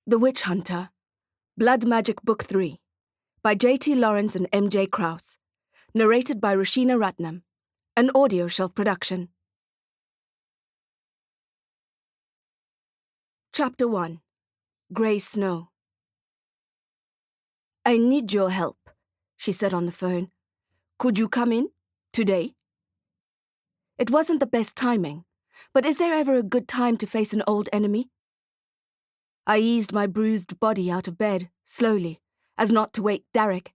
The Witch Hunter, Blood Magic Book 3, by J.T. Lawrence and M.J. Krause, narrated by Rashina Ratnam, an audio shelf production. Chapter 1, Grey Snow. "I need your help," she said on the phone. "Could you come in? Today?" It wasn't the best timing, but is there ever a good time to face an old enemy? I eased my bruised body out of bed, slowly, as not to wake Derek.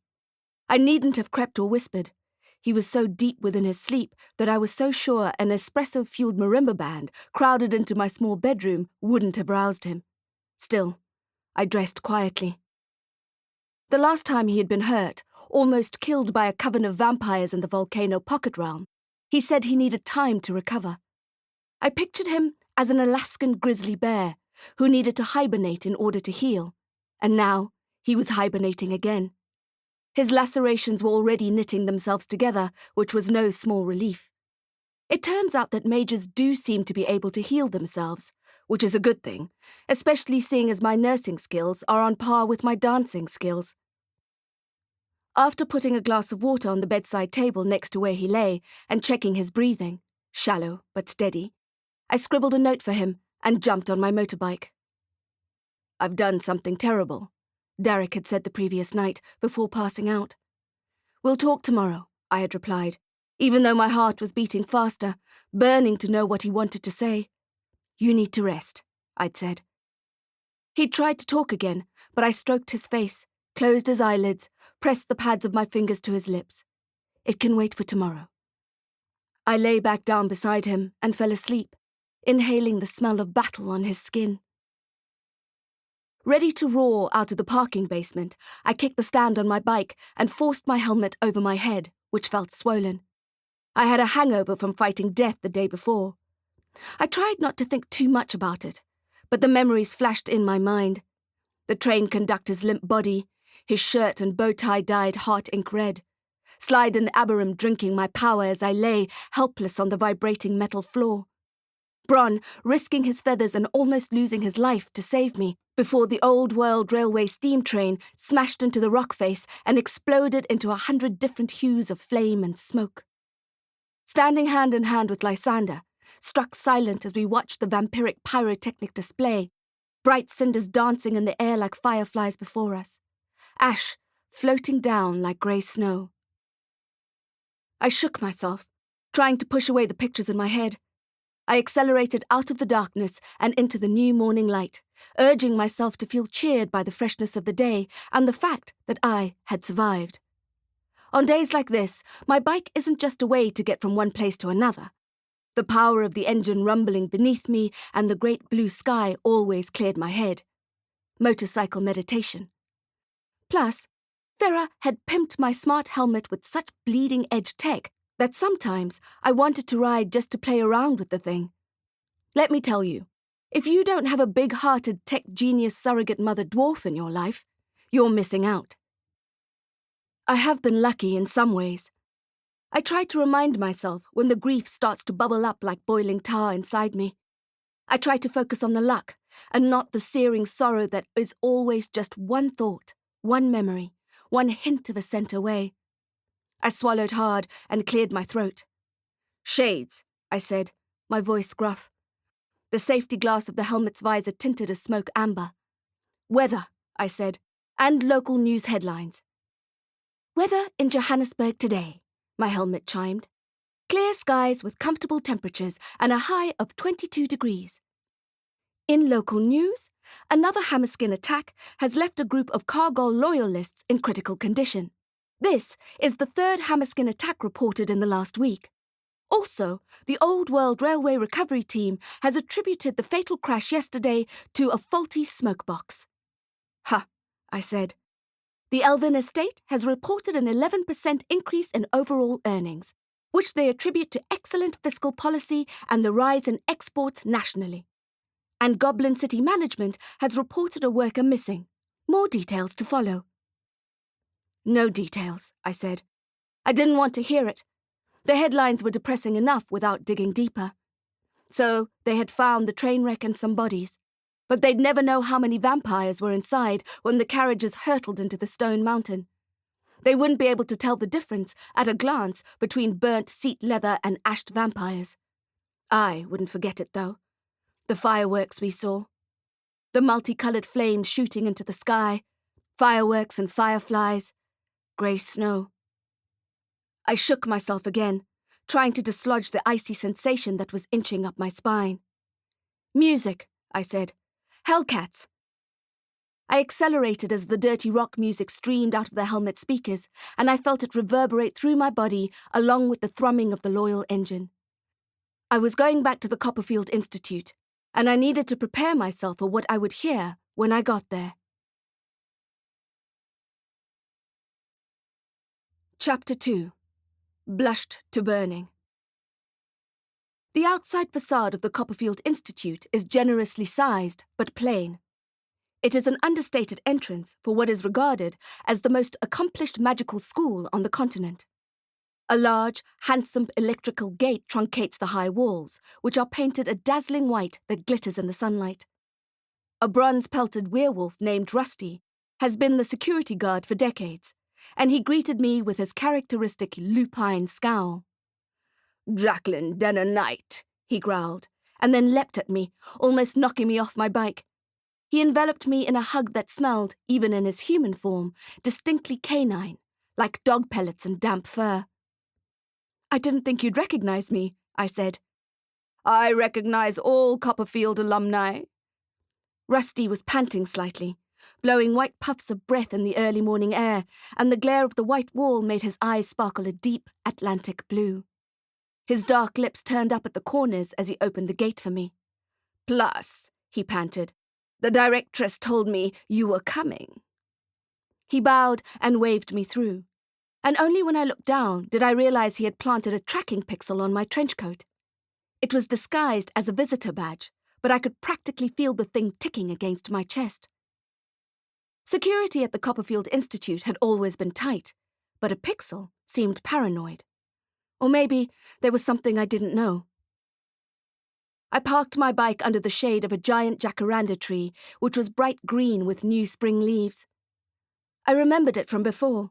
I needn't have crept or whispered. He was so deep within his sleep that I was so sure an espresso-fueled marimba band crowded into my small bedroom wouldn't have roused him. Still, I dressed quietly. The last time he had been hurt, almost killed by a coven of vampires in the volcano pocket realm, he said he needed time to recover. I pictured him as an Alaskan grizzly bear who needed to hibernate in order to heal, and now he was hibernating again. His lacerations were already knitting themselves together, which was no small relief. It turns out that mages do seem to be able to heal themselves, which is a good thing, especially seeing as my nursing skills are on par with my dancing skills. After putting a glass of water on the bedside table next to where he lay and checking his breathing, shallow but steady, I scribbled a note for him and jumped on my motorbike. "I've done something terrible," Derek had said the previous night before passing out. "We'll talk tomorrow," I had replied, even though my heart was beating faster, burning to know what he wanted to say. "You need to rest," I'd said. He'd tried to talk again, but I stroked his face, closed his eyelids, pressed the pads of my fingers to his lips. It can wait for tomorrow. I lay back down beside him and fell asleep, inhaling the smell of battle on his skin. Ready to roar out of the parking basement, I kicked the stand on my bike and forced my helmet over my head, which felt swollen. I had a hangover from fighting death the day before. I tried not to think too much about it, but the memories flashed in my mind. The train conductor's limp body, his shirt and bow tie dyed hot ink red, Slide and Aberam drinking my power as I lay helpless on the vibrating metal floor. Bronn risking his feathers and almost losing his life to save me before the old world railway steam train smashed into the rock face and exploded into 100 different hues of flame and smoke. Standing hand in hand with Lysander, struck silent as we watched the vampiric pyrotechnic display, bright cinders dancing in the air like fireflies before us, ash floating down like grey snow. I shook myself, trying to push away the pictures in my head. I accelerated out of the darkness and into the new morning light, urging myself to feel cheered by the freshness of the day and the fact that I had survived. On days like this, my bike isn't just a way to get from one place to another. The power of the engine rumbling beneath me and the great blue sky always cleared my head. Motorcycle meditation. Plus, Faire had pimped my smart helmet with such bleeding-edge tech that sometimes I wanted to ride just to play around with the thing. Let me tell you, if you don't have a big-hearted tech genius surrogate mother dwarf in your life, you're missing out. I have been lucky in some ways. I try to remind myself when the grief starts to bubble up like boiling tar inside me. I try to focus on the luck and not the searing sorrow that is always just one thought, one memory, one hint of a scent away. I swallowed hard and cleared my throat. "Shades," I said, my voice gruff. The safety glass of the helmet's visor tinted a smoke amber. "Weather," I said, "and local news headlines." "Weather in Johannesburg today," my helmet chimed. "Clear skies with comfortable temperatures and a high of 22 degrees. In local news, another Hammerskin attack has left a group of Cargol loyalists in critical condition. This is the third Hammerskin attack reported in the last week. Also, the Old World Railway Recovery Team has attributed the fatal crash yesterday to a faulty smoke box." "Ha," I said. "The Elven estate has reported an 11% increase in overall earnings, which they attribute to excellent fiscal policy and the rise in exports nationally. And Goblin City Management has reported a worker missing. More details to follow." "No details," I said. I didn't want to hear it. The headlines were depressing enough without digging deeper. So they had found the train wreck and some bodies. But they'd never know how many vampires were inside when the carriages hurtled into the stone mountain. They wouldn't be able to tell the difference at a glance between burnt seat leather and ashed vampires. I wouldn't forget it, though. The fireworks we saw. The multicolored flames shooting into the sky. Fireworks and fireflies. Grey snow. I shook myself again, trying to dislodge the icy sensation that was inching up my spine. Music, I said. Hellcats. I accelerated as the dirty rock music streamed out of the helmet speakers, and I felt it reverberate through my body along with the thrumming of the loyal engine. I was going back to the Copperfield Institute, and I needed to prepare myself for what I would hear when I got there. Chapter 2. Blushed to Burning. The outside facade of the Copperfield Institute is generously sized, but plain. It is an understated entrance for what is regarded as the most accomplished magical school on the continent. A large, handsome electrical gate truncates the high walls, which are painted a dazzling white that glitters in the sunlight. A bronze-pelted werewolf named Rusty has been the security guard for decades, and he greeted me with his characteristic lupine scowl. "Jacqueline Denner Knight," he growled, and then leapt at me, almost knocking me off my bike. He enveloped me in a hug that smelled, even in his human form, distinctly canine, like dog pellets and damp fur. "I didn't think you'd recognize me," I said. "I recognize all Copperfield alumni." Rusty was panting slightly, blowing white puffs of breath in the early morning air, and the glare of the white wall made his eyes sparkle a deep Atlantic blue. His dark lips turned up at the corners as he opened the gate for me. "Plus," he panted, "the directress told me you were coming." He bowed and waved me through, and only when I looked down did I realize he had planted a tracking pixel on my trench coat. It was disguised as a visitor badge, but I could practically feel the thing ticking against my chest. Security at the Copperfield Institute had always been tight, but a pixel seemed paranoid. Or maybe there was something I didn't know. I parked my bike under the shade of a giant jacaranda tree, which was bright green with new spring leaves. I remembered it from before,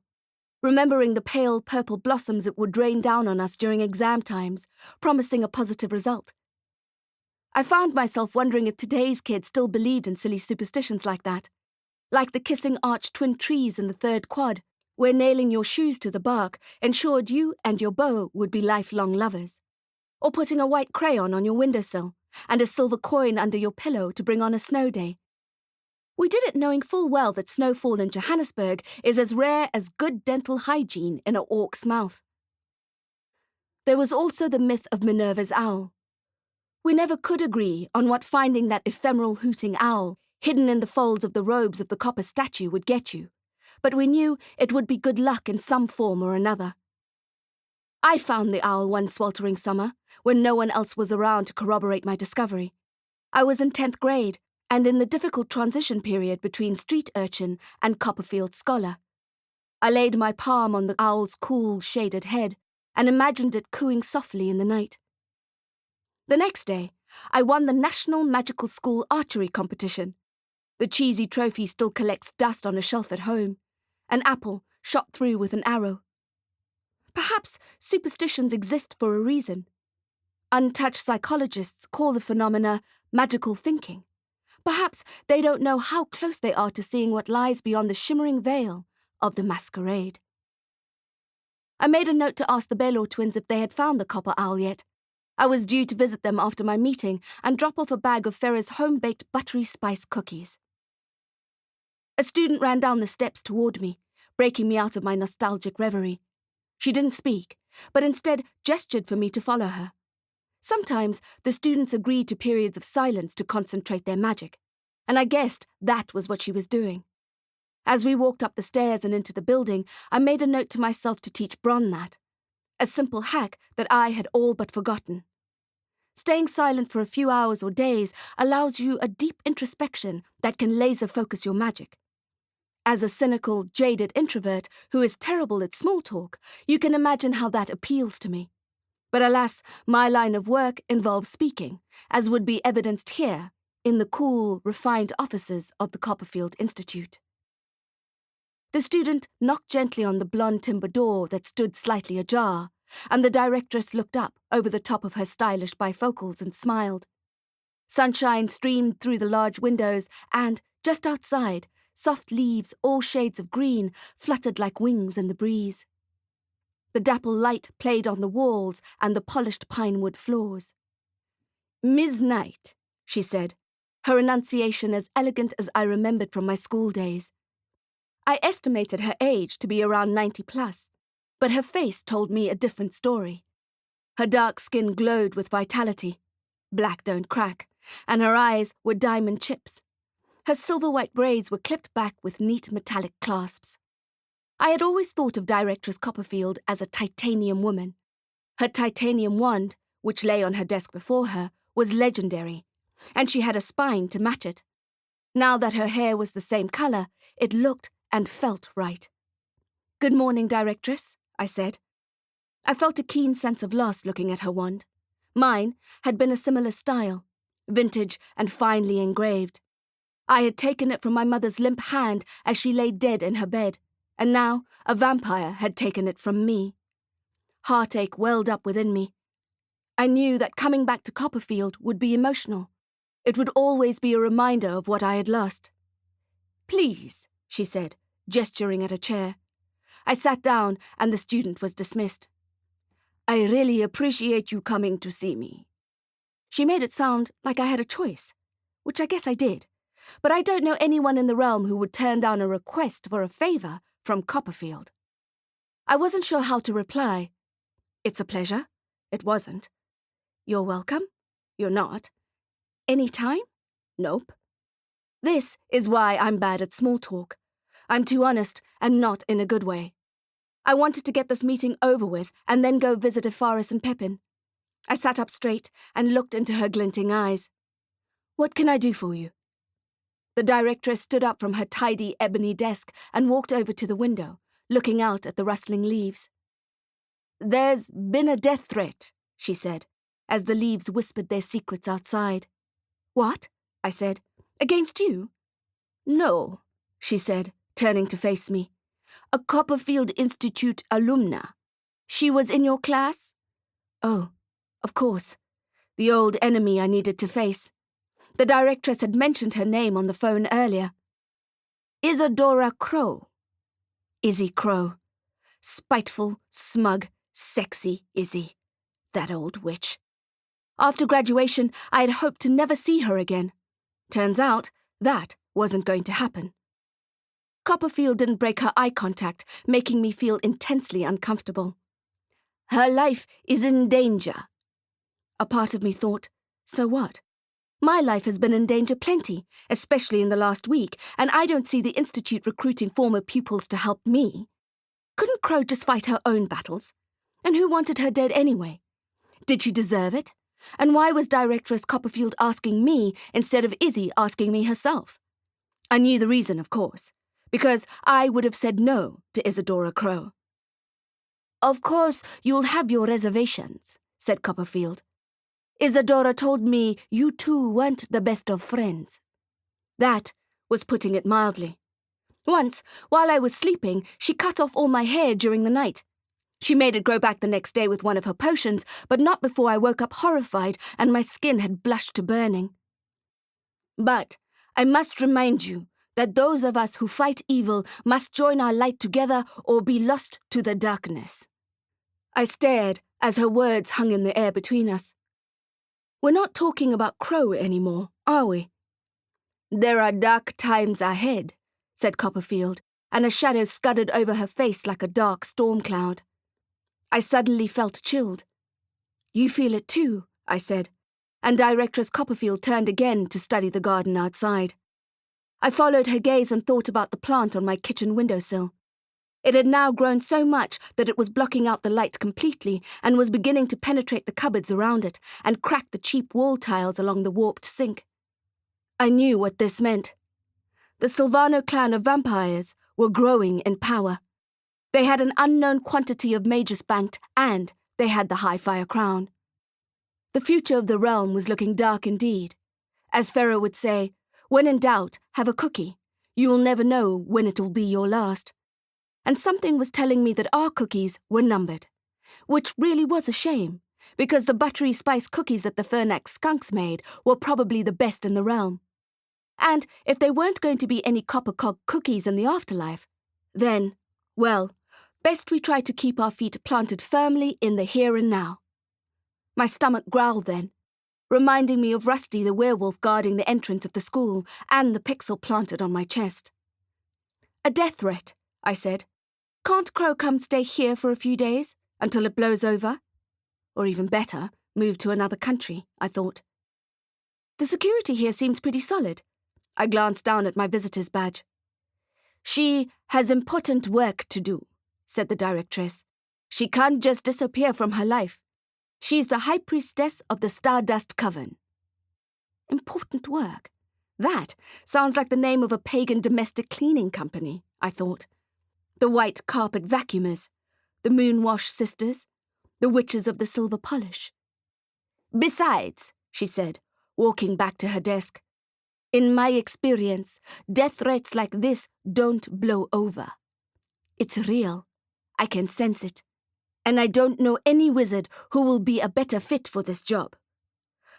remembering the pale purple blossoms it would rain down on us during exam times, promising a positive result. I found myself wondering if today's kids still believed in silly superstitions like that, like the kissing arch twin trees in the third quad, where nailing your shoes to the bark ensured you and your beau would be lifelong lovers, or putting a white crayon on your windowsill and a silver coin under your pillow to bring on a snow day. We did it knowing full well that snowfall in Johannesburg is as rare as good dental hygiene in an orc's mouth. There was also the myth of Minerva's owl. We never could agree on what finding that ephemeral hooting owl hidden in the folds of the robes of the copper statue would get you, but we knew it would be good luck in some form or another. I found the owl one sweltering summer, when no one else was around to corroborate my discovery. I was in 10th grade, and in the difficult transition period between street urchin and Copperfield scholar. I laid my palm on the owl's cool, shaded head, and imagined it cooing softly in the night. The next day, I won the National Magical School Archery Competition. The cheesy trophy still collects dust on a shelf at home, an apple shot through with an arrow. Perhaps superstitions exist for a reason. Untouched psychologists call the phenomena magical thinking. Perhaps they don't know how close they are to seeing what lies beyond the shimmering veil of the masquerade. I made a note to ask the Baylor twins if they had found the copper owl yet. I was due to visit them after my meeting and drop off a bag of Faire's home-baked buttery spice cookies. A student ran down the steps toward me, breaking me out of my nostalgic reverie. She didn't speak, but instead gestured for me to follow her. Sometimes the students agreed to periods of silence to concentrate their magic, and I guessed that was what she was doing. As we walked up the stairs and into the building, I made a note to myself to teach Bron that. A simple hack that I had all but forgotten. Staying silent for a few hours or days allows you a deep introspection that can laser focus your magic. As a cynical, jaded introvert who is terrible at small talk, you can imagine how that appeals to me. But alas, my line of work involves speaking, as would be evidenced here in the cool, refined offices of the Copperfield Institute. The student knocked gently on the blonde timber door that stood slightly ajar, and the directress looked up over the top of her stylish bifocals and smiled. Sunshine streamed through the large windows, and, just outside, soft leaves, all shades of green, fluttered like wings in the breeze. The dapple light played on the walls and the polished pinewood floors. "Ms. Knight," she said, her enunciation as elegant as I remembered from my school days. I estimated her age to be around 90 plus, but her face told me a different story. Her dark skin glowed with vitality. Black don't crack, and her eyes were diamond chips. Her silver-white braids were clipped back with neat metallic clasps. I had always thought of Directress Copperfield as a titanium woman. Her titanium wand, which lay on her desk before her, was legendary, and she had a spine to match it. Now that her hair was the same color, it looked and felt right. "Good morning, Directress," I said. I felt a keen sense of loss looking at her wand. Mine had been a similar style, vintage and finely engraved. I had taken it from my mother's limp hand as she lay dead in her bed, and now a vampire had taken it from me. Heartache welled up within me. I knew that coming back to Copperfield would be emotional. It would always be a reminder of what I had lost. "Please," she said, gesturing at a chair. I sat down, and the student was dismissed. "I really appreciate you coming to see me." She made it sound like I had a choice, which I guess I did, but I don't know anyone in the realm who would turn down a request for a favor from Copperfield. I wasn't sure how to reply. "It's a pleasure." It wasn't. "You're welcome." You're not. "Any time?" Nope. This is why I'm bad at small talk. I'm too honest, and not in a good way. I wanted to get this meeting over with and then go visit Efaris and Pepin. I sat up straight and looked into her glinting eyes. "What can I do for you?" The directress stood up from her tidy ebony desk and walked over to the window, looking out at the rustling leaves. "There's been a death threat," she said, as the leaves whispered their secrets outside. "What?" I said. "Against you?" "No," she said, turning to face me. "A Copperfield Institute alumna. She was in your class?" Oh, of course. The old enemy I needed to face. The directress had mentioned her name on the phone earlier. "Isadora Crowe." Izzy Crowe. Spiteful, smug, sexy Izzy. That old witch. After graduation, I had hoped to never see her again. Turns out, that wasn't going to happen. Copperfield didn't break her eye contact, making me feel intensely uncomfortable. "Her life is in danger." A part of me thought, so what? My life has been in danger plenty, especially in the last week, and I don't see the Institute recruiting former pupils to help me. Couldn't Crowe just fight her own battles? And who wanted her dead anyway? Did she deserve it? And why was Directress Copperfield asking me instead of Izzy asking me herself? I knew the reason, of course, because I would have said no to Isadora Crowe. "Of course, you'll have your reservations," said Copperfield. "Isadora told me you two weren't the best of friends." That was putting it mildly. Once, while I was sleeping, she cut off all my hair during the night. She made it grow back the next day with one of her potions, but not before I woke up horrified and my skin had blushed to burning. "But I must remind you that those of us who fight evil must join our light together or be lost to the darkness." I stared as her words hung in the air between us. "We're not talking about Crowe anymore, are we?" "There are dark times ahead," said Copperfield, and a shadow scudded over her face like a dark storm cloud. I suddenly felt chilled. "You feel it too," I said, and Directress Copperfield turned again to study the garden outside. I followed her gaze and thought about the plant on my kitchen windowsill. It had now grown so much that it was blocking out the light completely and was beginning to penetrate the cupboards around it and crack the cheap wall tiles along the warped sink. I knew what this meant. The Silvano clan of vampires were growing in power. They had an unknown quantity of mages banked, and they had the High Fire crown. The future of the realm was looking dark indeed, As Faire would say, when in doubt, have a cookie. You'll never know when it'll be your last. And something was telling me that our cookies were numbered, which really was a shame, because the buttery spice cookies that the Fernax skunks made were probably the best in the realm. And if there weren't going to be any copper-cog cookies in the afterlife, then, well, best we try to keep our feet planted firmly in the here and now. My stomach growled then, reminding me of Rusty the werewolf guarding the entrance of the school and the pixel planted on my chest. A death threat, I said. Can't Crow come stay here for a few days, until it blows over? Or even better, move to another country, I thought. The security here seems pretty solid. I glanced down at my visitor's badge. She has important work to do, said the directress. She can't just disappear from her life. She's the High Priestess of the StarDust Coven. Important work? That sounds like the name of a pagan domestic cleaning company, I thought. The White Carpet Vacuumers, the Moonwash Sisters, the Witches of the Silver Polish. Besides, she said, walking back to her desk, in my experience, death threats like this don't blow over. It's real. I can sense it. And I don't know any wizard who will be a better fit for this job.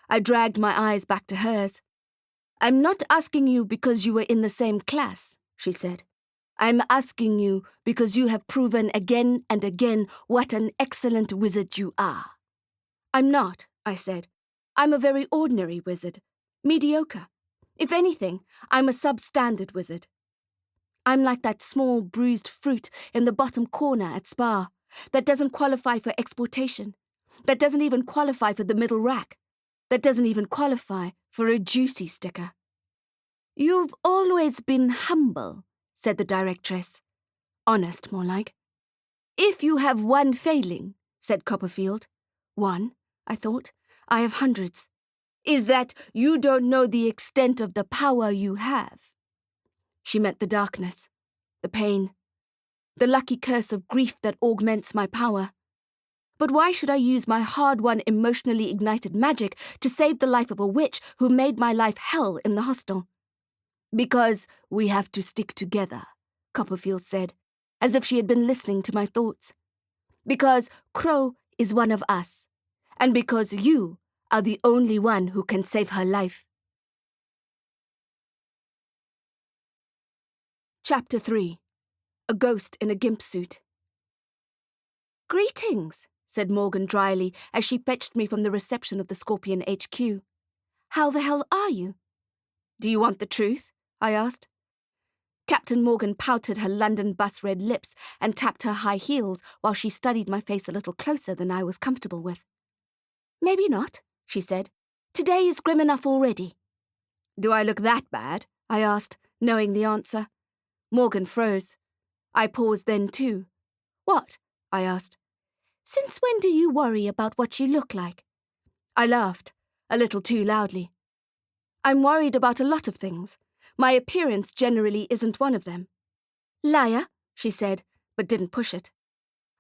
I dragged my eyes back to hers. I'm not asking you because you were in the same class, she said. I'm asking you because you have proven again and again what an excellent wizard you are. I'm not, I said. I'm a very ordinary wizard. Mediocre. If anything, I'm a substandard wizard. I'm like that small bruised fruit in the bottom corner at Spa that doesn't qualify for exportation, that doesn't even qualify for the middle rack, that doesn't even qualify for a juicy sticker. You've always been humble, said the directress. Honest, more like. If you have one failing, said Copperfield. One, I thought. I have hundreds. Is that you don't know the extent of the power you have. She meant the darkness, the pain, the lucky curse of grief that augments my power. But why should I use my hard-won emotionally ignited magic to save the life of a witch who made my life hell in the hostel? Because we have to stick together, Copperfield said, as if she had been listening to my thoughts. Because Crow is one of us, and because you are the only one who can save her life. Chapter 3. A Ghost in a Gimp Suit. Greetings, said Morgan dryly as she fetched me from the reception of the Scorpion HQ. How the hell are you? Do you want the truth? I asked. Captain Morgan pouted her London bus red lips and tapped her high heels while she studied my face a little closer than I was comfortable with. Maybe not, she said. Today is grim enough already. Do I look that bad? I asked, knowing the answer. Morgan froze. I paused then too. What? I asked. Since when do you worry about what you look like? I laughed, a little too loudly. I'm worried about a lot of things. My appearance generally isn't one of them. Liar, she said, but didn't push it.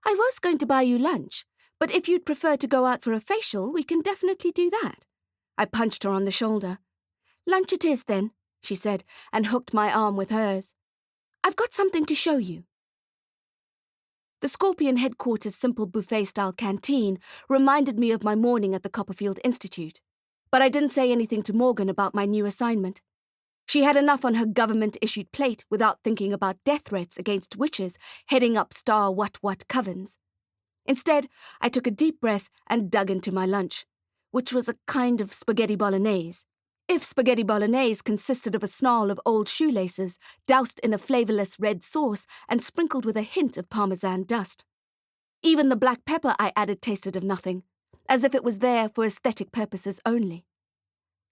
I was going to buy you lunch, but if you'd prefer to go out for a facial, we can definitely do that. I punched her on the shoulder. Lunch it is, then, she said, and hooked my arm with hers. I've got something to show you. The Scorpion headquarters' simple buffet-style canteen reminded me of my morning at the Copperfield Institute, but I didn't say anything to Morgan about my new assignment. She had enough on her government-issued plate without thinking about death threats against witches heading up Star What covens. Instead, I took a deep breath and dug into my lunch, which was a kind of spaghetti bolognese. If spaghetti bolognese consisted of a snarl of old shoelaces doused in a flavourless red sauce and sprinkled with a hint of parmesan dust. Even the black pepper I added tasted of nothing, as if it was there for aesthetic purposes only.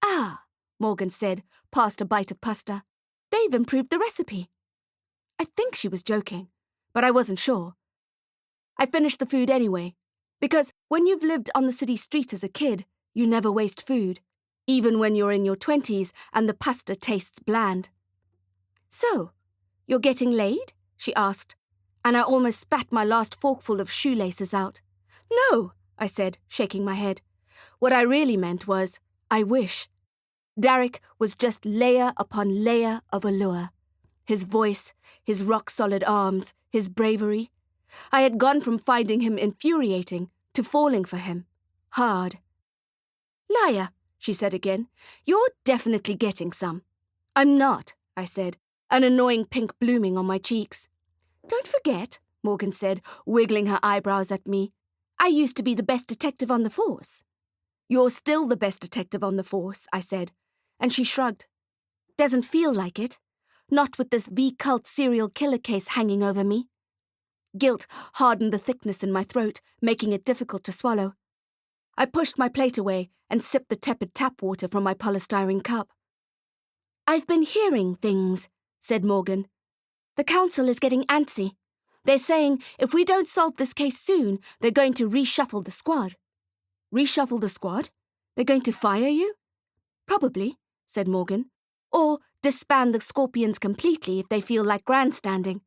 Ah, Morgan said, past a bite of pasta. They've improved the recipe. I think she was joking, but I wasn't sure. I finished the food anyway, because when you've lived on the city streets as a kid, you never waste food, even when you're in your 20s and the pasta tastes bland. So, you're getting laid? She asked, and I almost spat my last forkful of shoelaces out. No, I said, shaking my head. What I really meant was, I wish. Derek was just layer upon layer of allure. His voice, his rock-solid arms, his bravery. I had gone from finding him infuriating to falling for him. Hard. "Liar," she said again. "You're definitely getting some." "I'm not," I said, an annoying pink blooming on my cheeks. "Don't forget," Morgan said, wiggling her eyebrows at me. "I used to be the best detective on the force." "You're still the best detective on the force," I said, and she shrugged. "Doesn't feel like it. Not with this V-cult serial killer case hanging over me." Guilt hardened the thickness in my throat, making it difficult to swallow. I pushed my plate away and sipped the tepid tap water from my polystyrene cup. "I've been hearing things," said Morgan. "The council is getting antsy. They're saying if we don't solve this case soon, they're going to reshuffle the squad." "Reshuffle the squad? They're going to fire you?" "Probably," said Morgan. "Or disband the Scorpions completely if they feel like grandstanding."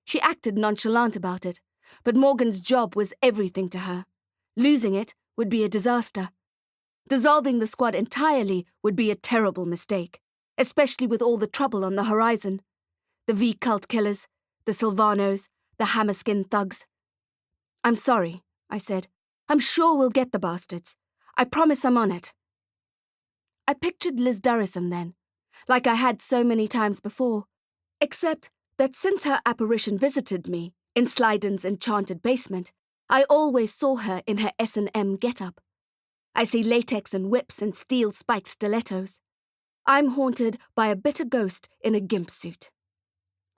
She acted nonchalant about it, but Morgan's job was everything to her. Losing it would be a disaster. Dissolving the squad entirely would be a terrible mistake, especially with all the trouble on the horizon. The V-cult killers, the Sylvanos, the Hammerskin thugs. "I'm sorry," I said. "I'm sure we'll get the bastards. I promise I'm on it." I pictured Liz Durrison then, like I had so many times before, except that since her apparition visited me in Slyden's enchanted basement, I always saw her in her S&M getup. I see latex and whips and steel-spiked stilettos. I'm haunted by a bitter ghost in a Gimp suit.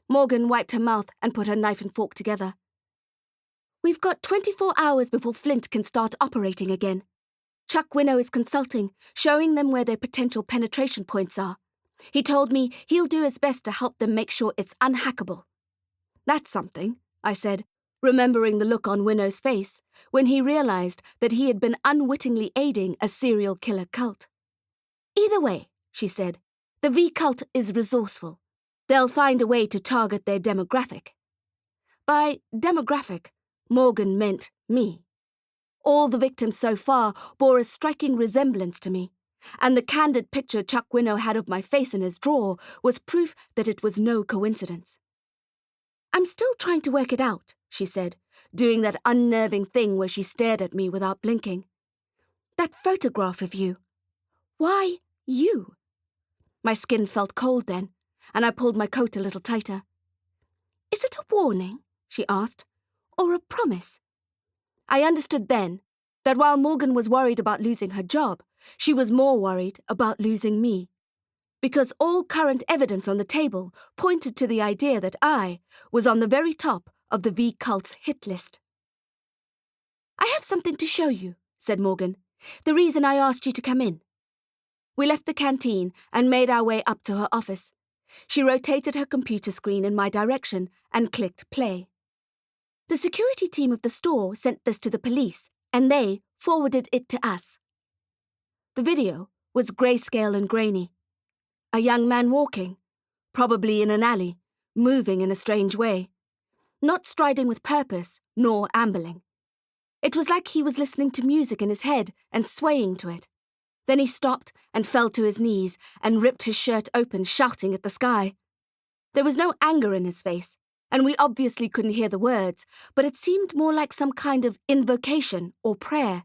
Morgan wiped her mouth and put her knife and fork together. "We've got 24 hours before Flint can start operating again. Chuck Winnow is consulting, showing them where their potential penetration points are. He told me he'll do his best to help them make sure it's unhackable." "That's something," I said, remembering the look on Winnow's face when he realized that he had been unwittingly aiding a serial killer cult. "Either way," she said, "the V-cult is resourceful. They'll find a way to target their demographic." By demographic, Morgan meant me. All the victims so far bore a striking resemblance to me, and the candid picture Chuck Winnow had of my face in his drawer was proof that it was no coincidence. "I'm still trying to work it out," she said, doing that unnerving thing where she stared at me without blinking. "That photograph of you. Why you?" My skin felt cold then, and I pulled my coat a little tighter. "Is it a warning?" she asked, "or a promise?" I understood then that while Morgan was worried about losing her job, she was more worried about losing me, because all current evidence on the table pointed to the idea that I was on the very top of the V-cult's hit list. "I have something to show you," said Morgan. "The reason I asked you to come in." We left the canteen and made our way up to her office. She rotated her computer screen in my direction and clicked play. "The security team of the store sent this to the police, and they forwarded it to us." The video was grayscale and grainy. A young man walking, probably in an alley, moving in a strange way. Not striding with purpose, nor ambling. It was like he was listening to music in his head and swaying to it. Then he stopped and fell to his knees and ripped his shirt open, shouting at the sky. There was no anger in his face, and we obviously couldn't hear the words, but it seemed more like some kind of invocation or prayer.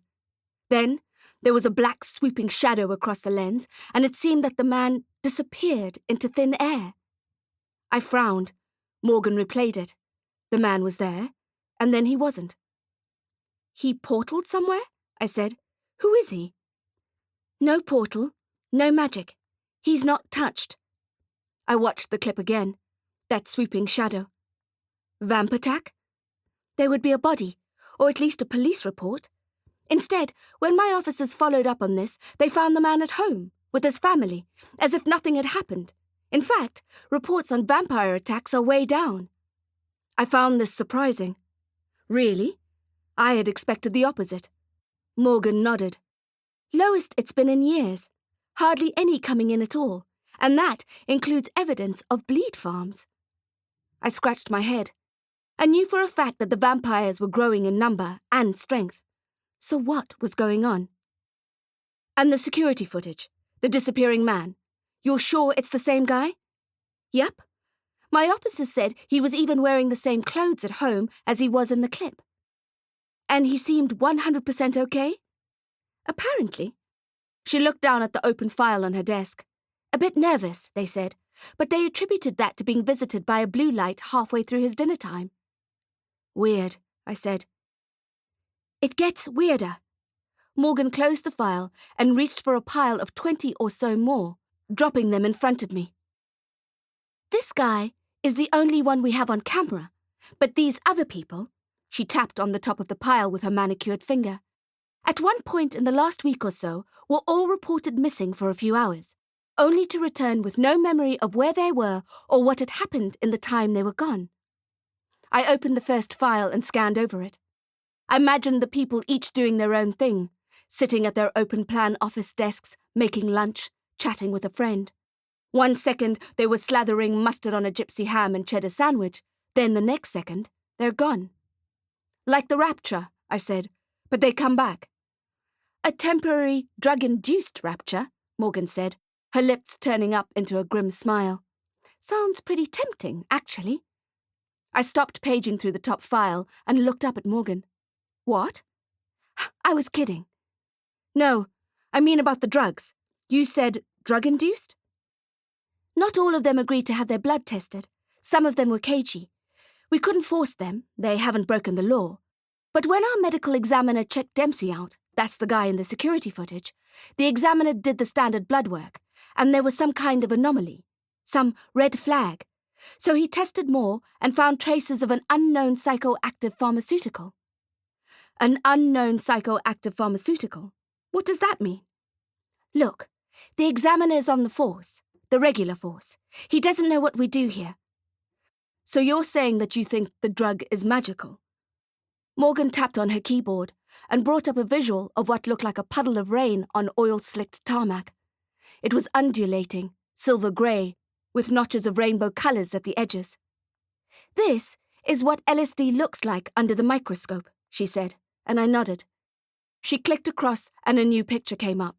Then there was a black swooping shadow across the lens, and it seemed that the man disappeared into thin air. I frowned. Morgan replayed it. The man was there, and then he wasn't. "He portaled somewhere?" I said. "Who is he?" "No portal, no magic. He's not touched." I watched the clip again. That swooping shadow. Vamp attack? There would be a body, or at least a police report. Instead, when my officers followed up on this, they found the man at home, with his family, as if nothing had happened. In fact, reports on vampire attacks are way down. I found this surprising. "Really? I had expected the opposite." Morgan nodded. "Lowest it's been in years. Hardly any coming in at all, and that includes evidence of bleed farms." I scratched my head. I knew for a fact that the vampires were growing in number and strength. So what was going on? "And the security footage. The disappearing man. You're sure it's the same guy? Yep. My officer said he was even wearing the same clothes at home as he was in the clip. And he seemed 100% okay? Apparently. She looked down at the open file on her desk. A bit nervous, they said, but they attributed that to being visited by a blue light halfway through his dinner time. Weird, I said. It gets weirder. Morgan closed the file and reached for a pile of 20 or so more, dropping them in front of me. This guy is the only one we have on camera, but these other people, she tapped on the top of the pile with her manicured finger, at one point in the last week or so were all reported missing for a few hours, only to return with no memory of where they were or what had happened in the time they were gone. I opened the first file and scanned over it. I imagined the people each doing their own thing, sitting at their open-plan office desks, making lunch, chatting with a friend. 1 second, they were slathering mustard on a gypsy ham and cheddar sandwich. Then the next second, they're gone. Like the rapture, I said, but they come back. A temporary, drug-induced rapture, Morgan said, her lips turning up into a grim smile. Sounds pretty tempting, actually. I stopped paging through the top file and looked up at Morgan. What? I was kidding. No, I mean about the drugs. You said drug-induced? Not all of them agreed to have their blood tested. Some of them were cagey. We couldn't force them, they haven't broken the law. But when our medical examiner checked Dempsey out, that's the guy in the security footage, the examiner did the standard blood work, and there was some kind of anomaly, some red flag. So he tested more and found traces of an unknown psychoactive pharmaceutical. An unknown psychoactive pharmaceutical? What does that mean? Look, the examiner's on the force, the regular force. He doesn't know what we do here. So you're saying that you think the drug is magical? Morgan tapped on her keyboard and brought up a visual of what looked like a puddle of rain on oil-slicked tarmac. It was undulating, silver-grey, with notches of rainbow colours at the edges. This is what LSD looks like under the microscope, she said, and I nodded. She clicked across and a new picture came up.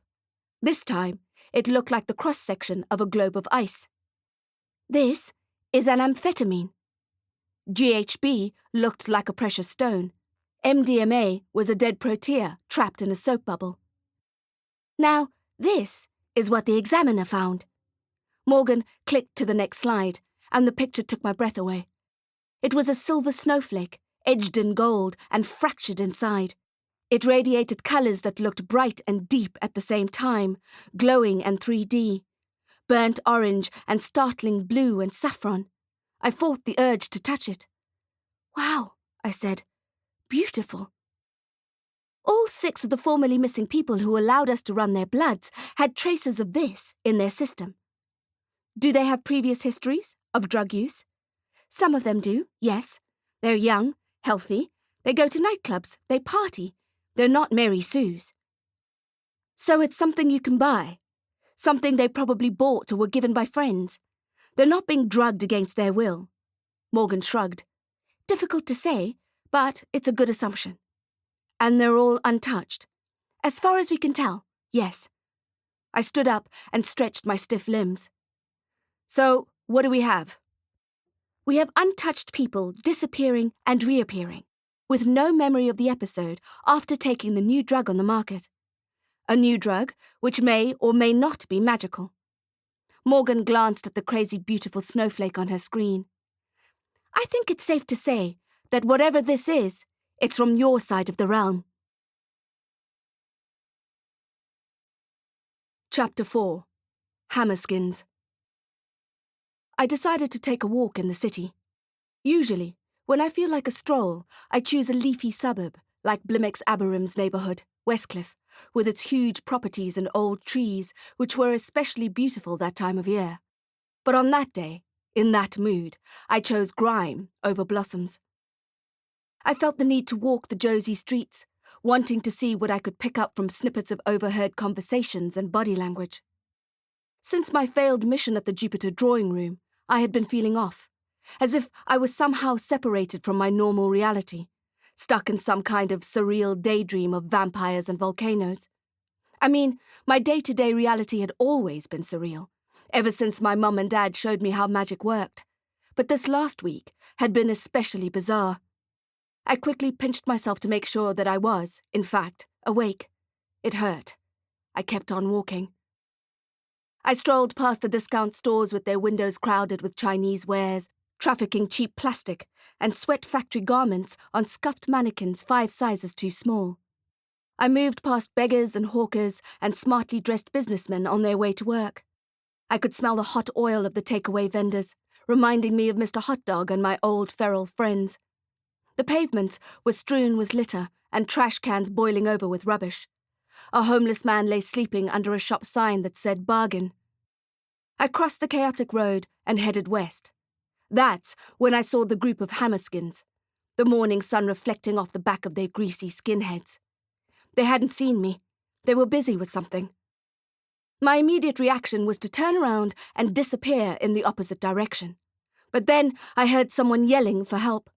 This time, it looked like the cross-section of a globe of ice. This is an amphetamine. GHB looked like a precious stone. MDMA was a dead protea trapped in a soap bubble. Now, this is what the examiner found. Morgan clicked to the next slide, and the picture took my breath away. It was a silver snowflake, edged in gold and fractured inside. It radiated colours that looked bright and deep at the same time, glowing and 3D. Burnt orange and startling blue and saffron. I fought the urge to touch it. Wow, I said. Beautiful. All 6 of the formerly missing people who allowed us to run their bloods had traces of this in their system. Do they have previous histories of drug use? Some of them do, yes. They're young, healthy. They go to nightclubs, they party. They're not Mary Sues. So it's something you can buy. Something they probably bought or were given by friends. They're not being drugged against their will. Morgan shrugged. Difficult to say, but it's a good assumption. And they're all untouched. As far as we can tell, yes. I stood up and stretched my stiff limbs. So, what do we have? We have untouched people disappearing and reappearing, with no memory of the episode after taking the new drug on the market. A new drug which may or may not be magical. Morgan glanced at the crazy beautiful snowflake on her screen. I think it's safe to say that whatever this is, it's from your side of the realm. Chapter 4. Hammerskins. I decided to take a walk in the city. Usually, when I feel like a stroll, I choose a leafy suburb, like Blimix Aberim's neighbourhood, Westcliff, with its huge properties and old trees, which were especially beautiful that time of year. But on that day, in that mood, I chose grime over blossoms. I felt the need to walk the Josie streets, wanting to see what I could pick up from snippets of overheard conversations and body language. Since my failed mission at the Jupiter drawing room, I had been feeling off, as if I was somehow separated from my normal reality, stuck in some kind of surreal daydream of vampires and volcanoes. I mean, my day-to-day reality had always been surreal, ever since my mum and dad showed me how magic worked. But this last week had been especially bizarre. I quickly pinched myself to make sure that I was, in fact, awake. It hurt. I kept on walking. I strolled past the discount stores with their windows crowded with Chinese wares, trafficking cheap plastic, and sweat factory garments on scuffed mannequins 5 sizes too small. I moved past beggars and hawkers and smartly dressed businessmen on their way to work. I could smell the hot oil of the takeaway vendors, reminding me of Mr. Hot Dog and my old feral friends. The pavements were strewn with litter and trash cans boiling over with rubbish. A homeless man lay sleeping under a shop sign that said bargain. I crossed the chaotic road and headed west. That's when I saw the group of Hammerskins, the morning sun reflecting off the back of their greasy skinheads. They hadn't seen me. They were busy with something. My immediate reaction was to turn around and disappear in the opposite direction. But then I heard someone yelling for help.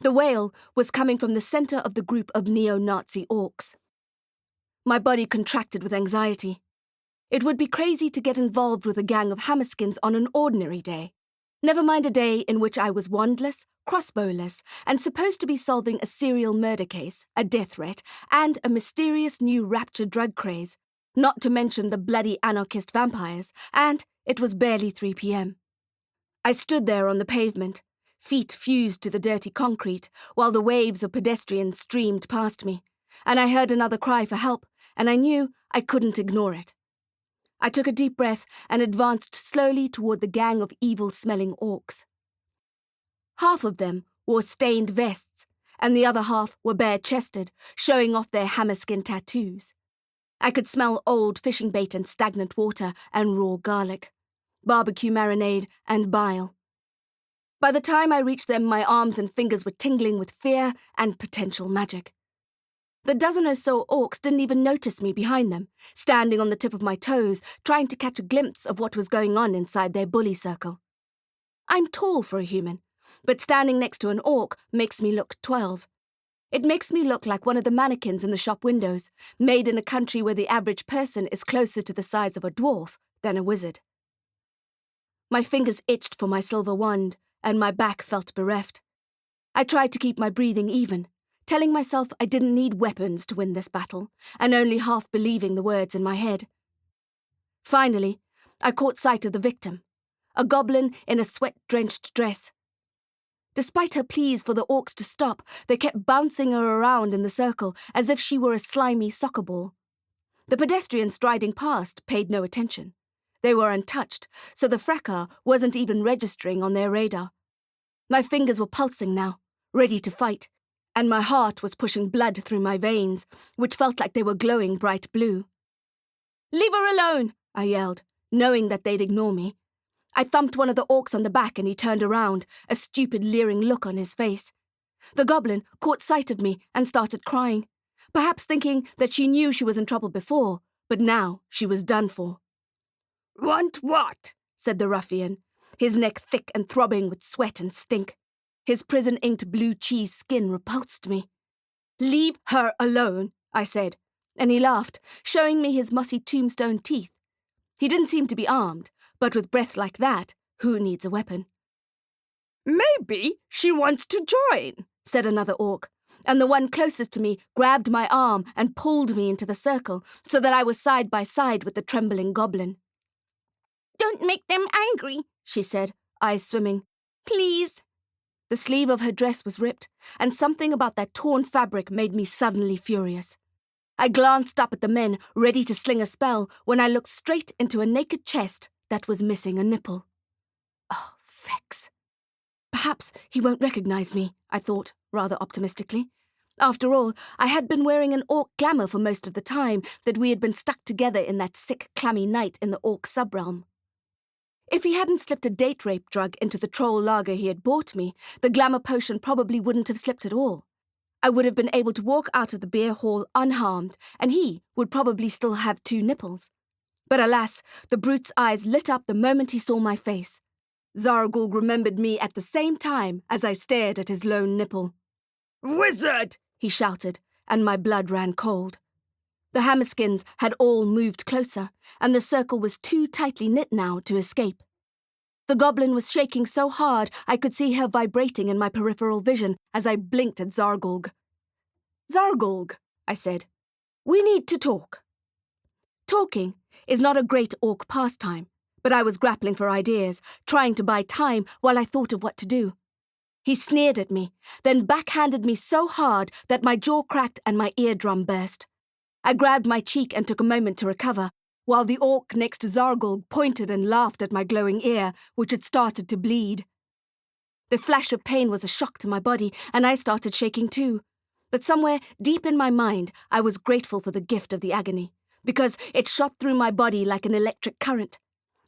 The wail was coming from the center of the group of neo-Nazi orcs. My body contracted with anxiety. It would be crazy to get involved with a gang of Hammerskins on an ordinary day. Never mind a day in which I was wandless, crossbowless, and supposed to be solving a serial murder case, a death threat, and a mysterious new rapture drug craze, not to mention the bloody anarchist vampires, and it was barely 3 p.m. I stood there on the pavement, feet fused to the dirty concrete, while the waves of pedestrians streamed past me, and I heard another cry for help, and I knew I couldn't ignore it. I took a deep breath and advanced slowly toward the gang of evil-smelling orcs. Half of them wore stained vests, and the other half were bare-chested, showing off their hammerskin tattoos. I could smell old fishing bait and stagnant water and raw garlic, barbecue marinade and bile. By the time I reached them, my arms and fingers were tingling with fear and potential magic. The dozen or so orcs didn't even notice me behind them, standing on the tip of my toes, trying to catch a glimpse of what was going on inside their bully circle. I'm tall for a human, but standing next to an orc makes me look 12. It makes me look like one of the mannequins in the shop windows, made in a country where the average person is closer to the size of a dwarf than a wizard. My fingers itched for my silver wand, and my back felt bereft. I tried to keep my breathing even, telling myself I didn't need weapons to win this battle, and only half believing the words in my head. Finally, I caught sight of the victim, a goblin in a sweat-drenched dress. Despite her pleas for the orcs to stop, they kept bouncing her around in the circle as if she were a slimy soccer ball. The pedestrians striding past paid no attention. They were untouched, so the fracas wasn't even registering on their radar. My fingers were pulsing now, ready to fight, and my heart was pushing blood through my veins, which felt like they were glowing bright blue. "Leave her alone!" I yelled, knowing that they'd ignore me. I thumped one of the orcs on the back and he turned around, a stupid leering look on his face. The goblin caught sight of me and started crying, perhaps thinking that she knew she was in trouble before, but now she was done for. "Want what?" said the ruffian, his neck thick and throbbing with sweat and stink. His prison-inked blue cheese skin repulsed me. "Leave her alone," I said, and he laughed, showing me his mossy tombstone teeth. He didn't seem to be armed, but with breath like that, who needs a weapon? "Maybe she wants to join," said another orc, and the one closest to me grabbed my arm and pulled me into the circle so that I was side by side with the trembling goblin. "Don't make them angry," she said, eyes swimming. "Please." The sleeve of her dress was ripped, and something about that torn fabric made me suddenly furious. I glanced up at the men, ready to sling a spell, when I looked straight into a naked chest that was missing a nipple. Oh, Faex. Perhaps he won't recognize me, I thought, rather optimistically. After all, I had been wearing an orc glamour for most of the time that we had been stuck together in that sick, clammy night in the orc subrealm. If he hadn't slipped a date rape drug into the troll lager he had bought me, the glamour potion probably wouldn't have slipped at all. I would have been able to walk out of the beer hall unharmed, and he would probably still have 2 nipples. But alas, the brute's eyes lit up the moment he saw my face. Zargul remembered me at the same time as I stared at his lone nipple. "Wizard!" he shouted, and my blood ran cold. The Hammerskins had all moved closer, and the circle was too tightly knit now to escape. The goblin was shaking so hard I could see her vibrating in my peripheral vision as I blinked at Zargulg. "Zargulg," I said, "we need to talk." Talking is not a great orc pastime, but I was grappling for ideas, trying to buy time while I thought of what to do. He sneered at me, then backhanded me so hard that my jaw cracked and my eardrum burst. I grabbed my cheek and took a moment to recover, while the orc next to Zargulg pointed and laughed at my glowing ear, which had started to bleed. The flash of pain was a shock to my body, and I started shaking too. But somewhere deep in my mind, I was grateful for the gift of the agony, because it shot through my body like an electric current.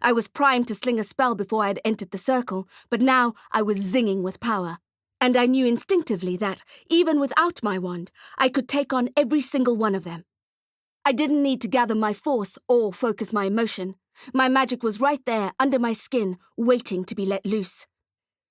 I was primed to sling a spell before I had entered the circle, but now I was zinging with power. And I knew instinctively that, even without my wand, I could take on every single one of them. I didn't need to gather my force or focus my emotion. My magic was right there, under my skin, waiting to be let loose.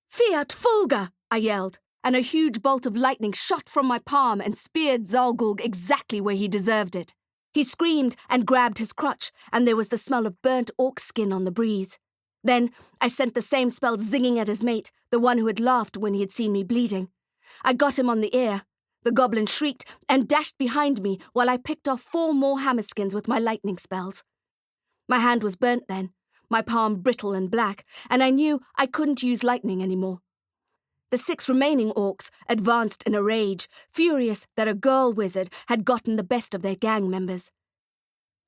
"Fiat Fulga!" I yelled, and a huge bolt of lightning shot from my palm and speared Zargulg exactly where he deserved it. He screamed and grabbed his crotch, and there was the smell of burnt orc skin on the breeze. Then I sent the same spell zinging at his mate, the one who had laughed when he had seen me bleeding. I got him on the ear. The goblin shrieked and dashed behind me while I picked off 4 more Hammerskins with my lightning spells. My hand was burnt then, my palm brittle and black, and I knew I couldn't use lightning anymore. The 6 remaining orcs advanced in a rage, furious that a girl wizard had gotten the best of their gang members.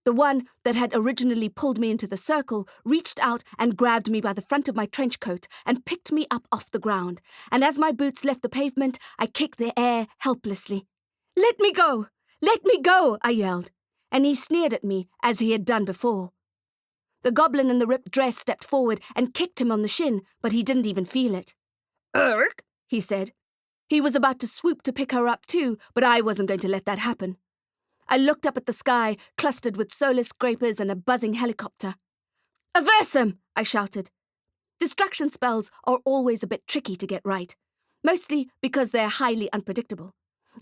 The one that had originally pulled me into the circle reached out and grabbed me by the front of my trench coat and picked me up off the ground, and as my boots left the pavement, I kicked the air helplessly. "Let me go! Let me go!" I yelled, and he sneered at me as he had done before. The goblin in the ripped dress stepped forward and kicked him on the shin, but he didn't even feel it. "Urk," he said. He was about to swoop to pick her up too, but I wasn't going to let that happen. I looked up at the sky, clustered with solar scrapers and a buzzing helicopter. "Averse him!" I shouted. Distraction spells are always a bit tricky to get right, mostly because they're highly unpredictable.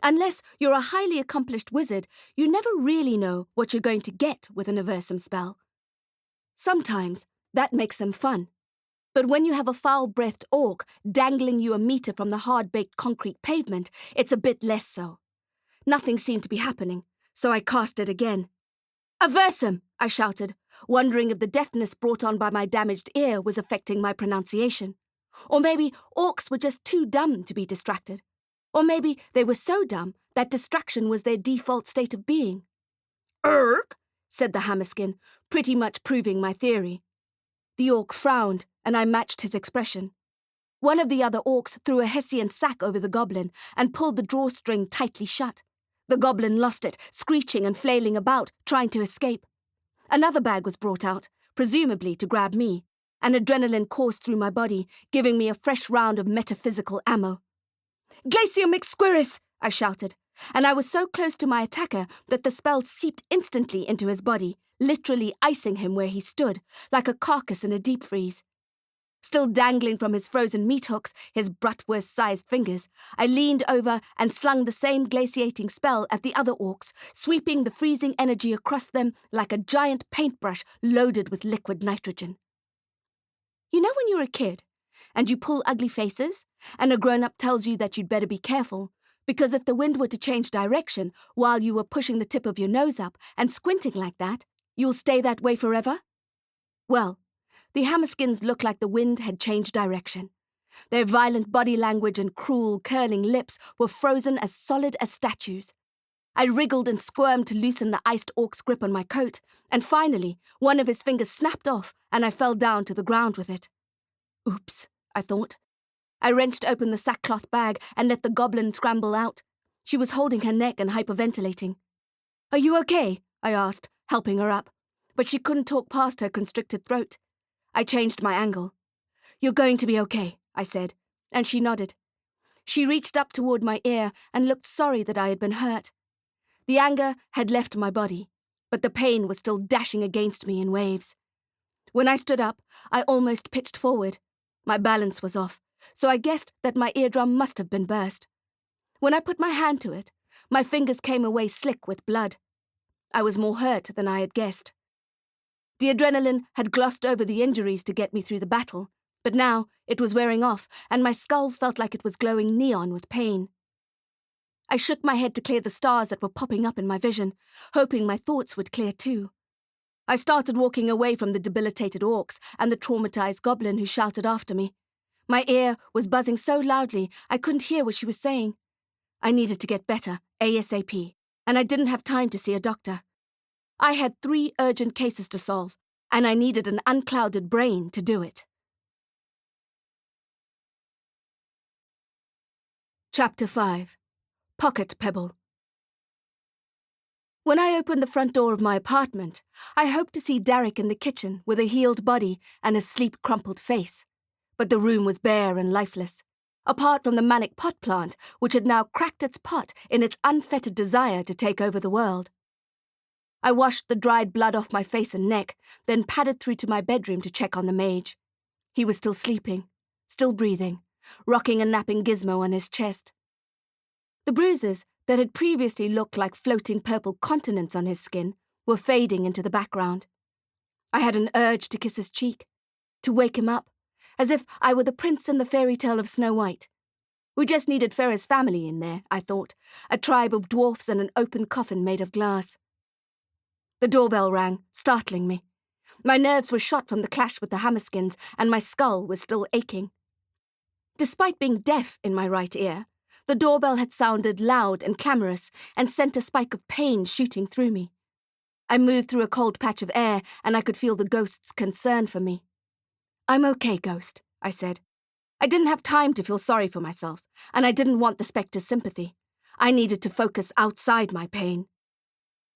Unless you're a highly accomplished wizard, you never really know what you're going to get with an Aversum spell. Sometimes that makes them fun. But when you have a foul-breathed orc dangling you a meter from the hard-baked concrete pavement, it's a bit less so. Nothing seemed to be happening, so I cast it again. "Aversum!" I shouted, wondering if the deafness brought on by my damaged ear was affecting my pronunciation. Or maybe orcs were just too dumb to be distracted. Or maybe they were so dumb that distraction was their default state of being. "Urk," said the Hammerskin, pretty much proving my theory. The orc frowned, and I matched his expression. One of the other orcs threw a Hessian sack over the goblin and pulled the drawstring tightly shut. The goblin lost it, screeching and flailing about, trying to escape. Another bag was brought out, presumably to grab me, and adrenaline coursed through my body, giving me a fresh round of metaphysical ammo. "Glacium Exquiris!" I shouted, and I was so close to my attacker that the spell seeped instantly into his body, literally icing him where he stood, like a carcass in a deep freeze. Still dangling from his frozen meat hooks, his bratwurst-sized fingers, I leaned over and slung the same glaciating spell at the other orcs, sweeping the freezing energy across them like a giant paintbrush loaded with liquid nitrogen. You know when you're a kid, and you pull ugly faces, and a grown-up tells you that you'd better be careful, because if the wind were to change direction while you were pushing the tip of your nose up and squinting like that, you'll stay that way forever? Well, the Hammerskins looked like the wind had changed direction. Their violent body language and cruel, curling lips were frozen as solid as statues. I wriggled and squirmed to loosen the iced orc's grip on my coat, and finally, one of his fingers snapped off, and I fell down to the ground with it. Oops, I thought. I wrenched open the sackcloth bag and let the goblin scramble out. She was holding her neck and hyperventilating. "Are you okay?" I asked, helping her up, but she couldn't talk past her constricted throat. I changed my angle. "You're going to be okay," I said, and she nodded. She reached up toward my ear and looked sorry that I had been hurt. The anger had left my body, but the pain was still dashing against me in waves. When I stood up, I almost pitched forward. My balance was off, so I guessed that my eardrum must have been burst. When I put my hand to it, my fingers came away slick with blood. I was more hurt than I had guessed. The adrenaline had glossed over the injuries to get me through the battle, but now it was wearing off, and my skull felt like it was glowing neon with pain. I shook my head to clear the stars that were popping up in my vision, hoping my thoughts would clear too. I started walking away from the debilitated orcs and the traumatized goblin who shouted after me. My ear was buzzing so loudly I couldn't hear what she was saying. I needed to get better, ASAP, and I didn't have time to see a doctor. I had 3 urgent cases to solve, and I needed an unclouded brain to do it. Chapter 5. Pocket Pebble. When I opened the front door of my apartment, I hoped to see Derek in the kitchen with a healed body and a sleep-crumpled face. But the room was bare and lifeless, apart from the manic pot plant, which had now cracked its pot in its unfettered desire to take over the world. I washed the dried blood off my face and neck, then padded through to my bedroom to check on the mage. He was still sleeping, still breathing, rocking a napping gizmo on his chest. The bruises that had previously looked like floating purple continents on his skin were fading into the background. I had an urge to kiss his cheek, to wake him up, as if I were the prince in the fairy tale of Snow White. We just needed Faire's family in there, I thought, a tribe of dwarfs and an open coffin made of glass. The doorbell rang, startling me. My nerves were shot from the clash with the Hammerskins, and my skull was still aching. Despite being deaf in my right ear, the doorbell had sounded loud and clamorous and sent a spike of pain shooting through me. I moved through a cold patch of air, and I could feel the ghost's concern for me. "I'm okay, Ghost," I said. I didn't have time to feel sorry for myself, and I didn't want the Spectre's sympathy. I needed to focus outside my pain.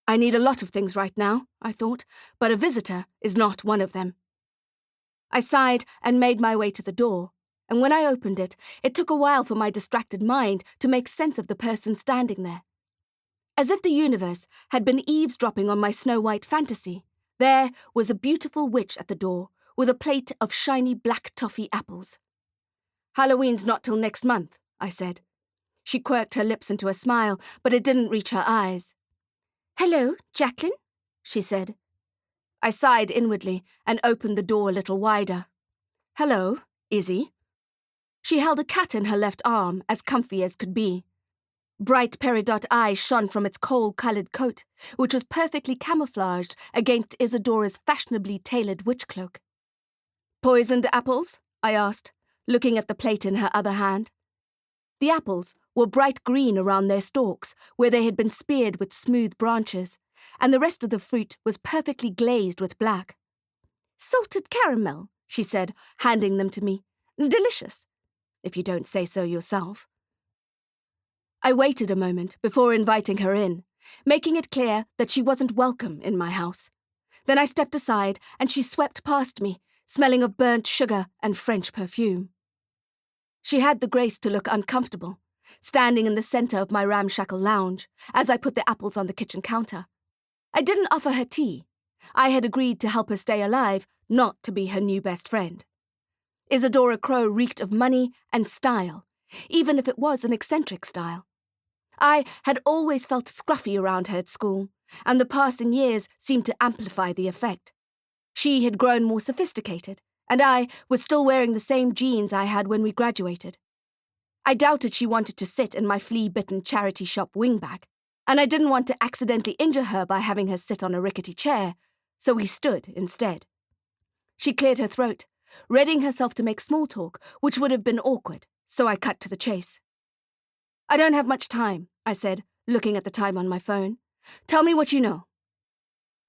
I need a lot of things right now, I thought, but a visitor is not one of them. I sighed and made my way to the door, and when I opened it, it took a while for my distracted mind to make sense of the person standing there. As if the universe had been eavesdropping on my Snow White fantasy, there was a beautiful witch at the door with a plate of shiny black toffee apples. "Halloween's not till next month," I said. She quirked her lips into a smile, but it didn't reach her eyes. "Hello, Jacqueline," she said. I sighed inwardly and opened the door a little wider. "Hello, Izzy." She held a cat in her left arm, as comfy as could be. Bright peridot eyes shone from its coal-coloured coat, which was perfectly camouflaged against Isadora's fashionably tailored witch cloak. "Poisoned apples?" I asked, looking at the plate in her other hand. The apples were bright green around their stalks, where they had been speared with smooth branches, and the rest of the fruit was perfectly glazed with black. "Salted caramel," she said, handing them to me. "Delicious, if you don't say so yourself." I waited a moment before inviting her in, making it clear that she wasn't welcome in my house. Then I stepped aside, and she swept past me, smelling of burnt sugar and French perfume. She had the grace to look uncomfortable, standing in the center of my ramshackle lounge, as I put the apples on the kitchen counter. I didn't offer her tea. I had agreed to help her stay alive, not to be her new best friend. Isadora Crowe reeked of money and style, even if it was an eccentric style. I had always felt scruffy around her at school, and the passing years seemed to amplify the effect. She had grown more sophisticated, and I was still wearing the same jeans I had when we graduated. I doubted she wanted to sit in my flea-bitten charity shop wingback, and I didn't want to accidentally injure her by having her sit on a rickety chair, so we stood instead. She cleared her throat, readying herself to make small talk, which would have been awkward, so I cut to the chase. "I don't have much time," I said, looking at the time on my phone. "Tell me what you know."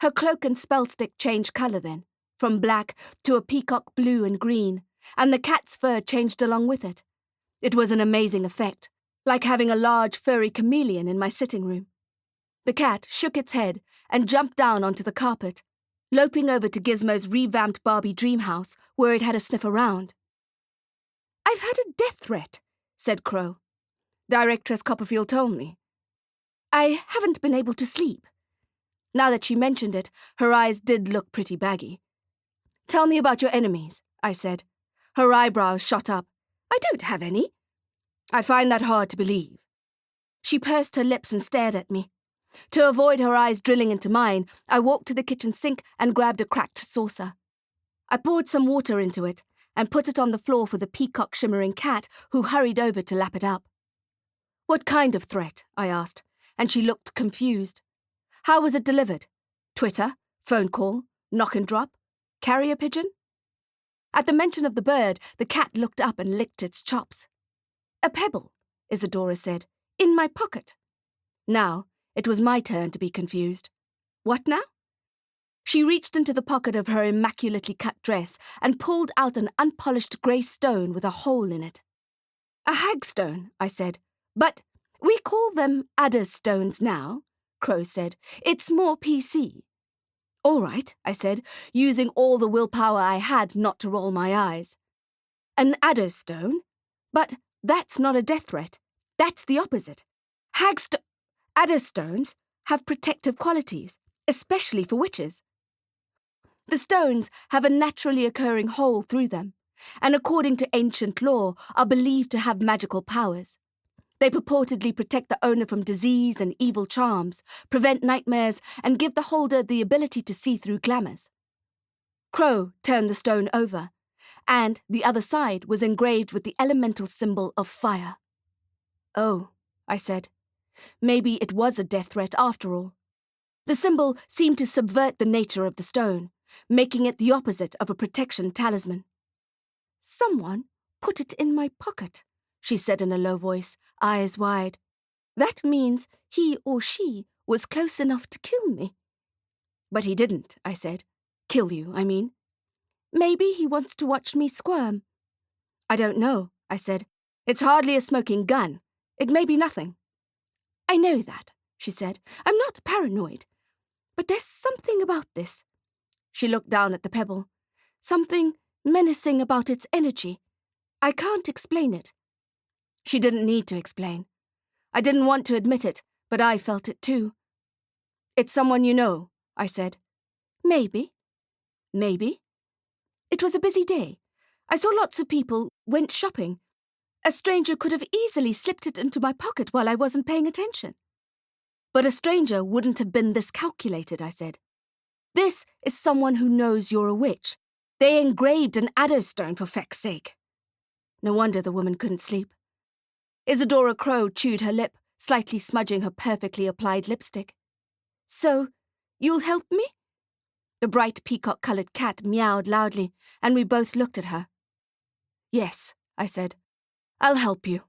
Her cloak and spell stick changed colour then, from black to a peacock blue and green, and the cat's fur changed along with it. It was an amazing effect, like having a large furry chameleon in my sitting room. The cat shook its head and jumped down onto the carpet, loping over to Gizmo's revamped Barbie dream house, where it had a sniff around. "I've had a death threat," said Crowe. "Directress Copperfield told me. I haven't been able to sleep." Now that she mentioned it, her eyes did look pretty baggy. "Tell me about your enemies," I said. Her eyebrows shot up. "I don't have any." "I find that hard to believe." She pursed her lips and stared at me. To avoid her eyes drilling into mine, I walked to the kitchen sink and grabbed a cracked saucer. I poured some water into it and put it on the floor for the peacock-shimmering cat, who hurried over to lap it up. "What kind of threat?" I asked, and she looked confused. "How was it delivered? Twitter? Phone call? Knock and drop? Carrier pigeon?" At the mention of the bird, the cat looked up and licked its chops. "A pebble," Isadora said, "in my pocket." Now, it was my turn to be confused. What now? She reached into the pocket of her immaculately cut dress and pulled out an unpolished grey stone with a hole in it. "A hagstone," I said. "But we call them adder's stones now," Crowe said. "It's more PC." "All right," I said, using all the willpower I had not to roll my eyes. "An adder's stone? But that's not a death threat. That's the opposite. Adder stones have protective qualities, especially for witches. The stones have a naturally occurring hole through them, and according to ancient lore, are believed to have magical powers. They purportedly protect the owner from disease and evil charms, prevent nightmares, and give the holder the ability to see through glamours." Crowe turned the stone over, and the other side was engraved with the elemental symbol of fire. "Oh," I said. Maybe it was a death threat after all. The symbol seemed to subvert the nature of the stone, making it the opposite of a protection talisman. "Someone put it in my pocket," she said in a low voice, eyes wide. "That means he or she was close enough to kill me." "But he didn't," I said. "Kill you, I mean." "Maybe he wants to watch me squirm." "I don't know," I said. "It's hardly a smoking gun. It may be nothing." "I know that," she said. "I'm not paranoid. But there's something about this." She looked down at the pebble. "Something menacing about its energy. I can't explain it." She didn't need to explain. I didn't want to admit it, but I felt it too. "It's someone you know," I said. "Maybe." "Maybe?" It was a busy day. I saw lots of people, went shopping. A stranger could have easily slipped it into my pocket while I wasn't paying attention. "But a stranger wouldn't have been this calculated," I said. "This is someone who knows you're a witch. They engraved an adder stone for feck's sake." No wonder the woman couldn't sleep. Isadora Crowe chewed her lip, slightly smudging her perfectly applied lipstick. "So, you'll help me?" The bright peacock-coloured cat meowed loudly, and we both looked at her. "Yes," I said. "I'll help you."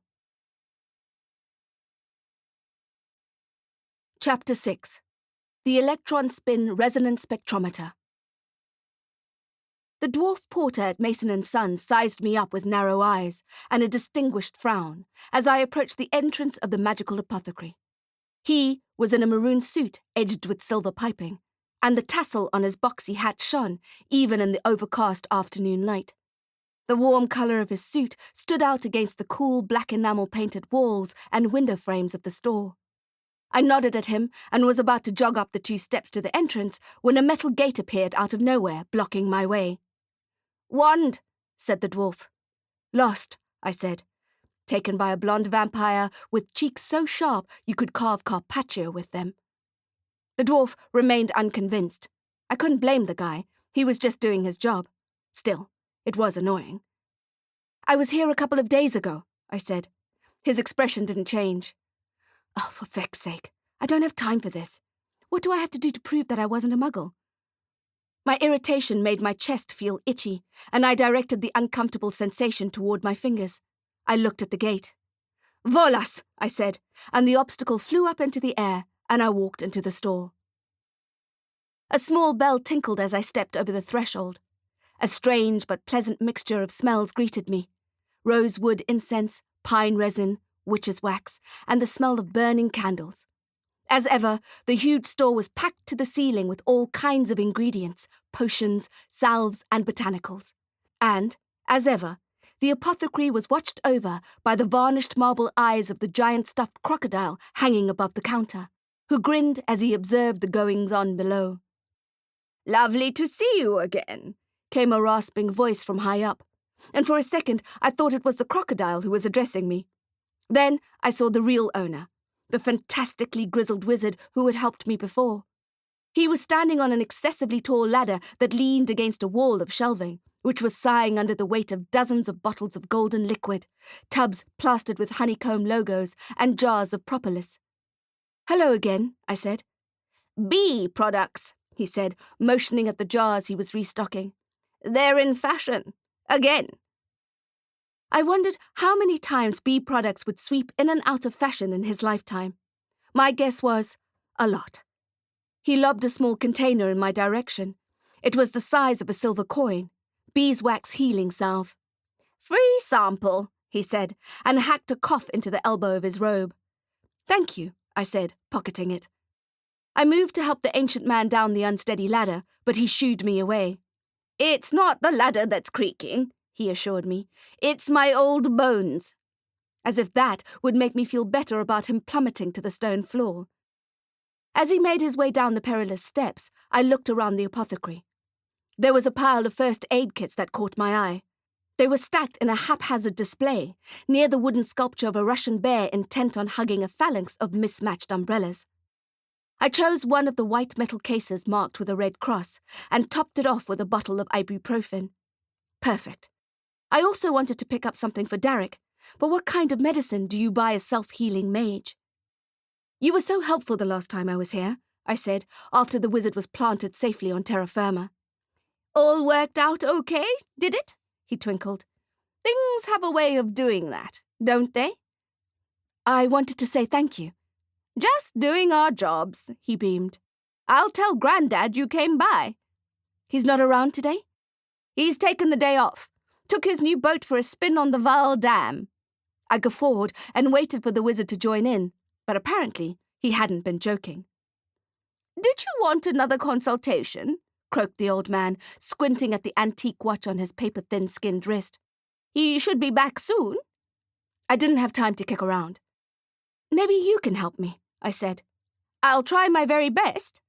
Chapter 6. The Electron Spin Resonance Spectrometer. The dwarf porter at Mason & Sons sized me up with narrow eyes and a distinguished frown as I approached the entrance of the magical apothecary. He was in a maroon suit edged with silver piping, and the tassel on his boxy hat shone even in the overcast afternoon light. The warm colour of his suit stood out against the cool black enamel-painted walls and window frames of the store. I nodded at him and was about to jog up the 2 steps to the entrance when a metal gate appeared out of nowhere, blocking my way. "Wand," said the dwarf. "Lost," I said, taken by a blonde vampire with cheeks so sharp you could carve carpaccio with them. The dwarf remained unconvinced. I couldn't blame the guy. He was just doing his job. Still, it was annoying. "I was here a couple of days ago," I said. His expression didn't change. "Oh, for feck's sake, I don't have time for this. What do I have to do to prove that I wasn't a muggle?" My irritation made my chest feel itchy, and I directed the uncomfortable sensation toward my fingers. I looked at the gate. "Volas," I said, and the obstacle flew up into the air, and I walked into the store. A small bell tinkled as I stepped over the threshold. A strange but pleasant mixture of smells greeted me. Rosewood incense, pine resin, witch's wax, and the smell of burning candles. As ever, the huge store was packed to the ceiling with all kinds of ingredients, potions, salves, and botanicals. And, as ever, the apothecary was watched over by the varnished marble eyes of the giant stuffed crocodile hanging above the counter, who grinned as he observed the goings-on below. "Lovely to see you again," came a rasping voice from high up, and for a second I thought it was the crocodile who was addressing me. Then I saw the real owner, the fantastically grizzled wizard who had helped me before. He was standing on an excessively tall ladder that leaned against a wall of shelving, which was sighing under the weight of dozens of bottles of golden liquid, tubs plastered with honeycomb logos, and jars of propolis. "Hello again," I said. "Bee products," he said, motioning at the jars he was restocking. "They're in fashion. Again." I wondered how many times bee products would sweep in and out of fashion in his lifetime. My guess was a lot. He lobbed a small container in my direction. It was the size of a silver coin. Beeswax healing salve. "Free sample," he said, and hacked a cough into the elbow of his robe. "Thank you," I said, pocketing it. I moved to help the ancient man down the unsteady ladder, but he shooed me away. "It's not the ladder that's creaking," he assured me. "It's my old bones." As if that would make me feel better about him plummeting to the stone floor. As he made his way down the perilous steps, I looked around the apothecary. There was a pile of first aid kits that caught my eye. They were stacked in a haphazard display, near the wooden sculpture of a Russian bear intent on hugging a phalanx of mismatched umbrellas. I chose one of the white metal cases marked with a red cross, and topped it off with a bottle of ibuprofen. Perfect. I also wanted to pick up something for Derek, but what kind of medicine do you buy a self-healing mage? "You were so helpful the last time I was here," I said, after the wizard was planted safely on terra firma. "All worked out okay, did it?" he twinkled. "Things have a way of doing that, don't they?" "I wanted to say thank you." "Just doing our jobs," he beamed. "I'll tell Grandad you came by." "He's not around today?" "He's taken the day off. Took his new boat for a spin on the Val Dam." I guffawed and waited for the wizard to join in, but apparently he hadn't been joking. "Did you want another consultation?" croaked the old man, squinting at the antique watch on his paper-thin skinned wrist. "He should be back soon." I didn't have time to kick around. "Maybe you can help me," I said. "I'll try my very best."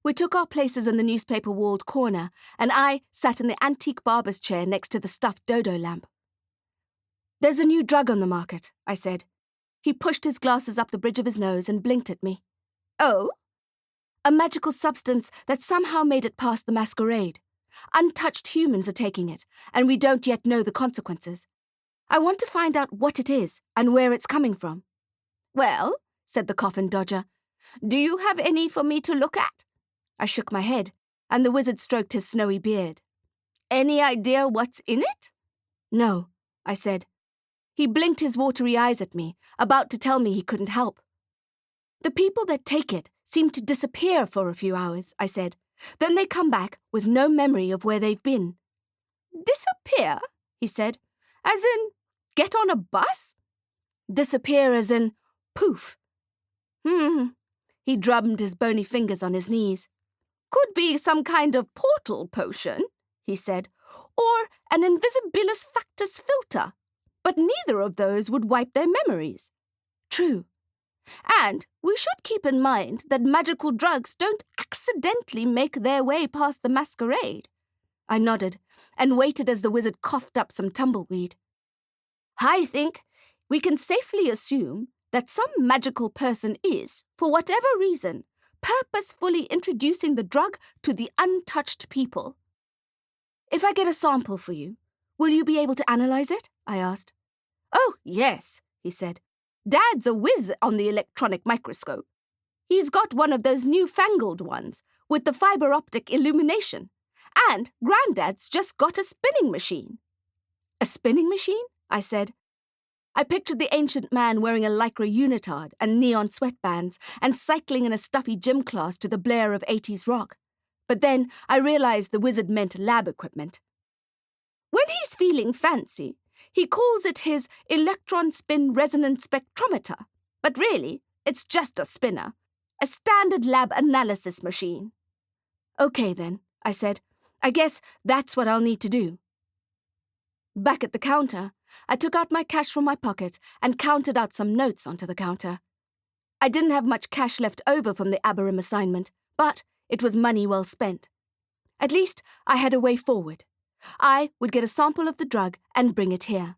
We took our places in the newspaper-walled corner, and I sat in the antique barber's chair next to the stuffed dodo lamp. "There's a new drug on the market," I said. He pushed his glasses up the bridge of his nose and blinked at me. "Oh?" "A magical substance that somehow made it past the masquerade. Untouched humans are taking it, and we don't yet know the consequences. I want to find out what it is and where it's coming from." "Well," said the coffin dodger, "do you have any for me to look at?" I shook my head, and the wizard stroked his snowy beard. "Any idea what's in it?" "No," I said. He blinked his watery eyes at me, about to tell me he couldn't help. "The people that take it seem to disappear for a few hours," I said. "Then they come back with no memory of where they've been." "Disappear?" he said. "As in, get on a bus?" "Disappear as in, poof." He drummed his bony fingers on his knees. "Could be some kind of portal potion," he said, "or an invisibilis factus filter. But neither of those would wipe their memories." "True." "And we should keep in mind that magical drugs don't accidentally make their way past the masquerade." I nodded, and waited as the wizard coughed up some tumbleweed. "I think we can safely assume that some magical person is, for whatever reason, purposefully introducing the drug to the untouched people." "If I get a sample for you, will you be able to analyze it?" I asked. "Oh, yes," he said. "Dad's a whiz on the electronic microscope. He's got one of those newfangled ones with the fiber optic illumination. And Granddad's just got a spinning machine." "A spinning machine?" I said. I pictured the ancient man wearing a lycra unitard and neon sweatbands and cycling in a stuffy gym class to the blare of 80s rock. But then I realized the wizard meant lab equipment. "When he's feeling fancy, he calls it his Electron spin resonant spectrometer. But really, it's just a spinner. A standard lab analysis machine." "Okay then," I said. "I guess that's what I'll need to do." Back at the counter, I took out my cash from my pocket and counted out some notes onto the counter. I didn't have much cash left over from the Aberim assignment, but it was money well spent. At least I had a way forward. I would get a sample of the drug and bring it here.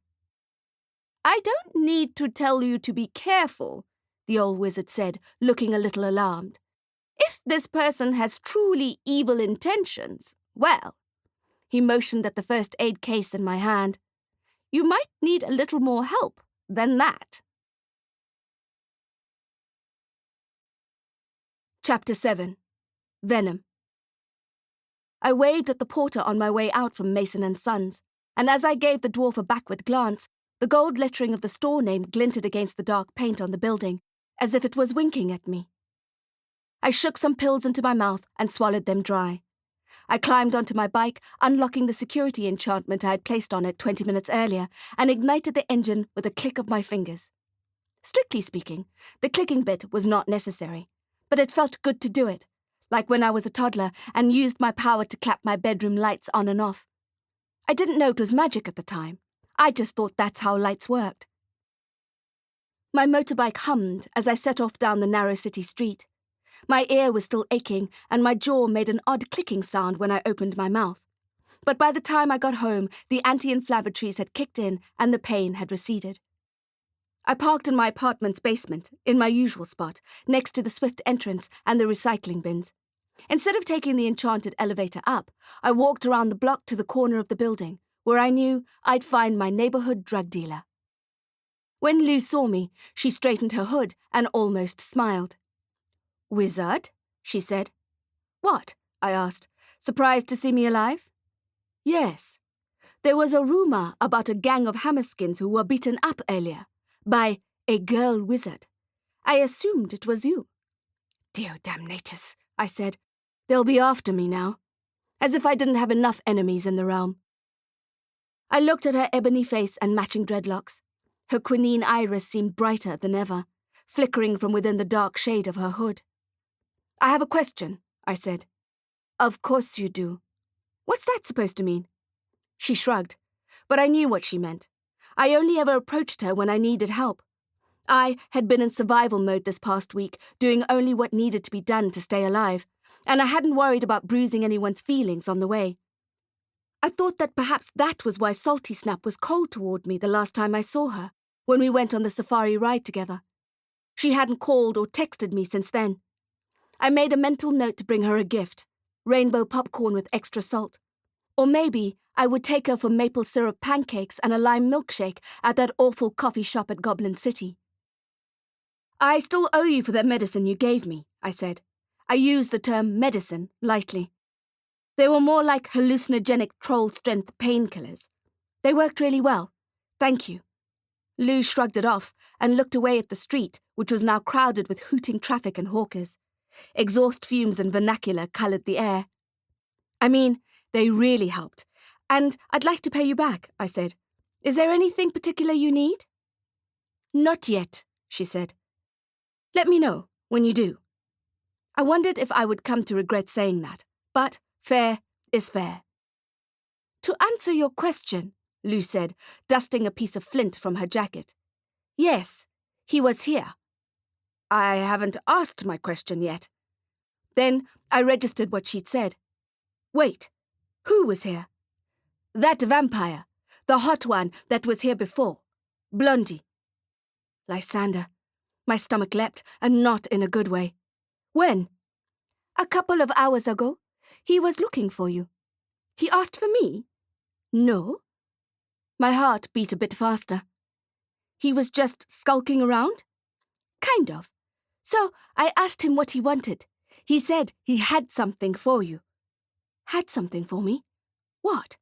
"I don't need to tell you to be careful," the old wizard said, looking a little alarmed. If this person has truly evil intentions, well, he motioned at the first aid case in my hand, you might need a little more help than that. Chapter 7. Venom. I waved at the porter on my way out from Mason & Sons, and as I gave the dwarf a backward glance, the gold lettering of the store name glinted against the dark paint on the building, as if it was winking at me. I shook some pills into my mouth and swallowed them dry. I climbed onto my bike, unlocking the security enchantment I had placed on it 20 minutes earlier, and ignited the engine with a click of my fingers. Strictly speaking, the clicking bit was not necessary, but it felt good to do it, like when I was a toddler and used my power to clap my bedroom lights on and off. I didn't know it was magic at the time. I just thought that's how lights worked. My motorbike hummed as I set off down the narrow city street. My ear was still aching, and my jaw made an odd clicking sound when I opened my mouth. But by the time I got home, the anti-inflammatories had kicked in and the pain had receded. I parked in my apartment's basement, in my usual spot, next to the swift entrance and the recycling bins. Instead of taking the enchanted elevator up, I walked around the block to the corner of the building, where I knew I'd find my neighborhood drug dealer. When Lou saw me, she straightened her hood and almost smiled. "Wizard?" she said. "What?" I asked, surprised to see me alive. "Yes. There was a rumor about a gang of Hammerskins who were beaten up earlier by a girl wizard. I assumed it was you." "Dio damnatus," I said. "They'll be after me now." As if I didn't have enough enemies in the realm. I looked at her ebony face and matching dreadlocks. Her quinine iris seemed brighter than ever, flickering from within the dark shade of her hood. "I have a question," I said. "Of course you do. What's that supposed to mean?" She shrugged, but I knew what she meant. I only ever approached her when I needed help. I had been in survival mode this past week, doing only what needed to be done to stay alive, and I hadn't worried about bruising anyone's feelings on the way. I thought that perhaps that was why Salty Snap was cold toward me the last time I saw her, when we went on the safari ride together. She hadn't called or texted me since then. I made a mental note to bring her a gift, rainbow popcorn with extra salt. Or maybe I would take her for maple syrup pancakes and a lime milkshake at that awful coffee shop at Goblin City. "I still owe you for that medicine you gave me," I said. I used the term medicine lightly. They were more like hallucinogenic troll-strength painkillers. They worked really well. Thank you. Lou shrugged it off and looked away at the street, which was now crowded with hooting traffic and hawkers. Exhaust fumes and vernacular coloured the air. "I mean, they really helped. And I'd like to pay you back," I said. "Is there anything particular you need?" "Not yet," she said. "Let me know when you do." I wondered if I would come to regret saying that, but fair is fair. "To answer your question," Lou said, dusting a piece of flint from her jacket. "Yes, he was here." I haven't asked my question yet. Then I registered what she'd said. "Wait, who was here?" "That vampire, the hot one that was here before. Blondie." Lysander. My stomach leapt, and not in a good way. "When?" "A couple of hours ago. He was looking for you." "He asked for me?" "No." My heart beat a bit faster. "He was just skulking around?" "Kind of. So I asked him what he wanted. He said he had something for you." "Had something for me? What?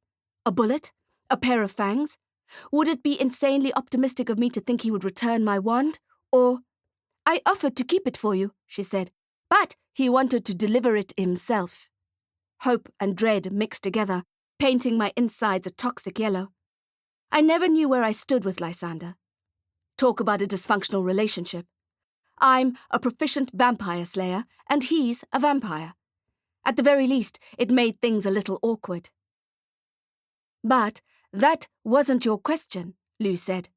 A bullet? A pair of fangs? Would it be insanely optimistic of me to think he would return my wand? Or—" "I offered to keep it for you," she said, "but he wanted to deliver it himself." Hope and dread mixed together, painting my insides a toxic yellow. I never knew where I stood with Lysander. Talk about a dysfunctional relationship. I'm a proficient vampire slayer, and he's a vampire. At the very least, it made things a little awkward. "But that wasn't your question," Lou said.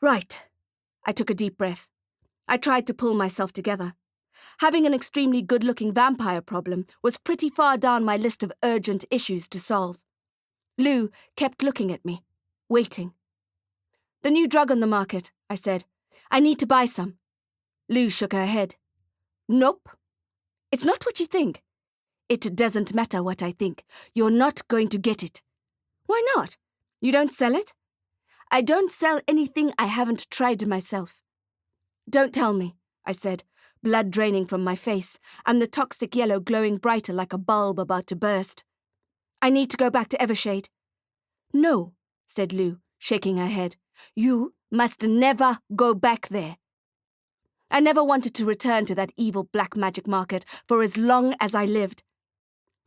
"Right." I took a deep breath. I tried to pull myself together. Having an extremely good-looking vampire problem was pretty far down my list of urgent issues to solve. Lou kept looking at me, waiting. "The new drug on the market," I said. "I need to buy some." Lou shook her head. Nope. It's not what you think. It doesn't matter what I think. You're not going to get it. Why not? You don't sell it? I don't sell anything I haven't tried myself. Don't tell me, I said, blood draining from my face, and the toxic yellow glowing brighter like a bulb about to burst. I need to go back to Evershade. No, said Lou, shaking her head. You must never go back there. I never wanted to return to that evil black magic market for as long as I lived.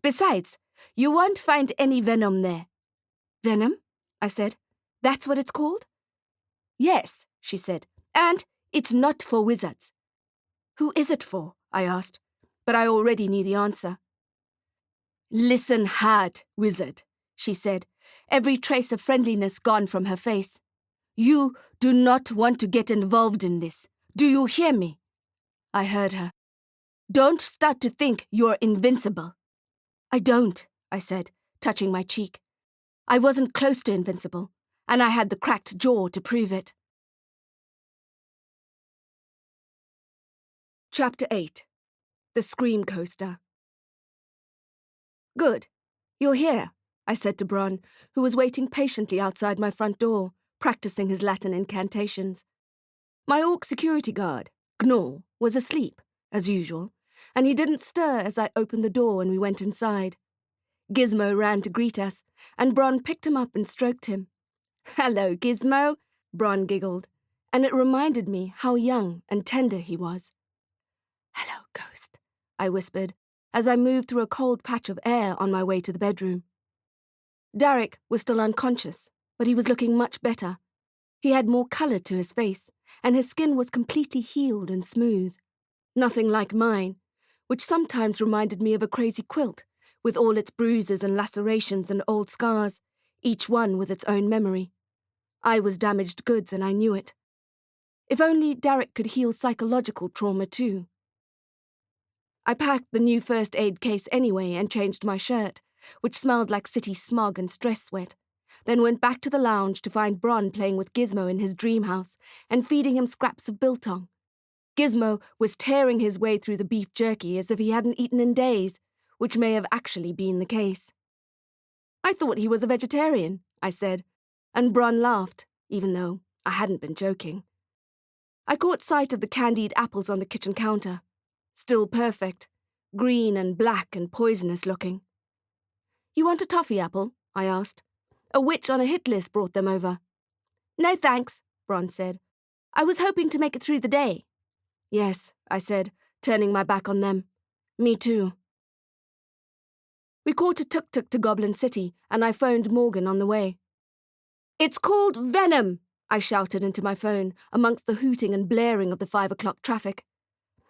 Besides, you won't find any venom there. Venom? I said. That's what it's called? Yes, she said, and it's not for wizards. Who is it for? I asked, but I already knew the answer. Listen hard, wizard, she said, every trace of friendliness gone from her face. You do not want to get involved in this. Do you hear me? I heard her. Don't start to think you're invincible. I don't, I said, touching my cheek. I wasn't close to invincible, and I had the cracked jaw to prove it. Chapter 8. The ScreamCoaster. Good. You're here, I said to Bron, who was waiting patiently outside my front door, practicing his Latin incantations. My orc security guard, Gnaw, was asleep, as usual, and he didn't stir as I opened the door and we went inside. Gizmo ran to greet us, and Bron picked him up and stroked him. Hello, Gizmo, Bron giggled, and it reminded me how young and tender he was. Hello, Ghost, I whispered, as I moved through a cold patch of air on my way to the bedroom. Derek was still unconscious, but he was looking much better. He had more colour to his face, and his skin was completely healed and smooth. Nothing like mine, which sometimes reminded me of a crazy quilt, with all its bruises and lacerations and old scars, each one with its own memory. I was damaged goods and I knew it. If only Derek could heal psychological trauma too. I packed the new first aid case anyway and changed my shirt, which smelled like city smog and stress sweat, then went back to the lounge to find Bron playing with Gizmo in his dream house and feeding him scraps of biltong. Gizmo was tearing his way through the beef jerky as if he hadn't eaten in days, which may have actually been the case. I thought he was a vegetarian, I said, and Bron laughed, even though I hadn't been joking. I caught sight of the candied apples on the kitchen counter. Still perfect, green and black and poisonous looking. You want a toffee apple? I asked. A witch on a hit list brought them over. No thanks, Bron said. I was hoping to make it through the day. Yes, I said, turning my back on them. Me too. We caught a tuk-tuk to Goblin City, and I phoned Morgan on the way. It's called Venom, I shouted into my phone, amongst the hooting and blaring of the 5 o'clock traffic.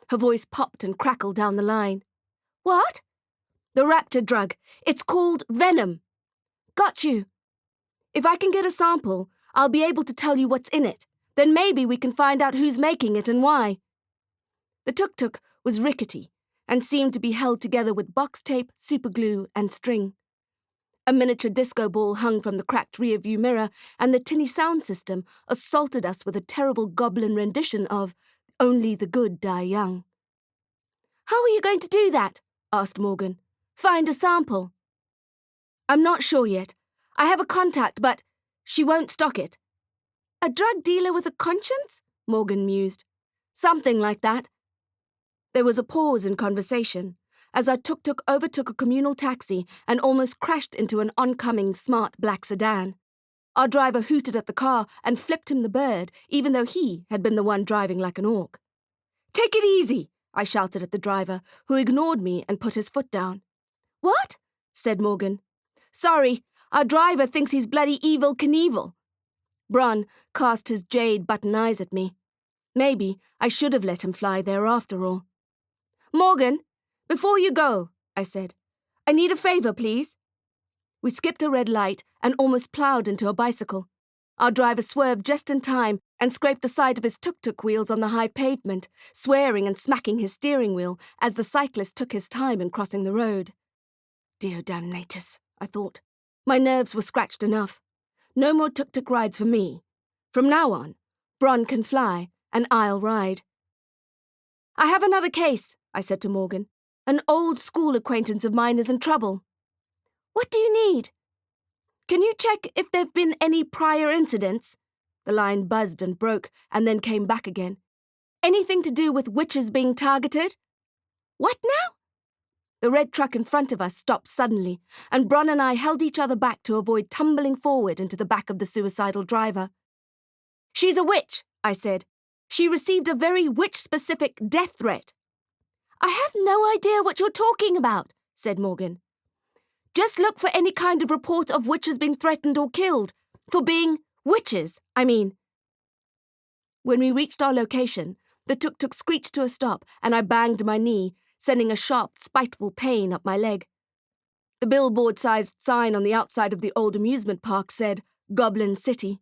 Her voice popped and crackled down the line. What? The raptor drug. It's called Venom. Got you. If I can get a sample, I'll be able to tell you what's in it. Then maybe we can find out who's making it and why. The tuk-tuk was rickety and seemed to be held together with box tape, superglue, and string. A miniature disco ball hung from the cracked rear-view mirror, and the tinny sound system assaulted us with a terrible goblin rendition of Only the Good Die Young. How are you going to do that? Asked Morgan. Find a sample. I'm not sure yet. I have a contact, but she won't stock it. A drug dealer with a conscience? Morgan mused. Something like that. There was a pause in conversation, as our tuk-tuk overtook a communal taxi and almost crashed into an oncoming smart black sedan. Our driver hooted at the car and flipped him the bird, even though he had been the one driving like an orc. Take it easy, I shouted at the driver, who ignored me and put his foot down. What? Said Morgan. Sorry, our driver thinks he's bloody evil Knievel. Bron cast his jade button eyes at me. Maybe I should have let him fly there after all. Morgan, before you go, I said, I need a favour, please. We skipped a red light and almost ploughed into a bicycle. Our driver swerved just in time and scraped the side of his tuk-tuk wheels on the high pavement, swearing and smacking his steering wheel as the cyclist took his time in crossing the road. Dear damnatus, I thought. My nerves were scratched enough. No more tuk-tuk rides for me. From now on, Bron can fly and I'll ride. I have another case, I said to Morgan. An old school acquaintance of mine is in trouble. What do you need? Can you check if there've been any prior incidents? The line buzzed and broke and then came back again. Anything to do with witches being targeted? What now? The red truck in front of us stopped suddenly, and Bron and I held each other back to avoid tumbling forward into the back of the suicidal driver. She's a witch, I said. She received a very witch-specific death threat. I have no idea what you're talking about, said Morgan. Just look for any kind of report of witches being threatened or killed. For being witches, I mean. When we reached our location, the tuk-tuk screeched to a stop and I banged my knee, sending a sharp, spiteful pain up my leg. The billboard-sized sign on the outside of the old amusement park said, Goblin City.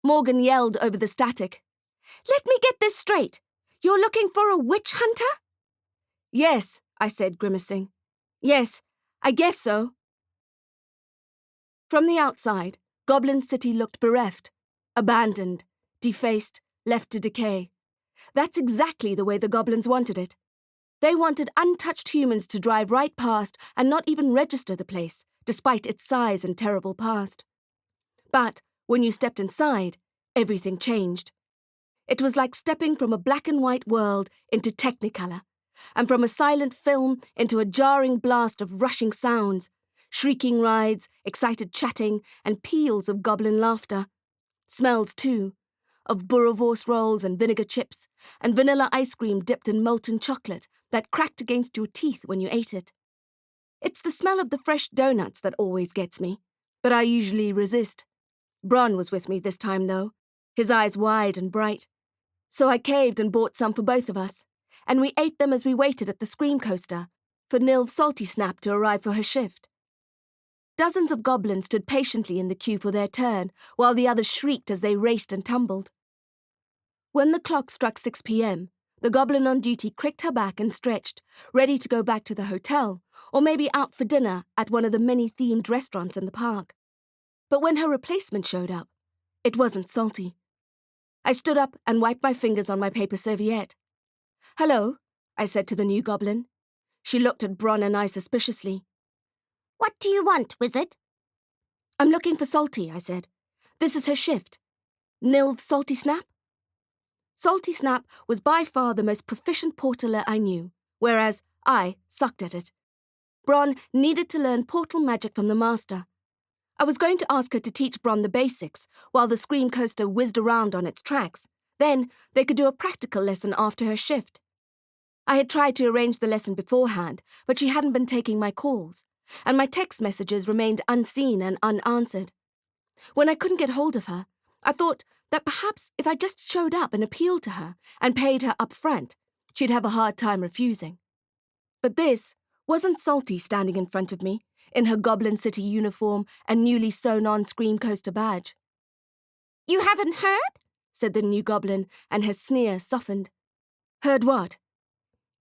Morgan yelled over the static. Let me get this straight. You're looking for a witch hunter? Yes, I said, grimacing. Yes, I guess so. From the outside, Goblin City looked bereft, abandoned, defaced, left to decay. That's exactly the way the goblins wanted it. They wanted untouched humans to drive right past and not even register the place, despite its size and terrible past. But when you stepped inside, everything changed. It was like stepping from a black and white world into Technicolor, and from a silent film into a jarring blast of rushing sounds, shrieking rides, excited chatting, and peals of goblin laughter. Smells, too, of boerewors rolls and vinegar chips, and vanilla ice cream dipped in molten chocolate that cracked against your teeth when you ate it. It's the smell of the fresh donuts that always gets me, but I usually resist. Bron was with me this time, though, his eyes wide and bright. So I caved and bought some for both of us, and we ate them as we waited at the ScreamCoaster for Nilv Salty Snap to arrive for her shift. Dozens of goblins stood patiently in the queue for their turn, while the others shrieked as they raced and tumbled. When the clock struck 6 p.m., the goblin on duty cricked her back and stretched, ready to go back to the hotel, or maybe out for dinner at one of the many themed restaurants in the park. But when her replacement showed up, it wasn't Salty. I stood up and wiped my fingers on my paper serviette. Hello, I said to the new goblin. She looked at Bron and I suspiciously. What do you want, wizard? I'm looking for Salty, I said. This is her shift. Nilv Salty Snap? Salty Snap was by far the most proficient portaler I knew, whereas I sucked at it. Bron needed to learn portal magic from the master. I was going to ask her to teach Bron the basics while the ScreamCoaster whizzed around on its tracks. Then they could do a practical lesson after her shift. I had tried to arrange the lesson beforehand, but she hadn't been taking my calls, and my text messages remained unseen and unanswered. When I couldn't get hold of her, I thought that perhaps if I just showed up and appealed to her and paid her up front, she'd have a hard time refusing. But this wasn't Salty standing in front of me, in her Goblin City uniform and newly sewn-on ScreamCoaster badge. You haven't heard? Said the new goblin, and her sneer softened. Heard what?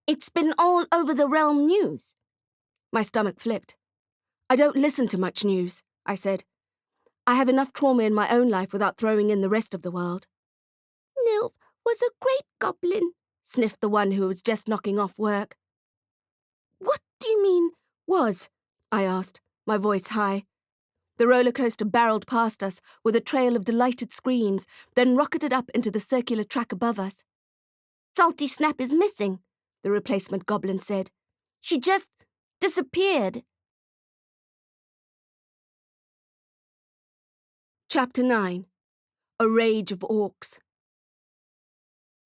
It's been all over the realm news. My stomach flipped. I don't listen to much news, I said. I have enough trauma in my own life without throwing in the rest of the world. Nilv was a great goblin, sniffed the one who was just knocking off work. What do you mean, was? I asked, my voice high. The roller coaster barreled past us with a trail of delighted screams, then rocketed up into the circular track above us. Salty Snap is missing, the replacement goblin said. She just disappeared. Chapter 9. A Rage of Orcs.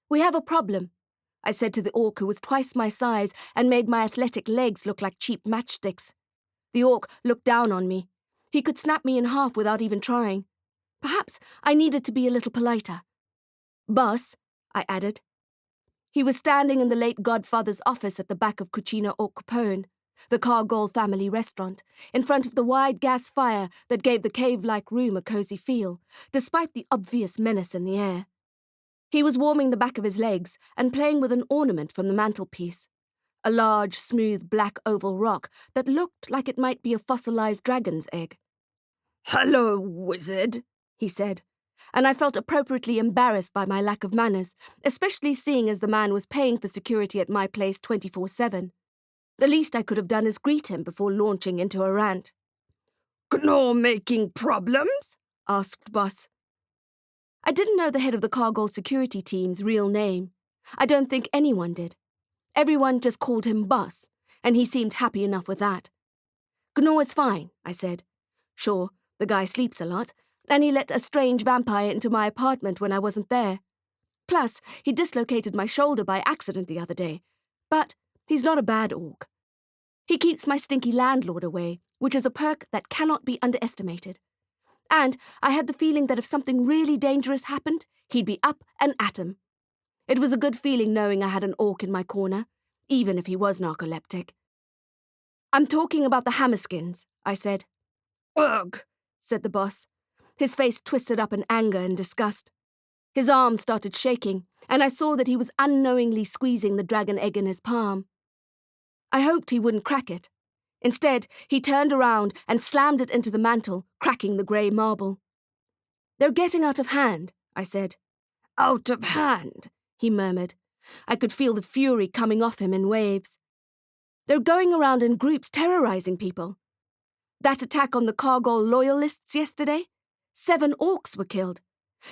We have a problem, I said to the orc who was twice my size and made my athletic legs look like cheap matchsticks. The orc looked down on me. He could snap me in half without even trying. Perhaps I needed to be a little politer. Boss, I added. He was standing in the late godfather's office at the back of Cucina au Capone, the Cargol family restaurant, in front of the wide gas fire that gave the cave-like room a cozy feel, despite the obvious menace in the air. He was warming the back of his legs and playing with an ornament from the mantelpiece, a large, smooth, black oval rock that looked like it might be a fossilized dragon's egg. Hello, wizard, he said, and I felt appropriately embarrassed by my lack of manners, especially seeing as the man was paying for security at my place 24/7. The least I could have done is greet him before launching into a rant. "Gnaw making problems?" asked Boss. I didn't know the head of the Cargill security team's real name. I don't think anyone did. Everyone just called him Boss, and he seemed happy enough with that. "Gnaw is fine," I said. Sure, the guy sleeps a lot, and he let a strange vampire into my apartment when I wasn't there. Plus, he dislocated my shoulder by accident the other day. But he's not a bad orc. He keeps my stinky landlord away, which is a perk that cannot be underestimated. And I had the feeling that if something really dangerous happened, he'd be up and at 'em. It was a good feeling knowing I had an orc in my corner, even if he was narcoleptic. "I'm talking about the Hammerskins," I said. "Ugh," said the boss. His face twisted up in anger and disgust. His arm started shaking, and I saw that he was unknowingly squeezing the dragon egg in his palm. I hoped he wouldn't crack it. Instead, he turned around and slammed it into the mantel, cracking the grey marble. "They're getting out of hand," I said. "Out of hand," he murmured. I could feel the fury coming off him in waves. "They're going around in groups terrorizing people. That attack on the Cargill loyalists yesterday? 7 orcs were killed.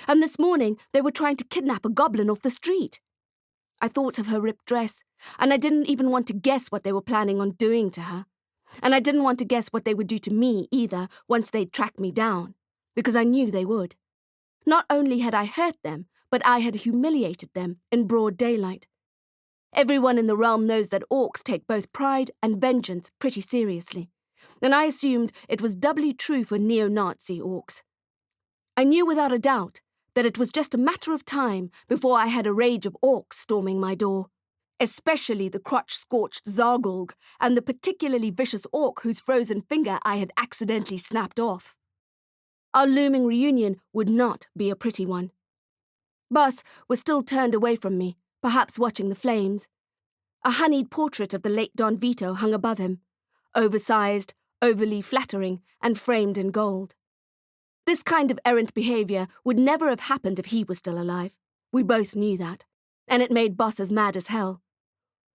And this morning they were trying to kidnap a goblin off the street." I thought of her ripped dress, and I didn't even want to guess what they were planning on doing to her. And I didn't want to guess what they would do to me either once they'd tracked me down, because I knew they would. Not only had I hurt them, but I had humiliated them in broad daylight. Everyone in the realm knows that orcs take both pride and vengeance pretty seriously, and I assumed it was doubly true for neo-Nazi orcs. I knew without a doubt that it was just a matter of time before I had a rage of orcs storming my door, especially the crotch-scorched Zargulg and the particularly vicious orc whose frozen finger I had accidentally snapped off. Our looming reunion would not be a pretty one. Bus was still turned away from me, perhaps watching the flames. A honeyed portrait of the late Don Vito hung above him, oversized, overly flattering, and framed in gold. This kind of errant behavior would never have happened if he was still alive. We both knew that, and it made Boss as mad as hell.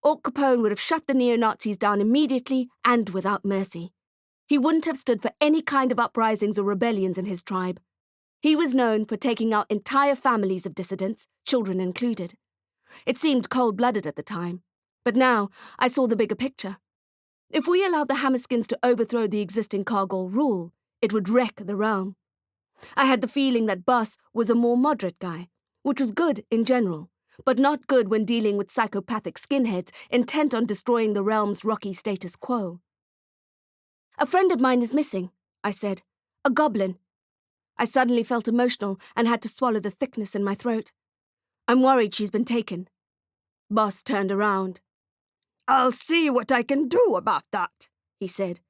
Orc Capone would have shut the neo-Nazis down immediately and without mercy. He wouldn't have stood for any kind of uprisings or rebellions in his tribe. He was known for taking out entire families of dissidents, children included. It seemed cold-blooded at the time, but now I saw the bigger picture. If we allowed the Hammerskins to overthrow the existing Cargill rule, it would wreck the realm. I had the feeling that Bus was a more moderate guy, which was good in general, but not good when dealing with psychopathic skinheads intent on destroying the realm's rocky status quo. "A friend of mine is missing," I said. "A goblin." I suddenly felt emotional and had to swallow the thickness in my throat. "I'm worried she's been taken." Boss turned around. "I'll see what I can do about that," he said.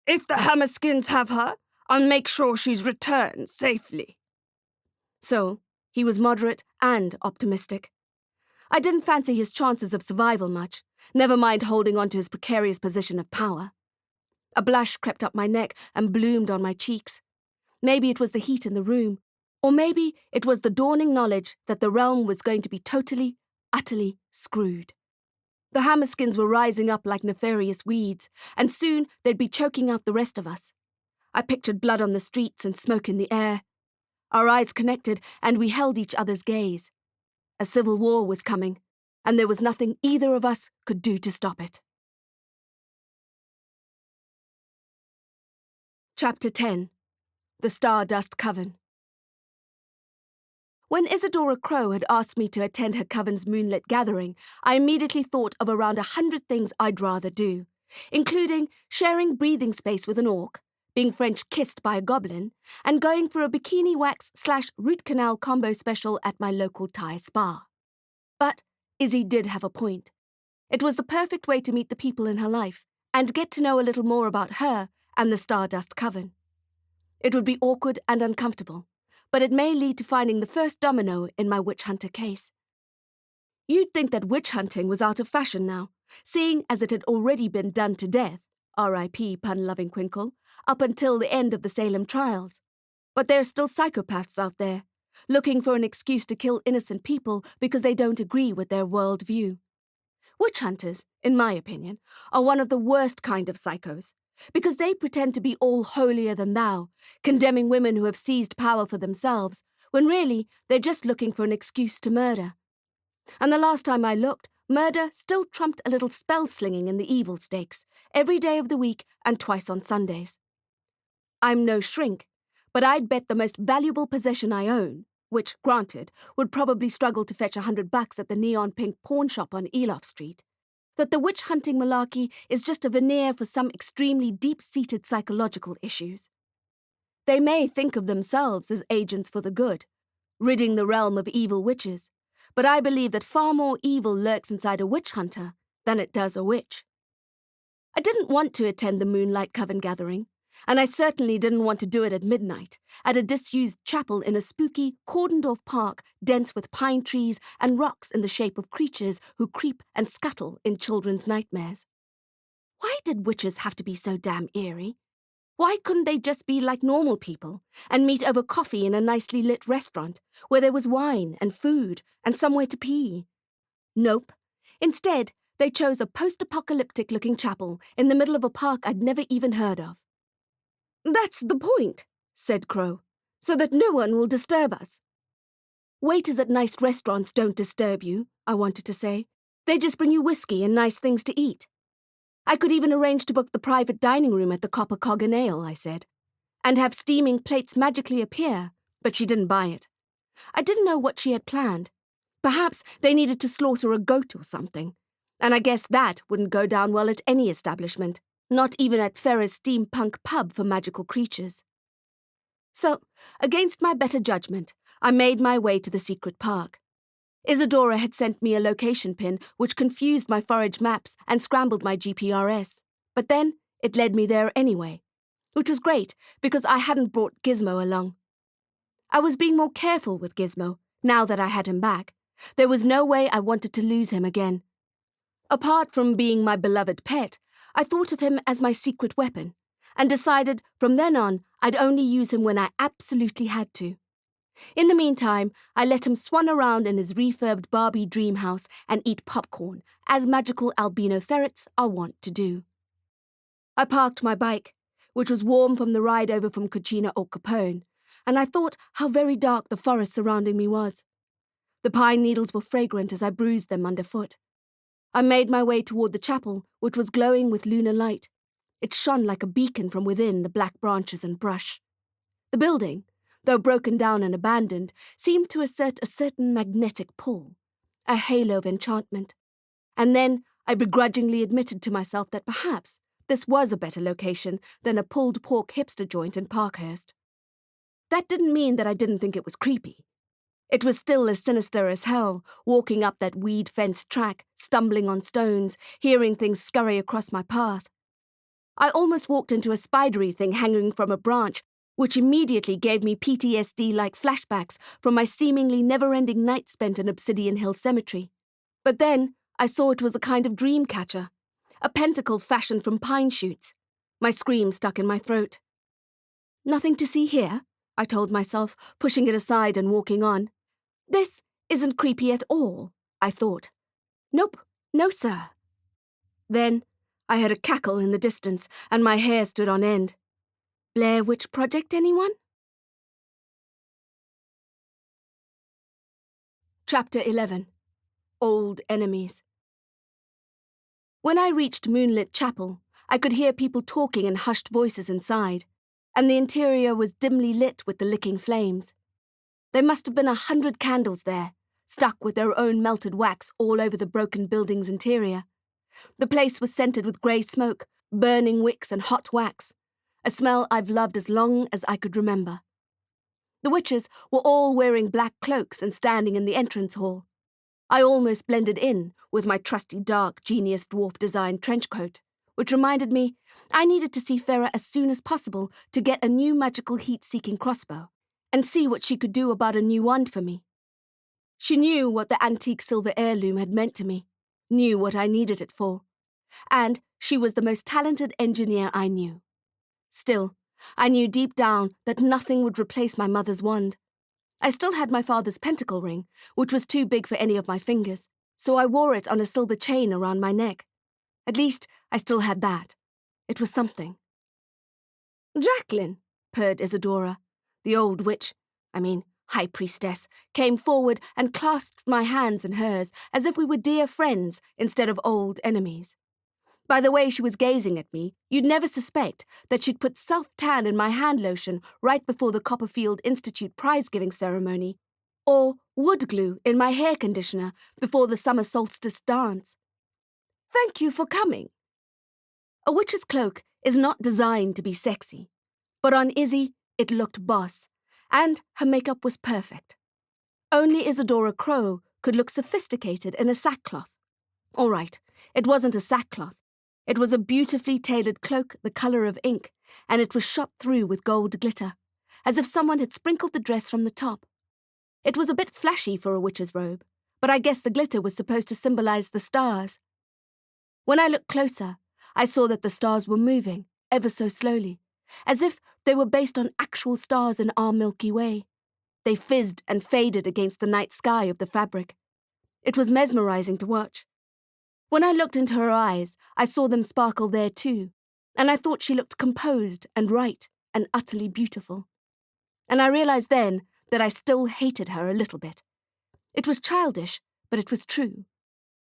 "If the Hammerskins have her, I'll make sure she's returned safely." So, he was moderate and optimistic. I didn't fancy his chances of survival much, never mind holding on to his precarious position of power. A blush crept up my neck and bloomed on my cheeks. Maybe it was the heat in the room, or maybe it was the dawning knowledge that the realm was going to be totally, utterly screwed. The Hammerskins were rising up like nefarious weeds, and soon they'd be choking out the rest of us. I pictured blood on the streets and smoke in the air. Our eyes connected, and we held each other's gaze. A civil war was coming, and there was nothing either of us could do to stop it. Chapter 10. The StarDust Coven. When Isadora Crowe had asked me to attend her coven's moonlit gathering, I immediately thought of around 100 things I'd rather do, including sharing breathing space with an orc, being French kissed by a goblin, and going for a bikini wax/root canal combo special at my local Thai spa. But Izzy did have a point. It was the perfect way to meet the people in her life and get to know a little more about her and the StarDust Coven. It would be awkward and uncomfortable, but it may lead to finding the first domino in my witch hunter case. You'd think that witch hunting was out of fashion now, seeing as it had already been done to death, R.I.P. pun-loving Quinkle, up until the end of the Salem trials. But there are still psychopaths out there, looking for an excuse to kill innocent people because they don't agree with their world view. Witch hunters, in my opinion, are one of the worst kind of psychos, because they pretend to be all holier than thou, condemning women who have seized power for themselves, when really they're just looking for an excuse to murder. And the last time I looked, murder still trumped a little spell slinging in the evil stakes, every day of the week and twice on Sundays. I'm no shrink, but I'd bet the most valuable possession I own, which, granted, would probably struggle to fetch $100 at the neon pink pawn shop on Elof Street, that the witch-hunting malarkey is just a veneer for some extremely deep-seated psychological issues. They may think of themselves as agents for the good, ridding the realm of evil witches, but I believe that far more evil lurks inside a witch hunter than it does a witch. I didn't want to attend the Moonlight Coven gathering, and I certainly didn't want to do it at midnight, at a disused chapel in a spooky, cordoned-off park dense with pine trees and rocks in the shape of creatures who creep and scuttle in children's nightmares. Why did witches have to be so damn eerie? Why couldn't they just be like normal people and meet over coffee in a nicely lit restaurant where there was wine and food and somewhere to pee? Nope. Instead, they chose a post-apocalyptic-looking chapel in the middle of a park I'd never even heard of. "That's the point," said Crowe, "so that no one will disturb us." "Waiters at nice restaurants don't disturb you," I wanted to say. "They just bring you whiskey and nice things to eat." "I could even arrange to book the private dining room at the Copper Cog and Ale," I said, "and have steaming plates magically appear," but she didn't buy it. I didn't know what she had planned. Perhaps they needed to slaughter a goat or something, and I guess that wouldn't go down well at any establishment. Not even at Faire's steampunk pub for magical creatures. So, against my better judgment, I made my way to the secret park. Isadora had sent me a location pin which confused my forage maps and scrambled my GPRS, but then it led me there anyway, which was great because I hadn't brought Gizmo along. I was being more careful with Gizmo, now that I had him back. There was no way I wanted to lose him again. Apart from being my beloved pet, I thought of him as my secret weapon, and decided from then on I'd only use him when I absolutely had to. In the meantime, I let him swan around in his refurbed Barbie dream house and eat popcorn, as magical albino ferrets are wont to do. I parked my bike, which was warm from the ride over from Cucina au Capone, and I thought how very dark the forest surrounding me was. The pine needles were fragrant as I bruised them underfoot. I made my way toward the chapel, which was glowing with lunar light. It shone like a beacon from within the black branches and brush. The building, though broken down and abandoned, seemed to assert a certain magnetic pull, a halo of enchantment. And then I begrudgingly admitted to myself that perhaps this was a better location than a pulled pork hipster joint in Parkhurst. That didn't mean that I didn't think it was creepy. It was still as sinister as hell, walking up that weed-fenced track, stumbling on stones, hearing things scurry across my path. I almost walked into a spidery thing hanging from a branch, which immediately gave me PTSD-like flashbacks from my seemingly never-ending night spent in Obsidian Hill Cemetery. But then I saw it was a kind of dream catcher, a pentacle fashioned from pine shoots. My scream stuck in my throat. "Nothing to see here," I told myself, pushing it aside and walking on. "This isn't creepy at all," I thought. "Nope, no sir." Then I heard a cackle in the distance, and my hair stood on end. Blair Witch Project, anyone? Chapter 11. Old Enemies. When I reached Moonlit Chapel, I could hear people talking in hushed voices inside, and the interior was dimly lit with the licking flames. There must have been 100 candles there, stuck with their own melted wax all over the broken building's interior. The place was scented with grey smoke, burning wicks and hot wax, a smell I've loved as long as I could remember. The witches were all wearing black cloaks and standing in the entrance hall. I almost blended in with my trusty dark genius dwarf design trench coat, which reminded me I needed to see Faire as soon as possible to get a new magical heat-seeking crossbow, and see what she could do about a new wand for me. She knew what the antique silver heirloom had meant to me, knew what I needed it for, and she was the most talented engineer I knew. Still, I knew deep down that nothing would replace my mother's wand. I still had my father's pentacle ring, which was too big for any of my fingers, so I wore it on a silver chain around my neck. At least, I still had that. It was something. "Jacqueline," purred Isadora. The old witch, High Priestess, came forward and clasped my hands in hers as if we were dear friends instead of old enemies. By the way she was gazing at me, you'd never suspect that she'd put self-tan in my hand lotion right before the Copperfield Institute prize-giving ceremony, or wood glue in my hair conditioner before the summer solstice dance. "Thank you for coming." A witch's cloak is not designed to be sexy, but on Izzy, it looked boss, and her makeup was perfect. Only Isadora Crowe could look sophisticated in a sackcloth. All right, it wasn't a sackcloth. It was a beautifully tailored cloak the colour of ink, and it was shot through with gold glitter, as if someone had sprinkled the dress from the top. It was a bit flashy for a witch's robe, but I guess the glitter was supposed to symbolise the stars. When I looked closer, I saw that the stars were moving, ever so slowly, as if they were based on actual stars in our Milky Way. They fizzed and faded against the night sky of the fabric. It was mesmerising to watch. When I looked into her eyes, I saw them sparkle there too, and I thought she looked composed and right and utterly beautiful. And I realised then that I still hated her a little bit. It was childish, but it was true.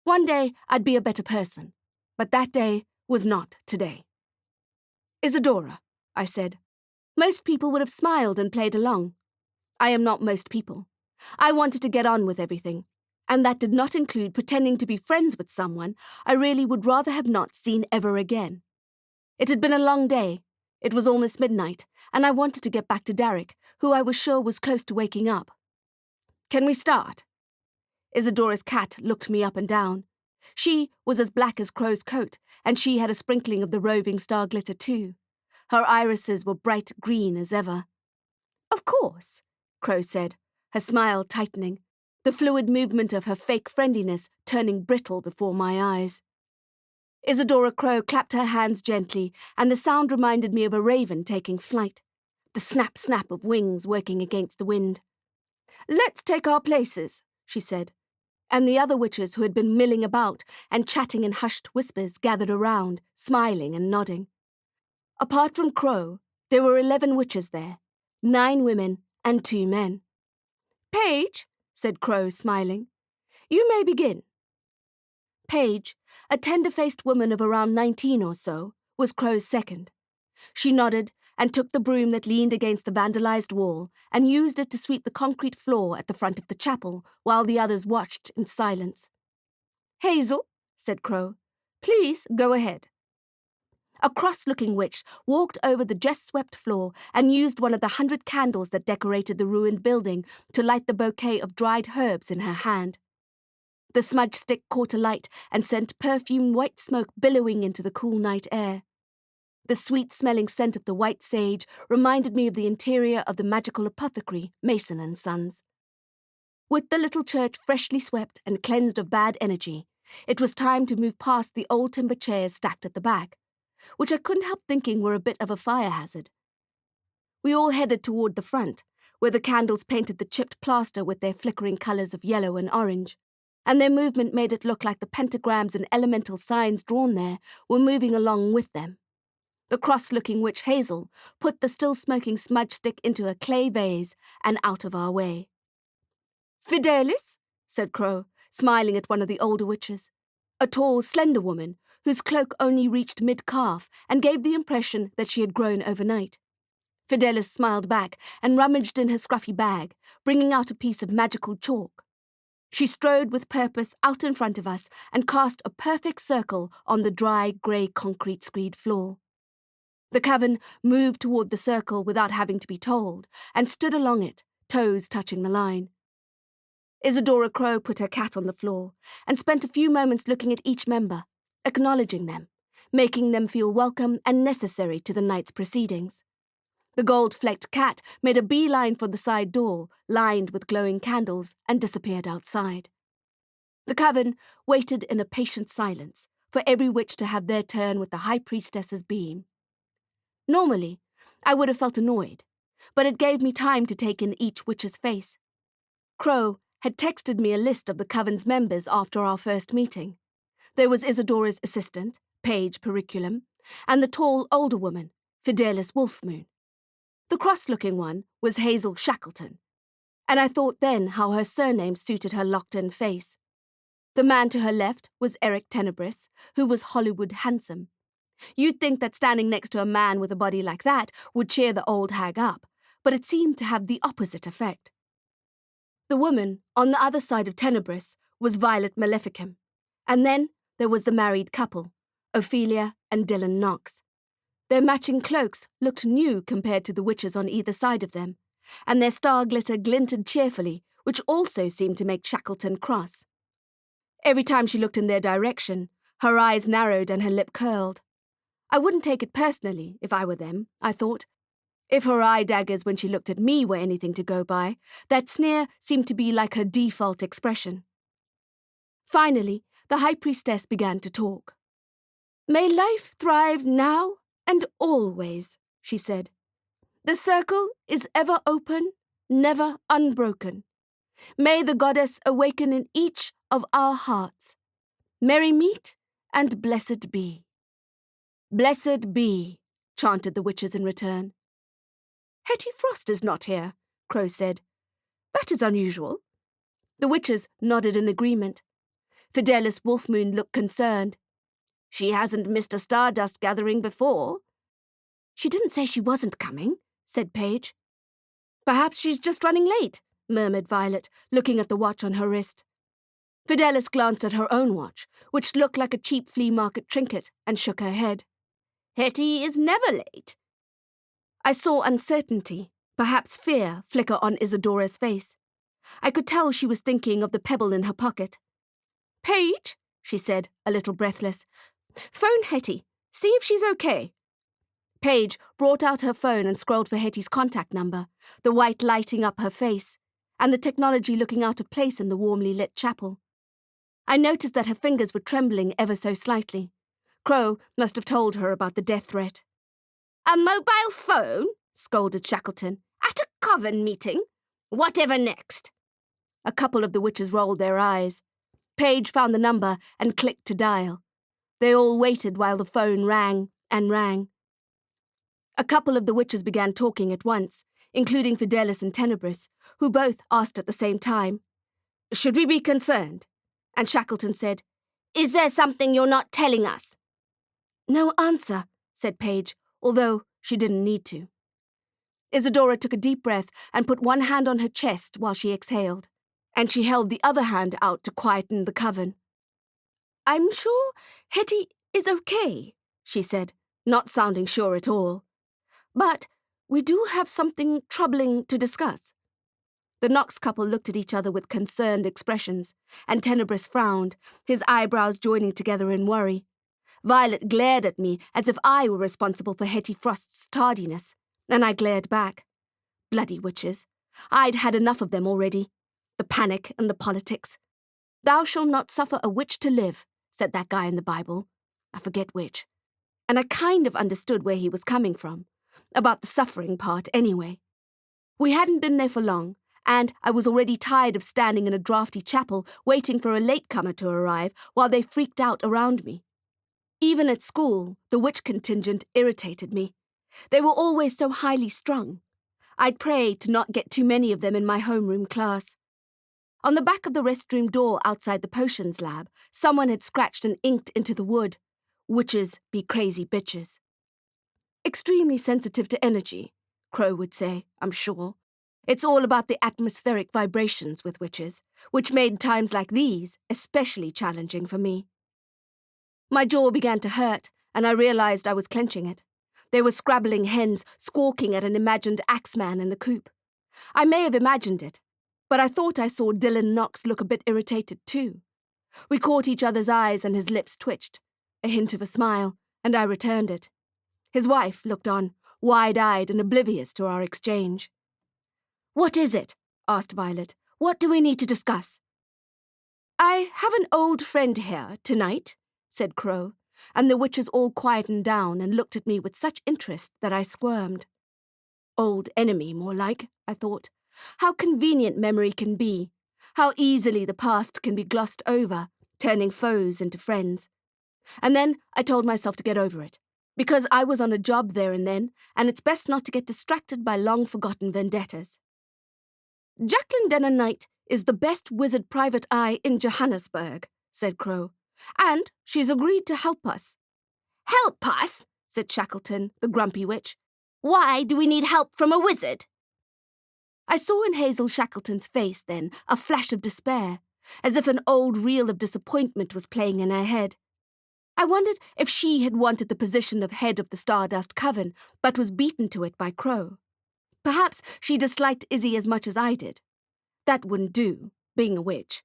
One day I'd be a better person, but that day was not today. "Isadora," I said. Most people would have smiled and played along. I am not most people. I wanted to get on with everything, and that did not include pretending to be friends with someone I really would rather have not seen ever again. It had been a long day. It was almost midnight, and I wanted to get back to Derek, who I was sure was close to waking up. "Can we start?" Isadora's cat looked me up and down. She was as black as Crow's coat, and she had a sprinkling of the roving star glitter too. Her irises were bright green as ever. "Of course," Crow said, her smile tightening, the fluid movement of her fake friendliness turning brittle before my eyes. Isadora Crowe clapped her hands gently, and the sound reminded me of a raven taking flight, the snap-snap of wings working against the wind. "Let's take our places," she said, and the other witches who had been milling about and chatting in hushed whispers gathered around, smiling and nodding. Apart from Crow, there were 11 witches there, 9 women and 2 men. "Paige," said Crow, smiling, "you may begin." Paige, a tender-faced woman of around 19 or so, was Crow's second. She nodded and took the broom that leaned against the vandalized wall and used it to sweep the concrete floor at the front of the chapel while the others watched in silence. "Hazel," said Crow, "please go ahead." A cross-looking witch walked over the just-swept floor and used one of the 100 candles that decorated the ruined building to light the bouquet of dried herbs in her hand. The smudge stick caught alight and sent perfumed white smoke billowing into the cool night air. The sweet-smelling scent of the white sage reminded me of the interior of the magical apothecary, Mason and Sons. With the little church freshly swept and cleansed of bad energy, it was time to move past the old timber chairs stacked at the back, which I couldn't help thinking were a bit of a fire hazard. We all headed toward the front, where the candles painted the chipped plaster with their flickering colours of yellow and orange, and their movement made it look like the pentagrams and elemental signs drawn there were moving along with them. The cross-looking witch Hazel put the still-smoking smudge stick into a clay vase and out of our way. "Fidelis," said Crow, smiling at one of the older witches, a tall, slender woman whose cloak only reached mid-calf and gave the impression that she had grown overnight. Fidelis smiled back and rummaged in her scruffy bag, bringing out a piece of magical chalk. She strode with purpose out in front of us and cast a perfect circle on the dry, grey concrete screed floor. The coven moved toward the circle without having to be told, and stood along it, toes touching the line. Isadora Crowe put her cat on the floor, and spent a few moments looking at each member, acknowledging them, making them feel welcome and necessary to the night's proceedings. The gold-flecked cat made a beeline for the side door, lined with glowing candles, and disappeared outside. The coven waited in a patient silence for every witch to have their turn with the High Priestess's beam. Normally, I would have felt annoyed, but it gave me time to take in each witch's face, Crowe had texted me a list of the Coven's members after our first meeting. There was Isadora's assistant, Page Periculum, and the tall, older woman, Fidelis Wolfmoon. The cross-looking one was Hazel Shackleton, and I thought then how her surname suited her locked-in face. The man to her left was Eric Tenebris, who was Hollywood handsome. You'd think that standing next to a man with a body like that would cheer the old hag up, but it seemed to have the opposite effect. The woman on the other side of Tenebris was Violet Maleficum, and then there was the married couple, Ophelia and Dylan Knox. Their matching cloaks looked new compared to the witches on either side of them, and their star glitter glinted cheerfully, which also seemed to make Shackleton cross. Every time she looked in their direction, her eyes narrowed and her lip curled. I wouldn't take it personally if I were them, I thought. If her eye daggers when she looked at me were anything to go by, that sneer seemed to be like her default expression. Finally, the High Priestess began to talk. "May life thrive now and always," she said. "The circle is ever open, never unbroken. May the goddess awaken in each of our hearts. Merry meet and blessed be." "Blessed be," chanted the witches in return. "Hetty Frost is not here," Crowe said. "That is unusual." The witches nodded in agreement. Fidelis Wolfmoon looked concerned. "She hasn't missed a StarDust gathering before." "She didn't say she wasn't coming," said Paige. "Perhaps she's just running late," murmured Violet, looking at the watch on her wrist. Fidelis glanced at her own watch, which looked like a cheap flea market trinket, and shook her head. "Hetty is never late." I saw uncertainty, perhaps fear, flicker on Isadora's face. I could tell she was thinking of the pebble in her pocket. "Paige," she said, a little breathless, "phone Hetty. See if she's okay." Paige brought out her phone and scrolled for Hetty's contact number, the white lighting up her face, and the technology looking out of place in the warmly lit chapel. I noticed that her fingers were trembling ever so slightly. Crowe must have told her about the death threat. "A mobile phone?" scolded Shackleton. "At a coven meeting? Whatever next?" A couple of the witches rolled their eyes. Paige found the number and clicked to dial. They all waited while the phone rang and rang. A couple of the witches began talking at once, including Fidelis and Tenebris, who both asked at the same time, "Should we be concerned?" And Shackleton said, "Is there something you're not telling us?" "No answer," said Paige, although she didn't need to. Isadora took a deep breath and put one hand on her chest while she exhaled, and she held the other hand out to quieten the coven. "I'm sure Hetty is okay," she said, not sounding sure at all. "But we do have something troubling to discuss." The Knox couple looked at each other with concerned expressions, and Tenebris frowned, his eyebrows joining together in worry. Violet glared at me as if I were responsible for Hetty Frost's tardiness, and I glared back. Bloody witches. I'd had enough of them already. The panic and the politics. "Thou shalt not suffer a witch to live," said that guy in the Bible. I forget which. And I kind of understood where he was coming from. About the suffering part, anyway. We hadn't been there for long, and I was already tired of standing in a drafty chapel waiting for a latecomer to arrive while they freaked out around me. Even at school, the witch contingent irritated me. They were always so highly strung. I'd prayed to not get too many of them in my homeroom class. On the back of the restroom door outside the potions lab, someone had scratched and inked into the wood, "Witches be crazy bitches." Extremely sensitive to energy, Crowe would say, I'm sure. It's all about the atmospheric vibrations with witches, which made times like these especially challenging for me. My jaw began to hurt, and I realized I was clenching it. There were scrabbling hens squawking at an imagined axeman in the coop. I may have imagined it, but I thought I saw Dylan Knox look a bit irritated too. We caught each other's eyes and his lips twitched, a hint of a smile, and I returned it. His wife looked on, wide-eyed and oblivious to our exchange. "What is it?" asked Violet. "What do we need to discuss?" "I have an old friend here tonight," said Crowe, and the witches all quietened down and looked at me with such interest that I squirmed. Old enemy, more like, I thought, How convenient memory can be. How easily the past can be glossed over, turning foes into friends. And then I told myself to get over it, because I was on a job there and then, and it's best not to get distracted by long-forgotten vendettas. Jacqueline Denner Knight is the best wizard private eye in Johannesburg, said Crowe, and she's agreed to help us. Help us? Said Shackleton, the grumpy witch. Why do we need help from a wizard? I saw in Hazel Shackleton's face then a flash of despair, as if an old reel of disappointment was playing in her head. I wondered if she had wanted the position of head of the StarDust Coven, but was beaten to it by Crowe. Perhaps she disliked Izzy as much as I did. That wouldn't do, being a witch.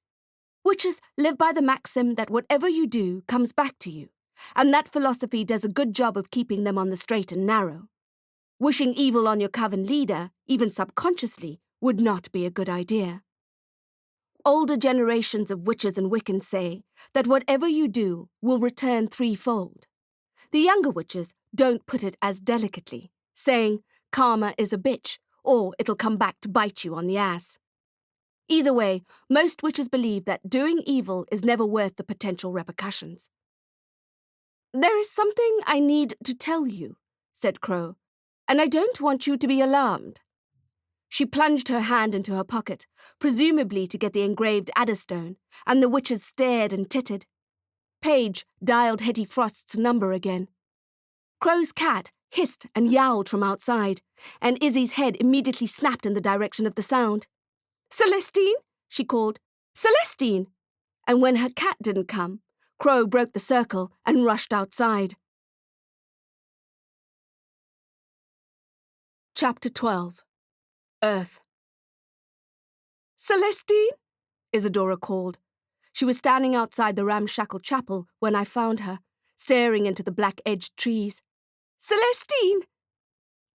Witches live by the maxim that whatever you do comes back to you, and that philosophy does a good job of keeping them on the straight and narrow. Wishing evil on your coven leader, even subconsciously, would not be a good idea. Older generations of witches and Wiccans say that whatever you do will return threefold. The younger witches don't put it as delicately, saying, karma is a bitch, or it'll come back to bite you on the ass. Either way, most witches believe that doing evil is never worth the potential repercussions. There is something I need to tell you, said Crowe, and I don't want you to be alarmed. She plunged her hand into her pocket, presumably to get the engraved adderstone, and the witches stared and tittered. Paige dialed Hetty Frost's number again. Crowe's cat hissed and yowled from outside, and Izzy's head immediately snapped in the direction of the sound. Celestine, she called. Celestine! And when her cat didn't come, Crowe broke the circle and rushed outside. Chapter 12. Earth. Celestine? Isadora called. She was standing outside the ramshackle chapel when I found her, staring into the black-edged trees. Celestine!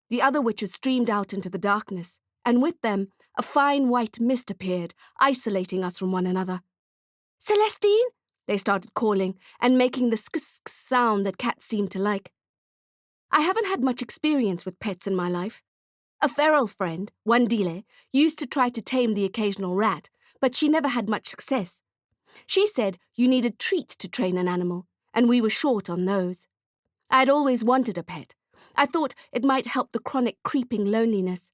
The other witches streamed out into the darkness, and with them a fine white mist appeared, isolating us from one another. Celestine? They started calling and making the sk-sk sound that cats seem to like. I haven't had much experience with pets in my life. A feral friend, Wandile, used to try to tame the occasional rat, but she never had much success. She said you needed treats to train an animal, and we were short on those. I had always wanted a pet. I thought it might help the chronic creeping loneliness,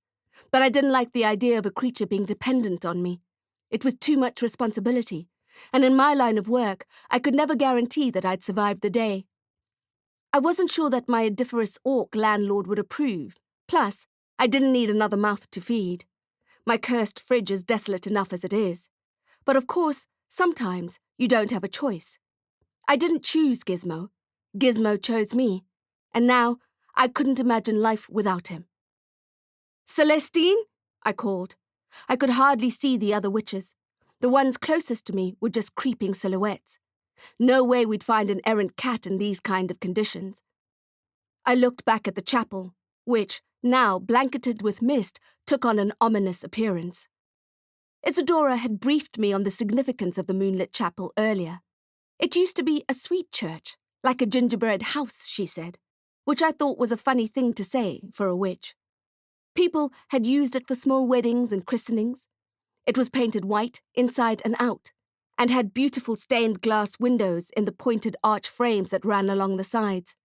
but I didn't like the idea of a creature being dependent on me. It was too much responsibility, and in my line of work, I could never guarantee that I'd survive the day. I wasn't sure that my odiferous orc landlord would approve. Plus, I didn't need another mouth to feed. My cursed fridge is desolate enough as it is. But of course, sometimes you don't have a choice. I didn't choose Gizmo. Gizmo chose me, and now I couldn't imagine life without him. Celestine? I called. I could hardly see the other witches. The ones closest to me were just creeping silhouettes. No way we'd find an errant cat in these kind of conditions. I looked back at the chapel, which, now blanketed with mist, took on an ominous appearance. Isadora had briefed me on the significance of the moonlit chapel earlier. It used to be a sweet church, like a gingerbread house, she said, which I thought was a funny thing to say for a witch. People had used it for small weddings and christenings. It was painted white, inside and out, and had beautiful stained glass windows in the pointed arch frames that ran along the sides.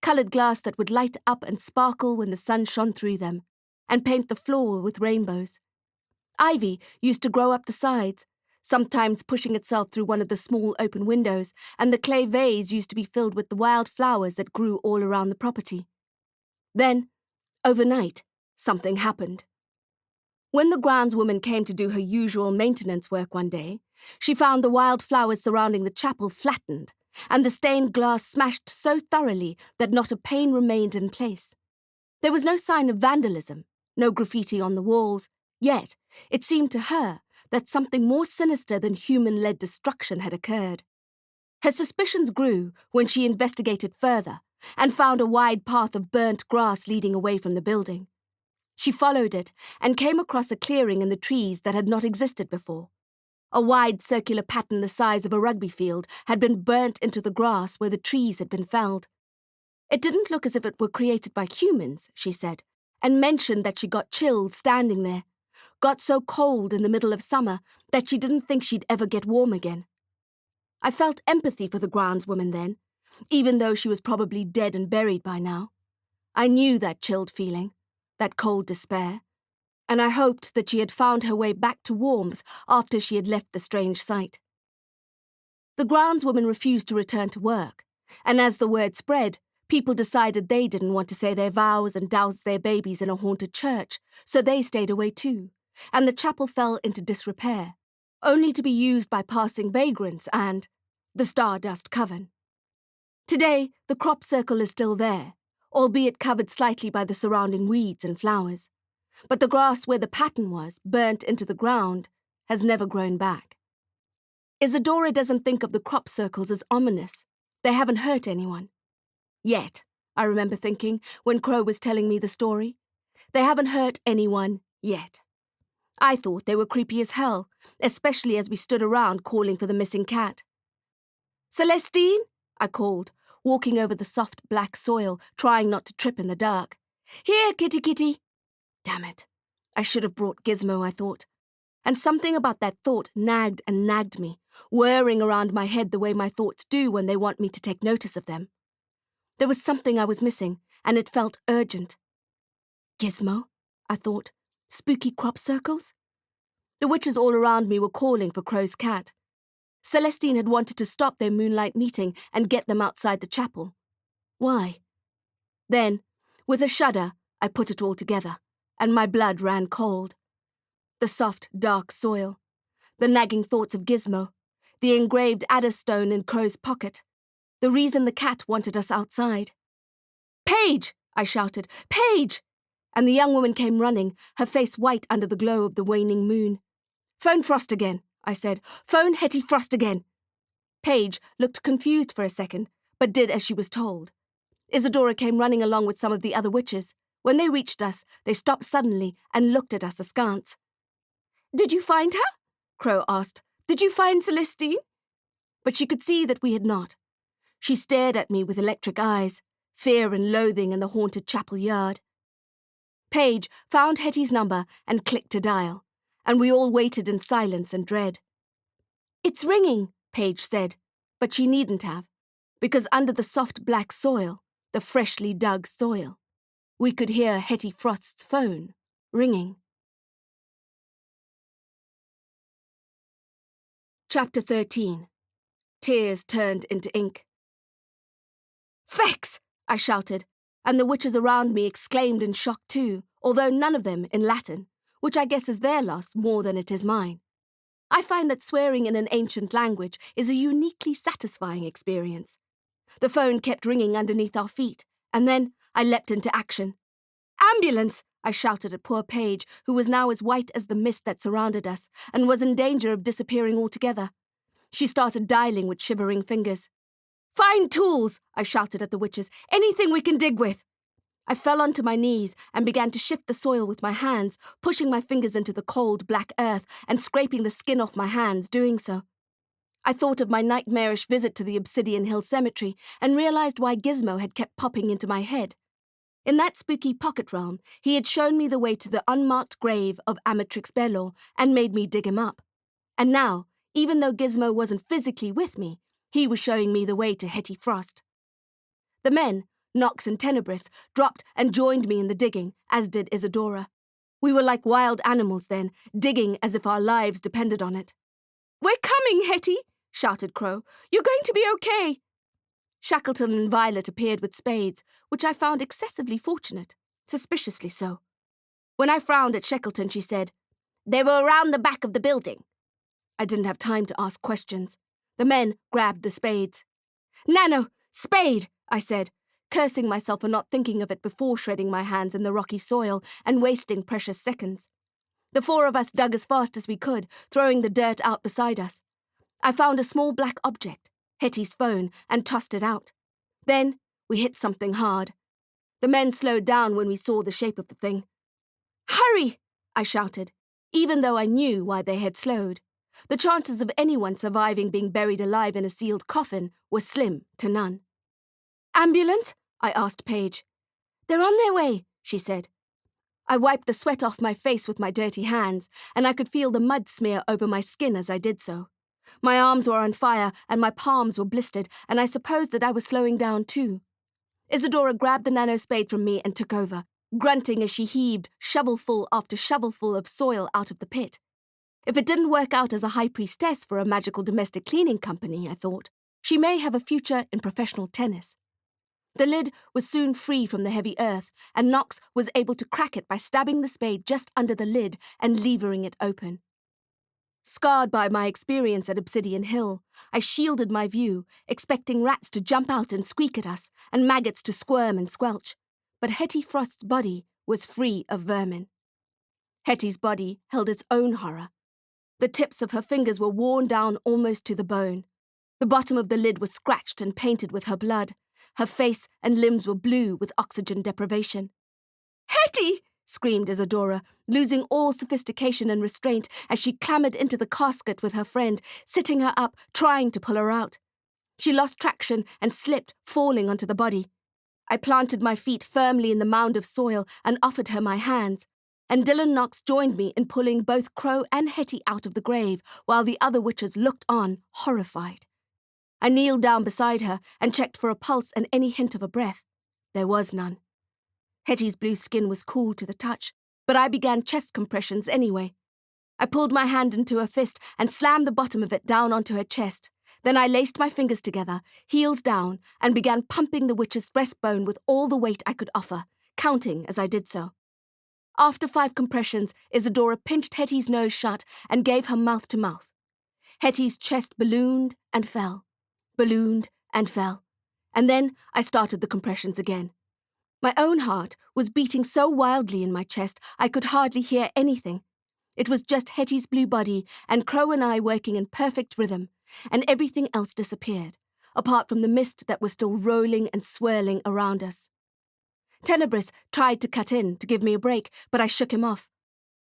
Coloured glass that would light up and sparkle when the sun shone through them, and paint the floor with rainbows. Ivy used to grow up the sides, sometimes pushing itself through one of the small open windows, and the clay vase used to be filled with the wild flowers that grew all around the property. Then, overnight, something happened. When the groundswoman came to do her usual maintenance work one day, she found the wild flowers surrounding the chapel flattened, and the stained glass smashed so thoroughly that not a pane remained in place. There was no sign of vandalism, no graffiti on the walls, yet it seemed to her that something more sinister than human-led destruction had occurred. Her suspicions grew when she investigated further and found a wide path of burnt grass leading away from the building. She followed it and came across a clearing in the trees that had not existed before. A wide circular pattern the size of a rugby field had been burnt into the grass where the trees had been felled. It didn't look as if it were created by humans, she said, and mentioned that she got chilled standing there. got so cold in the middle of summer that she didn't think she'd ever get warm again. I felt empathy for the groundswoman then, even though she was probably dead and buried by now. I knew that chilled feeling, that cold despair, and I hoped that she had found her way back to warmth after she had left the strange site. The groundswoman refused to return to work, and as the word spread, people decided they didn't want to say their vows and douse their babies in a haunted church, so they stayed away too, and the chapel fell into disrepair, only to be used by passing vagrants and the StarDust Coven. Today, the crop circle is still there, albeit covered slightly by the surrounding weeds and flowers. But the grass where the pattern was, burnt into the ground, has never grown back. Isadora doesn't think of the crop circles as ominous. They haven't hurt anyone. Yet, I remember thinking when Crowe was telling me the story. They haven't hurt anyone yet. I thought they were creepy as hell, especially as we stood around calling for the missing cat. "Celestine?" I called, walking over the soft black soil, trying not to trip in the dark. "Here, kitty kitty." Damn it. I should have brought Gizmo, I thought. And something about that thought nagged and nagged me, whirring around my head the way my thoughts do when they want me to take notice of them. There was something I was missing, and it felt urgent. Gizmo, I thought. Spooky crop circles? The witches all around me were calling for Crowe's cat. Celestine had wanted to stop their moonlight meeting and get them outside the chapel. Why? Then, with a shudder, I put it all together, and my blood ran cold. The soft, dark soil, the nagging thoughts of Gizmo, the engraved adder stone in Crowe's pocket, the reason the cat wanted us outside. "Paige!" I shouted. "Paige!" And the young woman came running, her face white under the glow of the waning moon. "Phone Frost again," I said. "Phone Hetty Frost again." Paige looked confused for a second, but did as she was told. Isadora came running along with some of the other witches. When they reached us, they stopped suddenly and looked at us askance. "Did you find her?" Crowe asked. "Did you find Celestine?" But she could see that we had not. She stared at me with electric eyes, fear and loathing in the haunted chapel yard. Paige found Hetty's number and clicked to dial, and we all waited in silence and dread. "It's ringing," Paige said, but she needn't have, because under the soft black soil, the freshly dug soil, we could hear Hetty Frost's phone ringing. Chapter 13. Tears turned into ink. "Faex!" I shouted, and the witches around me exclaimed in shock too, although none of them in Latin, which I guess is their loss more than it is mine. I find that swearing in an ancient language is a uniquely satisfying experience. The phone kept ringing underneath our feet, and then I leapt into action. "Ambulance!" I shouted at poor Paige, who was now as white as the mist that surrounded us, and was in danger of disappearing altogether. She started dialing with shivering fingers. "Find tools!" I shouted at the witches. "Anything we can dig with!" I fell onto my knees and began to shift the soil with my hands, pushing my fingers into the cold, black earth and scraping the skin off my hands doing so. I thought of my nightmarish visit to the Obsidian Hill Cemetery and realized why Gizmo had kept popping into my head. In that spooky pocket realm, he had shown me the way to the unmarked grave of Amatrix Belor and made me dig him up. And now, even though Gizmo wasn't physically with me, he was showing me the way to Hetty Frost. The men, Nox and Tenebris, dropped and joined me in the digging, as did Isadora. We were like wild animals then, digging as if our lives depended on it. "We're coming, Hetty!" shouted Crowe. "You're going to be okay!" Shackleton and Violet appeared with spades, which I found excessively fortunate, suspiciously so. When I frowned at Shackleton, she said, "They were around the back of the building." I didn't have time to ask questions. The men grabbed the spades. "Nano! Spade!" I said, cursing myself for not thinking of it before shredding my hands in the rocky soil and wasting precious seconds. The four of us dug as fast as we could, throwing the dirt out beside us. I found a small black object, Hetty's phone, and tossed it out. Then we hit something hard. The men slowed down when we saw the shape of the thing. "Hurry!" I shouted, even though I knew why they had slowed. The chances of anyone surviving being buried alive in a sealed coffin were slim to none. "Ambulance?" I asked Paige. "They're on their way," she said. I wiped the sweat off my face with my dirty hands, and I could feel the mud smear over my skin as I did so. My arms were on fire, and my palms were blistered, and I supposed that I was slowing down too. Isadora grabbed the nanospade from me and took over, grunting as she heaved shovelful after shovelful of soil out of the pit. If it didn't work out as a high priestess for a magical domestic cleaning company, I thought, she may have a future in professional tennis. The lid was soon free from the heavy earth, and Nox was able to crack it by stabbing the spade just under the lid and levering it open. Scarred by my experience at Obsidian Hill, I shielded my view, expecting rats to jump out and squeak at us, and maggots to squirm and squelch. But Hetty Frost's body was free of vermin. Hetty's body held its own horror. The tips of her fingers were worn down almost to the bone. The bottom of the lid was scratched and painted with her blood. Her face and limbs were blue with oxygen deprivation. "Hetty!" screamed Isadora, losing all sophistication and restraint as she clambered into the casket with her friend, sitting her up, trying to pull her out. She lost traction and slipped, falling onto the body. I planted my feet firmly in the mound of soil and offered her my hands, and Dylan Knox joined me in pulling both Crowe and Hetty out of the grave, while the other witches looked on, horrified. I kneeled down beside her and checked for a pulse and any hint of a breath. There was none. Hetty's blue skin was cool to the touch, but I began chest compressions anyway. I pulled my hand into a fist and slammed the bottom of it down onto her chest. Then I laced my fingers together, heels down, and began pumping the witch's breastbone with all the weight I could offer, counting as I did so. After 5 compressions, Isadora pinched Hetty's nose shut and gave her mouth to mouth. Hetty's chest ballooned and fell, and then I started the compressions again. My own heart was beating so wildly in my chest I could hardly hear anything. It was just Hetty's blue body and Crowe and I working in perfect rhythm, and everything else disappeared, apart from the mist that was still rolling and swirling around us. Tenebris tried to cut in to give me a break, but I shook him off.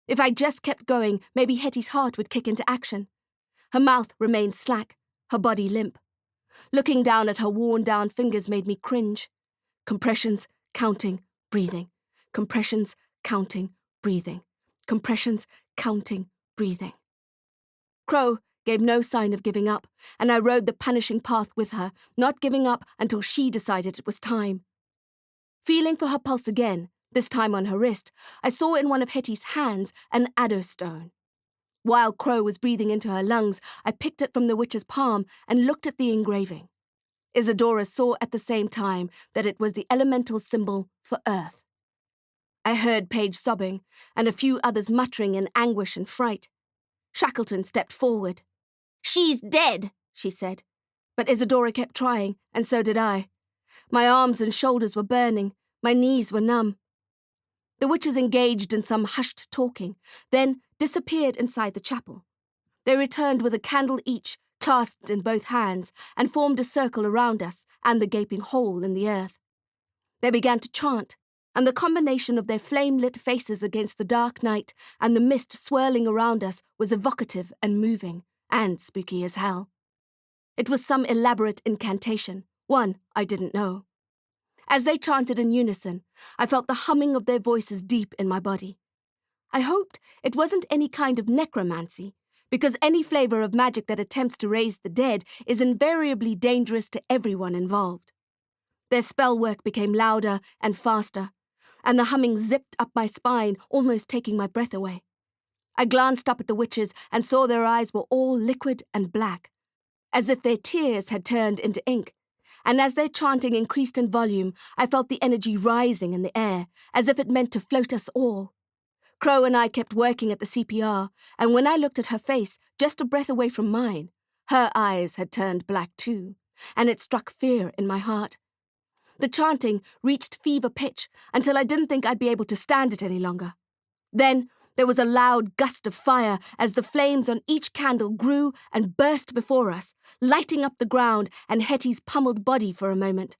If I just kept going, maybe Hetty's heart would kick into action. Her mouth remained slack, her body limp. Looking down at her worn-down fingers made me cringe. Compressions, counting, breathing. Compressions, counting, breathing. Compressions, counting, breathing. Crowe gave no sign of giving up, and I rode the punishing path with her, not giving up until she decided it was time. Feeling for her pulse again, this time on her wrist, I saw in one of Hetty's hands an adder stone. While Crowe was breathing into her lungs, I picked it from the witch's palm and looked at the engraving. Isadora saw at the same time that it was the elemental symbol for Earth. I heard Paige sobbing, and a few others muttering in anguish and fright. Shackleton stepped forward. "She's dead," she said. But Isadora kept trying, and so did I. My arms and shoulders were burning, my knees were numb. The witches engaged in some hushed talking, then disappeared inside the chapel. They returned with a candle each, clasped in both hands, and formed a circle around us and the gaping hole in the earth. They began to chant, and the combination of their flame-lit faces against the dark night and the mist swirling around us was evocative and moving, and spooky as hell. It was some elaborate incantation, one I didn't know. As they chanted in unison, I felt the humming of their voices deep in my body. I hoped it wasn't any kind of necromancy, because any flavor of magic that attempts to raise the dead is invariably dangerous to everyone involved. Their spell work became louder and faster, and the humming zipped up my spine, almost taking my breath away. I glanced up at the witches and saw their eyes were all liquid and black, as if their tears had turned into ink. And as their chanting increased in volume, I felt the energy rising in the air, as if it meant to float us all. Crowe and I kept working at the CPR, and when I looked at her face, just a breath away from mine, her eyes had turned black too, and it struck fear in my heart. The chanting reached fever pitch until I didn't think I'd be able to stand it any longer. Then there was a loud gust of fire as the flames on each candle grew and burst before us, lighting up the ground and Hetty's pummeled body for a moment.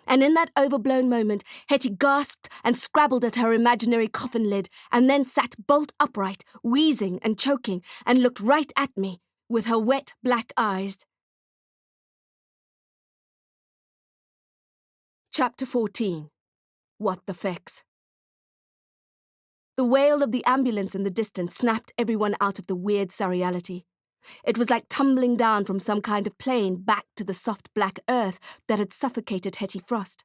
And in that overblown moment, Hetty gasped and scrabbled at her imaginary coffin lid and then sat bolt upright, wheezing and choking, and looked right at me with her wet black eyes. Chapter 14. What the Faex. The wail of the ambulance in the distance snapped everyone out of the weird surreality. It was like tumbling down from some kind of plane back to the soft black earth that had suffocated Hetty Frost.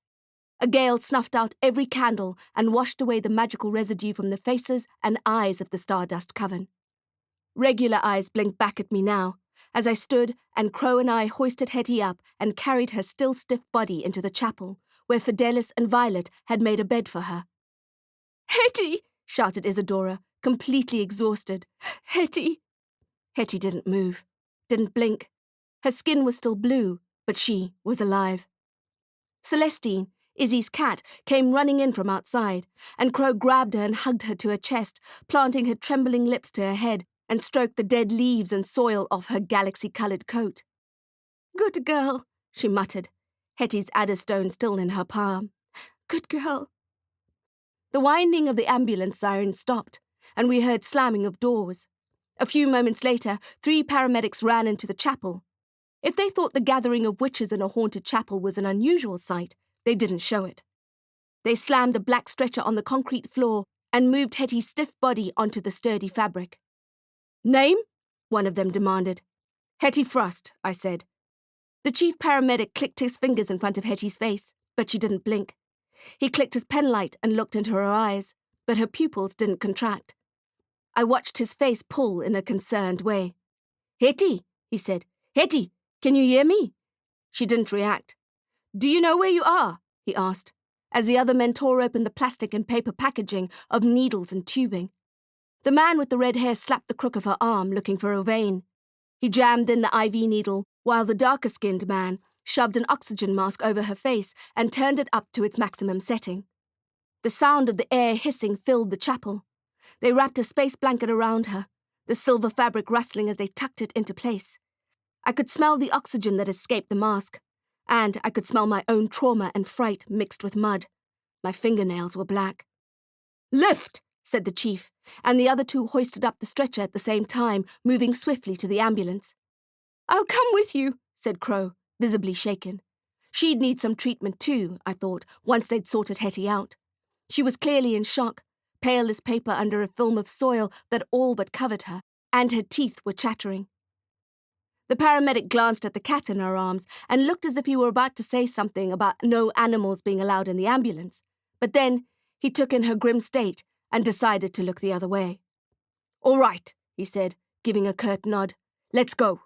A gale snuffed out every candle and washed away the magical residue from the faces and eyes of the StarDust Coven. Regular eyes blinked back at me now, as I stood and Crowe and I hoisted Hetty up and carried her still stiff body into the chapel, where Fidelis and Violet had made a bed for her. "Hetty!" shouted Isadora, completely exhausted. "Hetty!" Hetty didn't move, didn't blink. Her skin was still blue, but she was alive. Celestine, Izzy's cat, came running in from outside, and Crowe grabbed her and hugged her to her chest, planting her trembling lips to her head, and stroked the dead leaves and soil off her galaxy-coloured coat. "Good girl," she muttered, Hetty's adderstone still in her palm. "Good girl." The winding of the ambulance siren stopped, and we heard slamming of doors. A few moments later, 3 paramedics ran into the chapel. If they thought the gathering of witches in a haunted chapel was an unusual sight, they didn't show it. They slammed a black stretcher on the concrete floor and moved Hetty's stiff body onto the sturdy fabric. "Name?" one of them demanded. "Hetty Frost," I said. The chief paramedic clicked his fingers in front of Hetty's face, but she didn't blink. He clicked his penlight and looked into her eyes, but her pupils didn't contract. I watched his face pull in a concerned way. "Hetty," he said. "Hetty, can you hear me?" She didn't react. "Do you know where you are?" he asked, as the other men tore open the plastic and paper packaging of needles and tubing. The man with the red hair slapped the crook of her arm, looking for a vein. He jammed in the IV needle, while the darker-skinned man shoved an oxygen mask over her face and turned it up to its maximum setting. The sound of the air hissing filled the chapel. They wrapped a space blanket around her, the silver fabric rustling as they tucked it into place. I could smell the oxygen that escaped the mask, and I could smell my own trauma and fright mixed with mud. My fingernails were black. "Lift!" said the chief, and the other 2 hoisted up the stretcher at the same time, moving swiftly to the ambulance. "I'll come with you," said Crowe, visibly shaken. She'd need some treatment too, I thought, once they'd sorted Hetty out. She was clearly in shock, pale as paper under a film of soil that all but covered her, and her teeth were chattering. The paramedic glanced at the cat in her arms and looked as if he were about to say something about no animals being allowed in the ambulance, but then he took in her grim state and decided to look the other way. "All right," he said, giving a curt nod. "Let's go."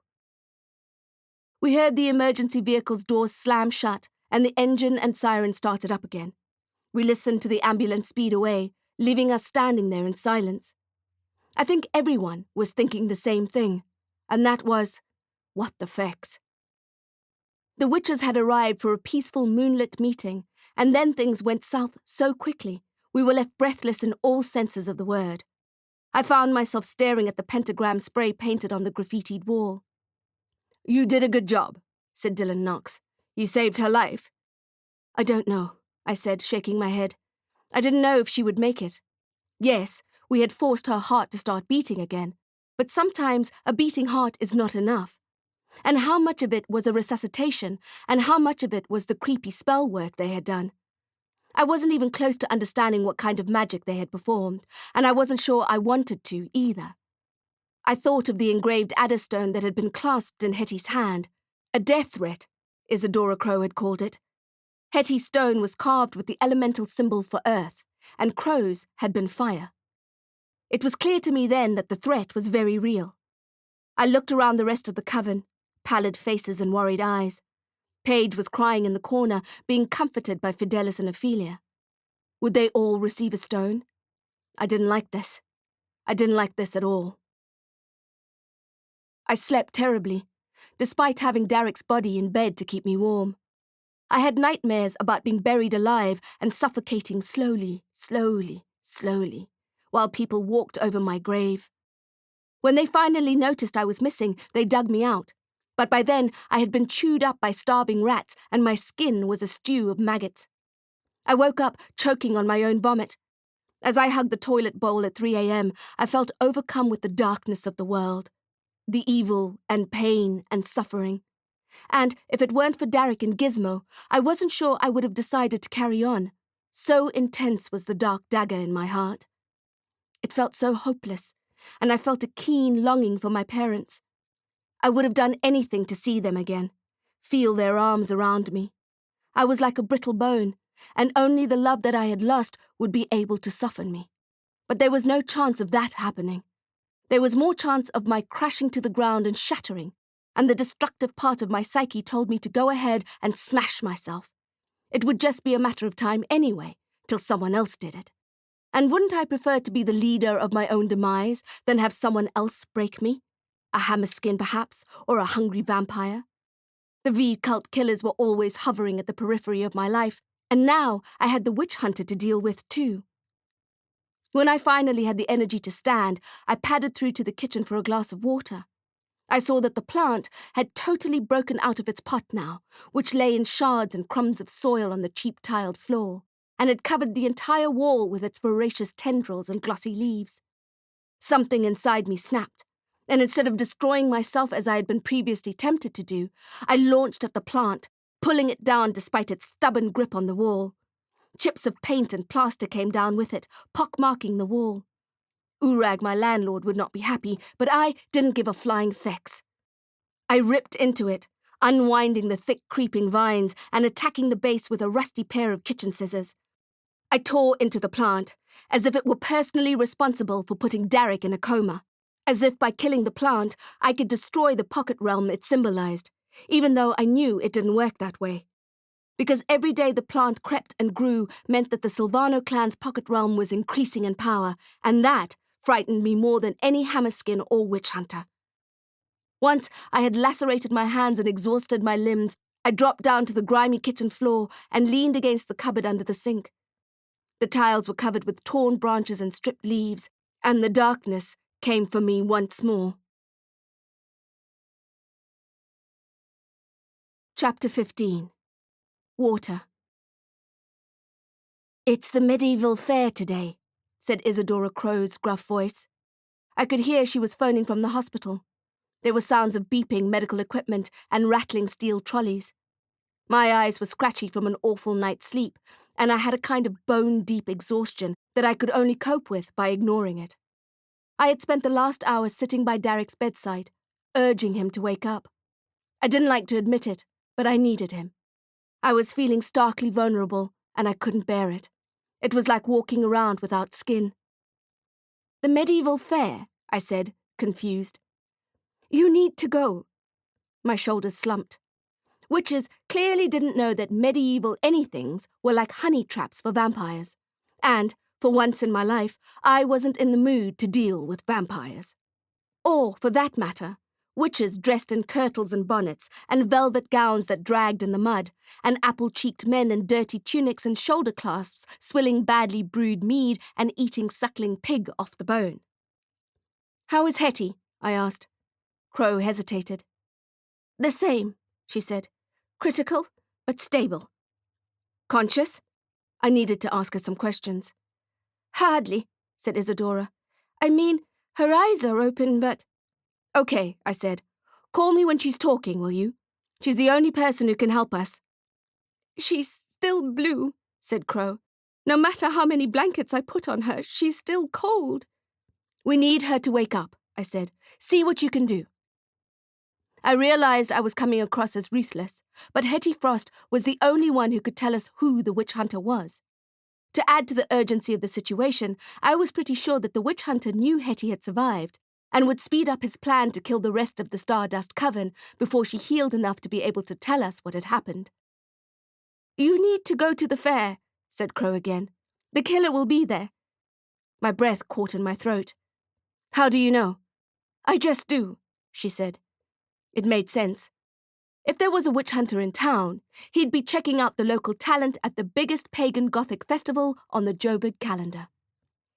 We heard the emergency vehicle's doors slam shut and the engine and siren started up again. We listened to the ambulance speed away, leaving us standing there in silence. I think everyone was thinking the same thing, and that was, what the Faex? The witches had arrived for a peaceful moonlit meeting, and then things went south so quickly, we were left breathless in all senses of the word. I found myself staring at the pentagram spray painted on the graffitied wall. "You did a good job," said Dylan Knox. "You saved her life." "I don't know," I said, shaking my head. I didn't know if she would make it. Yes, we had forced her heart to start beating again, but sometimes a beating heart is not enough. And how much of it was a resuscitation, and how much of it was the creepy spell work they had done? I wasn't even close to understanding what kind of magic they had performed, and I wasn't sure I wanted to either. I thought of the engraved adderstone that had been clasped in Hetty's hand, a death threat, Isadora Crowe had called it. Hetty's stone was carved with the elemental symbol for earth, and Crowe's had been fire. It was clear to me then that the threat was very real. I looked around the rest of the coven, pallid faces and worried eyes. Paige was crying in the corner, being comforted by Fidelis and Ophelia. Would they all receive a stone? I didn't like this. I didn't like this at all. I slept terribly, despite having Derek's body in bed to keep me warm. I had nightmares about being buried alive and suffocating slowly, while people walked over my grave. When they finally noticed I was missing, they dug me out. But by then, I had been chewed up by starving rats, and my skin was a stew of maggots. I woke up choking on my own vomit. As I hugged the toilet bowl at 3 a.m., I felt overcome with the darkness of the world, the evil and pain and suffering. And if it weren't for Derek and Gizmo, I wasn't sure I would have decided to carry on. So intense was the dark dagger in my heart. It felt so hopeless, and I felt a keen longing for my parents. I would have done anything to see them again, feel their arms around me. I was like a brittle bone, and only the love that I had lost would be able to soften me. But there was no chance of that happening. There was more chance of my crashing to the ground and shattering, and the destructive part of my psyche told me to go ahead and smash myself. It would just be a matter of time anyway, till someone else did it. And wouldn't I prefer to be the leader of my own demise than have someone else break me? A Hammerskin, perhaps, or a hungry vampire? The V-cult killers were always hovering at the periphery of my life, and now I had the witch hunter to deal with too. When I finally had the energy to stand, I padded through to the kitchen for a glass of water. I saw that the plant had totally broken out of its pot now, which lay in shards and crumbs of soil on the cheap tiled floor, and had covered the entire wall with its voracious tendrils and glossy leaves. Something inside me snapped, and instead of destroying myself as I had been previously tempted to do, I launched at the plant, pulling it down despite its stubborn grip on the wall. Chips of paint and plaster came down with it, pockmarking the wall. Urag, my landlord, would not be happy, but I didn't give a flying fex. I ripped into it, unwinding the thick creeping vines and attacking the base with a rusty pair of kitchen scissors. I tore into the plant, as if it were personally responsible for putting Derek in a coma, as if by killing the plant I could destroy the pocket realm it symbolized, even though I knew it didn't work that way. Because every day the plant crept and grew meant that the Silvano clan's pocket realm was increasing in power, and that frightened me more than any Hammerskin or witch hunter. Once I had lacerated my hands and exhausted my limbs, I dropped down to the grimy kitchen floor and leaned against the cupboard under the sink. The tiles were covered with torn branches and stripped leaves, and the darkness came for me once more. Chapter 15. Water. "It's the medieval fair today," said Isadora Crowe's gruff voice. I could hear she was phoning from the hospital. There were sounds of beeping medical equipment and rattling steel trolleys. My eyes were scratchy from an awful night's sleep, and I had a kind of bone-deep exhaustion that I could only cope with by ignoring it. I had spent the last hour sitting by Derek's bedside, urging him to wake up. I didn't like to admit it, but I needed him. I was feeling starkly vulnerable, and I couldn't bear it. It was like walking around without skin. "The medieval fair," I said, confused. "You need to go." My shoulders slumped. Witches clearly didn't know that medieval anythings were like honey traps for vampires. And, for once in my life, I wasn't in the mood to deal with vampires. Or, for that matter, witches dressed in kirtles and bonnets, and velvet gowns that dragged in the mud, and apple-cheeked men in dirty tunics and shoulder clasps swilling badly brewed mead and eating suckling pig off the bone. "How is Hetty?" I asked. Crowe hesitated. "The same," she said. "Critical, but stable." "Conscious?" I needed to ask her some questions. "Hardly," said Isadora. "I mean, her eyes are open, but—" "Okay," I said. "Call me when she's talking, will you? She's the only person who can help us." "She's still blue," said Crowe. "No matter how many blankets I put on her, she's still cold." "We need her to wake up," I said. "See what you can do." I realized I was coming across as ruthless, but Hetty Frost was the only one who could tell us who the witch hunter was. To add to the urgency of the situation, I was pretty sure that the witch hunter knew Hetty had survived, and would speed up his plan to kill the rest of the StarDust Coven before she healed enough to be able to tell us what had happened. "You need to go to the fair," said Crowe again. "The killer will be there." My breath caught in my throat. "How do you know?" "I just do," she said. It made sense. If there was a witch hunter in town, he'd be checking out the local talent at the biggest pagan Gothic festival on the Joburg calendar.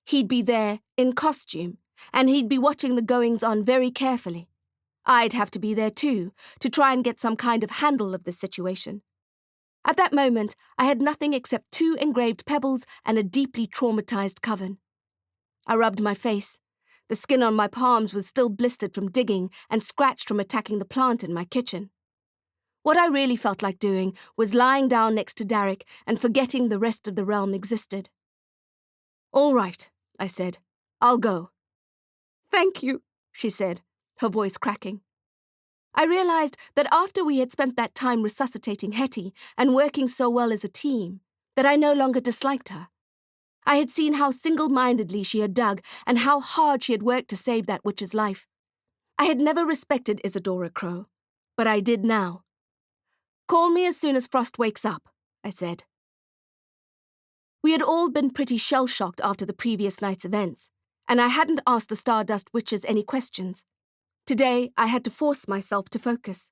He'd be there in costume, and he'd be watching the goings-on very carefully. I'd have to be there too, to try and get some kind of handle of the situation. At that moment, I had nothing except 2 engraved pebbles and a deeply traumatized coven. I rubbed my face. The skin on my palms was still blistered from digging and scratched from attacking the plant in my kitchen. What I really felt like doing was lying down next to Derek and forgetting the rest of the realm existed. "All right," I said. I'll go." "Thank you," she said, her voice cracking. I realized that after we had spent that time resuscitating Hetty and working so well as a team, that I no longer disliked her. I had seen how single-mindedly she had dug and how hard she had worked to save that witch's life. I had never respected Isadora Crowe, but I did now. "Call me as soon as Frost wakes up," I said. We had all been pretty shell-shocked after the previous night's events, and I hadn't asked the StarDust witches any questions. Today, I had to force myself to focus.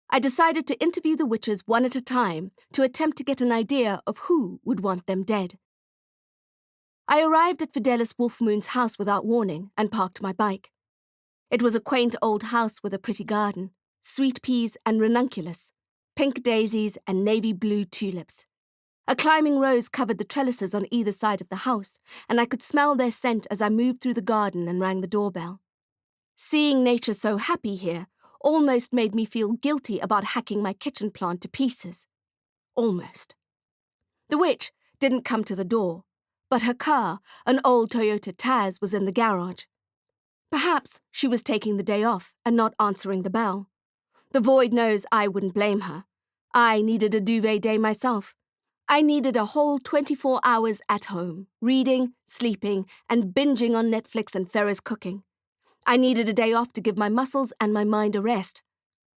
I decided to interview the witches one at a time to attempt to get an idea of who would want them dead. I arrived at Fidelis Wolfmoon's house without warning and parked my bike. It was a quaint old house with a pretty garden, sweet peas and ranunculus, pink daisies and navy blue tulips. A climbing rose covered the trellises on either side of the house, and I could smell their scent as I moved through the garden and rang the doorbell. Seeing nature so happy here almost made me feel guilty about hacking my kitchen plant to pieces. Almost. The witch didn't come to the door, but her car, an old Toyota Taz, was in the garage. Perhaps she was taking the day off and not answering the bell. The void knows I wouldn't blame her. I needed a duvet day myself. I needed a whole 24 hours at home, reading, sleeping, and binging on Netflix and Faere's cooking. I needed a day off to give my muscles and my mind a rest.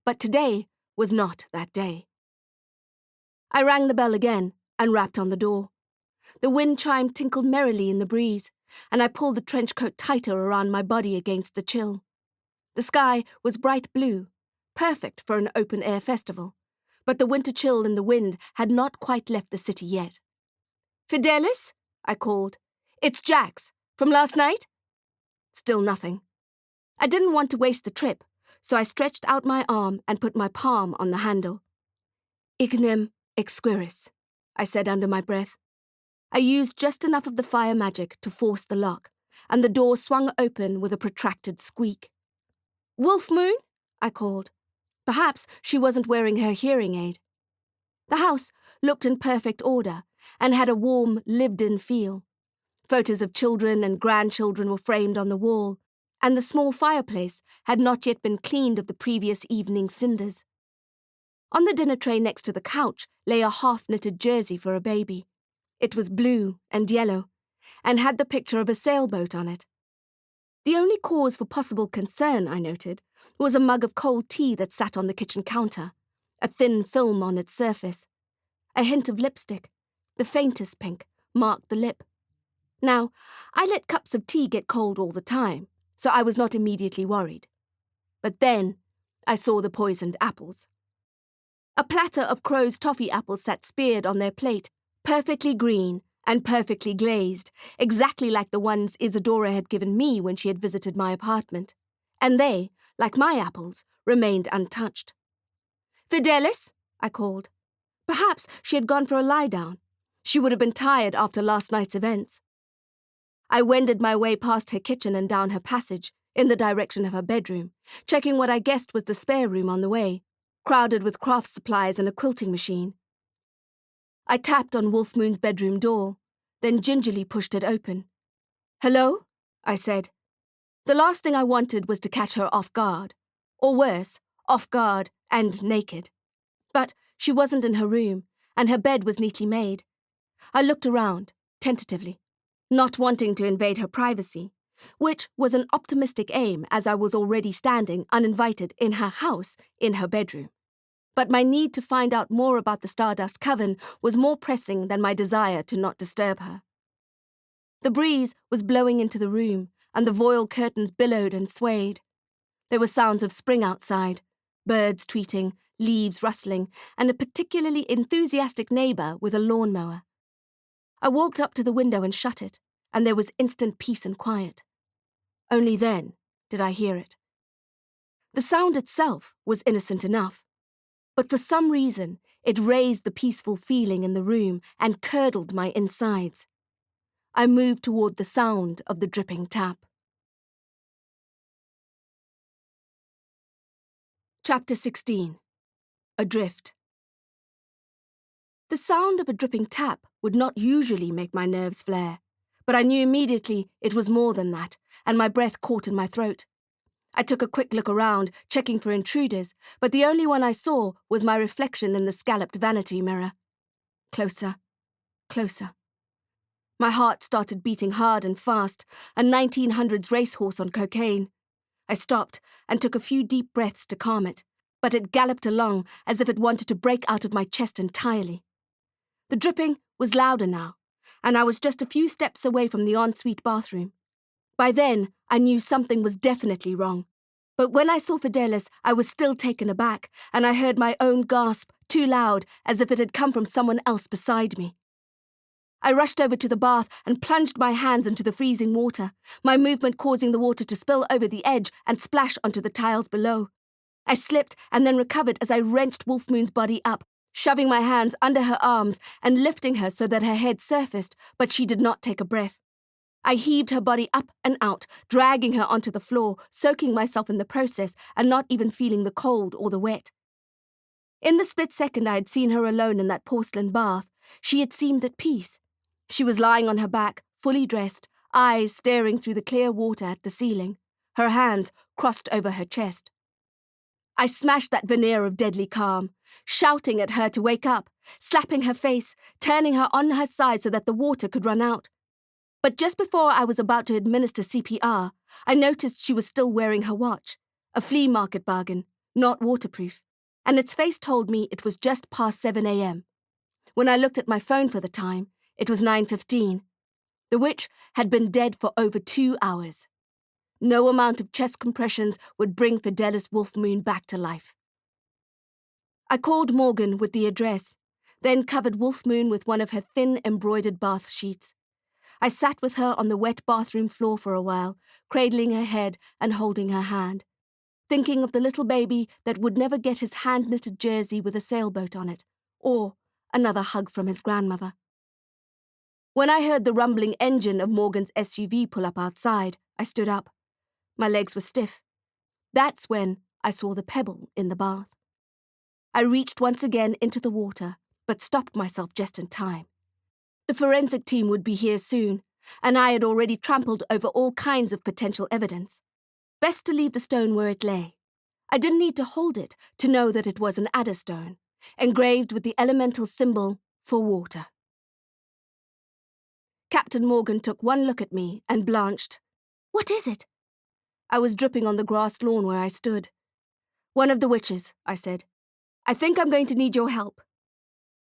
But today was not that day. I rang the bell again and rapped on the door. The wind chime tinkled merrily in the breeze, and I pulled the trench coat tighter around my body against the chill. The sky was bright blue, perfect for an open-air festival, but the winter chill in the wind had not quite left the city yet. "Fidelis?" I called. "It's Jax. From last night?" Still nothing. I didn't want to waste the trip, so I stretched out my arm and put my palm on the handle. "Ignem exquiris," I said under my breath. I used just enough of the fire magic to force the lock, and the door swung open with a protracted squeak. "Wolfmoon?" I called. Perhaps she wasn't wearing her hearing aid. The house looked in perfect order and had a warm, lived-in feel. Photos of children and grandchildren were framed on the wall, and the small fireplace had not yet been cleaned of the previous evening's cinders. On the dinner tray next to the couch lay a half-knitted jersey for a baby. It was blue and yellow, and had the picture of a sailboat on it. The only cause for possible concern, I noted, was a mug of cold tea that sat on the kitchen counter, a thin film on its surface. A hint of lipstick, the faintest pink, marked the lip. Now, I let cups of tea get cold all the time, so I was not immediately worried. But then I saw the poisoned apples. A platter of Crowe's toffee apples sat speared on their plate, perfectly green and perfectly glazed, exactly like the ones Isadora had given me when she had visited my apartment. And they, like my apples, remained untouched. "Fidelis?" I called. Perhaps she had gone for a lie-down. She would have been tired after last night's events. I wended my way past her kitchen and down her passage, in the direction of her bedroom, checking what I guessed was the spare room on the way, crowded with craft supplies and a quilting machine. I tapped on Wolfmoon's bedroom door, then gingerly pushed it open. "Hello?" I said. The last thing I wanted was to catch her off guard, or worse, off guard and naked. But she wasn't in her room, and her bed was neatly made. I looked around, tentatively, not wanting to invade her privacy, which was an optimistic aim as I was already standing uninvited in her house in her bedroom. But my need to find out more about the StarDust Coven was more pressing than my desire to not disturb her. The breeze was blowing into the room, and the voile curtains billowed and swayed. There were sounds of spring outside, birds tweeting, leaves rustling, and a particularly enthusiastic neighbour with a lawnmower. I walked up to the window and shut it, and there was instant peace and quiet. Only then did I hear it. The sound itself was innocent enough, but for some reason it raised the peaceful feeling in the room and curdled my insides. I moved toward the sound of the dripping tap. Chapter 16. Adrift. The sound of a dripping tap would not usually make my nerves flare, But I knew immediately it was more than that, and my breath caught in my throat. I took a quick look around, checking for intruders, but the only one I saw was my reflection in the scalloped vanity mirror. Closer, closer. My heart started beating hard and fast, a 1900s racehorse on cocaine. I stopped and took a few deep breaths to calm it, but it galloped along as if it wanted to break out of my chest entirely. The dripping was louder now, and I was just a few steps away from the ensuite bathroom. By then, I knew something was definitely wrong. But when I saw Fidelis, I was still taken aback, and I heard my own gasp, too loud, as if it had come from someone else beside me. I rushed over to the bath and plunged my hands into the freezing water, my movement causing the water to spill over the edge and splash onto the tiles below. I slipped and then recovered as I wrenched Wolfmoon's body up, shoving my hands under her arms and lifting her so that her head surfaced, but she did not take a breath. I heaved her body up and out, dragging her onto the floor, soaking myself in the process and not even feeling the cold or the wet. In the split second I had seen her alone in that porcelain bath, she had seemed at peace. She was lying on her back, fully dressed, eyes staring through the clear water at the ceiling, her hands crossed over her chest. I smashed that veneer of deadly calm, shouting at her to wake up, slapping her face, turning her on her side so that the water could run out. But just before I was about to administer CPR, I noticed she was still wearing her watch, a flea market bargain, not waterproof, and its face told me it was just past 7 a.m. When I looked at my phone for the time, it was 9:15. The witch had been dead for over 2 hours. No amount of chest compressions would bring Fidelis Wolfmoon back to life. I called Morgan with the address, then covered Wolfmoon with one of her thin embroidered bath sheets. I sat with her on the wet bathroom floor for a while, cradling her head and holding her hand, thinking of the little baby that would never get his hand-knitted jersey with a sailboat on it, or another hug from his grandmother. When I heard the rumbling engine of Morgan's SUV pull up outside, I stood up. My legs were stiff. That's when I saw the Pebble in the bath. I reached once again into the water, but stopped myself just in time. The forensic team would be here soon, and I had already trampled over all kinds of potential evidence. Best to leave the stone where it lay. I didn't need to hold it to know that it was an adder stone, engraved with the elemental symbol for water. Captain Morgan took one look at me and blanched. "What is it?" I was dripping on the grass lawn where I stood. "One of the witches," I said. "I think I'm going to need your help."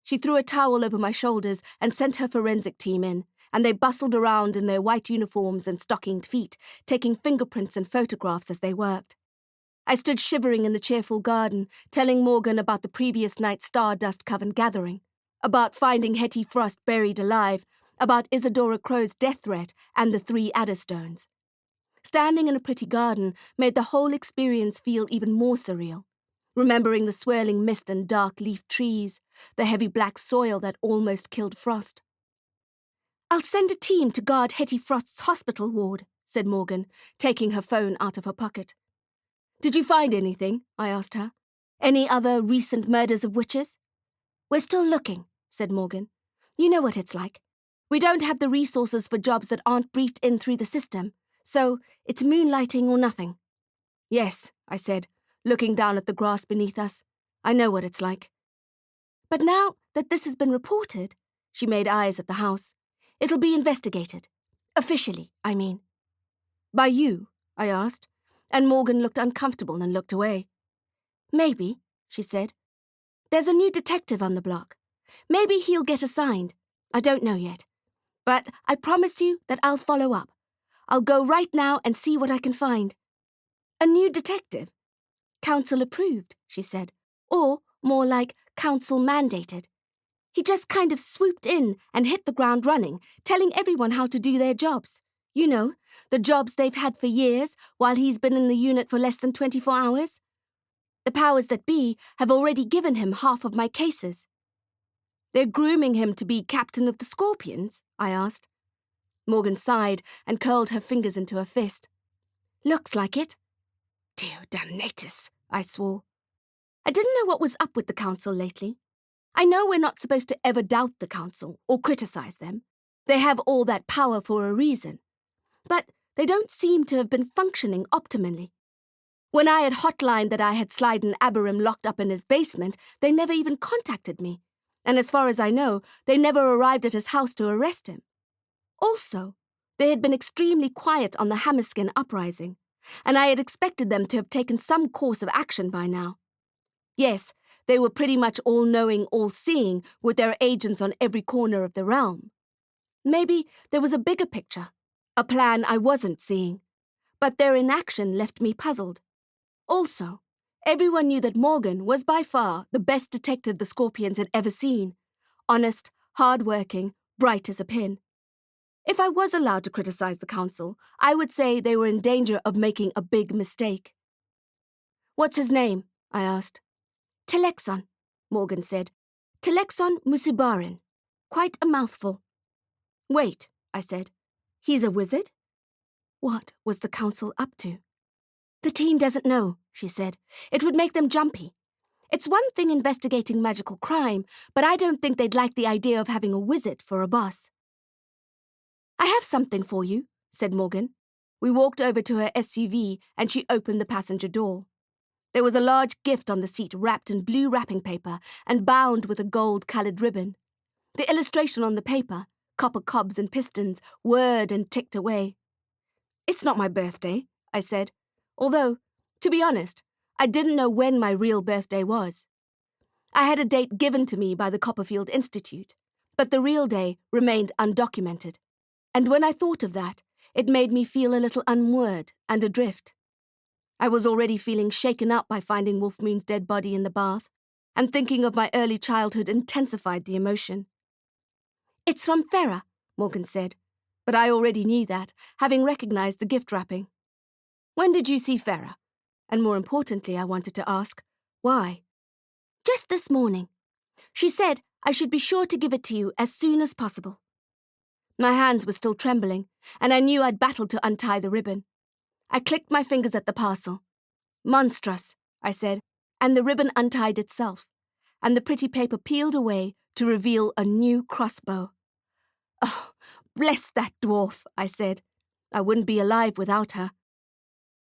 She threw a towel over my shoulders and sent her forensic team in, and they bustled around in their white uniforms and stockinged feet, taking fingerprints and photographs as they worked. I stood shivering in the cheerful garden, telling Morgan about the previous night's StarDust Coven gathering, about finding Hetty Frost buried alive, about Isadora Crowe's death threat and the 3 adder stones. Standing in a pretty garden made the whole experience feel even more surreal, remembering the swirling mist and dark-leafed trees, the heavy black soil that almost killed Frost. "I'll send a team to guard Hetty Frost's hospital ward," said Morgan, taking her phone out of her pocket. "Did you find anything?" I asked her. "Any other recent murders of witches?" "We're still looking," said Morgan. "You know what it's like. We don't have the resources for jobs that aren't briefed in through the system, so it's moonlighting or nothing." "Yes," I said, looking down at the grass beneath us. "I know what it's like." "But now that this has been reported," she made eyes at the house, "it'll be investigated. Officially, I mean." "By you?" I asked, and Morgan looked uncomfortable and looked away. "Maybe," she said. "There's a new detective on the block. Maybe he'll get assigned. I don't know yet. But I promise you that I'll follow up. I'll go right now and see what I can find." "A new detective?" "Council approved," she said. "Or, more like, council mandated. He just kind of swooped in and hit the ground running, telling everyone how to do their jobs. You know, the jobs they've had for years, while he's been in the unit for less than 24 hours. The powers that be have already given him half of my cases." "They're grooming him to be captain of the Scorpions?" I asked. Morgan sighed and curled her fingers into a fist. "Looks like it." "Dio damnatus," I swore. I didn't know what was up with the council lately. I know we're not supposed to ever doubt the council or criticize them. They have all that power for a reason. But they don't seem to have been functioning optimally. When I had hotlined that I had Slyden Aberim locked up in his basement, they never even contacted me. And as far as I know, they never arrived at his house to arrest him. Also, they had been extremely quiet on the Hammerskin uprising, and I had expected them to have taken some course of action by now. Yes, they were pretty much all-knowing, all-seeing, with their agents on every corner of the realm. Maybe there was a bigger picture, a plan I wasn't seeing, but their inaction left me puzzled. Also, everyone knew that Morgan was by far the best detective the Scorpions had ever seen. Honest, hard-working, bright as a pin. If I was allowed to criticize the council, I would say they were in danger of making a big mistake. "What's his name?" I asked. "Telexon," Morgan said. "Telexon Musibarin. Quite a mouthful." "Wait," I said. "He's a wizard?" What was the council up to? "The teen doesn't know," she said. "It would make them jumpy. It's one thing investigating magical crime, but I don't think they'd like the idea of having a wizard for a boss." "I have something for you," said Morgan. We walked over to her SUV and she opened the passenger door. There was a large gift on the seat wrapped in blue wrapping paper and bound with a gold-coloured ribbon. The illustration on the paper, copper cobs and pistons, whirred and ticked away. "It's not my birthday," I said, although, to be honest, I didn't know when my real birthday was. I had a date given to me by the Copperfield Institute, but the real day remained undocumented. And when I thought of that, it made me feel a little unmoored and adrift. I was already feeling shaken up by finding Wolfmoon's dead body in the bath, and thinking of my early childhood intensified the emotion. "It's from Faire," Morgan said, but I already knew that, having recognized the gift wrapping. "When did you see Faire?" And more importantly, I wanted to ask, why? "Just this morning. She said I should be sure to give it to you as soon as possible." My hands were still trembling, and I knew I'd battled to untie the ribbon. I clicked my fingers at the parcel. "Monstrous," I said, and the ribbon untied itself, and the pretty paper peeled away to reveal a new crossbow. "Oh, bless that dwarf," I said. I wouldn't be alive without her.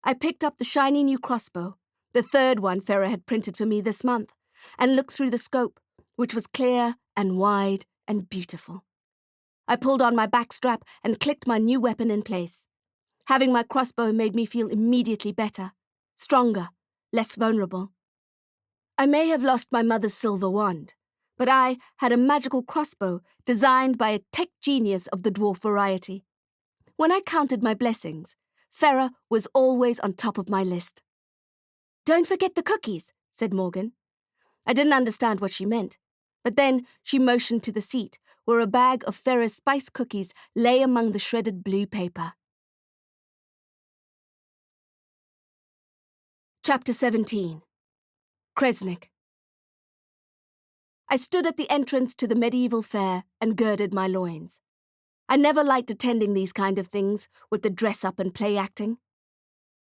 I picked up the shiny new crossbow, the third one Faire had printed for me this month, and looked through the scope, which was clear and wide and beautiful. I pulled on my back strap and clicked my new weapon in place. Having my crossbow made me feel immediately better, stronger, less vulnerable. I may have lost my mother's silver wand, but I had a magical crossbow designed by a tech genius of the dwarf variety. When I counted my blessings, Faire was always on top of my list. "Don't forget the cookies," said Morgan. I didn't understand what she meant, but then she motioned to the seat, where a bag of Faire's spice cookies lay among the shredded blue paper. Chapter 17. Kresnik. I stood at the entrance to the medieval fair and girded my loins. I never liked attending these kind of things with the dress-up and play-acting.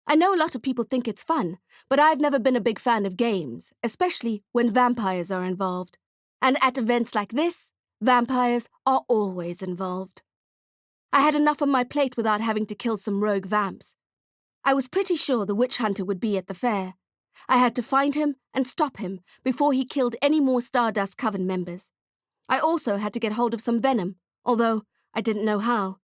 I know a lot of people think it's fun, but I've never been a big fan of games, especially when vampires are involved. And at events like this, vampires are always involved. I had enough on my plate without having to kill some rogue vamps. I was pretty sure the witch hunter would be at the fair. I had to find him and stop him before he killed any more StarDust Coven members. I also had to get hold of some Venom, although I didn't know how.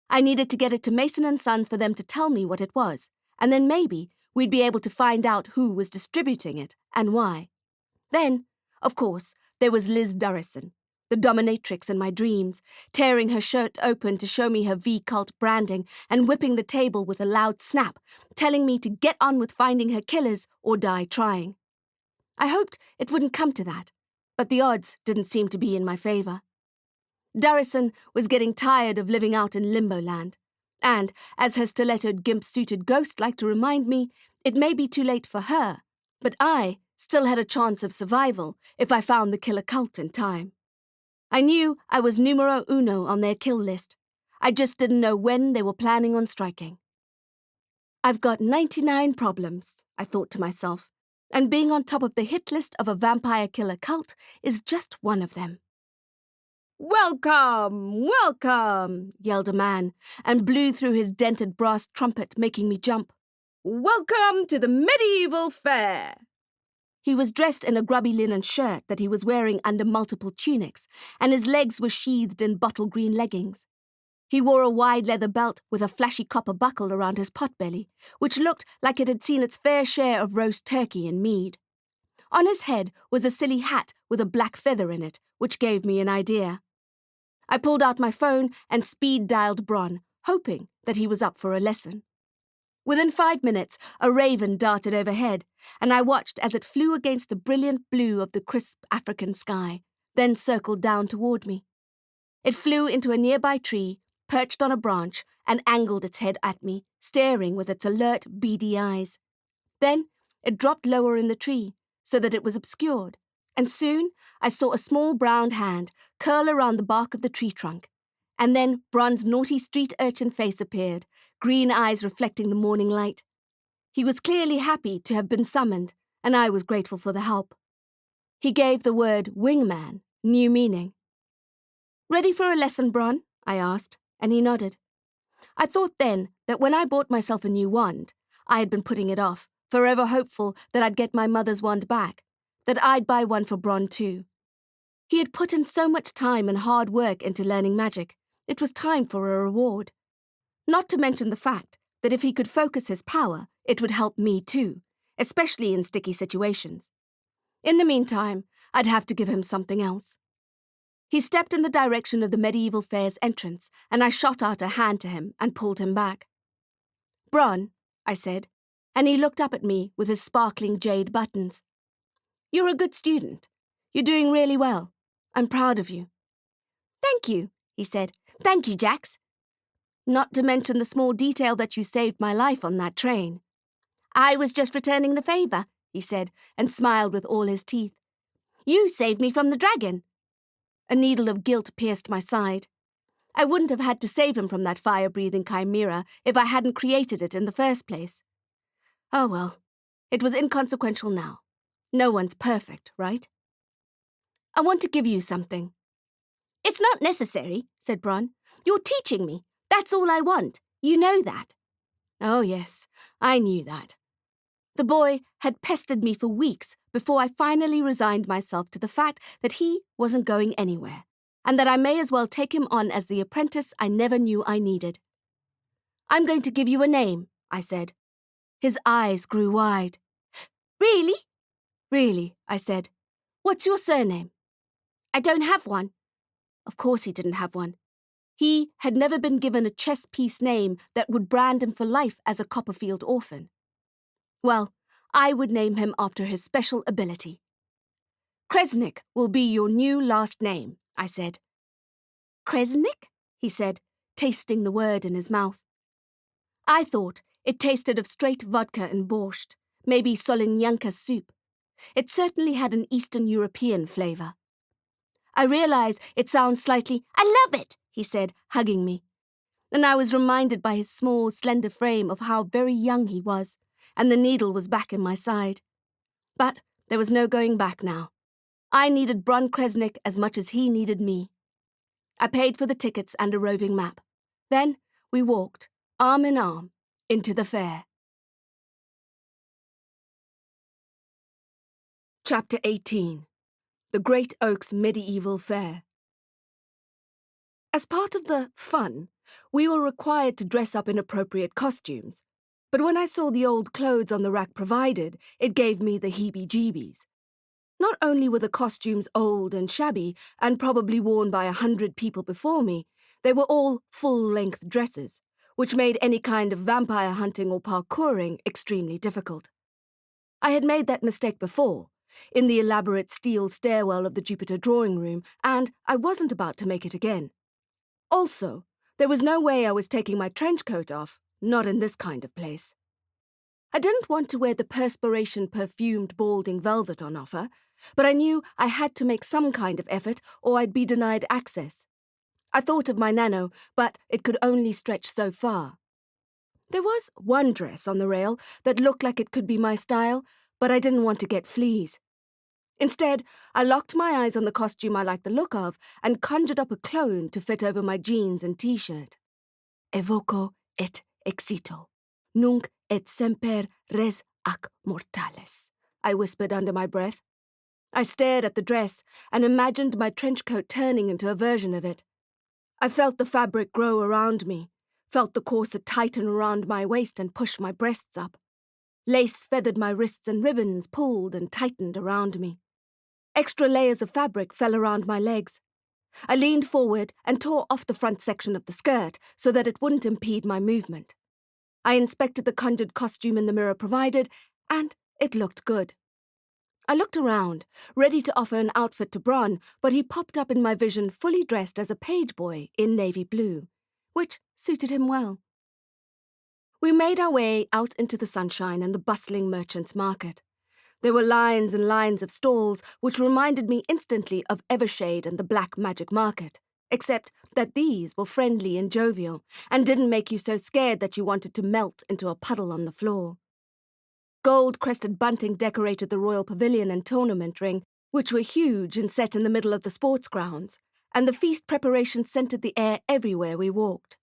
I needed to get it to Mason and Sons for them to tell me what it was, and then maybe we'd be able to find out who was distributing it and why. Then, of course, there was Liz Durrison, the dominatrix in my dreams, tearing her shirt open to show me her V-cult branding and whipping the table with a loud snap, telling me to get on with finding her killers or die trying. I hoped it wouldn't come to that, but the odds didn't seem to be in my favor. Durrison was getting tired of living out in Limbo Land, and, as her stilettoed gimp-suited ghost liked to remind me, it may be too late for her, but I still had a chance of survival if I found the killer cult in time. I knew I was numero uno on their kill list. I just didn't know when they were planning on striking. I've got 99 problems, I thought to myself, and being on top of the hit list of a vampire killer cult is just one of them. "Welcome, welcome," yelled a man, and blew through his dented brass trumpet, making me jump. "Welcome to the medieval fair." He was dressed in a grubby linen shirt that he was wearing under multiple tunics, and his legs were sheathed in bottle green leggings. He wore a wide leather belt with a flashy copper buckle around his potbelly, which looked like it had seen its fair share of roast turkey and mead. On his head was a silly hat with a black feather in it, which gave me an idea. I pulled out my phone and speed-dialed Bron, hoping that he was up for a lesson. Within 5 minutes, a raven darted overhead, and I watched as it flew against the brilliant blue of the crisp African sky, then circled down toward me. It flew into a nearby tree, perched on a branch, and angled its head at me, staring with its alert, beady eyes. Then it dropped lower in the tree, so that it was obscured, and soon I saw a small brown hand curl around the bark of the tree trunk, and then Bron's naughty street urchin face appeared, green eyes reflecting the morning light. He was clearly happy to have been summoned, and I was grateful for the help. He gave the word wingman new meaning. "Ready for a lesson, Bron?" I asked, and he nodded. I thought then that when I bought myself a new wand, I had been putting it off, forever hopeful that I'd get my mother's wand back, that I'd buy one for Bron too. He had put in so much time and hard work into learning magic, it was time for a reward. Not to mention the fact that if he could focus his power, it would help me too, especially in sticky situations. In the meantime, I'd have to give him something else. He stepped in the direction of the medieval fair's entrance, and I shot out a hand to him and pulled him back. "Bron," I said, and he looked up at me with his sparkling jade buttons. "You're a good student. You're doing really well. I'm proud of you." "Thank you," he said. "Thank you, Jax. Not to mention the small detail that you saved my life on that train." "I was just returning the favour," he said, and smiled with all his teeth. "You saved me from the dragon." A needle of guilt pierced my side. I wouldn't have had to save him from that fire-breathing chimera if I hadn't created it in the first place. Oh well, it was inconsequential now. No one's perfect, right? "I want to give you something." "It's not necessary," said Bron. "You're teaching me. That's all I want. You know that." Oh yes, I knew that. The boy had pestered me for weeks before I finally resigned myself to the fact that he wasn't going anywhere, and that I may as well take him on as the apprentice I never knew I needed. "I'm going to give you a name," I said. His eyes grew wide. "Really?" "Really," I said. "What's your surname?" "I don't have one." Of course he didn't have one. He had never been given a chess piece name that would brand him for life as a Copperfield orphan. Well, I would name him after his special ability. "Kresnik will be your new last name," I said. "Kresnik?" he said, tasting the word in his mouth. I thought it tasted of straight vodka and borscht, maybe solinyanka soup. It certainly had an Eastern European flavour. "I realise it sounds slightly—" "I love it," he said, hugging me. And I was reminded by his small, slender frame of how very young he was, and the needle was back in my side. But there was no going back now. I needed Bron Kresnik as much as he needed me. I paid for the tickets and a roving map. Then we walked, arm in arm, into the fair. Chapter 18. The Great Oak's Medieval Fair. As part of the fun, we were required to dress up in appropriate costumes, but when I saw the old clothes on the rack provided, it gave me the heebie-jeebies. Not only were the costumes old and shabby, and probably worn by 100 people before me, they were all full-length dresses, which made any kind of vampire hunting or parkouring extremely difficult. I had made that mistake before, in the elaborate steel stairwell of the Jupiter drawing room, and I wasn't about to make it again. Also, there was no way I was taking my trench coat off, not in this kind of place. I didn't want to wear the perspiration-perfumed balding velvet on offer, but I knew I had to make some kind of effort or I'd be denied access. I thought of my nano, but it could only stretch so far. There was one dress on the rail that looked like it could be my style, but I didn't want to get fleas. Instead, I locked my eyes on the costume I liked the look of and conjured up a clone to fit over my jeans and t-shirt. Evoco et excito. Nunc et semper res ac mortalis, I whispered under my breath. I stared at the dress and imagined my trench coat turning into a version of it. I felt the fabric grow around me, felt the corset tighten around my waist and push my breasts up. Lace feathered my wrists and ribbons pulled and tightened around me. Extra layers of fabric fell around my legs. I leaned forward and tore off the front section of the skirt so that it wouldn't impede my movement. I inspected the conjured costume in the mirror provided, and it looked good. I looked around, ready to offer an outfit to Bronn, but he popped up in my vision fully dressed as a page boy in navy blue, which suited him well. We made our way out into the sunshine and the bustling merchants' market. There were lines and lines of stalls which reminded me instantly of Evershade and the Black Magic Market, except that these were friendly and jovial and didn't make you so scared that you wanted to melt into a puddle on the floor. Gold-crested bunting decorated the royal pavilion and tournament ring, which were huge and set in the middle of the sports grounds, and the feast preparations scented the air everywhere we walked.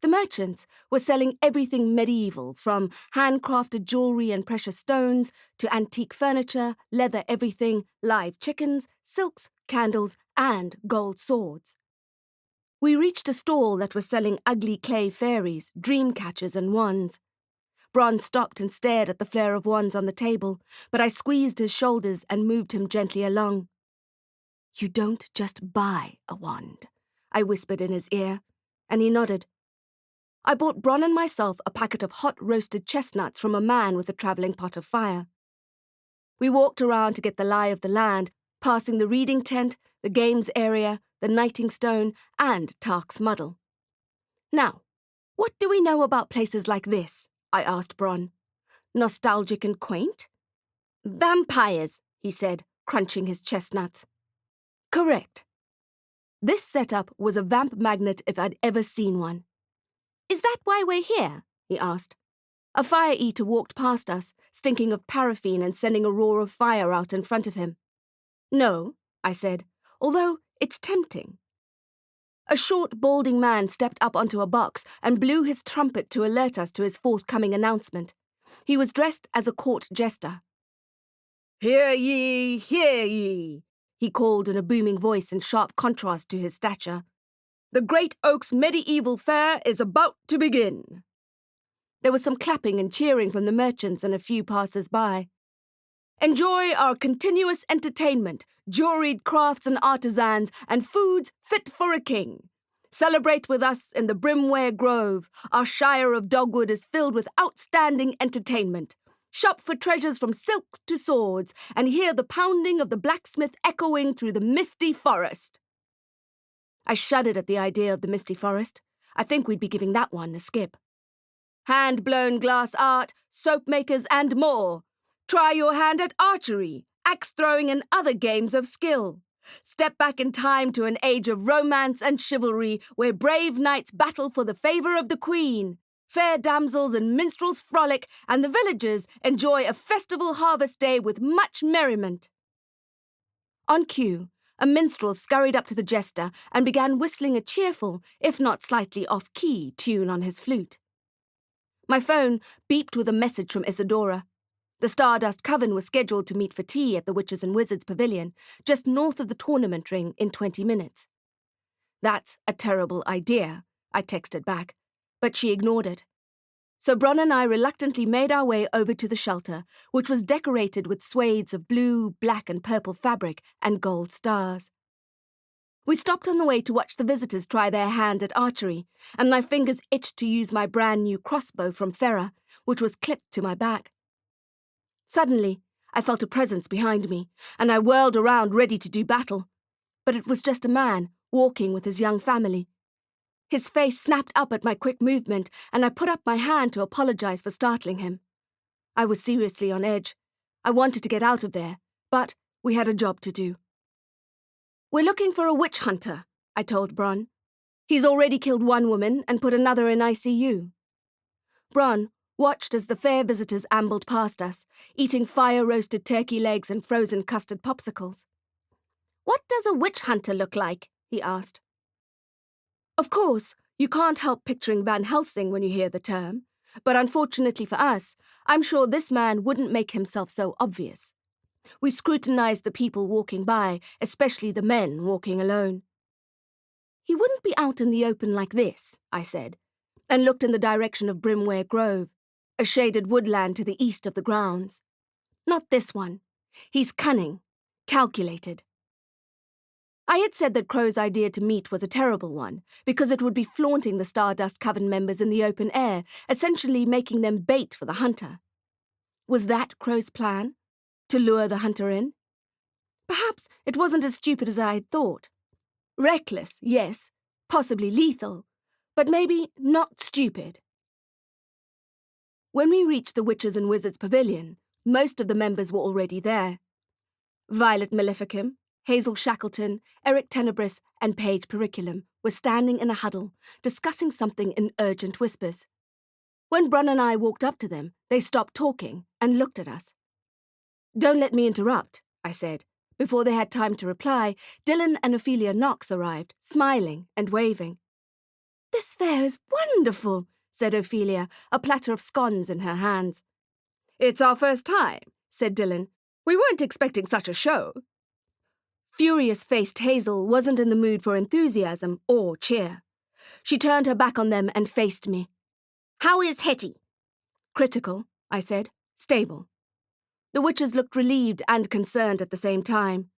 The merchants were selling everything medieval, from handcrafted jewelry and precious stones to antique furniture, leather everything, live chickens, silks, candles, and gold swords. We reached a stall that was selling ugly clay fairies, dream catchers, and wands. Bronn stopped and stared at the flare of wands on the table, but I squeezed his shoulders and moved him gently along. "You don't just buy a wand," I whispered in his ear, and he nodded. I bought Bronn and myself a packet of hot roasted chestnuts from a man with a travelling pot of fire. We walked around to get the lie of the land, passing the reading tent, the games area, the knighting stone, and Tark's muddle. "Now, what do we know about places like this?" I asked Bronn. "Nostalgic and quaint?" "Vampires," he said, crunching his chestnuts. "Correct." This setup was a vamp magnet if I'd ever seen one. "Is that why we're here?" he asked. A fire-eater walked past us, stinking of paraffin and sending a roar of fire out in front of him. "No," I said, "although it's tempting." A short, balding man stepped up onto a box and blew his trumpet to alert us to his forthcoming announcement. He was dressed as a court jester. "Hear ye, hear ye," he called in a booming voice in sharp contrast to his stature. "The Great Oak's medieval fair is about to begin." There was some clapping and cheering from the merchants and a few passers-by. "Enjoy our continuous entertainment, jewelried crafts and artisans, and foods fit for a king. Celebrate with us in the Brimware Grove. Our Shire of Dogwood is filled with outstanding entertainment. Shop for treasures from silk to swords, and hear the pounding of the blacksmith echoing through the misty forest." I shuddered at the idea of the misty forest. I think we'd be giving that one a skip. "Hand-blown glass art, soap makers, and more. Try your hand at archery, axe-throwing, and other games of skill. Step back in time to an age of romance and chivalry where brave knights battle for the favour of the queen. Fair damsels and minstrels frolic, and the villagers enjoy a festival harvest day with much merriment." On cue, a minstrel scurried up to the jester and began whistling a cheerful, if not slightly off-key, tune on his flute. My phone beeped with a message from Isadora. The StarDust Coven was scheduled to meet for tea at the Witches and Wizards Pavilion, just north of the tournament ring, in 20 minutes. "That's a terrible idea," I texted back, but she ignored it. So Bronn and I reluctantly made our way over to the shelter, which was decorated with swathes of blue, black, and purple fabric and gold stars. We stopped on the way to watch the visitors try their hand at archery, and my fingers itched to use my brand-new crossbow from Faire, which was clipped to my back. Suddenly, I felt a presence behind me, and I whirled around ready to do battle. But it was just a man, walking with his young family. His face snapped up at my quick movement, and I put up my hand to apologize for startling him. I was seriously on edge. I wanted to get out of there, but we had a job to do. "We're looking for a witch hunter," I told Bronn. "He's already killed one woman and put another in ICU." Bronn, watched as the Faire visitors ambled past us, eating fire-roasted turkey legs and frozen custard popsicles. "What does a witch hunter look like?" he asked. Of course, you can't help picturing Van Helsing when you hear the term, but unfortunately for us, I'm sure this man wouldn't make himself so obvious. We scrutinized the people walking by, especially the men walking alone. "He wouldn't be out in the open like this," I said, and looked in the direction of Brimware Grove, a shaded woodland to the east of the grounds. "Not this one. He's cunning, calculated." I had said that Crowe's idea to meet was a terrible one, because it would be flaunting the StarDust Coven members in the open air, essentially making them bait for the hunter. Was that Crowe's plan? To lure the hunter in? Perhaps it wasn't as stupid as I had thought. Reckless, yes, possibly lethal, but maybe not stupid. When we reached the Witches and Wizards Pavilion, most of the members were already there. Violet Maleficum, Hazel Shackleton, Eric Tenebris, and Paige Periculum were standing in a huddle, discussing something in urgent whispers. When Brun and I walked up to them, they stopped talking and looked at us. "Don't let me interrupt," I said. Before they had time to reply, Dylan and Ophelia Knox arrived, smiling and waving. "This fair is wonderful," said Ophelia, a platter of scones in her hands. "It's our first time," said Dylan. "We weren't expecting such a show." Furious-faced Hazel wasn't in the mood for enthusiasm or cheer. She turned her back on them and faced me. "How is Hetty?" "Critical," I said. "Stable." The witches looked relieved and concerned at the same time.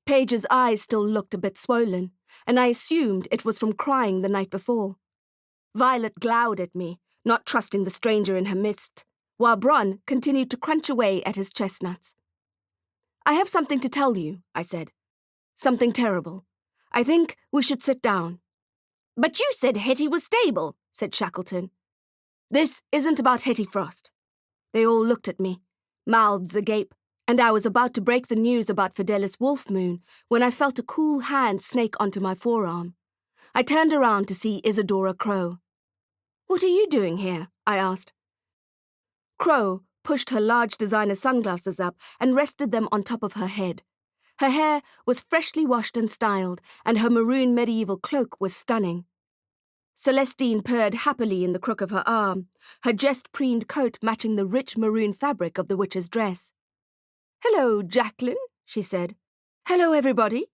Paige's eyes still looked a bit swollen, and I assumed it was from crying the night before. Violet glowered at me, not trusting the stranger in her midst, while Brun continued to crunch away at his chestnuts. "I have something to tell you," I said. "Something terrible. I think we should sit down." "But you said Hetty was stable," said Shackleton. "This isn't about Hetty Frost." They all looked at me, mouths agape, and I was about to break the news about Fidelis Wolfmoon when I felt a cool hand snake onto my forearm. I turned around to see Isadora Crowe. "What are you doing here?" I asked. Crowe pushed her large designer sunglasses up and rested them on top of her head. Her hair was freshly washed and styled, and her maroon medieval cloak was stunning. Celestine purred happily in the crook of her arm, her jest-preened coat matching the rich maroon fabric of the witch's dress. "Hello, Jacqueline," she said. "Hello, everybody."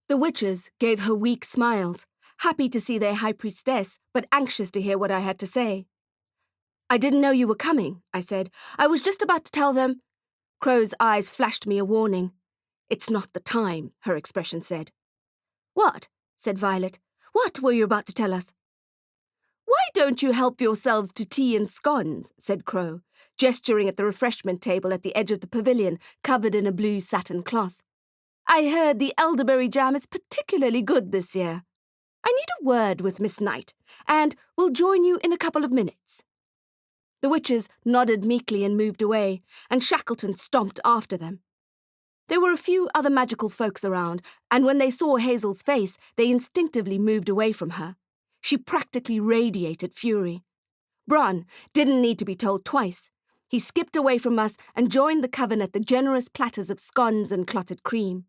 The witches gave her weak smiles, happy to see their High Priestess, but anxious to hear what I had to say. "I didn't know you were coming," I said. "I was just about to tell them—" Crowe's eyes flashed me a warning. "It's not the time," her expression said. "What?" said Violet. "What were you about to tell us?" "Why don't you help yourselves to tea and scones?" said Crowe, gesturing at the refreshment table at the edge of the pavilion, covered in a blue satin cloth. "I heard the elderberry jam is particularly good this year. I need a word with Miss Knight, and will join you in a couple of minutes." The witches nodded meekly and moved away, and Shackleton stomped after them. There were a few other magical folks around, and when they saw Hazel's face, they instinctively moved away from her. She practically radiated fury. Brun didn't need to be told twice. He skipped away from us and joined the coven at the generous platters of scones and clotted cream.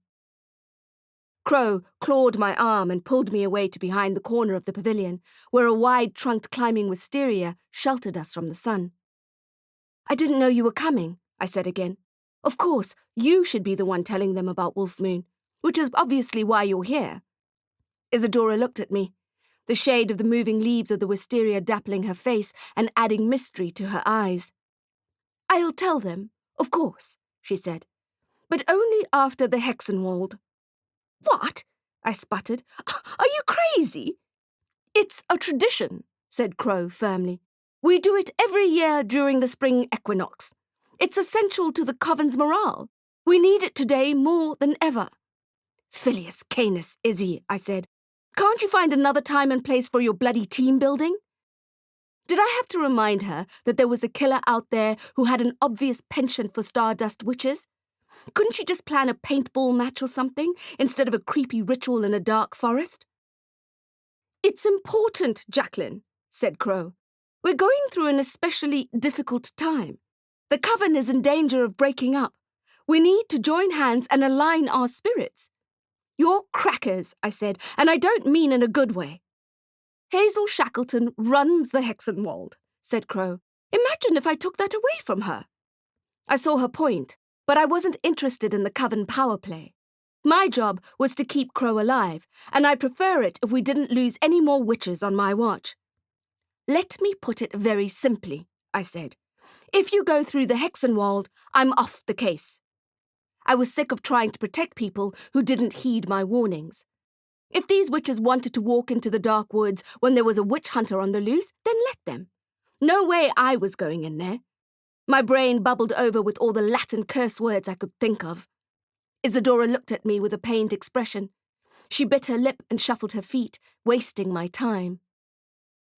Crowe clawed my arm and pulled me away to behind the corner of the pavilion, where a wide-trunked climbing wisteria sheltered us from the sun. "I didn't know you were coming," I said again. "Of course, you should be the one telling them about Wolfmoon, which is obviously why you're here." Isadora looked at me, the shade of the moving leaves of the wisteria dappling her face and adding mystery to her eyes. "I'll tell them, of course," she said, "but only after the Hexenwald." "What?" I sputtered. "Are you crazy?" "It's a tradition," said Crowe firmly. "We do it every year during the spring equinox. It's essential to the coven's morale. We need it today more than ever." "Filius Canis, Izzy," I said. "Can't you find another time and place for your bloody team building?" Did I have to remind her that there was a killer out there who had an obvious penchant for StarDust witches? Couldn't she just plan a paintball match or something, instead of a creepy ritual in a dark forest? "It's important, Jacqueline," said Crowe. We're going through an especially difficult time. The Coven is in danger of breaking up. We need to join hands and align our spirits. You're crackers, I said, and I don't mean in a good way. Hazel Shackleton runs the Hexenwald, said Crow. Imagine if I took that away from her. I saw her point, but I wasn't interested in the Coven power play. My job was to keep Crow alive, and I'd prefer it if we didn't lose any more witches on my watch. Let me put it very simply, I said. If you go through the Hexenwald, I'm off the case. I was sick of trying to protect people who didn't heed my warnings. If these witches wanted to walk into the dark woods when there was a witch hunter on the loose, then let them. No way I was going in there. My brain bubbled over with all the Latin curse words I could think of. Isadora looked at me with a pained expression. She bit her lip and shuffled her feet, wasting my time.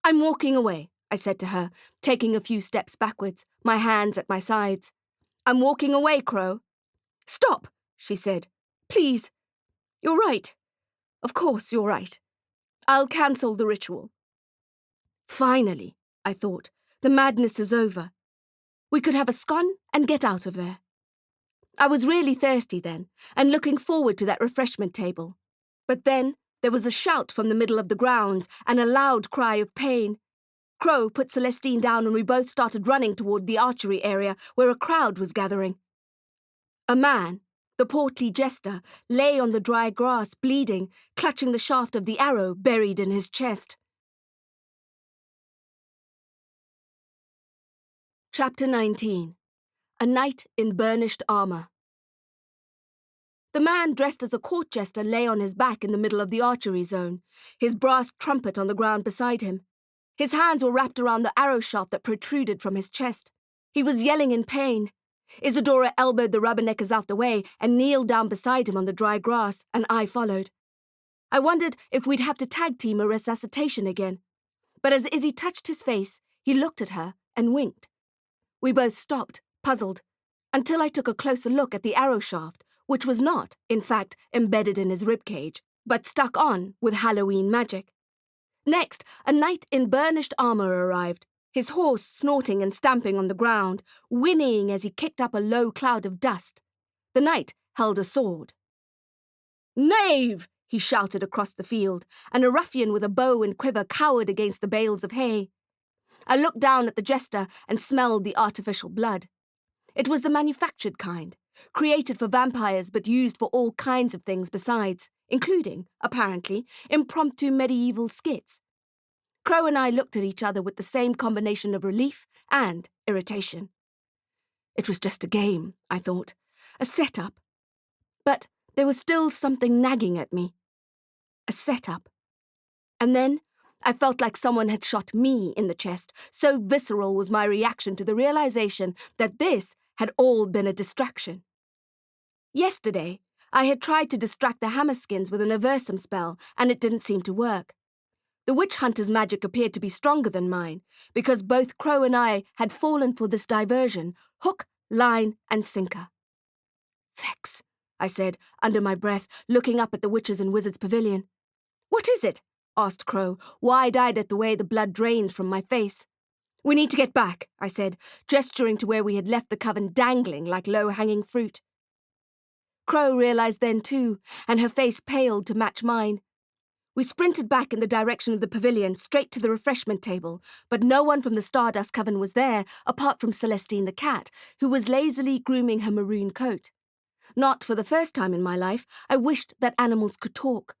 I'm walking away, I said to her, taking a few steps backwards, my hands at my sides. I'm walking away, Crow. Stop, she said. Please. You're right. Of course you're right. I'll cancel the ritual. Finally, I thought, the madness is over. We could have a scone and get out of there. I was really thirsty then, and looking forward to that refreshment table. But then there was a shout from the middle of the grounds and a loud cry of pain. Crow put Celestine down and we both started running toward the archery area where a crowd was gathering. A man, the portly jester, lay on the dry grass, bleeding, clutching the shaft of the arrow buried in his chest. Chapter 19. A Knight in Burnished Armour. The man dressed as a court jester lay on his back in the middle of the archery zone, his brass trumpet on the ground beside him. His hands were wrapped around the arrow shaft that protruded from his chest. He was yelling in pain. Isadora elbowed the rubberneckers out the way and kneeled down beside him on the dry grass, and I followed. I wondered if we'd have to tag team a resuscitation again. But as Izzy touched his face, he looked at her and winked. We both stopped, puzzled, until I took a closer look at the arrow shaft, which was not, in fact, embedded in his ribcage, but stuck on with Halloween magic. Next, a knight in burnished armour arrived, his horse snorting and stamping on the ground, whinnying as he kicked up a low cloud of dust. The knight held a sword. "Knave!" he shouted across the field, and a ruffian with a bow and quiver cowered against the bales of hay. I looked down at the jester and smelled the artificial blood. It was the manufactured kind, created for vampires but used for all kinds of things besides, including, apparently, impromptu medieval skits. Crow and I looked at each other with the same combination of relief and irritation. It was just a game, I thought, a setup. But there was still something nagging at me. A setup. And then I felt like someone had shot me in the chest, so visceral was my reaction to the realization that this had all been a distraction. Yesterday, I had tried to distract the Hammerskins with an Aversum spell, and it didn't seem to work. The witch hunter's magic appeared to be stronger than mine, because both Crow and I had fallen for this diversion, hook, line, and sinker. "Faex," I said, under my breath, looking up at the witches and wizards' pavilion. "What is it?" asked Crow, wide-eyed at the way the blood drained from my face. "We need to get back," I said, gesturing to where we had left the coven dangling like low-hanging fruit. Crow realized then too, and her face paled to match mine. We sprinted back in the direction of the pavilion, straight to the refreshment table, but no one from the StarDust Coven was there, apart from Celestine the cat, who was lazily grooming her maroon coat. Not for the first time in my life, I wished that animals could talk.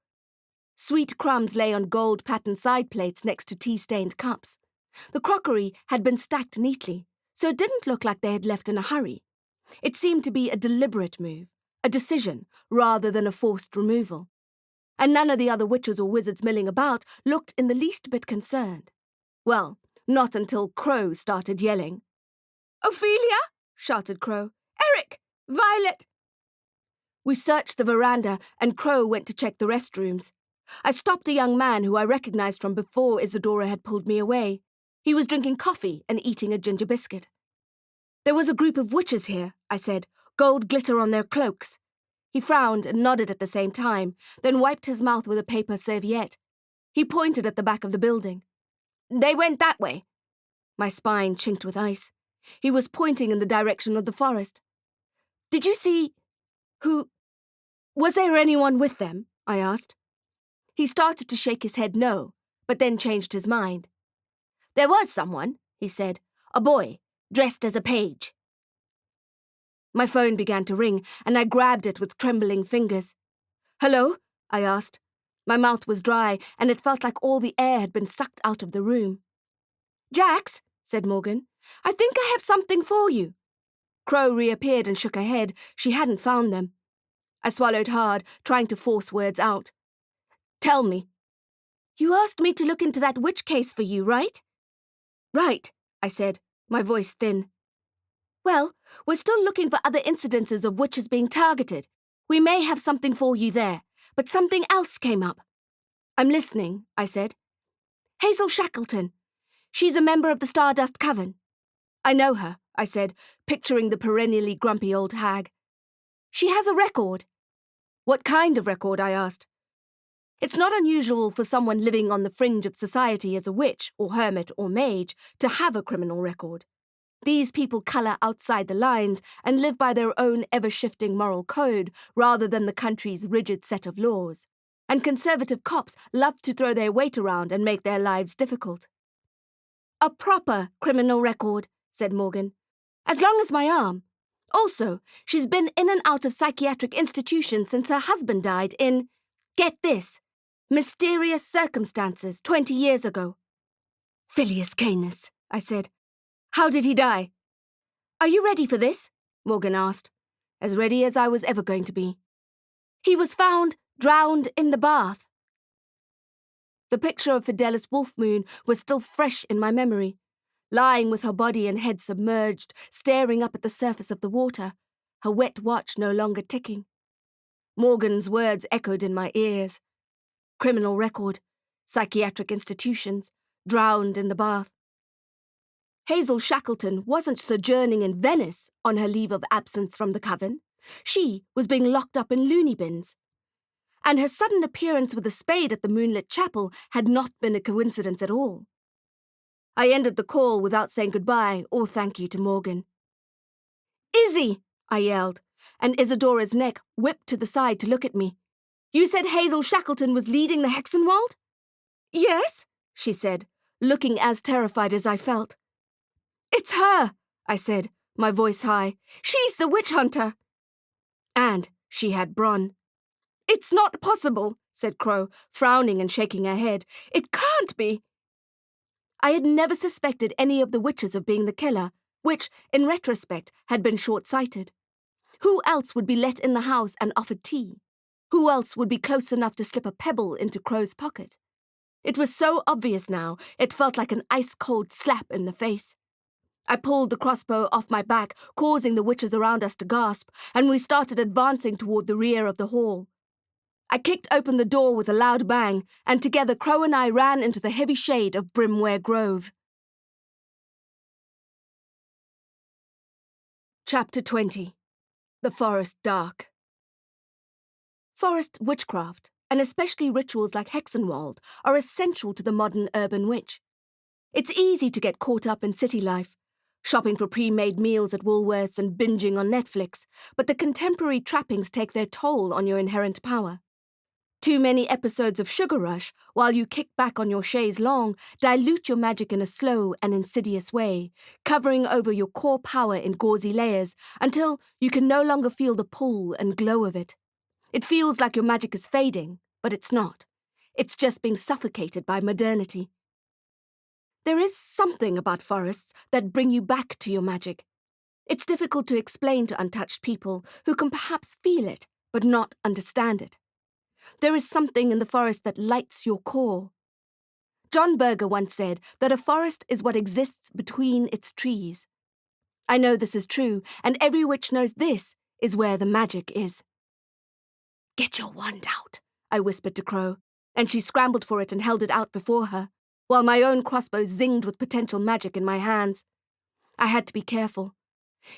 Sweet crumbs lay on gold-patterned side plates next to tea-stained cups. The crockery had been stacked neatly, so it didn't look like they had left in a hurry. It seemed to be a deliberate move, a decision, rather than a forced removal. And none of the other witches or wizards milling about looked in the least bit concerned. Well, not until Crow started yelling. "Ophelia!" shouted Crow. "Eric! Violet!" We searched the veranda, and Crow went to check the restrooms. I stopped a young man who I recognized from before Isadora had pulled me away. He was drinking coffee and eating a ginger biscuit. "There was a group of witches here," I said, "gold glitter on their cloaks." He frowned and nodded at the same time, then wiped his mouth with a paper serviette. He pointed at the back of the building. "They went that way." My spine chinked with ice. He was pointing in the direction of the forest. Did you see... who... Was there anyone with them? I asked. He started to shake his head no, but then changed his mind. There was someone, he said. A boy, dressed as a page. My phone began to ring, and I grabbed it with trembling fingers. Hello? I asked. My mouth was dry, and it felt like all the air had been sucked out of the room. Jax, said Morgan, I think I have something for you. Crowe reappeared and shook her head. She hadn't found them. I swallowed hard, trying to force words out. Tell me. You asked me to look into that witch case for you, right? Right, I said, my voice thin. Well, we're still looking for other incidences of witches being targeted. We may have something for you there, but something else came up. I'm listening, I said. Hazel Shackleton. She's a member of the StarDust Coven. I know her, I said, picturing the perennially grumpy old hag. She has a record. What kind of record? I asked. It's not unusual for someone living on the fringe of society as a witch or hermit or mage to have a criminal record. These people colour outside the lines and live by their own ever-shifting moral code rather than the country's rigid set of laws. And conservative cops love to throw their weight around and make their lives difficult. A proper criminal record, said Morgan. As long as my arm. Also, she's been in and out of psychiatric institutions since her husband died in, get this, mysterious circumstances 20 years ago. Filius Canis, I said. How did he die? Are you ready for this? Morgan asked. As ready as I was ever going to be. He was found drowned in the bath. The picture of Fidelis Wolfmoon was still fresh in my memory, lying with her body and head submerged, staring up at the surface of the water, her wet watch no longer ticking. Morgan's words echoed in my ears. Criminal record, psychiatric institutions, drowned in the bath. Hazel Shackleton wasn't sojourning in Venice on her leave of absence from the coven. She was being locked up in loony bins. And her sudden appearance with a spade at the moonlit chapel had not been a coincidence at all. I ended the call without saying goodbye or thank you to Morgan. Izzy, I yelled, and Isadora's neck whipped to the side to look at me. You said Hazel Shackleton was leading the Hexenwald? Yes, she said, looking as terrified as I felt. It's her, I said, my voice high. She's the witch hunter. And she had brawn. It's not possible, said Crowe, frowning and shaking her head. It can't be. I had never suspected any of the witches of being the killer, which, in retrospect, had been short-sighted. Who else would be let in the house and offered tea? Who else would be close enough to slip a pebble into Crowe's pocket? It was so obvious now, it felt like an ice-cold slap in the face. I pulled the crossbow off my back, causing the witches around us to gasp, and we started advancing toward the rear of the hall. I kicked open the door with a loud bang, and together Crowe and I ran into the heavy shade of Brimware Grove. Chapter 20. The Forest Dark. Forest witchcraft, and especially rituals like Hexenwald, are essential to the modern urban witch. It's easy to get caught up in city life, shopping for pre-made meals at Woolworths and binging on Netflix, but the contemporary trappings take their toll on your inherent power. Too many episodes of Sugar Rush, while you kick back on your chaise longue, dilute your magic in a slow and insidious way, covering over your core power in gauzy layers until you can no longer feel the pull and glow of it. It feels like your magic is fading, but it's not. It's just being suffocated by modernity. There is something about forests that bring you back to your magic. It's difficult to explain to untouched people who can perhaps feel it, but not understand it. There is something in the forest that lights your core. John Berger once said that a forest is what exists between its trees. I know this is true, and every witch knows this is where the magic is. Get your wand out, I whispered to Crowe, and she scrambled for it and held it out before her, while my own crossbow zinged with potential magic in my hands. I had to be careful.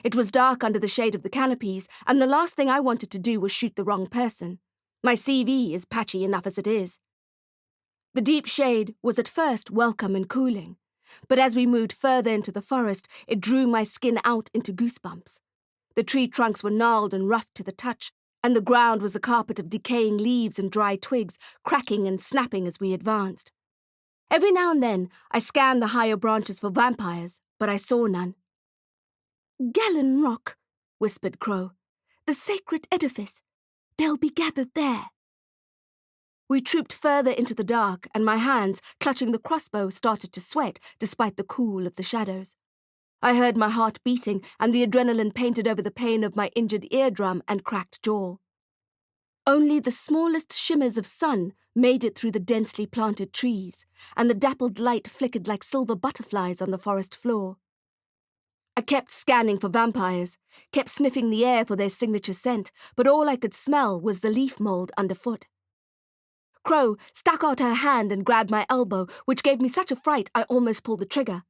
It was dark under the shade of the canopies, and the last thing I wanted to do was shoot the wrong person. My CV is patchy enough as it is. The deep shade was at first welcome and cooling, But as we moved further into the forest, it drew my skin out into goosebumps. The tree trunks were gnarled and rough to the touch, and the ground was a carpet of decaying leaves and dry twigs, cracking and snapping as we advanced. Every now and then, I scanned the higher branches for vampires, but I saw none. "Gallon Rock," whispered Crow. "The sacred edifice. They'll be gathered there." We trooped further into the dark, and my hands, clutching the crossbow, started to sweat despite the cool of the shadows. I heard my heart beating, and the adrenaline painted over the pain of my injured eardrum and cracked jaw. Only the smallest shimmers of sun made it through the densely planted trees, and the dappled light flickered like silver butterflies on the forest floor. I kept scanning for vampires, kept sniffing the air for their signature scent, but all I could smell was the leaf mold underfoot. Crow stuck out her hand and grabbed my elbow, which gave me such a fright I almost pulled the trigger.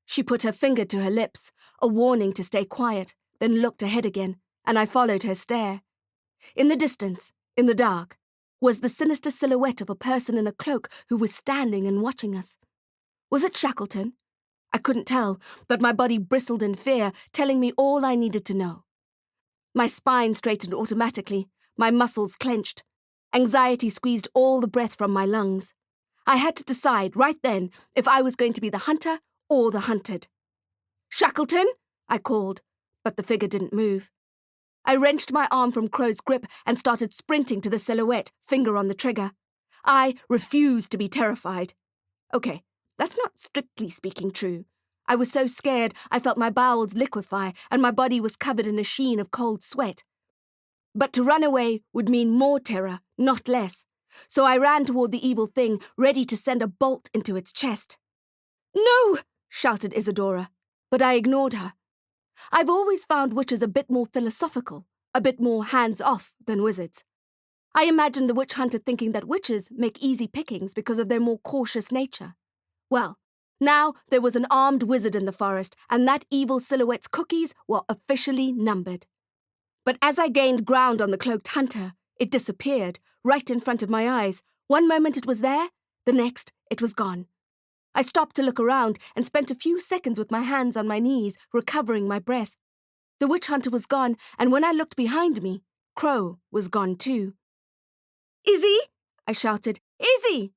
She put her finger to her lips, a warning to stay quiet, then looked ahead again, and I followed her stare. In the distance, in the dark, was the sinister silhouette of a person in a cloak who was standing and watching us. Was it Shackleton? I couldn't tell, but my body bristled in fear, telling me all I needed to know. My spine straightened automatically, my muscles clenched. Anxiety squeezed all the breath from my lungs. I had to decide right then if I was going to be the hunter or the hunted. "Shackleton!" I called, but the figure didn't move. I wrenched my arm from Crow's grip and started sprinting to the silhouette, finger on the trigger. I refused to be terrified. Okay, that's not strictly speaking true. I was so scared I felt my bowels liquefy and my body was covered in a sheen of cold sweat. But to run away would mean more terror, not less. So I ran toward the evil thing, ready to send a bolt into its chest. "No!" shouted Isadora, but I ignored her. I've always found witches a bit more philosophical, a bit more hands-off than wizards. I imagined the witch hunter thinking that witches make easy pickings because of their more cautious nature. Well, now there was an armed wizard in the forest, and that evil silhouette's cookies were officially numbered. But as I gained ground on the cloaked hunter, it disappeared, right in front of my eyes. One moment it was there, the next it was gone. I stopped to look around and spent a few seconds with my hands on my knees, recovering my breath. The witch hunter was gone, and when I looked behind me, Crow was gone too. "Izzy!" I shouted. "Izzy!"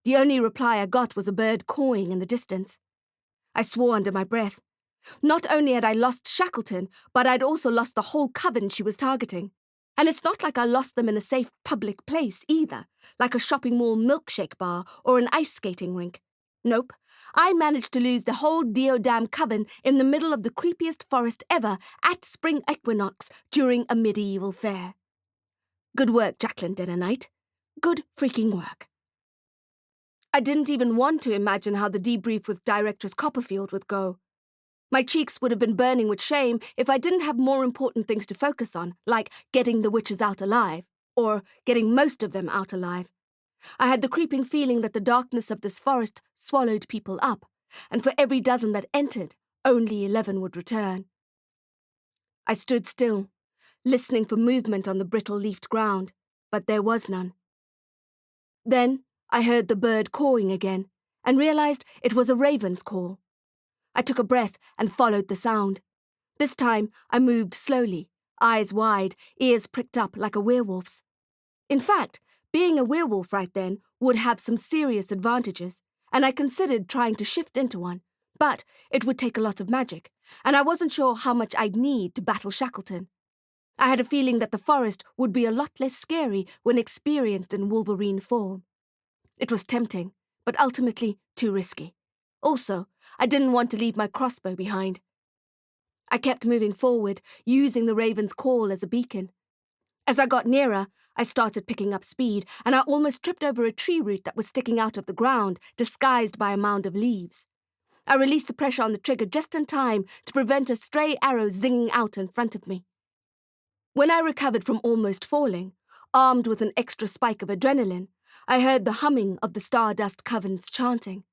The only reply I got was a bird cawing in the distance. I swore under my breath. Not only had I lost Shackleton, but I'd also lost the whole coven she was targeting. And it's not like I lost them in a safe public place either, like a shopping mall milkshake bar or an ice skating rink. Nope, I managed to lose the whole Diodam coven in the middle of the creepiest forest ever at spring equinox during a medieval fair. Good work, Jacqueline Dinner Knight. Good freaking work. I didn't even want to imagine how the debrief with Directress Copperfield would go. My cheeks would have been burning with shame if I didn't have more important things to focus on, like getting the witches out alive, or getting most of them out alive. I had the creeping feeling that the darkness of this forest swallowed people up, and for every dozen that entered, only 11 would return. I stood still, listening for movement on the brittle-leafed ground, but there was none. Then I heard the bird cawing again, and realized it was a raven's call. I took a breath and followed the sound. This time I moved slowly, eyes wide, ears pricked up like a werewolf's. In fact, being a werewolf right then would have some serious advantages, and I considered trying to shift into one, but it would take a lot of magic, and I wasn't sure how much I'd need to battle Shackleton. I had a feeling that the forest would be a lot less scary when experienced in Wolverine form. It was tempting, but ultimately too risky. Also, I didn't want to leave my crossbow behind. I kept moving forward, using the raven's call as a beacon. As I got nearer, I started picking up speed, and I almost tripped over a tree root that was sticking out of the ground, disguised by a mound of leaves. I released the pressure on the trigger just in time to prevent a stray arrow zinging out in front of me. When I recovered from almost falling, armed with an extra spike of adrenaline, I heard the humming of the StarDust Coven's chanting.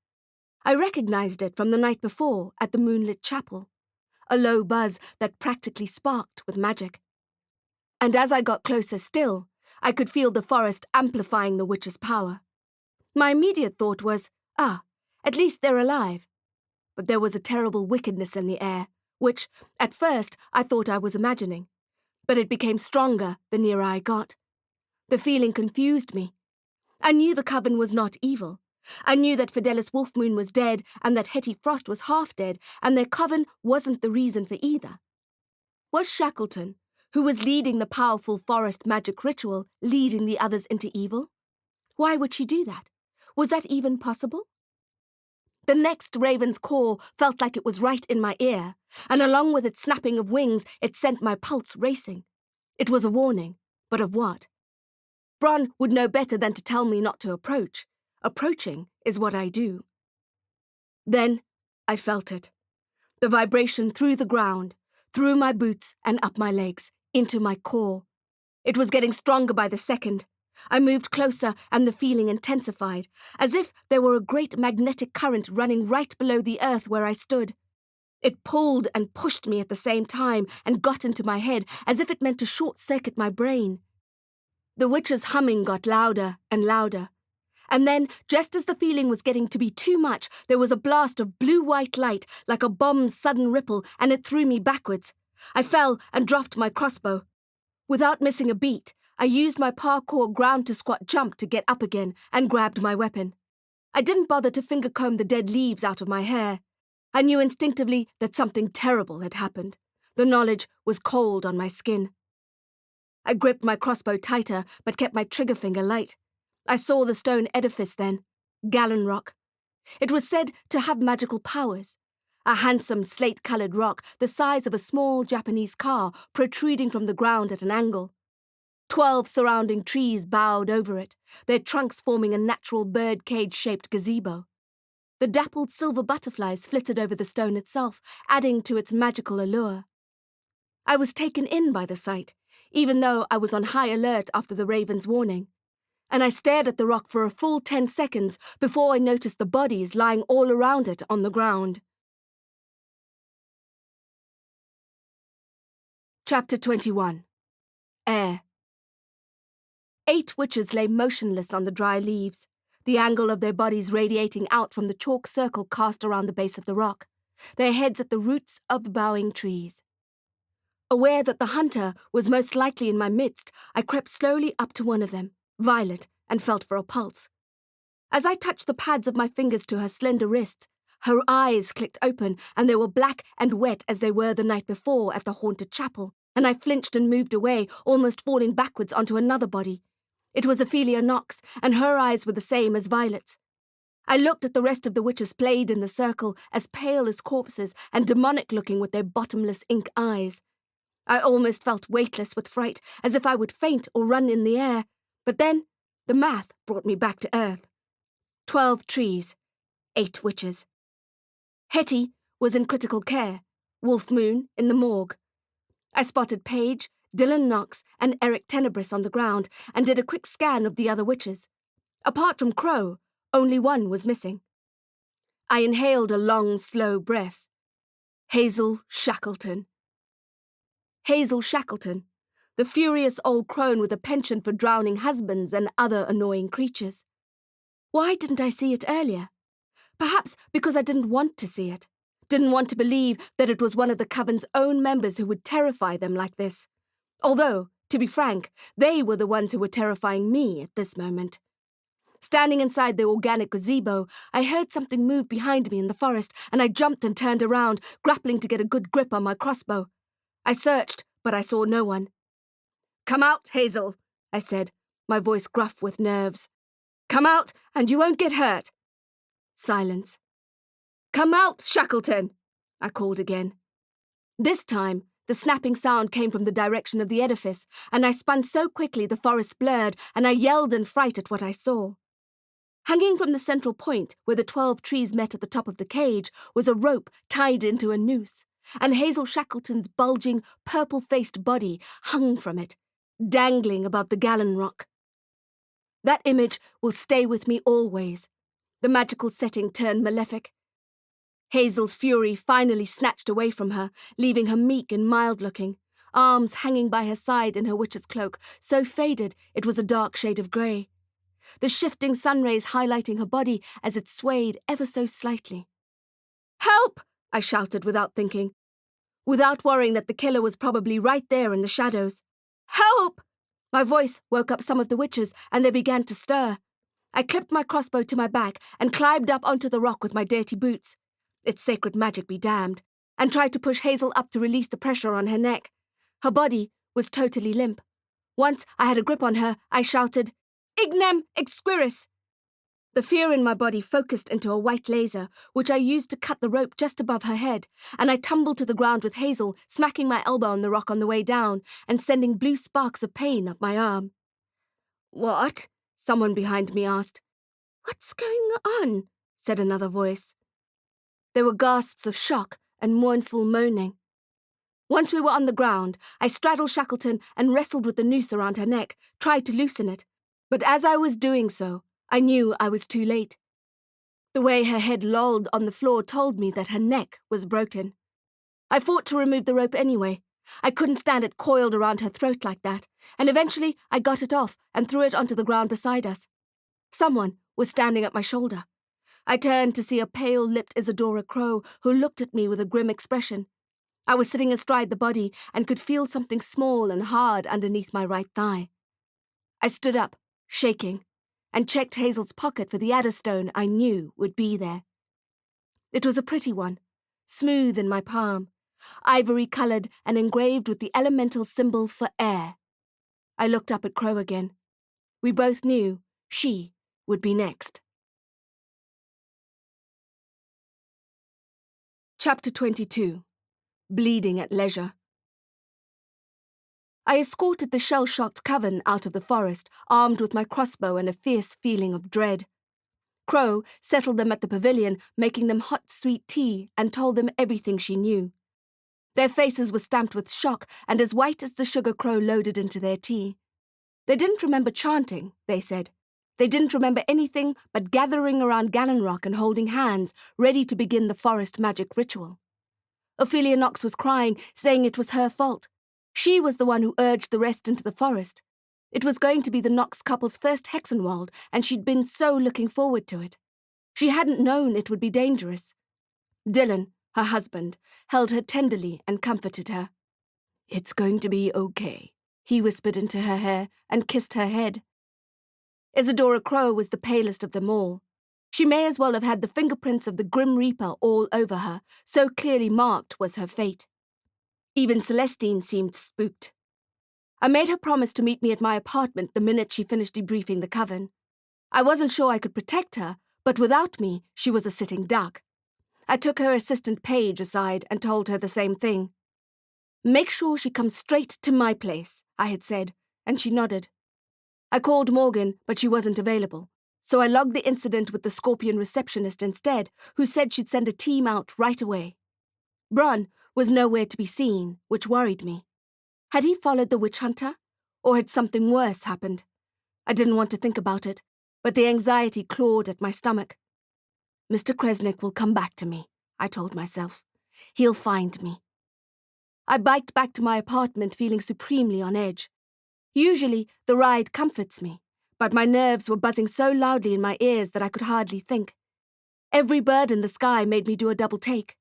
I recognized it from the night before at the moonlit chapel, a low buzz that practically sparked with magic. And as I got closer still, I could feel the forest amplifying the witch's power. My immediate thought was, At least they're alive. But there was a terrible wickedness in the air, which, at first, I thought I was imagining. But it became stronger the nearer I got. The feeling confused me. I knew the Coven was not evil. I knew that Fidelis Wolfmoon was dead and that Hetty Frost was half dead, and their Coven wasn't the reason for either. Was Shackleton, who was leading the powerful forest magic ritual, leading the others into evil? Why would she do that? Was that even possible? The next raven's call felt like it was right in my ear, and along with its snapping of wings, it sent my pulse racing. It was a warning, but of what? Bronn would know better than to tell me not to approach. Approaching is what I do. Then I felt it. The vibration through the ground, through my boots and up my legs, into my core. It was getting stronger by the second. I moved closer and the feeling intensified, as if there were a great magnetic current running right below the earth where I stood. It pulled and pushed me at the same time and got into my head as if it meant to short-circuit my brain. The witch's humming got louder and louder. And then, just as the feeling was getting to be too much, there was a blast of blue-white light like a bomb's sudden ripple, and it threw me backwards. I fell and dropped my crossbow. Without missing a beat, I used my parkour ground-to-squat jump to get up again and grabbed my weapon. I didn't bother to finger-comb the dead leaves out of my hair. I knew instinctively that something terrible had happened. The knowledge was cold on my skin. I gripped my crossbow tighter, but kept my trigger finger light. I saw the stone edifice then, Gallon Rock. It was said to have magical powers. A handsome slate-coloured rock the size of a small Japanese car protruding from the ground at an angle. 12 surrounding trees bowed over it, their trunks forming a natural bird-cage-shaped gazebo. The dappled silver butterflies flitted over the stone itself, adding to its magical allure. I was taken in by the sight, even though I was on high alert after the raven's warning. And I stared at the rock for a full 10 seconds before I noticed the bodies lying all around it on the ground. Chapter 21. Air. 8 witches lay motionless on the dry leaves, the angle of their bodies radiating out from the chalk circle cast around the base of the rock, their heads at the roots of the bowing trees. Aware that the hunter was most likely in my midst, I crept slowly up to one of them, Violet, and felt for a pulse. As I touched the pads of my fingers to her slender wrist, her eyes clicked open, and they were black and wet as they were the night before at the haunted chapel, and I flinched and moved away, almost falling backwards onto another body. It was Ophelia Knox, and her eyes were the same as Violet's. I looked at the rest of the witches played in the circle, as pale as corpses and demonic-looking with their bottomless ink eyes. I almost felt weightless with fright, as if I would faint or run in the air, but then the math brought me back to earth. 12 trees, 8 witches. Hetty was in critical care, Wolfmoon in the morgue. I spotted Paige, Dylan Knox, and Eric Tenebris on the ground and did a quick scan of the other witches. Apart from Crowe, only one was missing. I inhaled a long, slow breath. Hazel Shackleton. Hazel Shackleton, the furious old crone with a penchant for drowning husbands and other annoying creatures. Why didn't I see it earlier? Perhaps because I didn't want to see it. Didn't want to believe that it was one of the Coven's own members who would terrify them like this. Although, to be frank, they were the ones who were terrifying me at this moment. Standing inside the organic gazebo, I heard something move behind me in the forest, and I jumped and turned around, grappling to get a good grip on my crossbow. I searched, but I saw no one. "Come out, Hazel," I said, my voice gruff with nerves. "Come out, and you won't get hurt." Silence. "Come out, Shackleton," I called again. This time, the snapping sound came from the direction of the edifice, and I spun so quickly the forest blurred, and I yelled in fright at what I saw. Hanging from the central point, where the 12 trees met at the top of the cage, was a rope tied into a noose, and Hazel Shackleton's bulging, purple-faced body hung from it, dangling above the Gallon Rock. That image will stay with me always. The magical setting turned malefic. Hazel's fury finally snatched away from her, leaving her meek and mild-looking, arms hanging by her side in her witch's cloak, so faded it was a dark shade of grey. the shifting sun rays highlighting her body as it swayed ever so slightly. "Help!" I shouted without thinking, without worrying that the killer was probably right there in the shadows. "Help!" My voice woke up some of the witches, and they began to stir. I clipped my crossbow to my back and climbed up onto the rock with my dirty boots, its sacred magic be damned, and tried to push Hazel up to release the pressure on her neck. Her body was totally limp. Once I had a grip on her, I shouted, "Ignem exquiris!" The fear in my body focused into a white laser, which I used to cut the rope just above her head, and I tumbled to the ground with Hazel, smacking my elbow on the rock on the way down and sending blue sparks of pain up my arm. "What?" someone behind me asked. "What's going on?" said another voice. There were gasps of shock and mournful moaning. Once we were on the ground, I straddled Shackleton and wrestled with the noose around her neck, tried to loosen it. But as I was doing so, I knew I was too late. The way her head lolled on the floor told me that her neck was broken. I fought to remove the rope anyway. I couldn't stand it coiled around her throat like that, and eventually I got it off and threw it onto the ground beside us. Someone was standing at my shoulder. I turned to see a pale-lipped Isadora Crowe who looked at me with a grim expression. I was sitting astride the body and could feel something small and hard underneath my right thigh. I stood up, shaking, and checked Hazel's pocket for the adderstone I knew would be there. It was a pretty one, smooth in my palm, ivory-coloured and engraved with the elemental symbol for air. I looked up at Crowe again. We both knew she would be next. Chapter 22. Bleeding at Leisure. I escorted the shell-shocked coven out of the forest, armed with my crossbow and a fierce feeling of dread. Crowe settled them at the pavilion, making them hot, sweet tea, and told them everything she knew. Their faces were stamped with shock and as white as the sugar Crowe loaded into their tea. They didn't remember chanting, they said. They didn't remember anything but gathering around Gallenrock and holding hands, ready to begin the forest magic ritual. Ophelia Knox was crying, saying it was her fault. She was the one who urged the rest into the forest. It was going to be the Knox couple's first Hexenwald, and she'd been so looking forward to it. She hadn't known it would be dangerous. Dylan, her husband, held her tenderly and comforted her. "It's going to be okay," he whispered into her hair and kissed her head. Isadora Crowe was the palest of them all. She may as well have had the fingerprints of the Grim Reaper all over her, so clearly marked was her fate. Even Celestine seemed spooked. I made her promise to meet me at my apartment the minute she finished debriefing the coven. I wasn't sure I could protect her, but without me, she was a sitting duck. I took her assistant Paige aside and told her the same thing. "Make sure she comes straight to my place," I had said, and she nodded. I called Morgan, but she wasn't available, so I logged the incident with the Scorpion receptionist instead, who said she'd send a team out right away. Bronn was nowhere to be seen, which worried me. Had he followed the witch hunter, or had something worse happened? I didn't want to think about it, but the anxiety clawed at my stomach. "Mr. Kresnik will come back to me," I told myself. "He'll find me." I biked back to my apartment feeling supremely on edge. Usually, the ride comforts me, but my nerves were buzzing so loudly in my ears that I could hardly think. Every bird in the sky made me do a double take.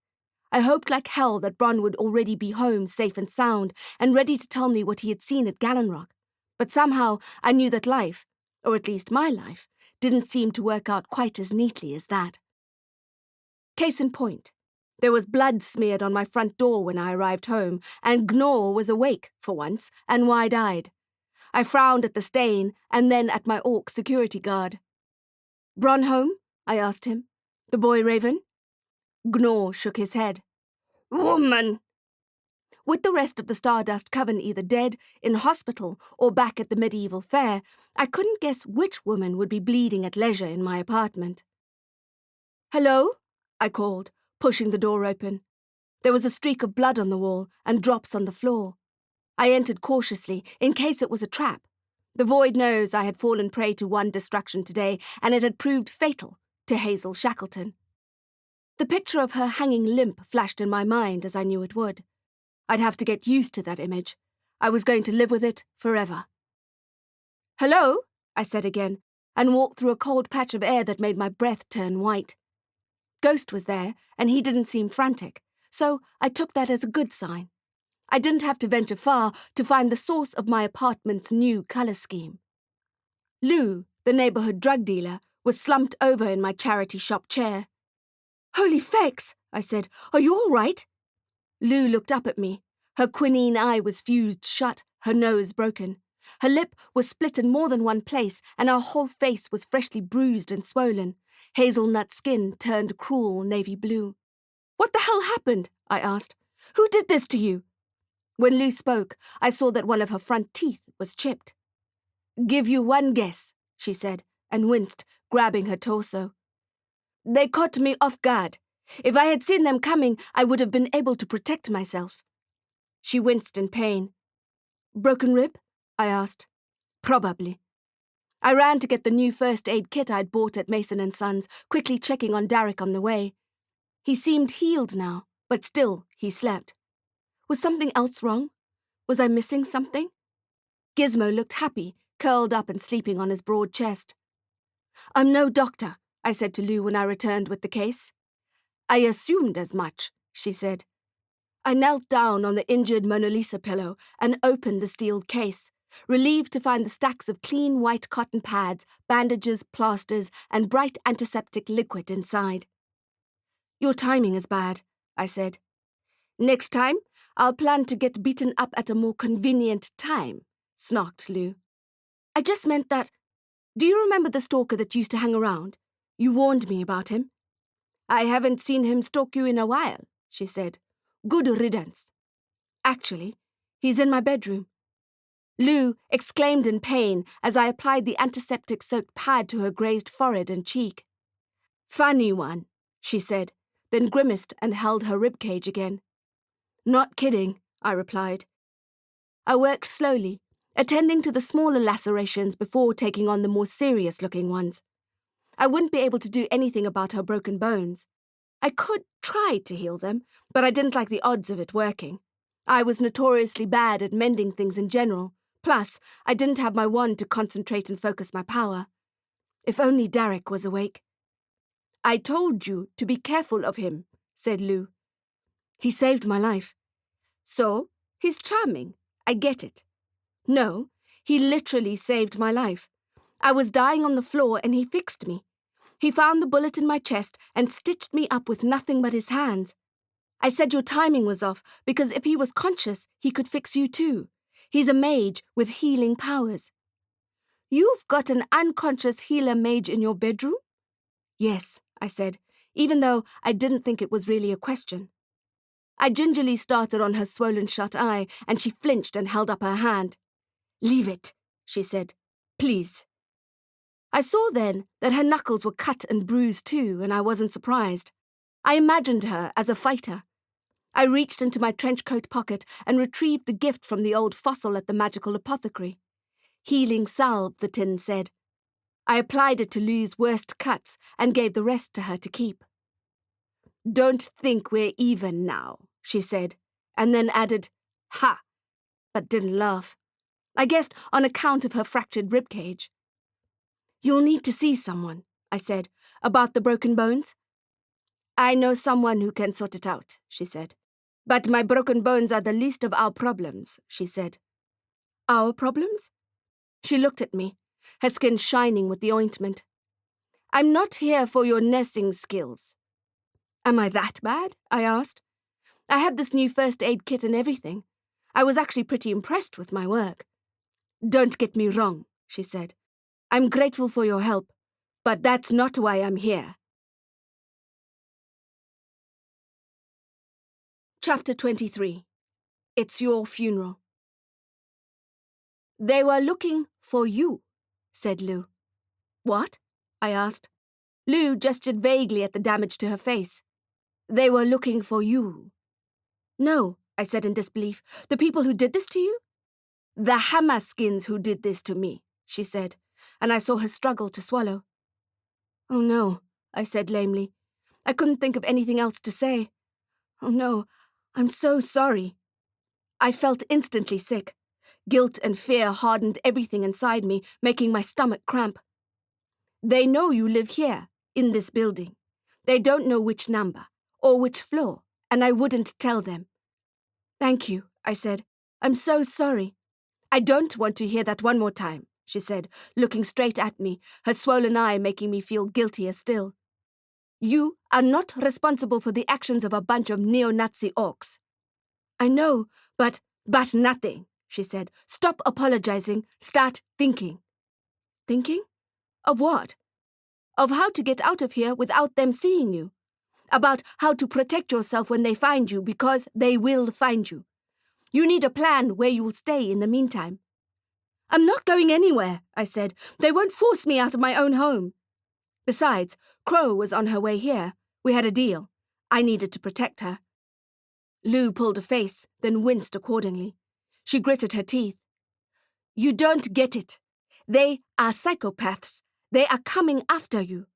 I hoped like hell that Bronn would already be home safe and sound and ready to tell me what he had seen at Gallenrock, but somehow I knew that life, or at least my life, didn't seem to work out quite as neatly as that. Case in point, there was blood smeared on my front door when I arrived home, and Gnaw was awake, for once, and wide-eyed. I frowned at the stain, and then at my orc security guard. "Bronn home?" I asked him. "The boy Raven?" Gnaw shook his head. "Woman!" With the rest of the StarDust Coven either dead, in hospital, or back at the medieval fair, I couldn't guess which woman would be bleeding at leisure in my apartment. "Hello?" I called, pushing the door open. There was a streak of blood on the wall and drops on the floor. I entered cautiously, in case it was a trap. The Void knows I had fallen prey to one distraction today, and it had proved fatal to Hazel Shackleton. The picture of her hanging limp flashed in my mind as I knew it would. I'd have to get used to that image. I was going to live with it forever. "Hello?" I said again, and walked through a cold patch of air that made my breath turn white. Ghost was there, and he didn't seem frantic, so I took that as a good sign. I didn't have to venture far to find the source of my apartment's new colour scheme. Lou, the neighbourhood drug dealer, was slumped over in my charity shop chair. "Holy Faex," I said. "Are you all right?" Lou looked up at me. Her quinine eye was fused shut, her nose broken. Her lip was split in more than one place, and her whole face was freshly bruised and swollen. Hazelnut skin turned cruel navy blue. "What the hell happened?" I asked. "Who did this to you?" When Lou spoke, I saw that one of her front teeth was chipped. "Give you one guess," she said, and winced, grabbing her torso. "They caught me off guard. If I had seen them coming, I would have been able to protect myself." She winced in pain. "Broken rib?" I asked. "Probably." I ran to get the new first aid kit I'd bought at Mason & Sons, quickly checking on Derek on the way. He seemed healed now, but still he slept. Was something else wrong? Was I missing something? Gizmo looked happy, curled up and sleeping on his broad chest. "I'm no doctor," I said to Lou when I returned with the case. "I assumed as much," she said. I knelt down on the injured Mona Lisa pillow and opened the sealed case, relieved to find the stacks of clean white cotton pads, bandages, plasters, and bright antiseptic liquid inside. "Your timing is bad," I said. "Next time, I'll plan to get beaten up at a more convenient time," snarked Lou. "I just meant that... Do you remember the stalker that used to hang around? You warned me about him." "I haven't seen him stalk you in a while," she said. "Good riddance." "Actually, he's in my bedroom." Lou exclaimed in pain as I applied the antiseptic-soaked pad to her grazed forehead and cheek. "Funny one," she said, then grimaced and held her ribcage again. "Not kidding," I replied. I worked slowly, attending to the smaller lacerations before taking on the more serious-looking ones. I wouldn't be able to do anything about her broken bones. I could try to heal them, but I didn't like the odds of it working. I was notoriously bad at mending things in general. Plus, I didn't have my wand to concentrate and focus my power. If only Derek was awake. "I told you to be careful of him," said Lou. "He saved my life." "So, he's charming. I get it." "No, he literally saved my life. I was dying on the floor and he fixed me. He found the bullet in my chest and stitched me up with nothing but his hands. I said your timing was off because if he was conscious, he could fix you too. He's a mage with healing powers." "You've got an unconscious healer mage in your bedroom?" "Yes," I said, even though I didn't think it was really a question. I gingerly started on her swollen shut eye, and she flinched and held up her hand. "Leave it," she said. "Please." I saw then that her knuckles were cut and bruised too, and I wasn't surprised. I imagined her as a fighter. I reached into my trench coat pocket and retrieved the gift from the old fossil at the magical apothecary. Healing salve, the tin said. I applied it to Lou's worst cuts and gave the rest to her to keep. "Don't think we're even now," she said, and then added, "Ha!" but didn't laugh. I guessed on account of her fractured ribcage. "You'll need to see someone," I said, "about the broken bones." "I know someone who can sort it out," she said. "But my broken bones are the least of our problems," she said. "Our problems?" She looked at me, her skin shining with the ointment. "I'm not here for your nursing skills." "Am I that bad?" I asked. I had this new first aid kit and everything. I was actually pretty impressed with my work. "Don't get me wrong," she said. "I'm grateful for your help, but that's not why I'm here." Chapter 23. It's Your Funeral. "They were looking for you," said Lou. "What?" I asked. Lou gestured vaguely at the damage to her face. "They were looking for you." "No," I said in disbelief. "The people who did this to you?" "The Hammerskins who did this to me," she said, and I saw her struggle to swallow. "Oh no," I said lamely. I couldn't think of anything else to say. "Oh no, I'm so sorry." I felt instantly sick. Guilt and fear hardened everything inside me, making my stomach cramp. They know you live here, in this building. They don't know which number, or which floor, and I wouldn't tell them. Thank you, I said. I'm so sorry. I don't want to hear that one more time, she said, looking straight at me, her swollen eye making me feel guiltier still. You are not responsible for the actions of a bunch of neo-Nazi orcs. I know, but nothing, she said. Stop apologizing. Start thinking. Thinking? Of what? Of how to get out of here without them seeing you. About how to protect yourself when they find you, because they will find you. You need a plan where you'll stay in the meantime. I'm not going anywhere, I said. They won't force me out of my own home. Besides, Crowe was on her way here. We had a deal. I needed to protect her. Lou pulled a face, then winced accordingly. She gritted her teeth. You don't get it. They are psychopaths. They are coming after you.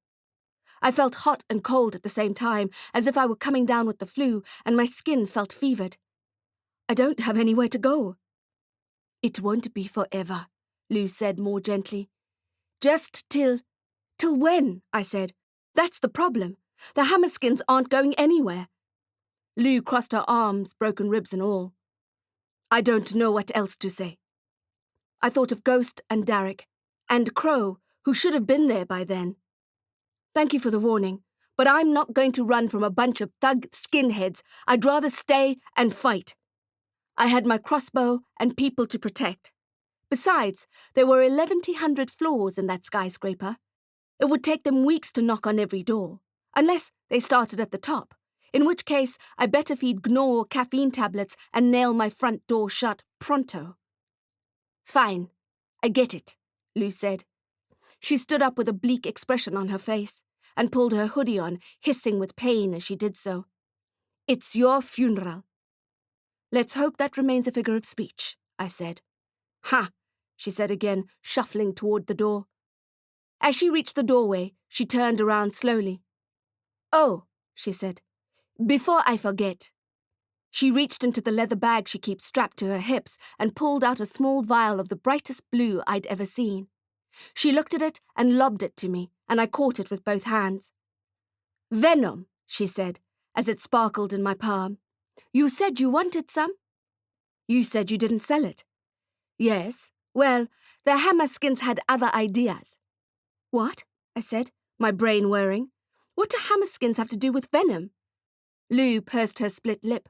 I felt hot and cold at the same time, as if I were coming down with the flu, and my skin felt fevered. I don't have anywhere to go. It won't be forever, Lou said more gently. Just till when? I said. That's the problem. The Hammerskins aren't going anywhere. Lou crossed her arms, broken ribs and all. I don't know what else to say. I thought of Ghost and Derek, and Crowe, who should have been there by then. Thank you for the warning, but I'm not going to run from a bunch of thug skinheads. I'd rather stay and fight. I had my crossbow and people to protect. Besides, there were 1,100 floors in that skyscraper. It would take them weeks to knock on every door, unless they started at the top, in which case I better feed Gnaw caffeine tablets and nail my front door shut pronto. Fine, I get it, Lou said. She stood up with a bleak expression on her face and pulled her hoodie on, hissing with pain as she did so. It's your funeral. Let's hope that remains a figure of speech, I said. Ha, she said again, shuffling toward the door. As she reached the doorway, she turned around slowly. Oh, she said, before I forget. She reached into the leather bag she keeps strapped to her hips and pulled out a small vial of the brightest blue I'd ever seen. She looked at it and lobbed it to me, and I caught it with both hands. Venom, she said, as it sparkled in my palm. You said you wanted some? You said you didn't sell it. Yes, well, the Hammerskins had other ideas. What? I said, my brain whirring. What do Hammerskins have to do with Venom? Lou pursed her split lip.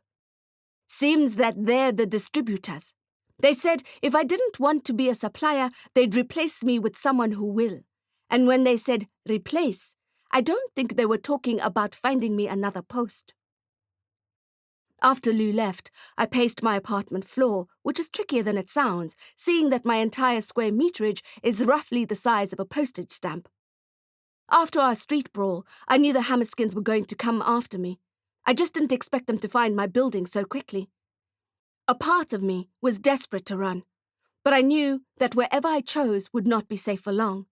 Seems that they're the distributors. They said if I didn't want to be a supplier, they'd replace me with someone who will. And when they said replace, I don't think they were talking about finding me another post. After Lou left, I paced my apartment floor, which is trickier than it sounds, seeing that my entire square meterage is roughly the size of a postage stamp. After our street brawl, I knew the Hammerskins were going to come after me. I just didn't expect them to find my building so quickly. A part of me was desperate to run, but I knew that wherever I chose would not be safe for long.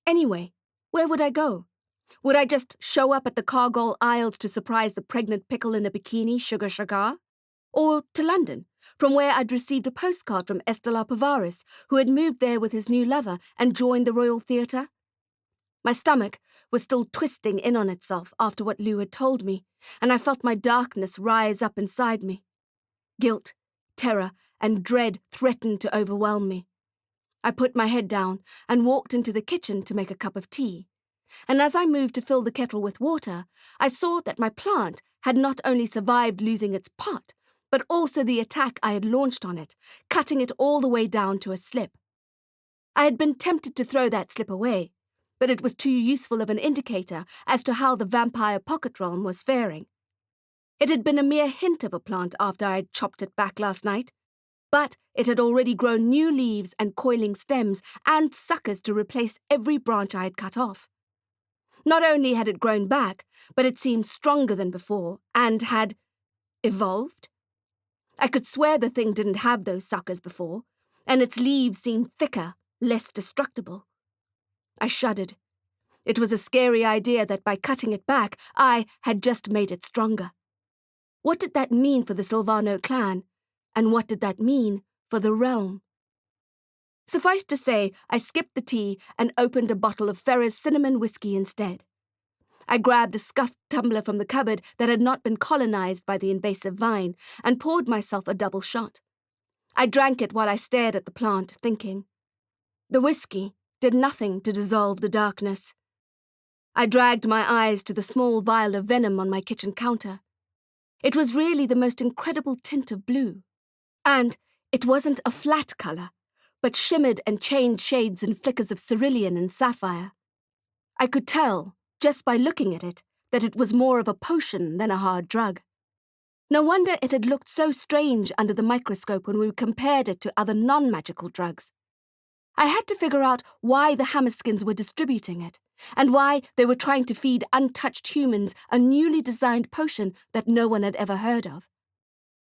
Anyway, where would I go? Would I just show up at the Cargol aisles to surprise the pregnant pickle in a bikini, Sugar? Or to London, from where I'd received a postcard from Estelar Pavaris, who had moved there with his new lover and joined the Royal Theatre? My stomach was still twisting in on itself after what Lou had told me, and I felt my darkness rise up inside me. Guilt, terror, and dread threatened to overwhelm me. I put my head down and walked into the kitchen to make a cup of tea. And as I moved to fill the kettle with water, I saw that my plant had not only survived losing its pot, but also the attack I had launched on it, cutting it all the way down to a slip. I had been tempted to throw that slip away, but it was too useful of an indicator as to how the vampire pocket realm was faring. It had been a mere hint of a plant after I had chopped it back last night, but it had already grown new leaves and coiling stems and suckers to replace every branch I had cut off. Not only had it grown back, but it seemed stronger than before, and had evolved. I could swear the thing didn't have those suckers before, and its leaves seemed thicker, less destructible. I shuddered. It was a scary idea that by cutting it back, I had just made it stronger. What did that mean for the Silvano clan? And what did that mean for the realm? Suffice to say, I skipped the tea and opened a bottle of Faire's cinnamon whiskey instead. I grabbed a scuffed tumbler from the cupboard that had not been colonized by the invasive vine and poured myself a double shot. I drank it while I stared at the plant, thinking. The whiskey did nothing to dissolve the darkness. I dragged my eyes to the small vial of venom on my kitchen counter. It was really the most incredible tint of blue. And it wasn't a flat colour, but shimmered and changed shades in flickers of cerulean and sapphire. I could tell, just by looking at it, that it was more of a potion than a hard drug. No wonder it had looked so strange under the microscope when we compared it to other non-magical drugs. I had to figure out why the Hammerskins were distributing it, and why they were trying to feed untouched humans a newly designed potion that no one had ever heard of.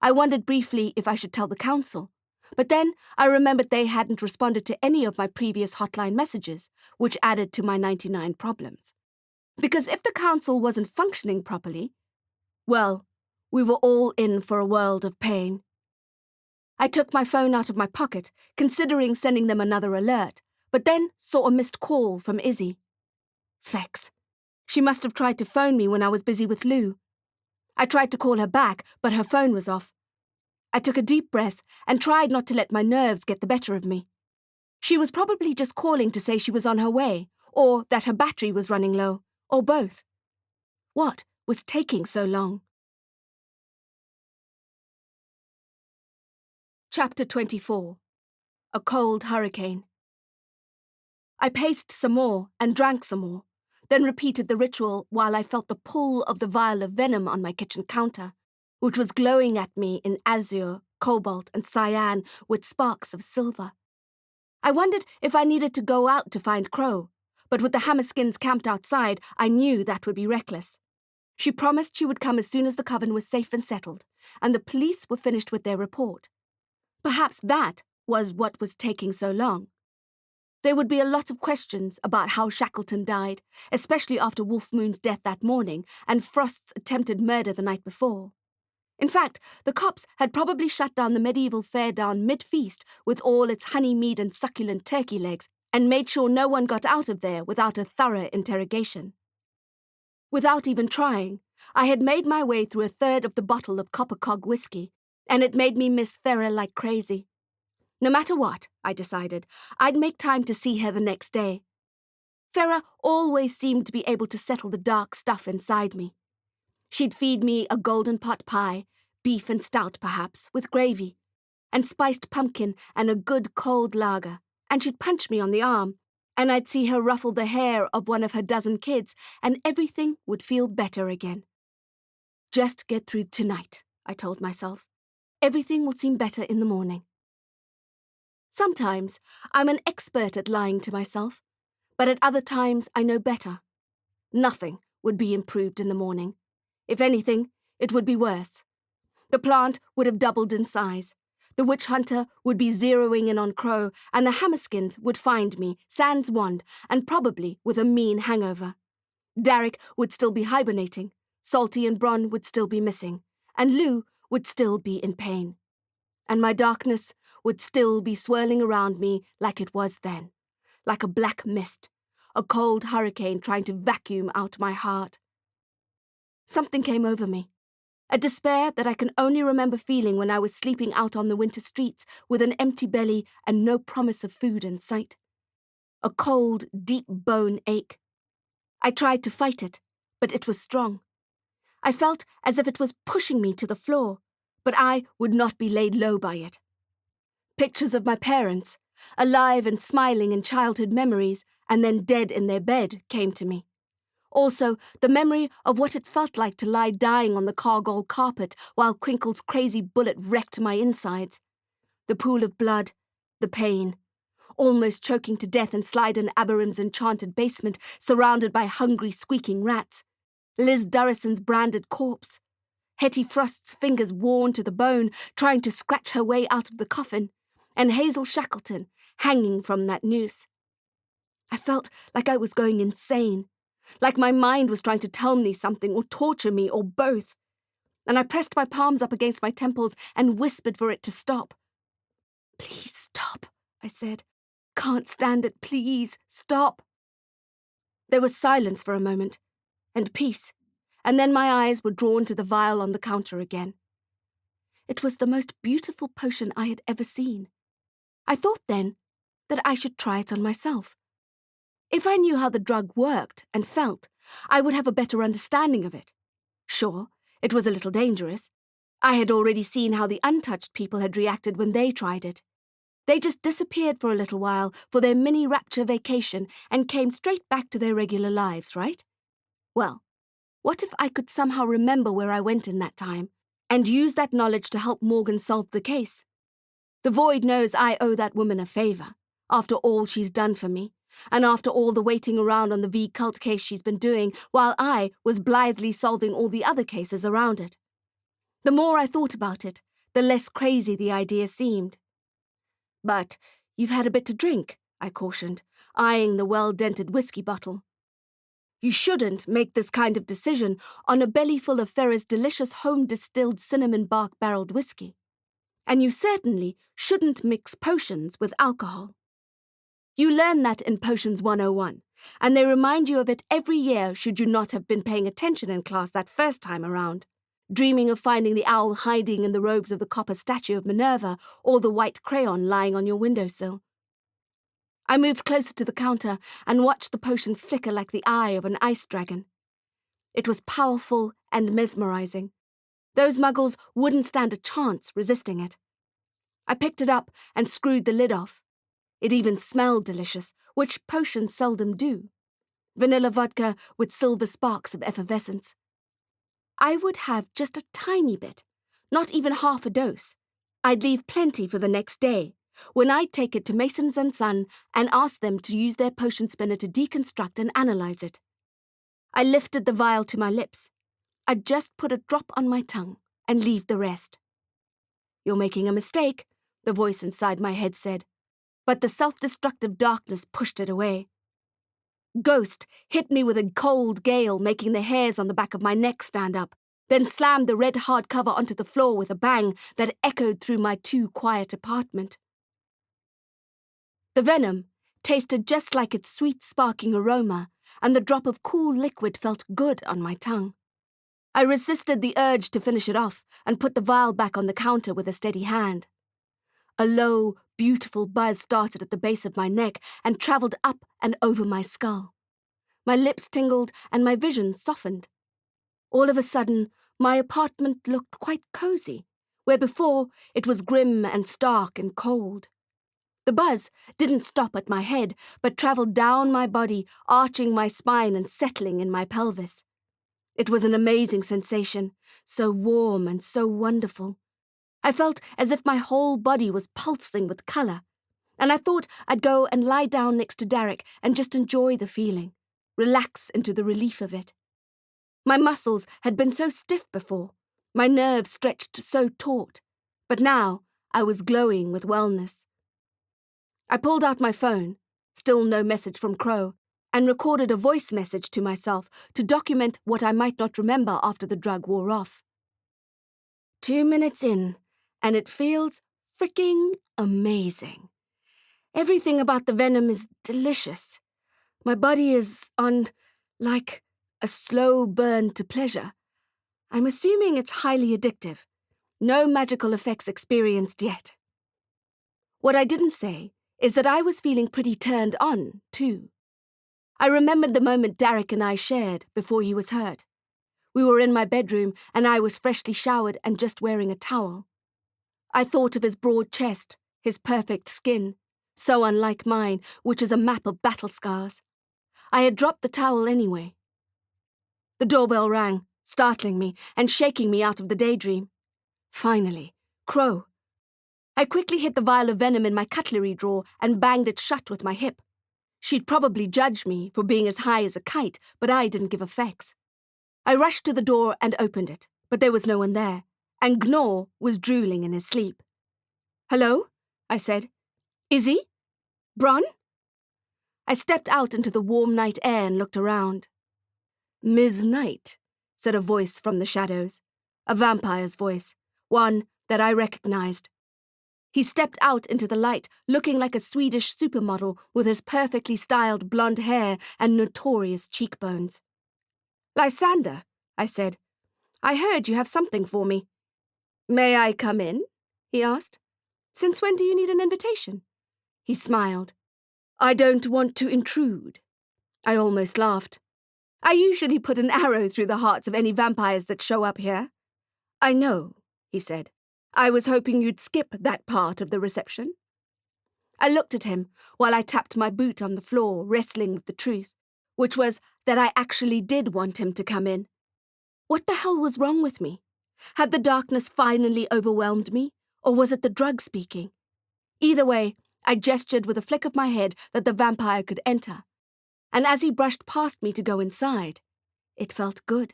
I wondered briefly if I should tell the council, but then I remembered they hadn't responded to any of my previous hotline messages, which added to my 99 problems. Because if the council wasn't functioning properly, well, we were all in for a world of pain. I took my phone out of my pocket, considering sending them another alert, but then saw a missed call from Izzy. Faex. She must have tried to phone me when I was busy with Lou. I tried to call her back, but her phone was off. I took a deep breath and tried not to let my nerves get the better of me. She was probably just calling to say she was on her way, or that her battery was running low, or both. What was taking so long? Chapter 24. A Cold Hurricane. I paced some more and drank some more, then repeated the ritual while I felt the pull of the vial of venom on my kitchen counter, which was glowing at me in azure, cobalt, and cyan with sparks of silver. I wondered if I needed to go out to find Crowe, but with the Hammerskins camped outside, I knew that would be reckless. She promised she would come as soon as the coven was safe and settled, and the police were finished with their report. Perhaps that was what was taking so long. There would be a lot of questions about how Shackleton died, especially after Wolfmoon's death that morning and Frost's attempted murder the night before. In fact, the cops had probably shut down the medieval fair down mid-feast with all its honey mead and succulent turkey legs and made sure no one got out of there without a thorough interrogation. Without even trying, I had made my way through a third of the bottle of coppercog whiskey, and it made me miss Faire like crazy. No matter what, I decided, I'd make time to see her the next day. Faire always seemed to be able to settle the dark stuff inside me. She'd feed me a golden pot pie, beef and stout perhaps, with gravy, and spiced pumpkin and a good cold lager, and she'd punch me on the arm, and I'd see her ruffle the hair of one of her dozen kids, and everything would feel better again. Just get through tonight, I told myself. Everything will seem better in the morning. Sometimes I'm an expert at lying to myself, but at other times I know better. Nothing would be improved in the morning. If anything, it would be worse. The plant would have doubled in size. The witch hunter would be zeroing in on Crowe, and the Hammerskins would find me, sans wand, and probably with a mean hangover. Derek would still be hibernating, Salty and Bronn would still be missing, and Lou would still be in pain. And my darkness would still be swirling around me like it was then, like a black mist, a cold hurricane trying to vacuum out my heart. Something came over me, a despair that I can only remember feeling when I was sleeping out on the winter streets with an empty belly and no promise of food in sight. A cold, deep bone ache. I tried to fight it, but it was strong. I felt as if it was pushing me to the floor, but I would not be laid low by it. Pictures of my parents, alive and smiling in childhood memories, and then dead in their bed, came to me. Also, the memory of what it felt like to lie dying on the Cargol carpet while Quinkle's crazy bullet wrecked my insides. The pool of blood, the pain, almost choking to death in Slyden Aberim's enchanted basement, surrounded by hungry, squeaking rats. Liz Durrison's branded corpse. Hetty Frost's fingers worn to the bone, trying to scratch her way out of the coffin, and Hazel Shackleton hanging from that noose. I felt like I was going insane, like my mind was trying to tell me something or torture me or both, and I pressed my palms up against my temples and whispered for it to stop. Please stop, I said. can't stand it. Please, stop. There was silence for a moment, and peace, and then my eyes were drawn to the vial on the counter again. It was the most beautiful potion I had ever seen. I thought then that I should try it on myself. If I knew how the drug worked and felt, I would have a better understanding of it. Sure, it was a little dangerous. I had already seen how the untouched people had reacted when they tried it. They just disappeared for a little while for their mini-rapture vacation and came straight back to their regular lives, right? Well, what if I could somehow remember where I went in that time and use that knowledge to help Morgan solve the case? The Void knows I owe that woman a favor, after all she's done for me, and after all the waiting around on the V-Cult case she's been doing while I was blithely solving all the other cases around it. The more I thought about it, the less crazy the idea seemed. But you've had a bit to drink, I cautioned, eyeing the well-dented whiskey bottle. You shouldn't make this kind of decision on a belly full of Faire's delicious home-distilled cinnamon bark-barreled whiskey. And you certainly shouldn't mix potions with alcohol. You learn that in Potions 101, and they remind you of it every year should you not have been paying attention in class that first time around, dreaming of finding the owl hiding in the robes of the copper statue of Minerva or the white crayon lying on your windowsill. I moved closer to the counter and watched the potion flicker like the eye of an ice dragon. It was powerful and mesmerizing. Those muggles wouldn't stand a chance resisting it. I picked it up and screwed the lid off. It even smelled delicious, which potions seldom do. Vanilla vodka with silver sparks of effervescence. I would have just a tiny bit, not even half a dose. I'd leave plenty for the next day, when I'd take it to Masons and Son and ask them to use their potion spinner to deconstruct and analyze it. I lifted the vial to my lips. I'd just put a drop on my tongue and leave the rest. You're making a mistake, the voice inside my head said, but the self-destructive darkness pushed it away. Ghost hit me with a cold gale, making the hairs on the back of my neck stand up, then slammed the red hardcover onto the floor with a bang that echoed through my too-quiet apartment. The venom tasted just like its sweet sparking aroma, and the drop of cool liquid felt good on my tongue. I resisted the urge to finish it off and put the vial back on the counter with a steady hand. A low, beautiful buzz started at the base of my neck and travelled up and over my skull. My lips tingled and my vision softened. All of a sudden, my apartment looked quite cozy, where before it was grim and stark and cold. The buzz didn't stop at my head, but travelled down my body, arching my spine and settling in my pelvis. It was an amazing sensation, so warm and so wonderful. I felt as if my whole body was pulsing with colour, and I thought I'd go and lie down next to Derek and just enjoy the feeling, relax into the relief of it. My muscles had been so stiff before, my nerves stretched so taut, but now I was glowing with wellness. I pulled out my phone, still no message from Crowe, and recorded a voice message to myself to document what I might not remember after the drug wore off. 2 minutes in, and it feels freaking amazing. Everything about the venom is delicious. My body is on, like, a slow burn to pleasure. I'm assuming it's highly addictive. No magical effects experienced yet. What I didn't say is that I was feeling pretty turned on, too. I remembered the moment Derek and I shared before he was hurt. We were in my bedroom, and I was freshly showered and just wearing a towel. I thought of his broad chest, his perfect skin, so unlike mine, which is a map of battle scars. I had dropped the towel anyway. The doorbell rang, startling me and shaking me out of the daydream. Finally, Crowe. I quickly hid the vial of venom in my cutlery drawer and banged it shut with my hip. She'd probably judge me for being as high as a kite, but I didn't give a fex. I rushed to the door and opened it, but there was no one there, and Gnaw was drooling in his sleep. "Hello?" I said. "Izzy? Bron?" I stepped out into the warm night air and looked around. "Ms. Knight," said a voice from the shadows, a vampire's voice, one that I recognized. He stepped out into the light, looking like a Swedish supermodel with his perfectly styled blonde hair and notorious cheekbones. "Lysander," I said, "I heard you have something for me." "May I come in?" he asked. "Since when do you need an invitation?" He smiled. "I don't want to intrude." I almost laughed. "I usually put an arrow through the hearts of any vampires that show up here." "I know," he said. "I was hoping you'd skip that part of the reception." I looked at him while I tapped my boot on the floor, wrestling with the truth, which was that I actually did want him to come in. What the hell was wrong with me? Had the darkness finally overwhelmed me, or was it the drug speaking? Either way, I gestured with a flick of my head that the vampire could enter, and as he brushed past me to go inside, it felt good.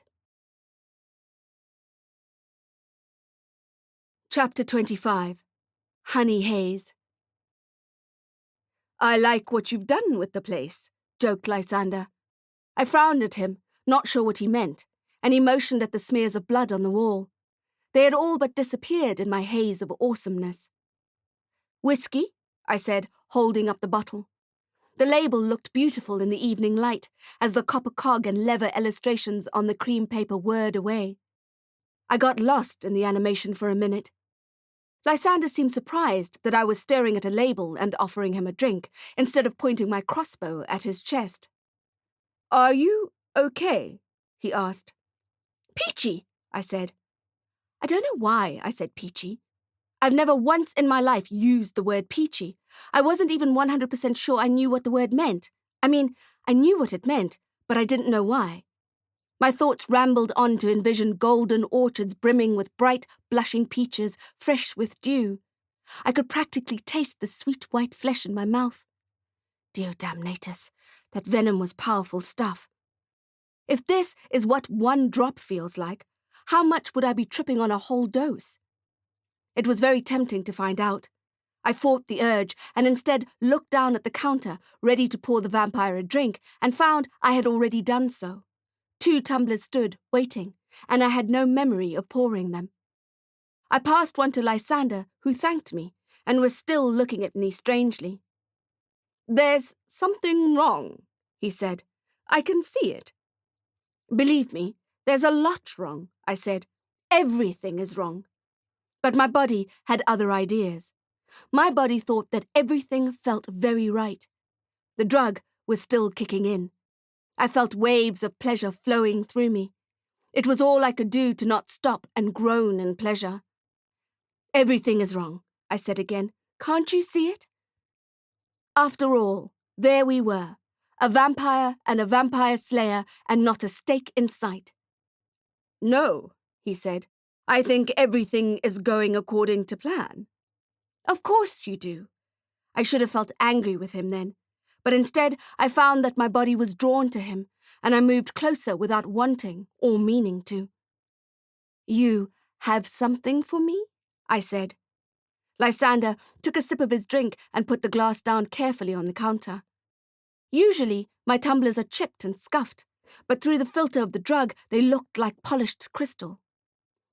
Chapter 25. Honey Haze. "I like what you've done with the place," joked Lysander. I frowned at him, not sure what he meant, and he motioned at the smears of blood on the wall. They had all but disappeared in my haze of awesomeness. "Whiskey?" I said, holding up the bottle. The label looked beautiful in the evening light, as the copper cog and leather illustrations on the cream paper whirred away. I got lost in the animation for a minute. Lysander seemed surprised that I was staring at a label and offering him a drink, instead of pointing my crossbow at his chest. "Are you okay?" he asked. "Peachy," I said. I don't know why I said peachy. I've never once in my life used the word peachy. I wasn't even 100% sure I knew what the word meant. I mean, I knew what it meant, but I didn't know why. My thoughts rambled on to envision golden orchards brimming with bright, blushing peaches, fresh with dew. I could practically taste the sweet white flesh in my mouth. Dear damnatus, that venom was powerful stuff. If this is what one drop feels like, how much would I be tripping on a whole dose? It was very tempting to find out. I fought the urge and instead looked down at the counter, ready to pour the vampire a drink, and found I had already done so. 2 tumblers stood, waiting, and I had no memory of pouring them. I passed one to Lysander, who thanked me, and was still looking at me strangely. "There's something wrong," he said. "I can see it." "Believe me, there's a lot wrong," I said. "Everything is wrong." But my body had other ideas. My body thought that everything felt very right. The drug was still kicking in. I felt waves of pleasure flowing through me. It was all I could do to not stop and groan in pleasure. "Everything is wrong," I said again. "Can't you see it?" After all, there we were, a vampire and a vampire slayer, and not a stake in sight. "No," he said. "I think everything is going according to plan." "Of course you do." I should have felt angry with him then, but instead I found that my body was drawn to him, and I moved closer without wanting or meaning to. "You have something for me?" I said. Lysander took a sip of his drink and put the glass down carefully on the counter. Usually, my tumblers are chipped and scuffed, but through the filter of the drug, they looked like polished crystal.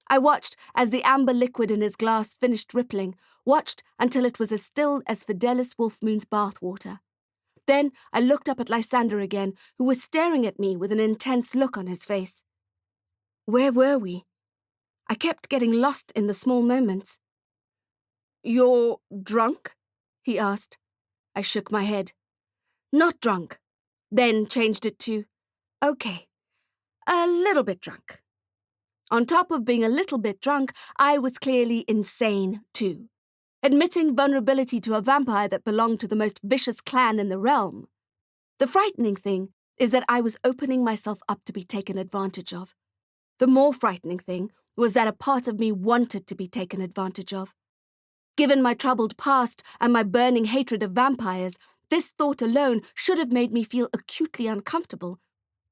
I watched as the amber liquid in his glass finished rippling, watched until it was as still as Fidelis Wolfmoon's bathwater. Then I looked up at Lysander again, who was staring at me with an intense look on his face. Where were we? I kept getting lost in the small moments. "You're drunk?" he asked. I shook my head. "Not drunk." Then changed it to, "Okay, a little bit drunk." On top of being a little bit drunk, I was clearly insane, too. Admitting vulnerability to a vampire that belonged to the most vicious clan in the realm. The frightening thing is that I was opening myself up to be taken advantage of. The more frightening thing was that a part of me wanted to be taken advantage of. Given my troubled past and my burning hatred of vampires, this thought alone should have made me feel acutely uncomfortable.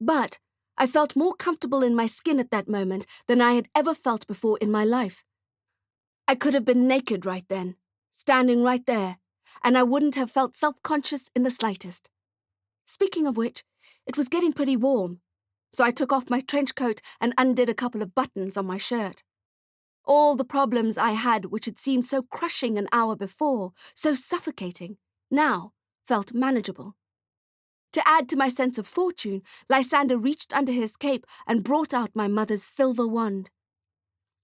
But I felt more comfortable in my skin at that moment than I had ever felt before in my life. I could have been naked right then, standing right there, and I wouldn't have felt self-conscious in the slightest. Speaking of which, it was getting pretty warm, so I took off my trench coat and undid a couple of buttons on my shirt. All the problems I had, which had seemed so crushing an hour before, so suffocating, now felt manageable. To add to my sense of fortune, Lysander reached under his cape and brought out my mother's silver wand.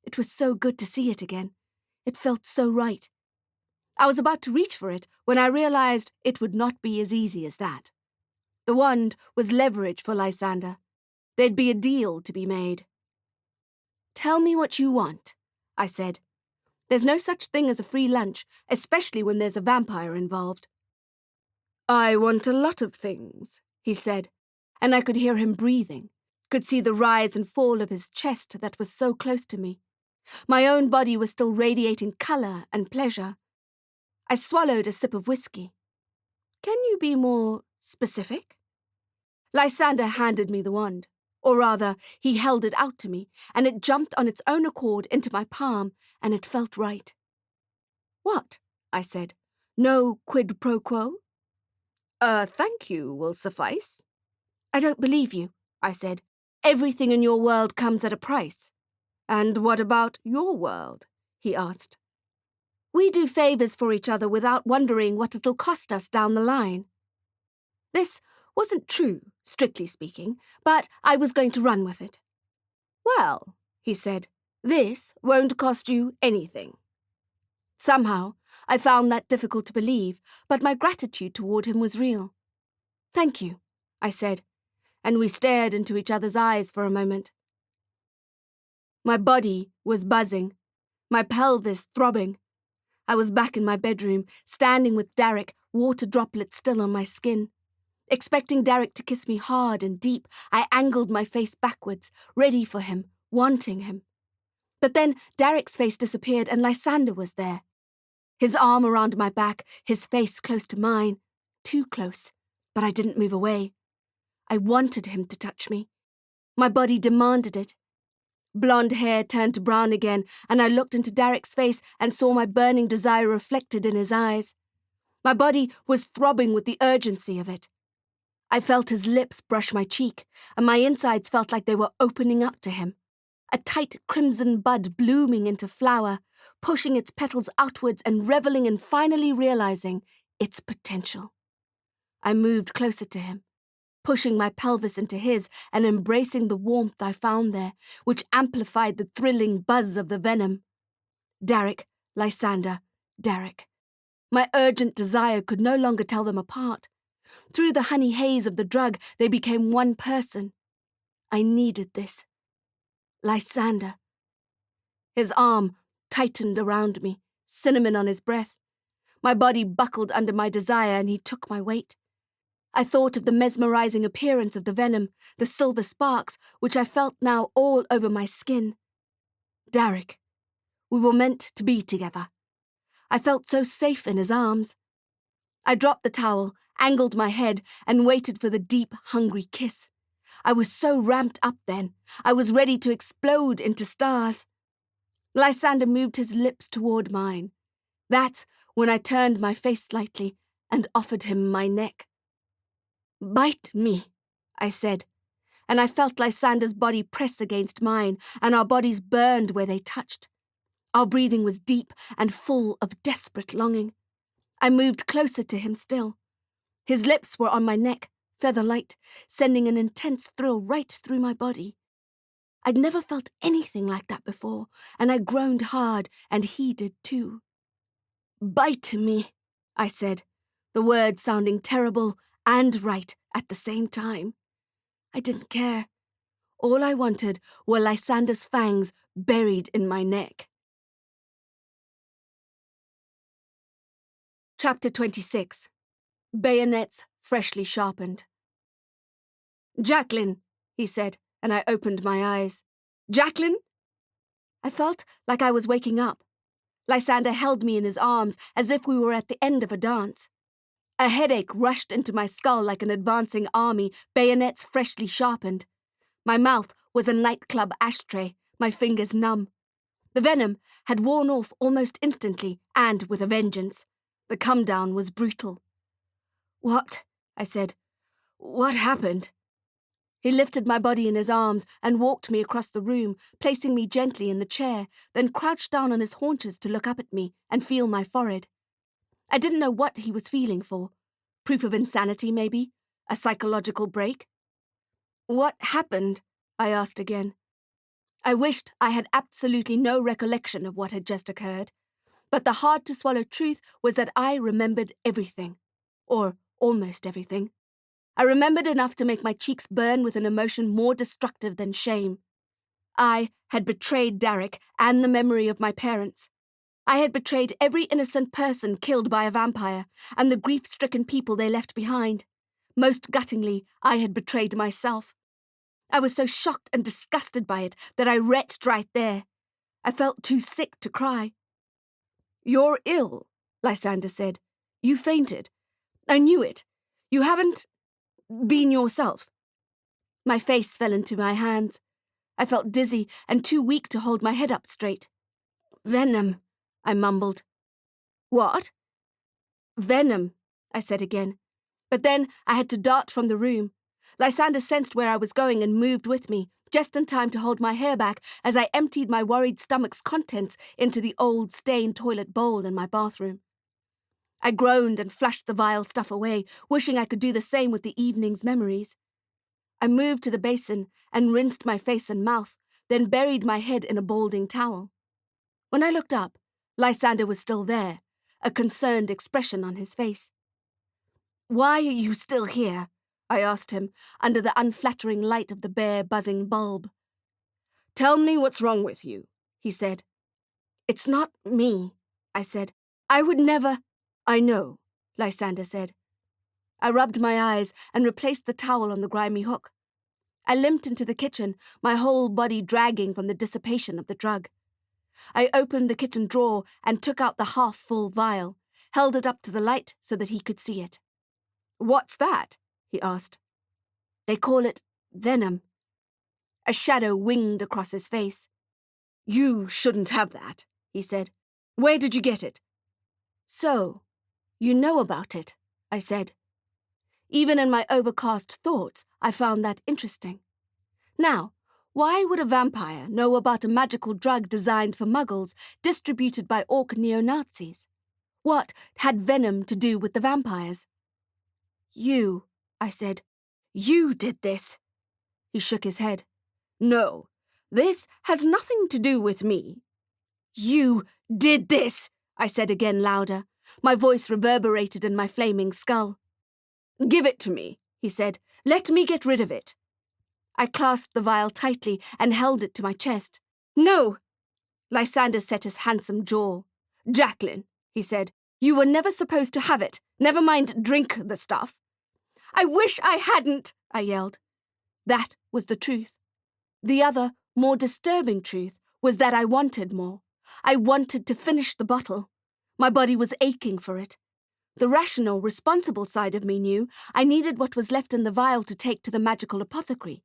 It was so good to see it again. It felt so right. I was about to reach for it when I realized it would not be as easy as that. The wand was leverage for Lysander. There'd be a deal to be made. "Tell me what you want," I said. "There's no such thing as a free lunch, especially when there's a vampire involved." "I want a lot of things," he said, and I could hear him breathing, could see the rise and fall of his chest that was so close to me. My own body was still radiating colour and pleasure. I swallowed a sip of whiskey. "Can you be more specific?" Lysander handed me the wand, or rather, he held it out to me, and it jumped on its own accord into my palm, and it felt right. "What?" I said. "No quid pro quo?" Thank you will suffice." "I don't believe you," I said. "Everything in your world comes at a price." "And what about your world?" he asked. "We do favours for each other without wondering what it'll cost us down the line." This wasn't true, strictly speaking, but I was going to run with it. "Well," he said, "this won't cost you anything." Somehow, I found that difficult to believe, but my gratitude toward him was real. "Thank you," I said, and we stared into each other's eyes for a moment. My body was buzzing, my pelvis throbbing. I was back in my bedroom, standing with Derek, water droplets still on my skin. Expecting Derek to kiss me hard and deep, I angled my face backwards, ready for him, wanting him. But then Derek's face disappeared and Lysander was there. His arm around my back, his face close to mine. Too close, but I didn't move away. I wanted him to touch me. My body demanded it. Blonde hair turned to brown again, and I looked into Derek's face and saw my burning desire reflected in his eyes. My body was throbbing with the urgency of it. I felt his lips brush my cheek, and my insides felt like they were opening up to him. A tight crimson bud blooming into flower, pushing its petals outwards and reveling in finally realizing its potential. I moved closer to him, pushing my pelvis into his and embracing the warmth I found there, which amplified the thrilling buzz of the venom. Derek, Lysander, Derek. My urgent desire could no longer tell them apart. Through the honey haze of the drug, they became one person. I needed this. Lysander. His arm tightened around me, cinnamon on his breath. My body buckled under my desire and he took my weight. I thought of the mesmerizing appearance of the venom, the silver sparks, which I felt now all over my skin. Derek. We were meant to be together. I felt so safe in his arms. I dropped the towel, angled my head, and waited for the deep, hungry kiss. I was so ramped up then. I was ready to explode into stars. Lysander moved his lips toward mine. That's when I turned my face slightly and offered him my neck. "Bite me," I said, and I felt Lysander's body press against mine, and our bodies burned where they touched. Our breathing was deep and full of desperate longing. I moved closer to him still. His lips were on my neck, feather-light, sending an intense thrill right through my body. I'd never felt anything like that before, and I groaned hard, and he did too. "Bite me," I said, the words sounding terrible and right at the same time. I didn't care. All I wanted were Lysander's fangs buried in my neck. Chapter 26. Bayonets freshly sharpened. "Jacqueline," he said, and I opened my eyes. "Jacqueline?" I felt like I was waking up. Lysander held me in his arms as if we were at the end of a dance. A headache rushed into my skull like an advancing army, bayonets freshly sharpened. My mouth was a nightclub ashtray, my fingers numb. The venom had worn off almost instantly, and with a vengeance. The come-down was brutal. "What?" I said. "What happened?" He lifted my body in his arms and walked me across the room, placing me gently in the chair, then crouched down on his haunches to look up at me and feel my forehead. I didn't know what he was feeling for. Proof of insanity, maybe? A psychological break? "What happened?" I asked again. I wished I had absolutely no recollection of what had just occurred, but the hard-to-swallow truth was that I remembered everything. Or almost everything. I remembered enough to make my cheeks burn with an emotion more destructive than shame. I had betrayed Derek and the memory of my parents. I had betrayed every innocent person killed by a vampire and the grief-stricken people they left behind. Most guttingly, I had betrayed myself. I was so shocked and disgusted by it that I retched right there. I felt too sick to cry. "You're ill," Lysander said. "You fainted. I knew it. You haven't been yourself." My face fell into my hands. I felt dizzy and too weak to hold my head up straight. "Venom," I mumbled. "What?" "Venom," I said again. But then I had to dart from the room. Lysander sensed where I was going and moved with me, just in time to hold my hair back as I emptied my worried stomach's contents into the old stained toilet bowl in my bathroom. I groaned and flushed the vile stuff away, wishing I could do the same with the evening's memories. I moved to the basin and rinsed my face and mouth, then buried my head in a balding towel. When I looked up, Lysander was still there, a concerned expression on his face. "Why are you still here?" I asked him, under the unflattering light of the bare, buzzing bulb. "Tell me what's wrong with you," he said. "It's not me," I said. "I would never—" "I know," Lysander said. I rubbed my eyes and replaced the towel on the grimy hook. I limped into the kitchen, my whole body dragging from the dissipation of the drug. I opened the kitchen drawer and took out the half-full vial, held it up to the light so that he could see it. "What's that?" he asked. "They call it Venom." A shadow winged across his face. "You shouldn't have that," he said. "Where did you get it?" "So, you know about it," I said. Even in my overcast thoughts, I found that interesting. Now, why would a vampire know about a magical drug designed for muggles, distributed by Orc neo-Nazis? What had Venom to do with the vampires? "You," I said. "You did this." He shook his head. "No, this has nothing to do with me." "You did this," I said again louder. My voice reverberated in my flaming skull. "Give it to me," he said. "Let me get rid of it." I clasped the vial tightly and held it to my chest. "No!" Lysander set his handsome jaw. "Jacqueline," he said, "you were never supposed to have it. Never mind drink the stuff." "I wish I hadn't," I yelled. That was the truth. The other, more disturbing truth was that I wanted more. I wanted to finish the bottle. My body was aching for it. The rational, responsible side of me knew I needed what was left in the vial to take to the magical apothecary.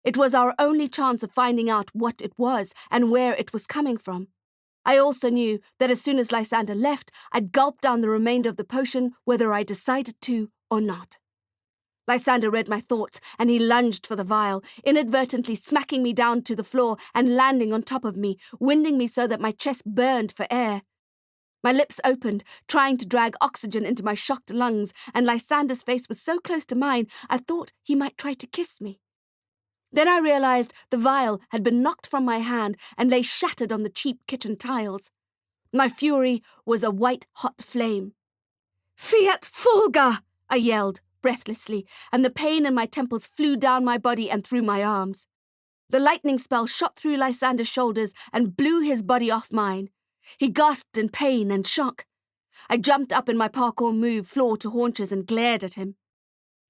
It was our only chance of finding out what it was and where it was coming from. I also knew that as soon as Lysander left, I'd gulp down the remainder of the potion whether I decided to or not. Lysander read my thoughts, and he lunged for the vial, inadvertently smacking me down to the floor and landing on top of me, winding me so that my chest burned for air. My lips opened, trying to drag oxygen into my shocked lungs, and Lysander's face was so close to mine, I thought he might try to kiss me. Then I realized the vial had been knocked from my hand and lay shattered on the cheap kitchen tiles. My fury was a white-hot flame. "Fiat Fulga!" I yelled, breathlessly, and the pain in my temples flew down my body and through my arms. The lightning spell shot through Lysander's shoulders and blew his body off mine. He gasped in pain and shock. I jumped up in my parkour move, floor to haunches, and glared at him.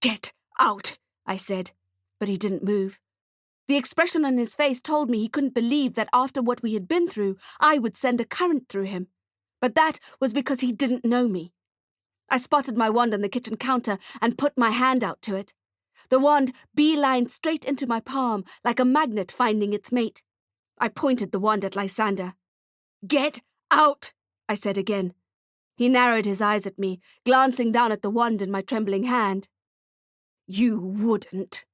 "Get out," I said, but he didn't move. The expression on his face told me he couldn't believe that after what we had been through, I would send a current through him. But that was because he didn't know me. I spotted my wand on the kitchen counter and put my hand out to it. The wand beelined straight into my palm, like a magnet finding its mate. I pointed the wand at Lysander. "Get out," I said again. He narrowed his eyes at me, glancing down at the wand in my trembling hand. "You wouldn't."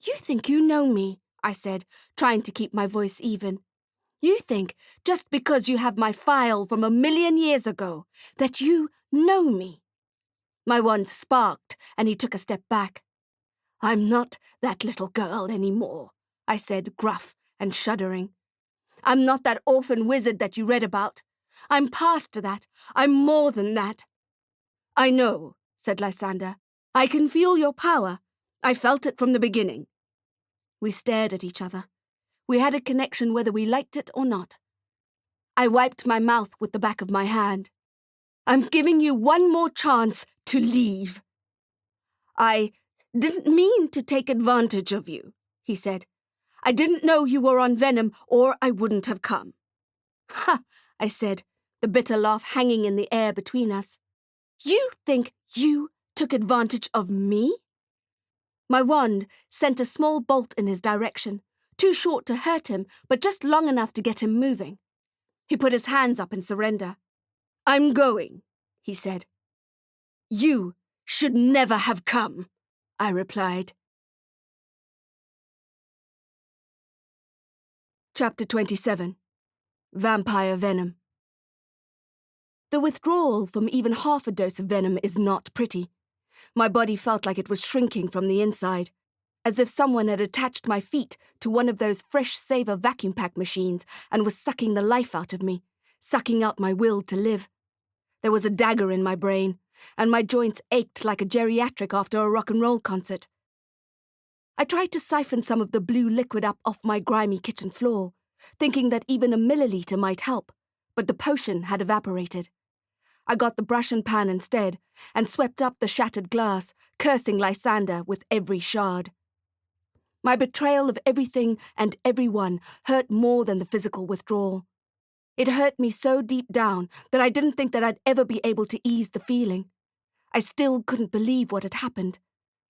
You think you know me, I said, trying to keep my voice even. You think, just because you have my file from 1,000,000 years ago, that you know me. My wand sparked, and he took a step back. I'm not that little girl anymore, I said, gruff and shuddering. I'm not that orphan wizard that you read about. I'm past that. I'm more than that. I know, said Lysander. I can feel your power. I felt it from the beginning. We stared at each other. We had a connection whether we liked it or not. I wiped my mouth with the back of my hand. I'm giving you one more chance to leave. I didn't mean to take advantage of you, he said. I didn't know you were on Venom, or I wouldn't have come. Ha, I said, the bitter laugh hanging in the air between us. You think you took advantage of me? My wand sent a small bolt in his direction, too short to hurt him, but just long enough to get him moving. He put his hands up in surrender. I'm going, he said. You should never have come, I replied. Chapter 27. Vampire Venom. The withdrawal from even half a dose of venom is not pretty. My body felt like it was shrinking from the inside, as if someone had attached my feet to one of those fresh saver vacuum pack machines and was sucking the life out of me, sucking out my will to live. There was a dagger in my brain, and my joints ached like a geriatric after a rock and roll concert. I tried to siphon some of the blue liquid up off my grimy kitchen floor, thinking that even a milliliter might help, but the potion had evaporated. I got the brush and pan instead, and swept up the shattered glass, cursing Lysander with every shard. My betrayal of everything and everyone hurt more than the physical withdrawal. It hurt me so deep down that I didn't think that I'd ever be able to ease the feeling. I still couldn't believe what had happened.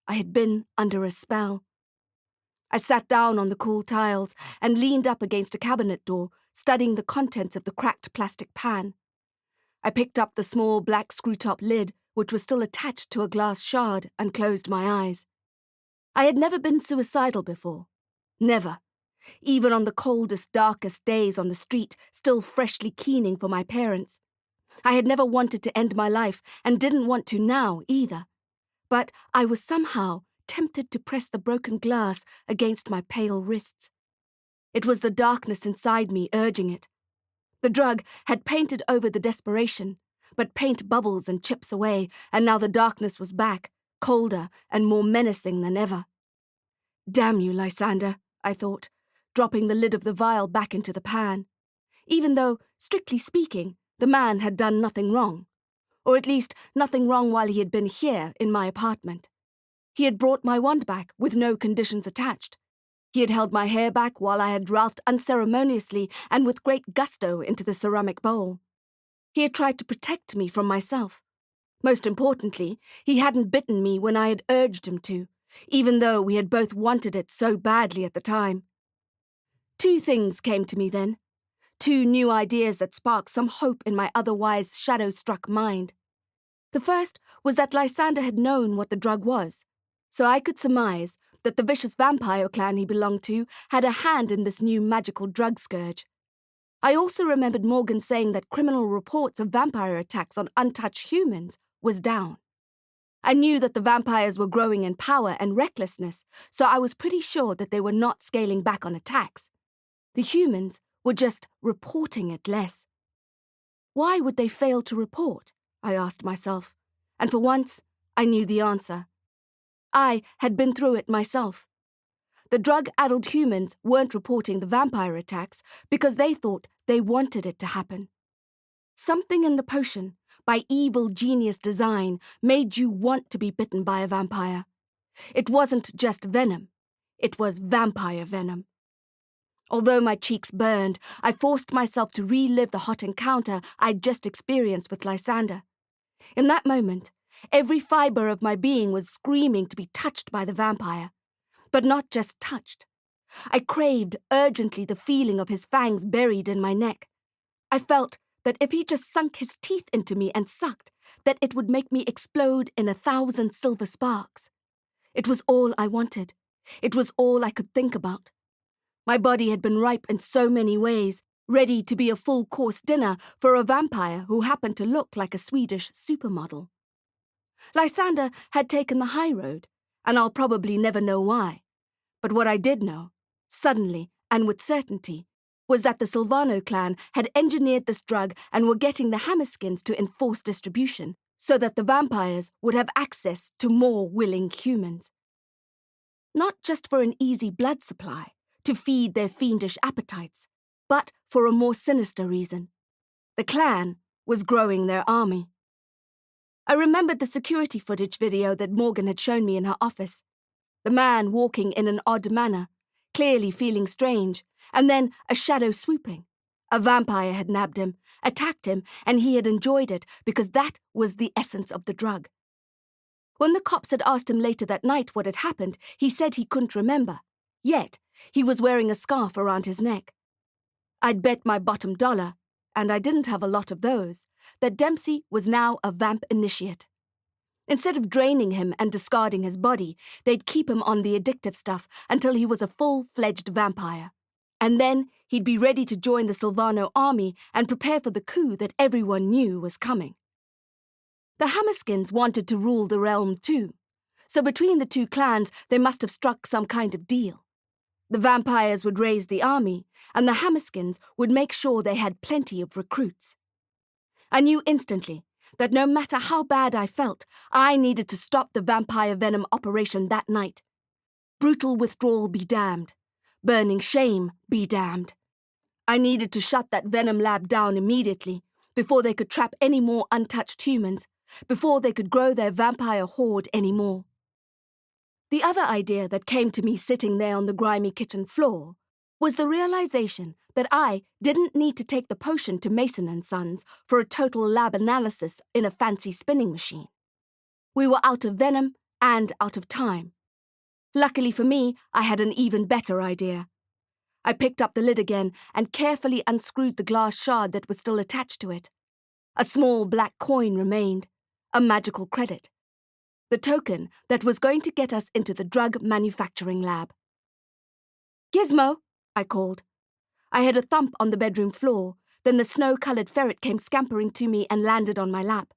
I had been under a spell. I sat down on the cool tiles and leaned up against a cabinet door, studying the contents of the cracked plastic pan. I picked up the small black screw-top lid, which was still attached to a glass shard, and closed my eyes. I had never been suicidal before. Never. Even on the coldest, darkest days on the street, still freshly keening for my parents. I had never wanted to end my life, and didn't want to now either. But I was somehow tempted to press the broken glass against my pale wrists. It was the darkness inside me urging it. The drug had painted over the desperation, but paint bubbles and chips away, and now the darkness was back, colder and more menacing than ever. Damn you, Lysander, I thought, dropping the lid of the vial back into the pan. Even though, strictly speaking, the man had done nothing wrong. Or at least nothing wrong while he had been here in my apartment. He had brought my wand back with no conditions attached. He had held my hair back while I had ralphed unceremoniously and with great gusto into the ceramic bowl. He had tried to protect me from myself. Most importantly, he hadn't bitten me when I had urged him to, even though we had both wanted it so badly at the time. Two things came to me then. Two new ideas that sparked some hope in my otherwise shadow-struck mind. The first was that Lysander had known what the drug was, so I could surmise that the vicious vampire clan he belonged to had a hand in this new magical drug scourge. I also remembered Morgan saying that criminal reports of vampire attacks on untouched humans was down. I knew that the vampires were growing in power and recklessness, so I was pretty sure that they were not scaling back on attacks. The humans were just reporting it less. Why would they fail to report? I asked myself, and for once, I knew the answer. I had been through it myself. The drug-addled humans weren't reporting the vampire attacks because they thought they wanted it to happen. Something in the potion, by evil genius design, made you want to be bitten by a vampire. It wasn't just venom. It was vampire venom. Although my cheeks burned, I forced myself to relive the hot encounter I'd just experienced with Lysander. In that moment, every fibre of my being was screaming to be touched by the vampire. But not just touched. I craved urgently the feeling of his fangs buried in my neck. I felt that if he just sunk his teeth into me and sucked, that it would make me explode in 1,000 silver sparks. It was all I wanted. It was all I could think about. My body had been ripe in so many ways, ready to be a full-course dinner for a vampire who happened to look like a Swedish supermodel. Lysander had taken the high road, and I'll probably never know why. But what I did know, suddenly and with certainty, was that the Silvano clan had engineered this drug and were getting the Hammerskins to enforce distribution so that the vampires would have access to more willing humans. Not just for an easy blood supply, to feed their fiendish appetites, but for a more sinister reason. The clan was growing their army. I remembered the security footage video that Morgan had shown me in her office. The man walking in an odd manner, clearly feeling strange, and then a shadow swooping. A vampire had nabbed him, attacked him, and he had enjoyed it because that was the essence of the drug. When the cops had asked him later that night what had happened, he said he couldn't remember. Yet, he was wearing a scarf around his neck. I'd bet my bottom dollar, and I didn't have a lot of those, that Dempsey was now a vamp initiate. Instead of draining him and discarding his body, they'd keep him on the addictive stuff until he was a full-fledged vampire. And then he'd be ready to join the Silvano army and prepare for the coup that everyone knew was coming. The Hammerskins wanted to rule the realm too, so between the two clans they must have struck some kind of deal. The vampires would raise the army, and the Hammerskins would make sure they had plenty of recruits. I knew instantly that no matter how bad I felt, I needed to stop the vampire venom operation that night. Brutal withdrawal be damned. Burning shame be damned. I needed to shut that venom lab down immediately, before they could trap any more untouched humans, before they could grow their vampire horde anymore. The other idea that came to me sitting there on the grimy kitchen floor was the realization that I didn't need to take the potion to Mason & Sons for a total lab analysis in a fancy spinning machine. We were out of venom and out of time. Luckily for me, I had an even better idea. I picked up the lid again and carefully unscrewed the glass shard that was still attached to it. A small black coin remained, a magical credit. The token that was going to get us into the drug manufacturing lab. "Gizmo," I called. I heard a thump on the bedroom floor, then the snow-coloured ferret came scampering to me and landed on my lap.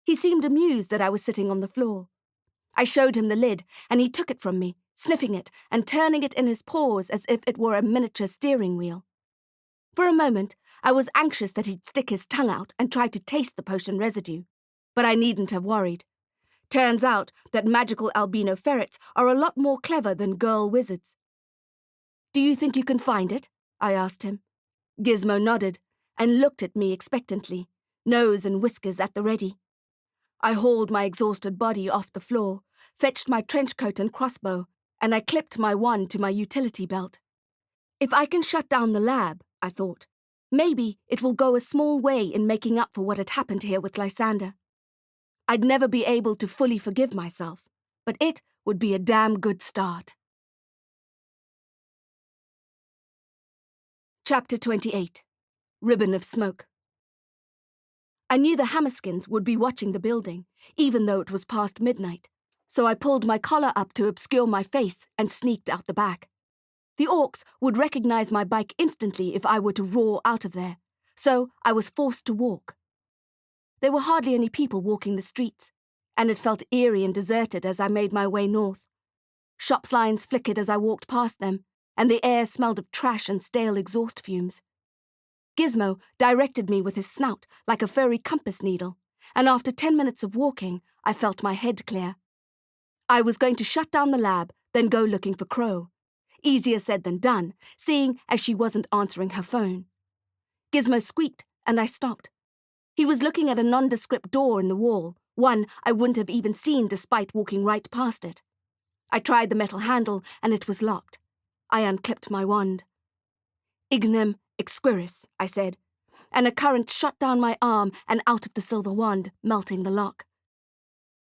He seemed amused that I was sitting on the floor. I showed him the lid, and he took it from me, sniffing it and turning it in his paws as if it were a miniature steering wheel. For a moment, I was anxious that he'd stick his tongue out and try to taste the potion residue, but I needn't have worried. Turns out that magical albino ferrets are a lot more clever than girl wizards. "Do you think you can find it?" I asked him. Gizmo nodded and looked at me expectantly, nose and whiskers at the ready. I hauled my exhausted body off the floor, fetched my trench coat and crossbow, and I clipped my wand to my utility belt. If I can shut down the lab, I thought, maybe it will go a small way in making up for what had happened here with Lysander. I'd never be able to fully forgive myself, but it would be a damn good start. Chapter 28. Ribbon of Smoke. I knew the Hammerskins would be watching the building, even though it was past midnight, so I pulled my collar up to obscure my face and sneaked out the back. The Orcs would recognize my bike instantly if I were to roar out of there, so I was forced to walk. There were hardly any people walking the streets, and it felt eerie and deserted as I made my way north. Shop signs flickered as I walked past them, and the air smelled of trash and stale exhaust fumes. Gizmo directed me with his snout like a furry compass needle, and after 10 minutes of walking, I felt my head clear. I was going to shut down the lab, then go looking for Crowe. Easier said than done, seeing as she wasn't answering her phone. Gizmo squeaked, and I stopped. He was looking at a nondescript door in the wall, one I wouldn't have even seen despite walking right past it. I tried the metal handle, and it was locked. I unclipped my wand. "Ignem exquiris," I said, and a current shot down my arm and out of the silver wand, melting the lock.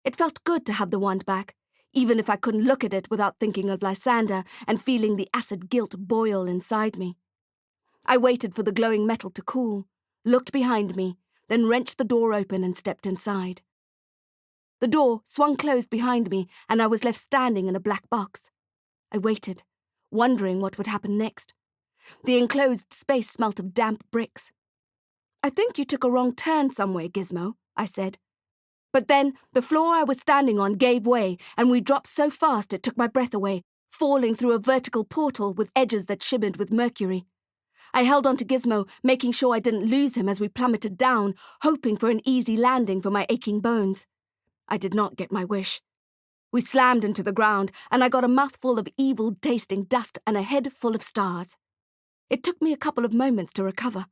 It felt good to have the wand back, even if I couldn't look at it without thinking of Lysander and feeling the acid guilt boil inside me. I waited for the glowing metal to cool, looked behind me, then wrenched the door open and stepped inside. The door swung closed behind me, and I was left standing in a black box. I waited, wondering what would happen next. The enclosed space smelt of damp bricks. "I think you took a wrong turn somewhere, Gizmo," I said. But then the floor I was standing on gave way, and we dropped so fast it took my breath away, falling through a vertical portal with edges that shimmered with mercury. I held onto Gizmo, making sure I didn't lose him as we plummeted down, hoping for an easy landing for my aching bones. I did not get my wish. We slammed into the ground, and I got a mouthful of evil-tasting dust and a head full of stars. It took me a couple of moments to recover.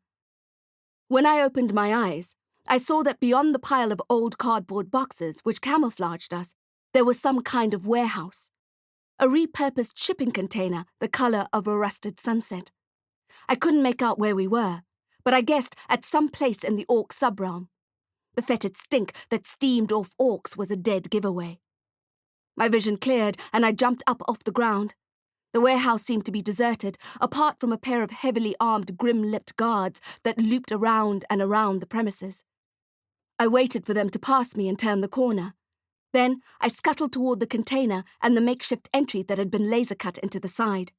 When I opened my eyes, I saw that beyond the pile of old cardboard boxes which camouflaged us, there was some kind of warehouse. A repurposed shipping container the colour of a rusted sunset. I couldn't make out where we were, but I guessed at some place in the Orc subrealm. The fetid stink that steamed off Orcs was a dead giveaway. My vision cleared, and I jumped up off the ground. The warehouse seemed to be deserted, apart from a pair of heavily armed, grim-lipped guards that looped around and around the premises. I waited for them to pass me and turn the corner. Then I scuttled toward the container and the makeshift entry that had been laser-cut into the side.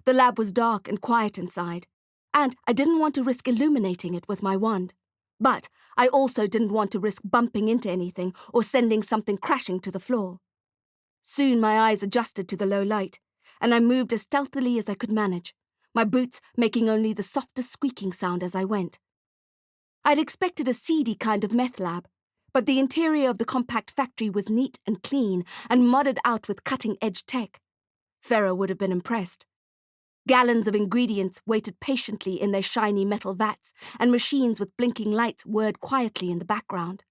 The lab was dark and quiet inside, and I didn't want to risk illuminating it with my wand. But I also didn't want to risk bumping into anything or sending something crashing to the floor. Soon my eyes adjusted to the low light, and I moved as stealthily as I could manage, my boots making only the softest squeaking sound as I went. I'd expected a seedy kind of meth lab, but the interior of the compact factory was neat and clean and modded out with cutting-edge tech. Faire would have been impressed. Gallons of ingredients waited patiently in their shiny metal vats, and machines with blinking lights whirred quietly in the background.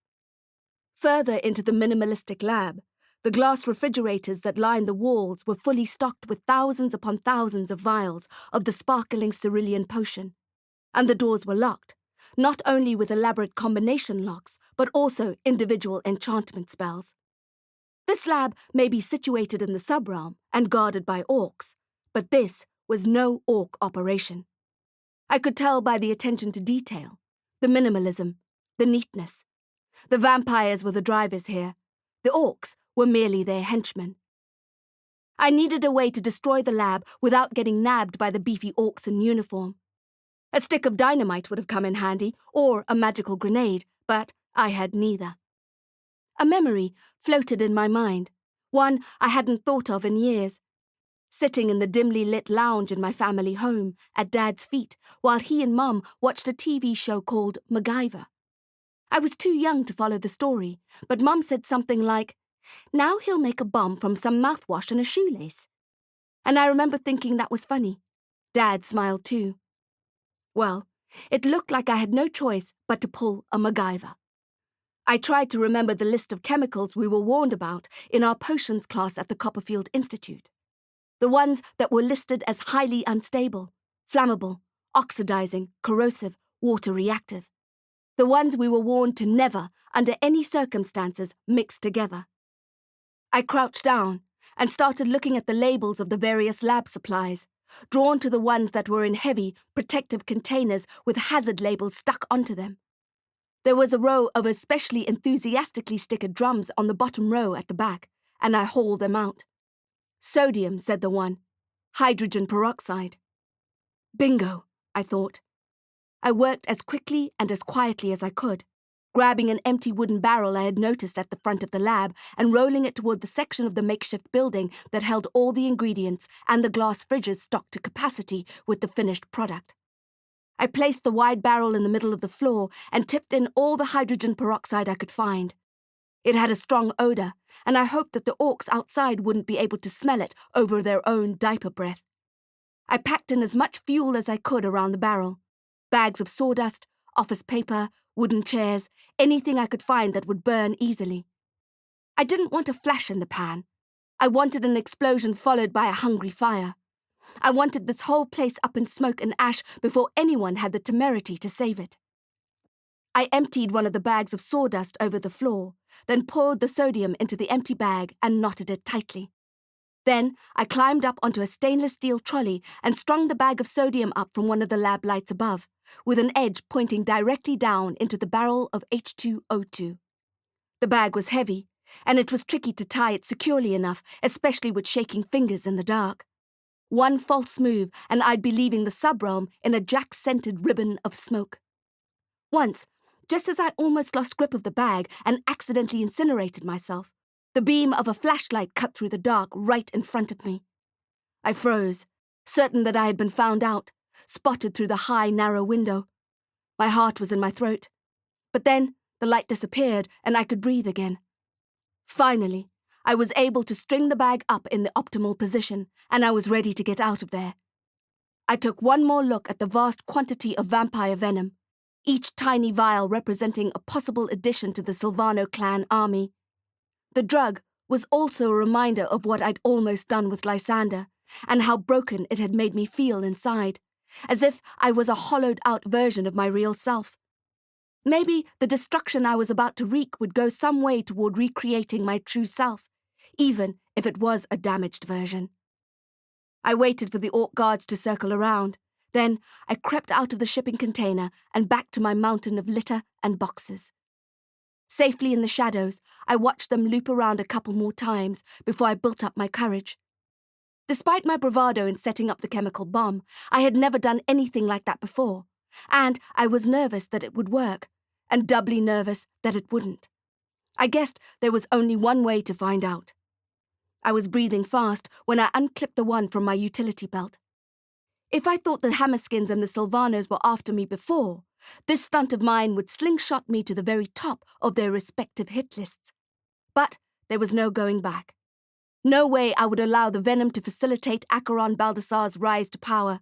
Further into the minimalistic lab, the glass refrigerators that lined the walls were fully stocked with thousands upon thousands of vials of the sparkling cerulean potion, and the doors were locked, not only with elaborate combination locks, but also individual enchantment spells. This lab may be situated in the subrealm and guarded by Orcs, but this was no Orc operation. I could tell by the attention to detail, the minimalism, the neatness. The vampires were the drivers here. The Orcs were merely their henchmen. I needed a way to destroy the lab without getting nabbed by the beefy Orcs in uniform. A stick of dynamite would have come in handy, or a magical grenade, but I had neither. A memory floated in my mind, one I hadn't thought of in years. Sitting in the dimly lit lounge in my family home, at Dad's feet, while he and Mum watched a TV show called MacGyver. I was too young to follow the story, but Mum said something like, "Now he'll make a bomb from some mouthwash and a shoelace." And I remember thinking that was funny. Dad smiled too. Well, it looked like I had no choice but to pull a MacGyver. I tried to remember the list of chemicals we were warned about in our potions class at the Copperfield Institute. The ones that were listed as highly unstable, flammable, oxidizing, corrosive, water-reactive. The ones we were warned to never, under any circumstances, mix together. I crouched down and started looking at the labels of the various lab supplies, drawn to the ones that were in heavy, protective containers with hazard labels stuck onto them. There was a row of especially enthusiastically stickered drums on the bottom row at the back, and I hauled them out. Sodium, said the one. Hydrogen peroxide. Bingo, I thought. I worked as quickly and as quietly as I could, grabbing an empty wooden barrel I had noticed at the front of the lab and rolling it toward the section of the makeshift building that held all the ingredients and the glass fridges stocked to capacity with the finished product. I placed the wide barrel in the middle of the floor and tipped in all the hydrogen peroxide I could find. It had a strong odor, and I hoped that the Orcs outside wouldn't be able to smell it over their own diaper breath. I packed in as much fuel as I could around the barrel. Bags of sawdust, office paper, wooden chairs, anything I could find that would burn easily. I didn't want a flash in the pan. I wanted an explosion followed by a hungry fire. I wanted this whole place up in smoke and ash before anyone had the temerity to save it. I emptied one of the bags of sawdust over the floor, then poured the sodium into the empty bag and knotted it tightly. Then I climbed up onto a stainless steel trolley and strung the bag of sodium up from one of the lab lights above, with an edge pointing directly down into the barrel of H2O2. The bag was heavy, and it was tricky to tie it securely enough, especially with shaking fingers in the dark. One false move, and I'd be leaving the subrealm in a jack-scented ribbon of smoke. Once, just as I almost lost grip of the bag and accidentally incinerated myself, the beam of a flashlight cut through the dark right in front of me. I froze, certain that I had been found out, spotted through the high, narrow window. My heart was in my throat. But then the light disappeared and I could breathe again. Finally, I was able to string the bag up in the optimal position, and I was ready to get out of there. I took one more look at the vast quantity of vampire venom, each tiny vial representing a possible addition to the Silvano clan army. The drug was also a reminder of what I'd almost done with Lysander, and how broken it had made me feel inside, as if I was a hollowed-out version of my real self. Maybe the destruction I was about to wreak would go some way toward recreating my true self, even if it was a damaged version. I waited for the Orc guards to circle around. Then I crept out of the shipping container and back to my mountain of litter and boxes. Safely in the shadows, I watched them loop around a couple more times before I built up my courage. Despite my bravado in setting up the chemical bomb, I had never done anything like that before, and I was nervous that it would work, and doubly nervous that it wouldn't. I guessed there was only one way to find out. I was breathing fast when I unclipped the one from my utility belt. If I thought the Hammerskins and the Silvanos were after me before, this stunt of mine would slingshot me to the very top of their respective hit lists. But there was no going back. No way I would allow the venom to facilitate Acheron Baldassar's rise to power.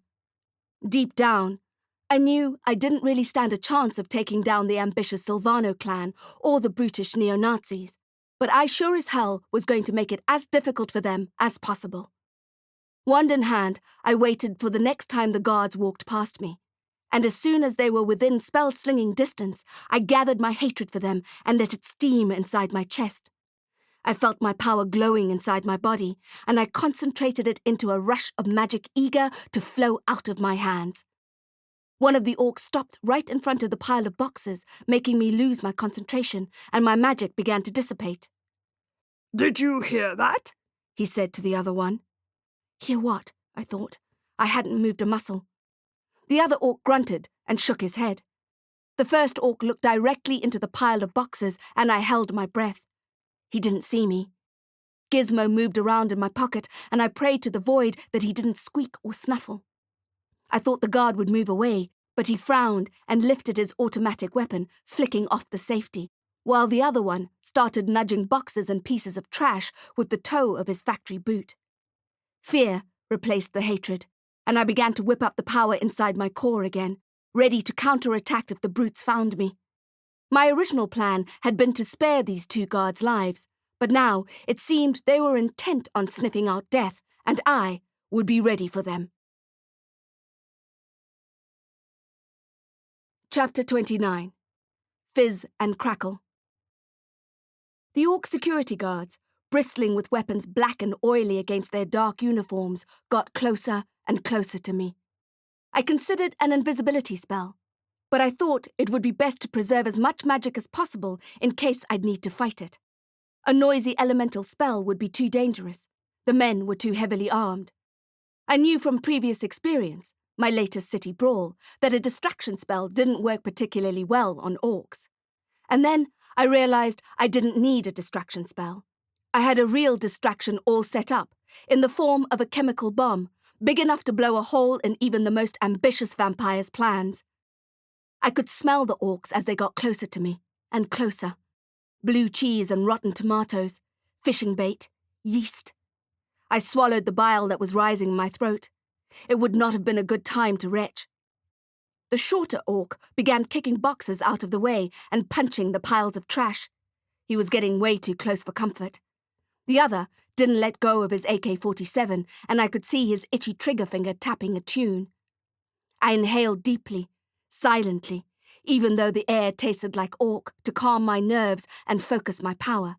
Deep down, I knew I didn't really stand a chance of taking down the ambitious Silvano clan or the brutish neo-Nazis, but I sure as hell was going to make it as difficult for them as possible. Wand in hand, I waited for the next time the guards walked past me, and as soon as they were within spell-slinging distance, I gathered my hatred for them and let it steam inside my chest. I felt my power glowing inside my body, and I concentrated it into a rush of magic eager to flow out of my hands. One of the orcs stopped right in front of the pile of boxes, making me lose my concentration, and my magic began to dissipate. "Did you hear that?" he said to the other one. Hear what? I thought. I hadn't moved a muscle. The other orc grunted and shook his head. The first orc looked directly into the pile of boxes, and I held my breath. He didn't see me. Gizmo moved around in my pocket, and I prayed to the void that he didn't squeak or snuffle. I thought the guard would move away, but he frowned and lifted his automatic weapon, flicking off the safety, while the other one started nudging boxes and pieces of trash with the toe of his factory boot. Fear replaced the hatred, and I began to whip up the power inside my core again, ready to counterattack if the brutes found me. My original plan had been to spare these two guards' lives, but now it seemed they were intent on sniffing out death, and I would be ready for them. Chapter 29. Fizz and Crackle. The Orc security guards, bristling with weapons black and oily against their dark uniforms, got closer and closer to me. I considered an invisibility spell, but I thought it would be best to preserve as much magic as possible in case I'd need to fight it. A noisy elemental spell would be too dangerous. The men were too heavily armed. I knew from previous experience, my latest city brawl, that a distraction spell didn't work particularly well on orcs. And then I realized I didn't need a distraction spell. I had a real distraction all set up, in the form of a chemical bomb, big enough to blow a hole in even the most ambitious vampire's plans. I could smell the orcs as they got closer to me, and closer. Blue cheese and rotten tomatoes, fishing bait, yeast. I swallowed the bile that was rising in my throat. It would not have been a good time to retch. The shorter orc began kicking boxes out of the way and punching the piles of trash. He was getting way too close for comfort. The other didn't let go of his AK-47, and I could see his itchy trigger finger tapping a tune. I inhaled deeply, silently, even though the air tasted like orc, to calm my nerves and focus my power.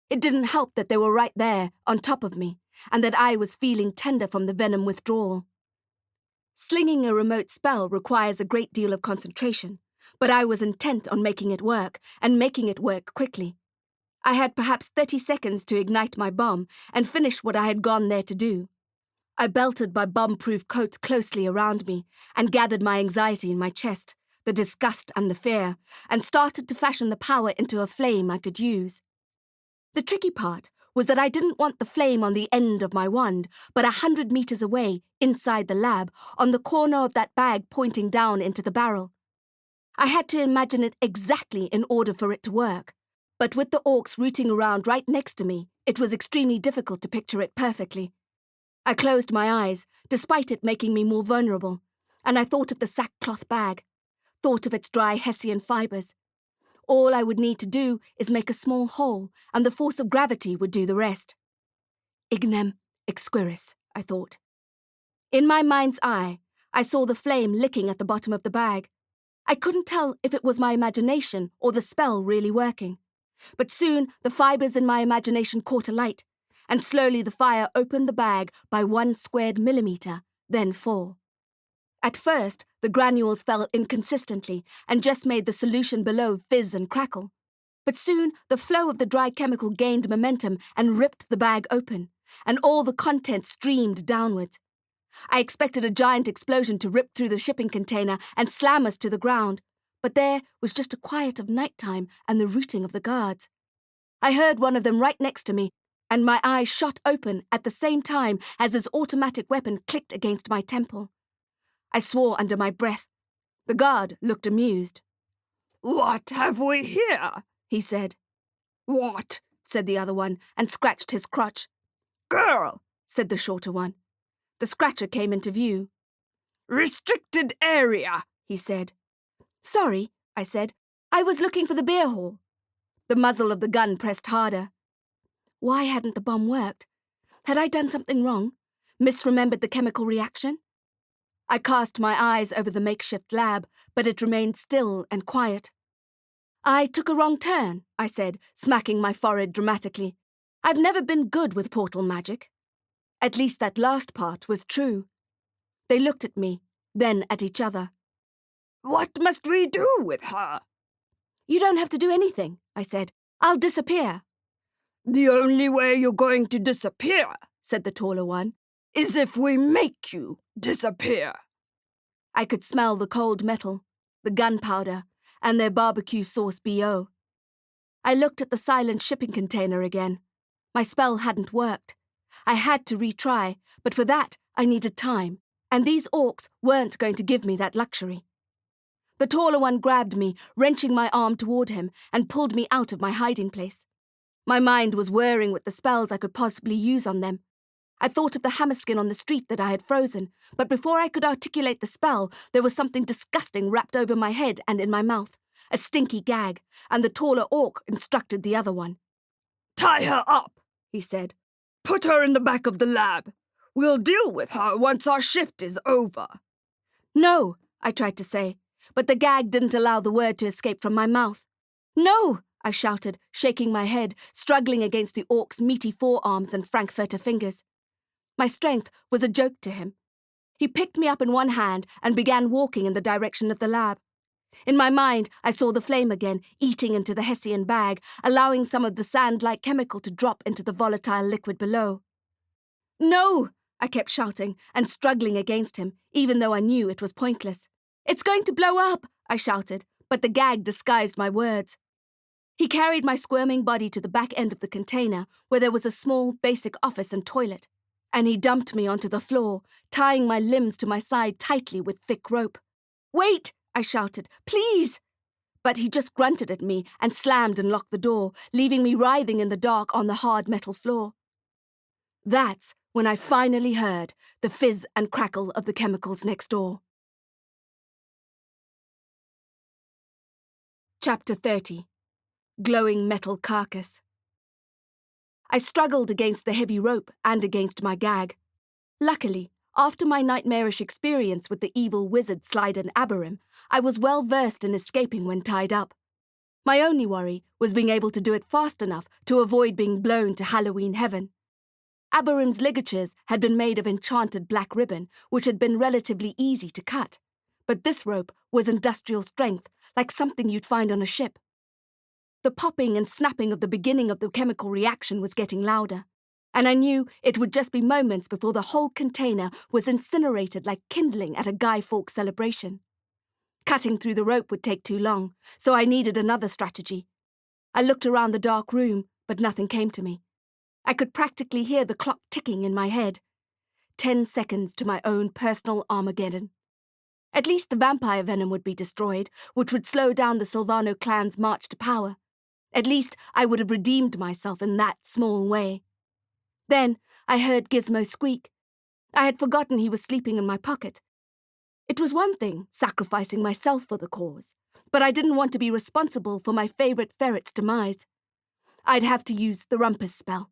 It didn't help that they were right there, on top of me, and that I was feeling tender from the venom withdrawal. Slinging a remote spell requires a great deal of concentration, but I was intent on making it work, and making it work quickly. I had perhaps 30 seconds to ignite my bomb and finish what I had gone there to do. I belted my bomb-proof coat closely around me and gathered my anxiety in my chest, the disgust and the fear, and started to fashion the power into a flame I could use. The tricky part was that I didn't want the flame on the end of my wand, but 100 meters away, inside the lab, on the corner of that bag pointing down into the barrel. I had to imagine it exactly in order for it to work, but with the orcs rooting around right next to me, it was extremely difficult to picture it perfectly. I closed my eyes, despite it making me more vulnerable, and I thought of the sackcloth bag, thought of its dry Hessian fibers. All I would need to do is make a small hole, and the force of gravity would do the rest. Ignem exquiris, I thought. In my mind's eye, I saw the flame licking at the bottom of the bag. I couldn't tell if it was my imagination or the spell really working. But soon the fibers in my imagination caught alight, and slowly the fire opened the bag by 1 squared millimeter, then 4. At first, the granules fell inconsistently and just made the solution below fizz and crackle. But soon, the flow of the dry chemical gained momentum and ripped the bag open, and all the contents streamed downwards. I expected a giant explosion to rip through the shipping container and slam us to the ground, but there was just a quiet of nighttime and the rooting of the guards. I heard one of them right next to me, and my eyes shot open at the same time as his automatic weapon clicked against my temple. I swore under my breath. The guard looked amused. "What have we here?" he said. "What?" said the other one, and scratched his crotch. "Girl," said the shorter one. The scratcher came into view. "Restricted area," he said. "Sorry," I said. "I was looking for the beer hall." The muzzle of the gun pressed harder. Why hadn't the bomb worked? Had I done something wrong? Misremembered the chemical reaction? I cast my eyes over the makeshift lab, but it remained still and quiet. "I took a wrong turn," I said, smacking my forehead dramatically. "I've never been good with portal magic." At least that last part was true. They looked at me, then at each other. "What must we do with her?" "You don't have to do anything," I said. "I'll disappear." "The only way you're going to disappear," said the taller one, "is if we make you disappear." I could smell the cold metal, the gunpowder, and their barbecue sauce BO. I looked at the silent shipping container again. My spell hadn't worked. I had to retry, but for that I needed time, and these orcs weren't going to give me that luxury. The taller one grabbed me, wrenching my arm toward him, and pulled me out of my hiding place. My mind was whirring with the spells I could possibly use on them. I thought of the hammerskin on the street that I had frozen, but before I could articulate the spell, there was something disgusting wrapped over my head and in my mouth, a stinky gag, and the taller orc instructed the other one. "Tie her up," he said. "Put her in the back of the lab. We'll deal with her once our shift is over." "No," I tried to say, but the gag didn't allow the word to escape from my mouth. "No," I shouted, shaking my head, struggling against the orc's meaty forearms and frankfurter fingers. My strength was a joke to him. He picked me up in one hand and began walking in the direction of the lab. In my mind, I saw the flame again, eating into the Hessian bag, allowing some of the sand-like chemical to drop into the volatile liquid below. "No!" I kept shouting and struggling against him, even though I knew it was pointless. "It's going to blow up!" I shouted, but the gag disguised my words. He carried my squirming body to the back end of the container, where there was a small, basic office and toilet, and he dumped me onto the floor, tying my limbs to my side tightly with thick rope. "Wait!" I shouted. "Please!" But he just grunted at me and slammed and locked the door, leaving me writhing in the dark on the hard metal floor. That's when I finally heard the fizz and crackle of the chemicals next door. Chapter 30. Glowing Metal Carcass. I struggled against the heavy rope and against my gag. Luckily, after my nightmarish experience with the evil wizard Slide and Aberim, I was well versed in escaping when tied up. My only worry was being able to do it fast enough to avoid being blown to Halloween heaven. Aberim's ligatures had been made of enchanted black ribbon, which had been relatively easy to cut, but this rope was industrial strength, like something you'd find on a ship. The popping and snapping of the beginning of the chemical reaction was getting louder, and I knew it would just be moments before the whole container was incinerated like kindling at a Guy Fawkes celebration. Cutting through the rope would take too long, so I needed another strategy. I looked around the dark room, but nothing came to me. I could practically hear the clock ticking in my head. 10 seconds to my own personal Armageddon. At least the vampire venom would be destroyed, which would slow down the Silvano clan's march to power. At least I would have redeemed myself in that small way. Then I heard Gizmo squeak. I had forgotten he was sleeping in my pocket. It was one thing sacrificing myself for the cause, but I didn't want to be responsible for my favourite ferret's demise. I'd have to use the rumpus spell.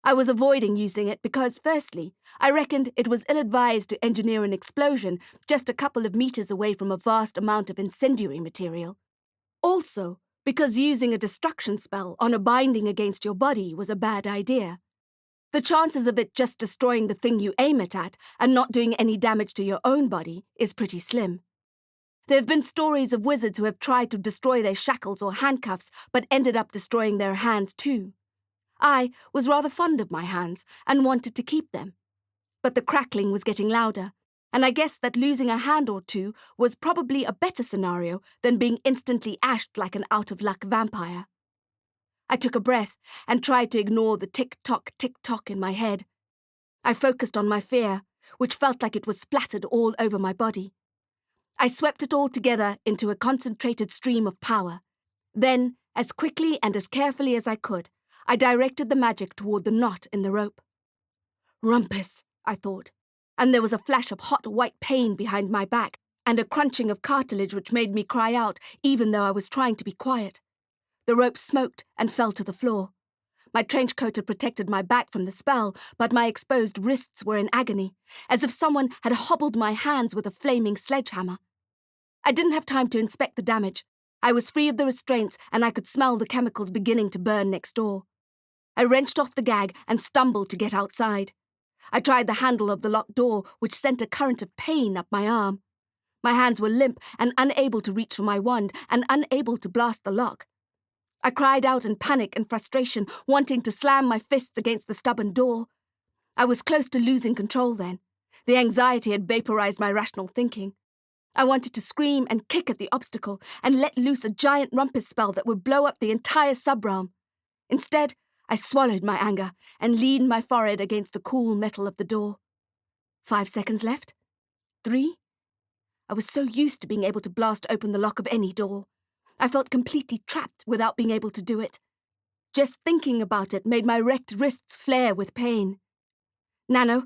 I was avoiding using it because, firstly, I reckoned it was ill-advised to engineer an explosion just a couple of meters away from a vast amount of incendiary material. Also, because using a destruction spell on a binding against your body was a bad idea. The chances of it just destroying the thing you aim it at and not doing any damage to your own body is pretty slim. There have been stories of wizards who have tried to destroy their shackles or handcuffs but ended up destroying their hands too. I was rather fond of my hands and wanted to keep them. But the crackling was getting louder, and I guessed that losing a hand or two was probably a better scenario than being instantly ashed like an out-of-luck vampire. I took a breath and tried to ignore the tick-tock in my head. I focused on my fear, which felt like it was splattered all over my body. I swept it all together into a concentrated stream of power. Then, as quickly and as carefully as I could, I directed the magic toward the knot in the rope. Rumpus, I thought, and there was a flash of hot white pain behind my back and a crunching of cartilage which made me cry out even though I was trying to be quiet. The rope smoked and fell to the floor. My trench coat had protected my back from the spell, but my exposed wrists were in agony, as if someone had hobbled my hands with a flaming sledgehammer. I didn't have time to inspect the damage. I was free of the restraints and I could smell the chemicals beginning to burn next door. I wrenched off the gag and stumbled to get outside. I tried the handle of the locked door, which sent a current of pain up my arm. My hands were limp and unable to reach for my wand and unable to blast the lock. I cried out in panic and frustration, wanting to slam my fists against the stubborn door. I was close to losing control then. The anxiety had vaporized my rational thinking. I wanted to scream and kick at the obstacle and let loose a giant rumpus spell that would blow up the entire subrealm. Instead, I swallowed my anger and leaned my forehead against the cool metal of the door. 5 seconds left. 3. I was so used to being able to blast open the lock of any door. I felt completely trapped without being able to do it. Just thinking about it made my wrecked wrists flare with pain. Nano,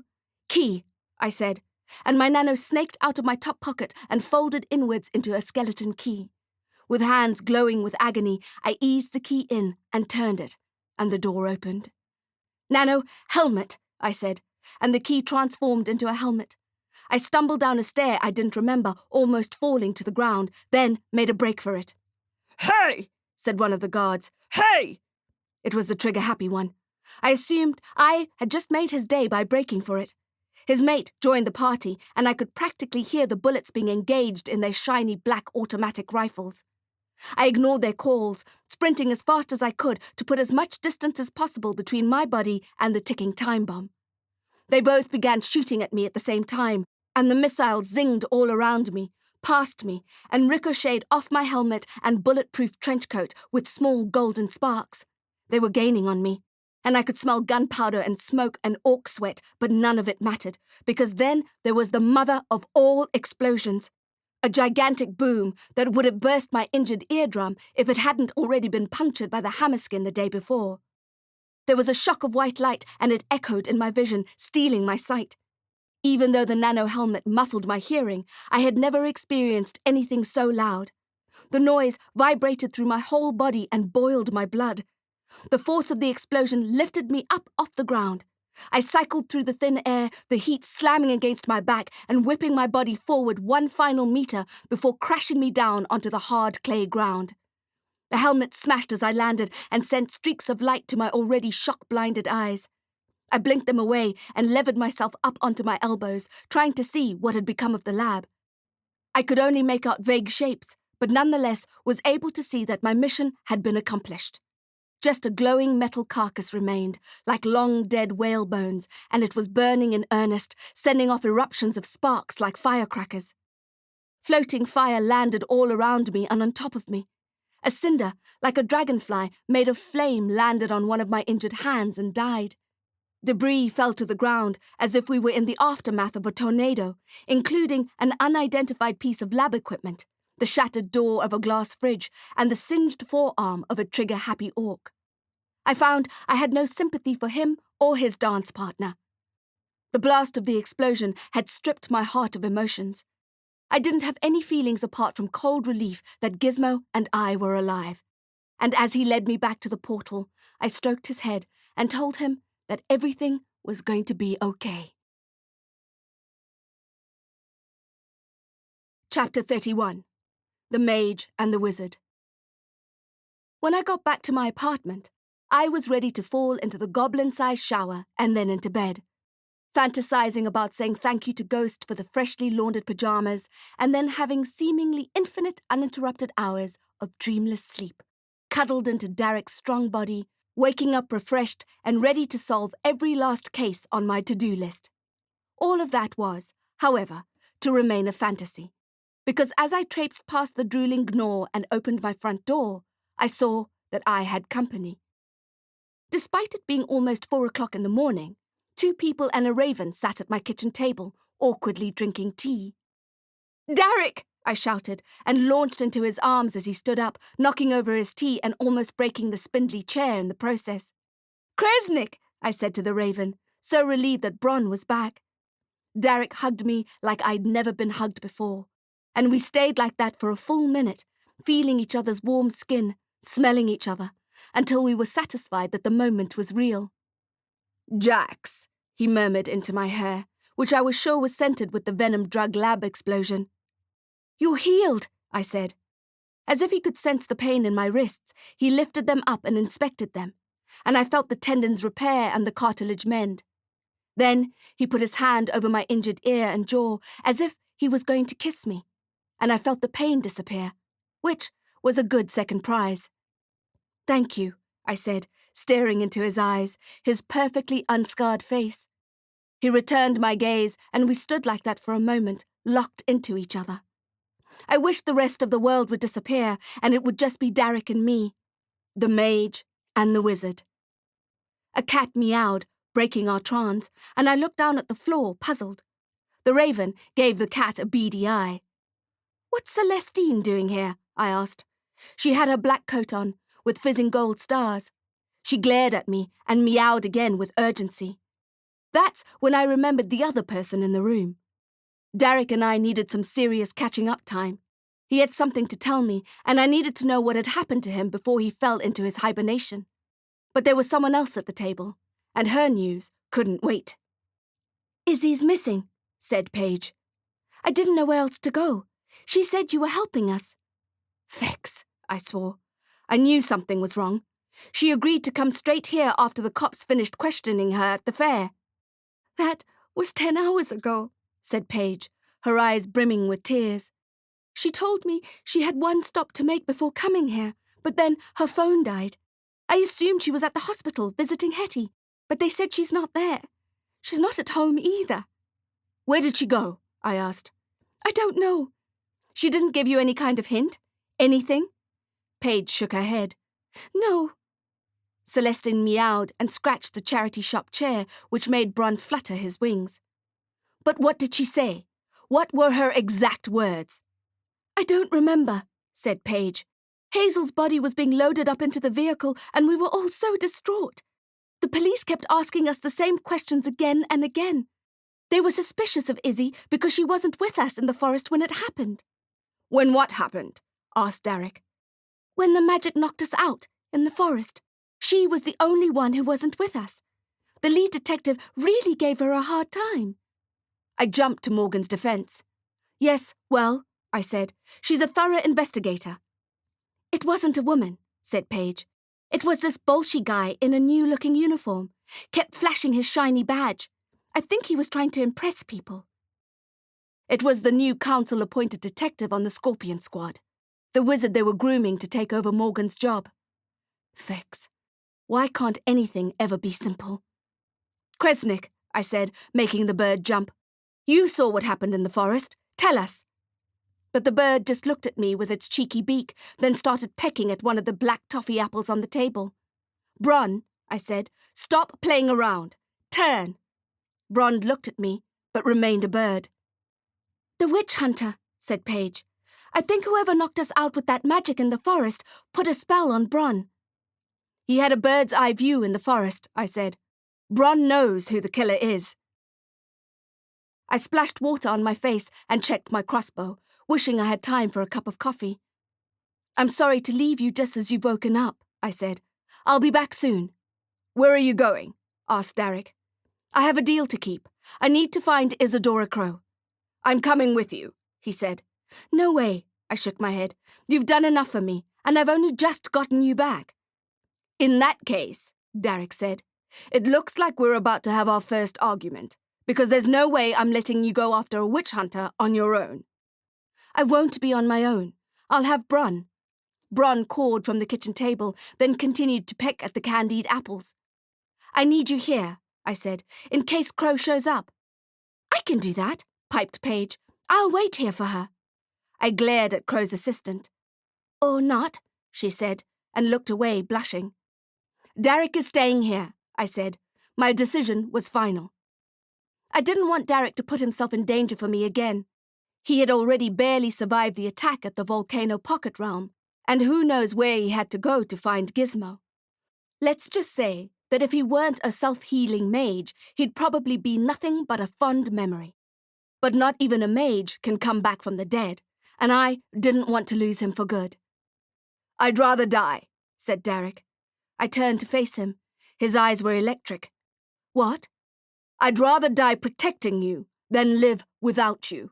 key, I said, and my nano snaked out of my top pocket and folded inwards into a skeleton key. With hands glowing with agony, I eased the key in and turned it, and the door opened. Nano, helmet, I said, and the key transformed into a helmet. I stumbled down a stair I didn't remember, almost falling to the ground, then made a break for it. Hey! Said one of the guards. Hey! It was the trigger-happy one. I assumed I had just made his day by breaking for it. His mate joined the party, and I could practically hear the bullets being engaged in their shiny black automatic rifles. I ignored their calls, sprinting as fast as I could to put as much distance as possible between my body and the ticking time bomb. They both began shooting at me at the same time, and the missiles zinged all around me, past me, and ricocheted off my helmet and bulletproof trench coat with small golden sparks. They were gaining on me, and I could smell gunpowder and smoke and orc sweat, but none of it mattered, because then there was the mother of all explosions. A gigantic boom that would have burst my injured eardrum if it hadn't already been punctured by the hammerskin the day before. There was a shock of white light, and it echoed in my vision, stealing my sight. Even though the nano-helmet muffled my hearing, I had never experienced anything so loud. The noise vibrated through my whole body and boiled my blood. The force of the explosion lifted me up off the ground. I cycled through the thin air, the heat slamming against my back and whipping my body forward one final meter before crashing me down onto the hard clay ground. The helmet smashed as I landed and sent streaks of light to my already shock-blinded eyes. I blinked them away and levered myself up onto my elbows, trying to see what had become of the lab. I could only make out vague shapes, but nonetheless was able to see that my mission had been accomplished. Just a glowing metal carcass remained, like long dead whale bones, and it was burning in earnest, sending off eruptions of sparks like firecrackers. Floating fire landed all around me and on top of me. A cinder, like a dragonfly, made of flame landed on one of my injured hands and died. Debris fell to the ground as if we were in the aftermath of a tornado, including an unidentified piece of lab equipment, the shattered door of a glass fridge, and the singed forearm of a trigger-happy orc. I found I had no sympathy for him or his dance partner. The blast of the explosion had stripped my heart of emotions. I didn't have any feelings apart from cold relief that Gizmo and I were alive. And as he led me back to the portal, I stroked his head and told him that everything was going to be okay. Chapter 31. The Mage and the Wizard. When I got back to my apartment, I was ready to fall into the goblin-sized shower and then into bed, fantasizing about saying thank you to Ghost for the freshly laundered pajamas and then having seemingly infinite uninterrupted hours of dreamless sleep, cuddled into Derek's strong body, waking up refreshed and ready to solve every last case on my to-do list. All of that was, however, to remain a fantasy, because as I traipsed past the drooling gnaw and opened my front door, I saw that I had company. Despite it being almost 4 o'clock in the morning, 2 people and a raven sat at my kitchen table, awkwardly drinking tea. "Derek!" I shouted, and launched into his arms as he stood up, knocking over his tea and almost breaking the spindly chair in the process. "Kresnik!" I said to the raven, so relieved that Bron was back. Derek hugged me like I'd never been hugged before, and we stayed like that for a full minute, feeling each other's warm skin, smelling each other, until we were satisfied that the moment was real. "Jax," he murmured into my hair, which I was sure was scented with the Venom drug lab explosion. "You're healed," I said. As if he could sense the pain in my wrists, he lifted them up and inspected them, and I felt the tendons repair and the cartilage mend. Then he put his hand over my injured ear and jaw as if he was going to kiss me, and I felt the pain disappear, which was a good second prize. "Thank you," I said, staring into his eyes, his perfectly unscarred face. He returned my gaze, and we stood like that for a moment, locked into each other. I wished the rest of the world would disappear, and it would just be Derek and me, the mage and the wizard. A cat meowed, breaking our trance, and I looked down at the floor, puzzled. The raven gave the cat a beady eye. "What's Celestine doing here?" I asked. She had her black coat on, with fizzing gold stars. She glared at me and meowed again with urgency. That's when I remembered the other person in the room. Derek and I needed some serious catching-up time. He had something to tell me, and I needed to know what had happened to him before he fell into his hibernation. But there was someone else at the table, and her news couldn't wait. "Izzy's missing," said Paige. "I didn't know where else to go. She said you were helping us." "Faex," I swore. I knew something was wrong. She agreed to come straight here after the cops finished questioning her at the fair. "That was 10 hours ago," said Paige, her eyes brimming with tears. "She told me she had one stop to make before coming here, but then her phone died. I assumed she was at the hospital visiting Hetty, but they said she's not there. She's not at home either." "Where did she go?" I asked. "I don't know." "She didn't give you any kind of hint? Anything?" Paige shook her head. "No." Celestine meowed and scratched the charity shop chair, which made Bron flutter his wings. "But what did she say? What were her exact words?" "I don't remember," said Paige. "Hazel's body was being loaded up into the vehicle, and we were all so distraught. The police kept asking us the same questions again and again. They were suspicious of Izzy because she wasn't with us in the forest when it happened." "When what happened?" asked Derek. "When the magic knocked us out, in the forest. She was the only one who wasn't with us. The lead detective really gave her a hard time." I jumped to Morgan's defense. "Yes, well," I said, "she's a thorough investigator." "It wasn't a woman," said Paige. "It was this bolshy guy in a new-looking uniform. Kept flashing his shiny badge. I think he was trying to impress people." "It was the new council-appointed detective on the Scorpion Squad." the wizard they were grooming to take over Morgan's job. Faex. Why can't anything ever be simple? Kresnik, I said, making the bird jump. You saw what happened in the forest. Tell us. But the bird just looked at me with its cheeky beak, then started pecking at one of the black toffee apples on the table. Bron, I said, stop playing around. Turn. Bron looked at me, but remained a bird. The witch hunter, said Paige. I think whoever knocked us out with that magic in the forest put a spell on Bron. He had a bird's eye view in the forest, I said. Bron knows who the killer is. I splashed water on my face and checked my crossbow, wishing I had time for a cup of coffee. I'm sorry to leave you just as you've woken up, I said. I'll be back soon. Where are you going? Asked Derek. I have a deal to keep. I need to find Isadora Crowe. I'm coming with you, he said. No way, I shook my head. You've done enough for me, and I've only just gotten you back. In that case, Derek said, it looks like we're about to have our first argument, because there's no way I'm letting you go after a witch hunter on your own. I won't be on my own. I'll have Bron. Bron cawed from the kitchen table, then continued to peck at the candied apples. I need you here, I said, in case Crowe shows up. I can do that, piped Paige. I'll wait here for her. I glared at Crowe's assistant. Or not, she said, and looked away, blushing. Derek is staying here, I said. My decision was final. I didn't want Derek to put himself in danger for me again. He had already barely survived the attack at the Volcano Pocket Realm, and who knows where he had to go to find Gizmo. Let's just say that if he weren't a self-healing mage, he'd probably be nothing but a fond memory. But not even a mage can come back from the dead, and I didn't want to lose him for good. I'd rather die, said Derek. I turned to face him. His eyes were electric. What? I'd rather die protecting you than live without you.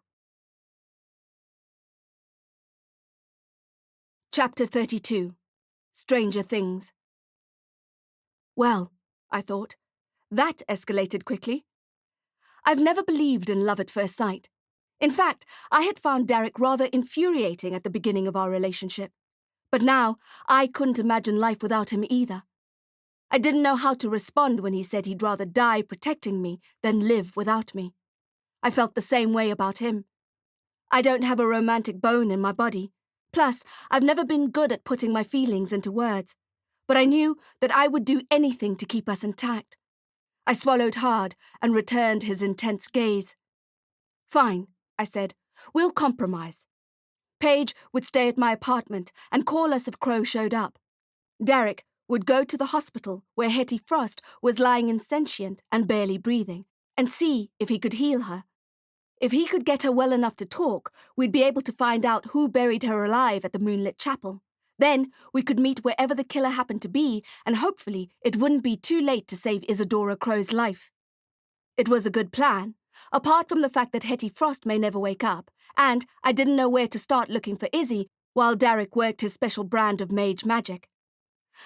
Chapter 32. Stranger Things. Well, I thought, that escalated quickly. I've never believed in love at first sight. In fact, I had found Derek rather infuriating at the beginning of our relationship. But now, I couldn't imagine life without him either. I didn't know how to respond when he said he'd rather die protecting me than live without me. I felt the same way about him. I don't have a romantic bone in my body. Plus, I've never been good at putting my feelings into words. But I knew that I would do anything to keep us intact. I swallowed hard and returned his intense gaze. Fine, I said. We'll compromise. Paige would stay at my apartment and call us if Crowe showed up. Derek would go to the hospital where Hetty Frost was lying insentient and barely breathing, and see if he could heal her. If he could get her well enough to talk, we'd be able to find out who buried her alive at the Moonlit Chapel. Then we could meet wherever the killer happened to be, and hopefully it wouldn't be too late to save Isadora Crowe's life. It was a good plan, apart from the fact that Hetty Frost may never wake up, and I didn't know where to start looking for Izzy while Derek worked his special brand of mage magic.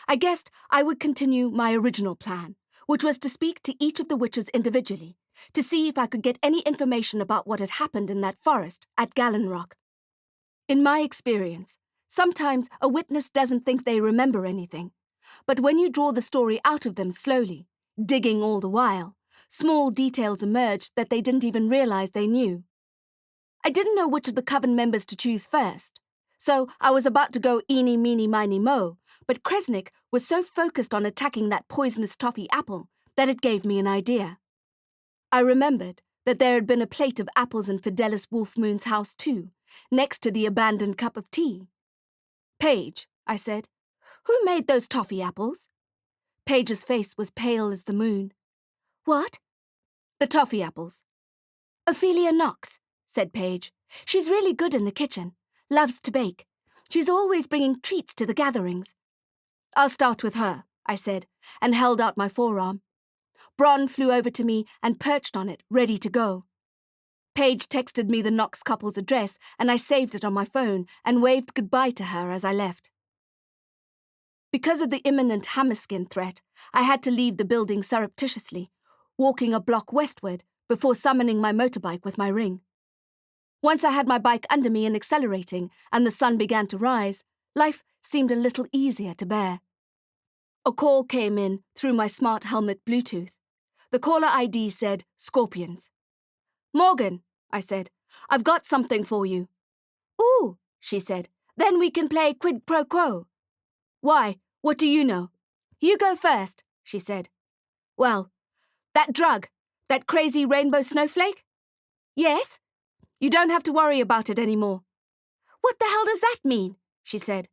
I guessed I would continue my original plan, which was to speak to each of the witches individually, to see if I could get any information about what had happened in that forest at Gallon Rock. In my experience, sometimes a witness doesn't think they remember anything, but when you draw the story out of them slowly, digging all the while, small details emerge that they didn't even realize they knew. I didn't know which of the Coven members to choose first, so I was about to go eeny, meeny, miny, mo, but Kresnik was so focused on attacking that poisonous toffee apple that it gave me an idea. I remembered that there had been a plate of apples in Fidelis Wolfmoon's house too, next to the abandoned cup of tea. Paige, I said, who made those toffee apples? Paige's face was pale as the moon. What? The toffee apples. Ophelia Knox, said Paige. She's really good in the kitchen, loves to bake. She's always bringing treats to the gatherings. I'll start with her, I said, and held out my forearm. Bron flew over to me and perched on it, ready to go. Paige texted me the Knox couple's address, and I saved it on my phone and waved goodbye to her as I left. Because of the imminent Hammerskin threat, I had to leave the building surreptitiously, walking a block westward before summoning my motorbike with my ring. Once I had my bike under me and accelerating, and the sun began to rise, life seemed a little easier to bear. A call came in through my smart helmet Bluetooth. The caller ID said Scorpions. "Morgan," I said, "I've got something for you." "Ooh," she said, "then we can play quid pro quo." "Why, what do you know?" "You go first," she said. "Well, that drug, that crazy rainbow snowflake?" "Yes." "You don't have to worry about it anymore." "What the hell does that mean?" she said.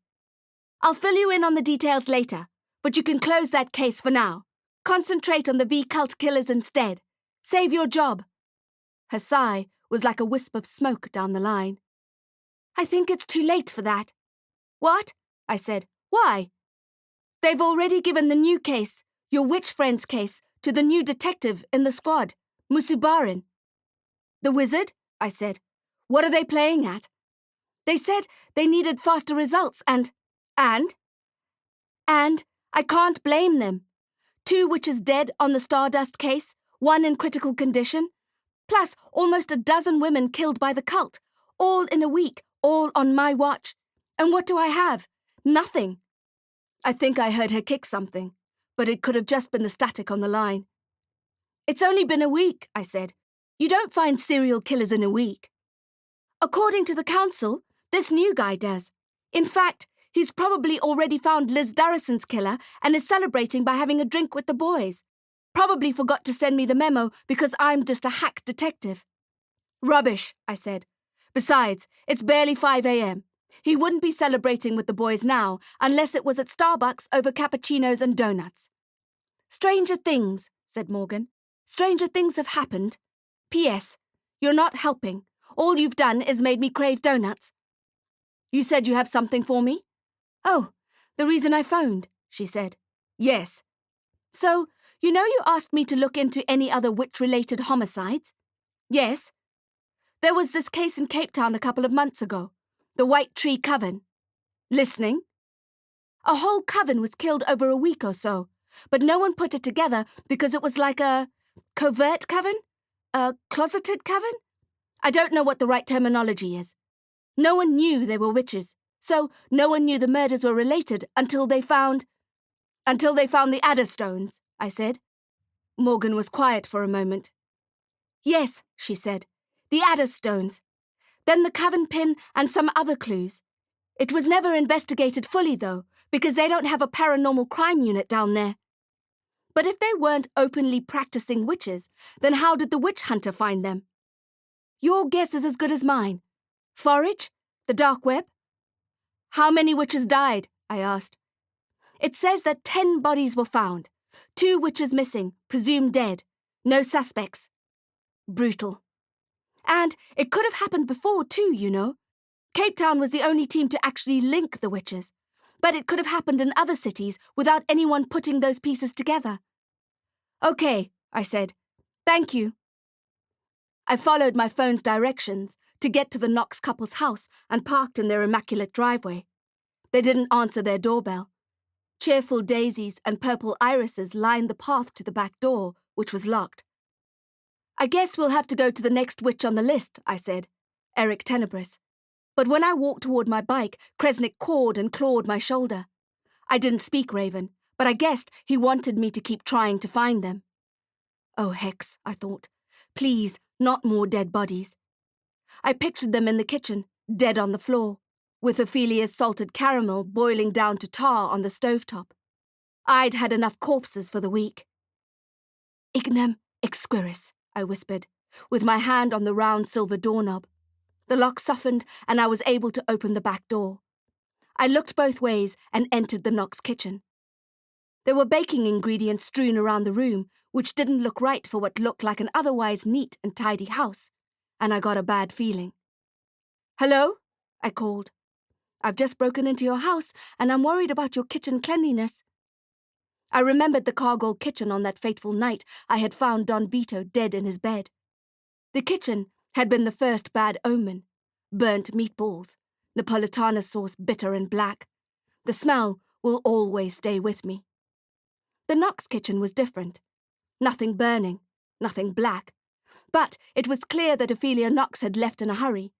"I'll fill you in on the details later, but you can close that case for now. Concentrate on the V-cult killers instead. Save your job." Her sigh was like a wisp of smoke down the line. "I think it's too late for that." "What?" I said. "Why?" "They've already given the new case, your witch friend's case, to the new detective in the squad, Musubarin." "The wizard?" I said. "What are they playing at?" "They said they needed faster results and I can't blame them. 2 witches dead on the StarDust case, 1 in critical condition, plus almost a dozen women killed by the cult, all in a week, all on my watch. And what do I have? Nothing." I think I heard her kick something, but it could have just been the static on the line. "It's only been a week," I said. "You don't find serial killers in a week." "According to the council, this new guy does. In fact, he's probably already found Liz Darrison's killer and is celebrating by having a drink with the boys. Probably forgot to send me the memo because I'm just a hack detective." "Rubbish," I said. "Besides, it's barely 5 a.m. He wouldn't be celebrating with the boys now unless it was at Starbucks over cappuccinos and donuts." "Stranger things," said Morgan. "Stranger things have happened. P.S. You're not helping. All you've done is made me crave donuts." "You said you have something for me?" "Oh, the reason I phoned," she said. "Yes." "So, you know you asked me to look into any other witch-related homicides?" "Yes." "There was this case in Cape Town a couple of months ago. The White Tree Coven." "Listening." "A whole coven was killed over a week or so, but no one put it together because it was like a covert coven? A closeted coven? I don't know what the right terminology is. No one knew they were witches, so no one knew the murders were related until they found the adder stones," I said. Morgan was quiet for a moment. "Yes," she said, "the adder stones. Then the coven pin and some other clues. It was never investigated fully, though, because they don't have a paranormal crime unit down there. But if they weren't openly practicing witches, then how did the witch hunter find them?" "Your guess is as good as mine. Forage? The dark web?" "How many witches died?" I asked. "It says that 10 bodies were found. 2 witches missing, presumed dead. No suspects." "Brutal. And it could have happened before, too, you know. Cape Town was the only team to actually link the witches. But it could have happened in other cities without anyone putting those pieces together." "Okay," I said. "Thank you." I followed my phone's directions to get to the Knox couple's house and parked in their immaculate driveway. They didn't answer their doorbell. Cheerful daisies and purple irises lined the path to the back door, which was locked. "I guess we'll have to go to the next witch on the list," I said, Eric Tenebris. But when I walked toward my bike, Kresnik cawed and clawed my shoulder. I didn't speak Raven, but I guessed he wanted me to keep trying to find them. Oh, hex, I thought. Please, not more dead bodies. I pictured them in the kitchen, dead on the floor, with Ophelia's salted caramel boiling down to tar on the stovetop. I'd had enough corpses for the week. "Ignem exquiris," I whispered, with my hand on the round silver doorknob. The lock softened, and I was able to open the back door. I looked both ways and entered the Knox kitchen. There were baking ingredients strewn around the room, which didn't look right for what looked like an otherwise neat and tidy house, and I got a bad feeling. "Hello?" I called. "I've just broken into your house, and I'm worried about your kitchen cleanliness." I remembered the cargo kitchen on that fateful night I had found Don Vito dead in his bed. The kitchen had been the first bad omen. Burnt meatballs, Napolitana sauce bitter and black. The smell will always stay with me. The Knox kitchen was different. Nothing burning, nothing black. But it was clear that Ophelia Knox had left in a hurry.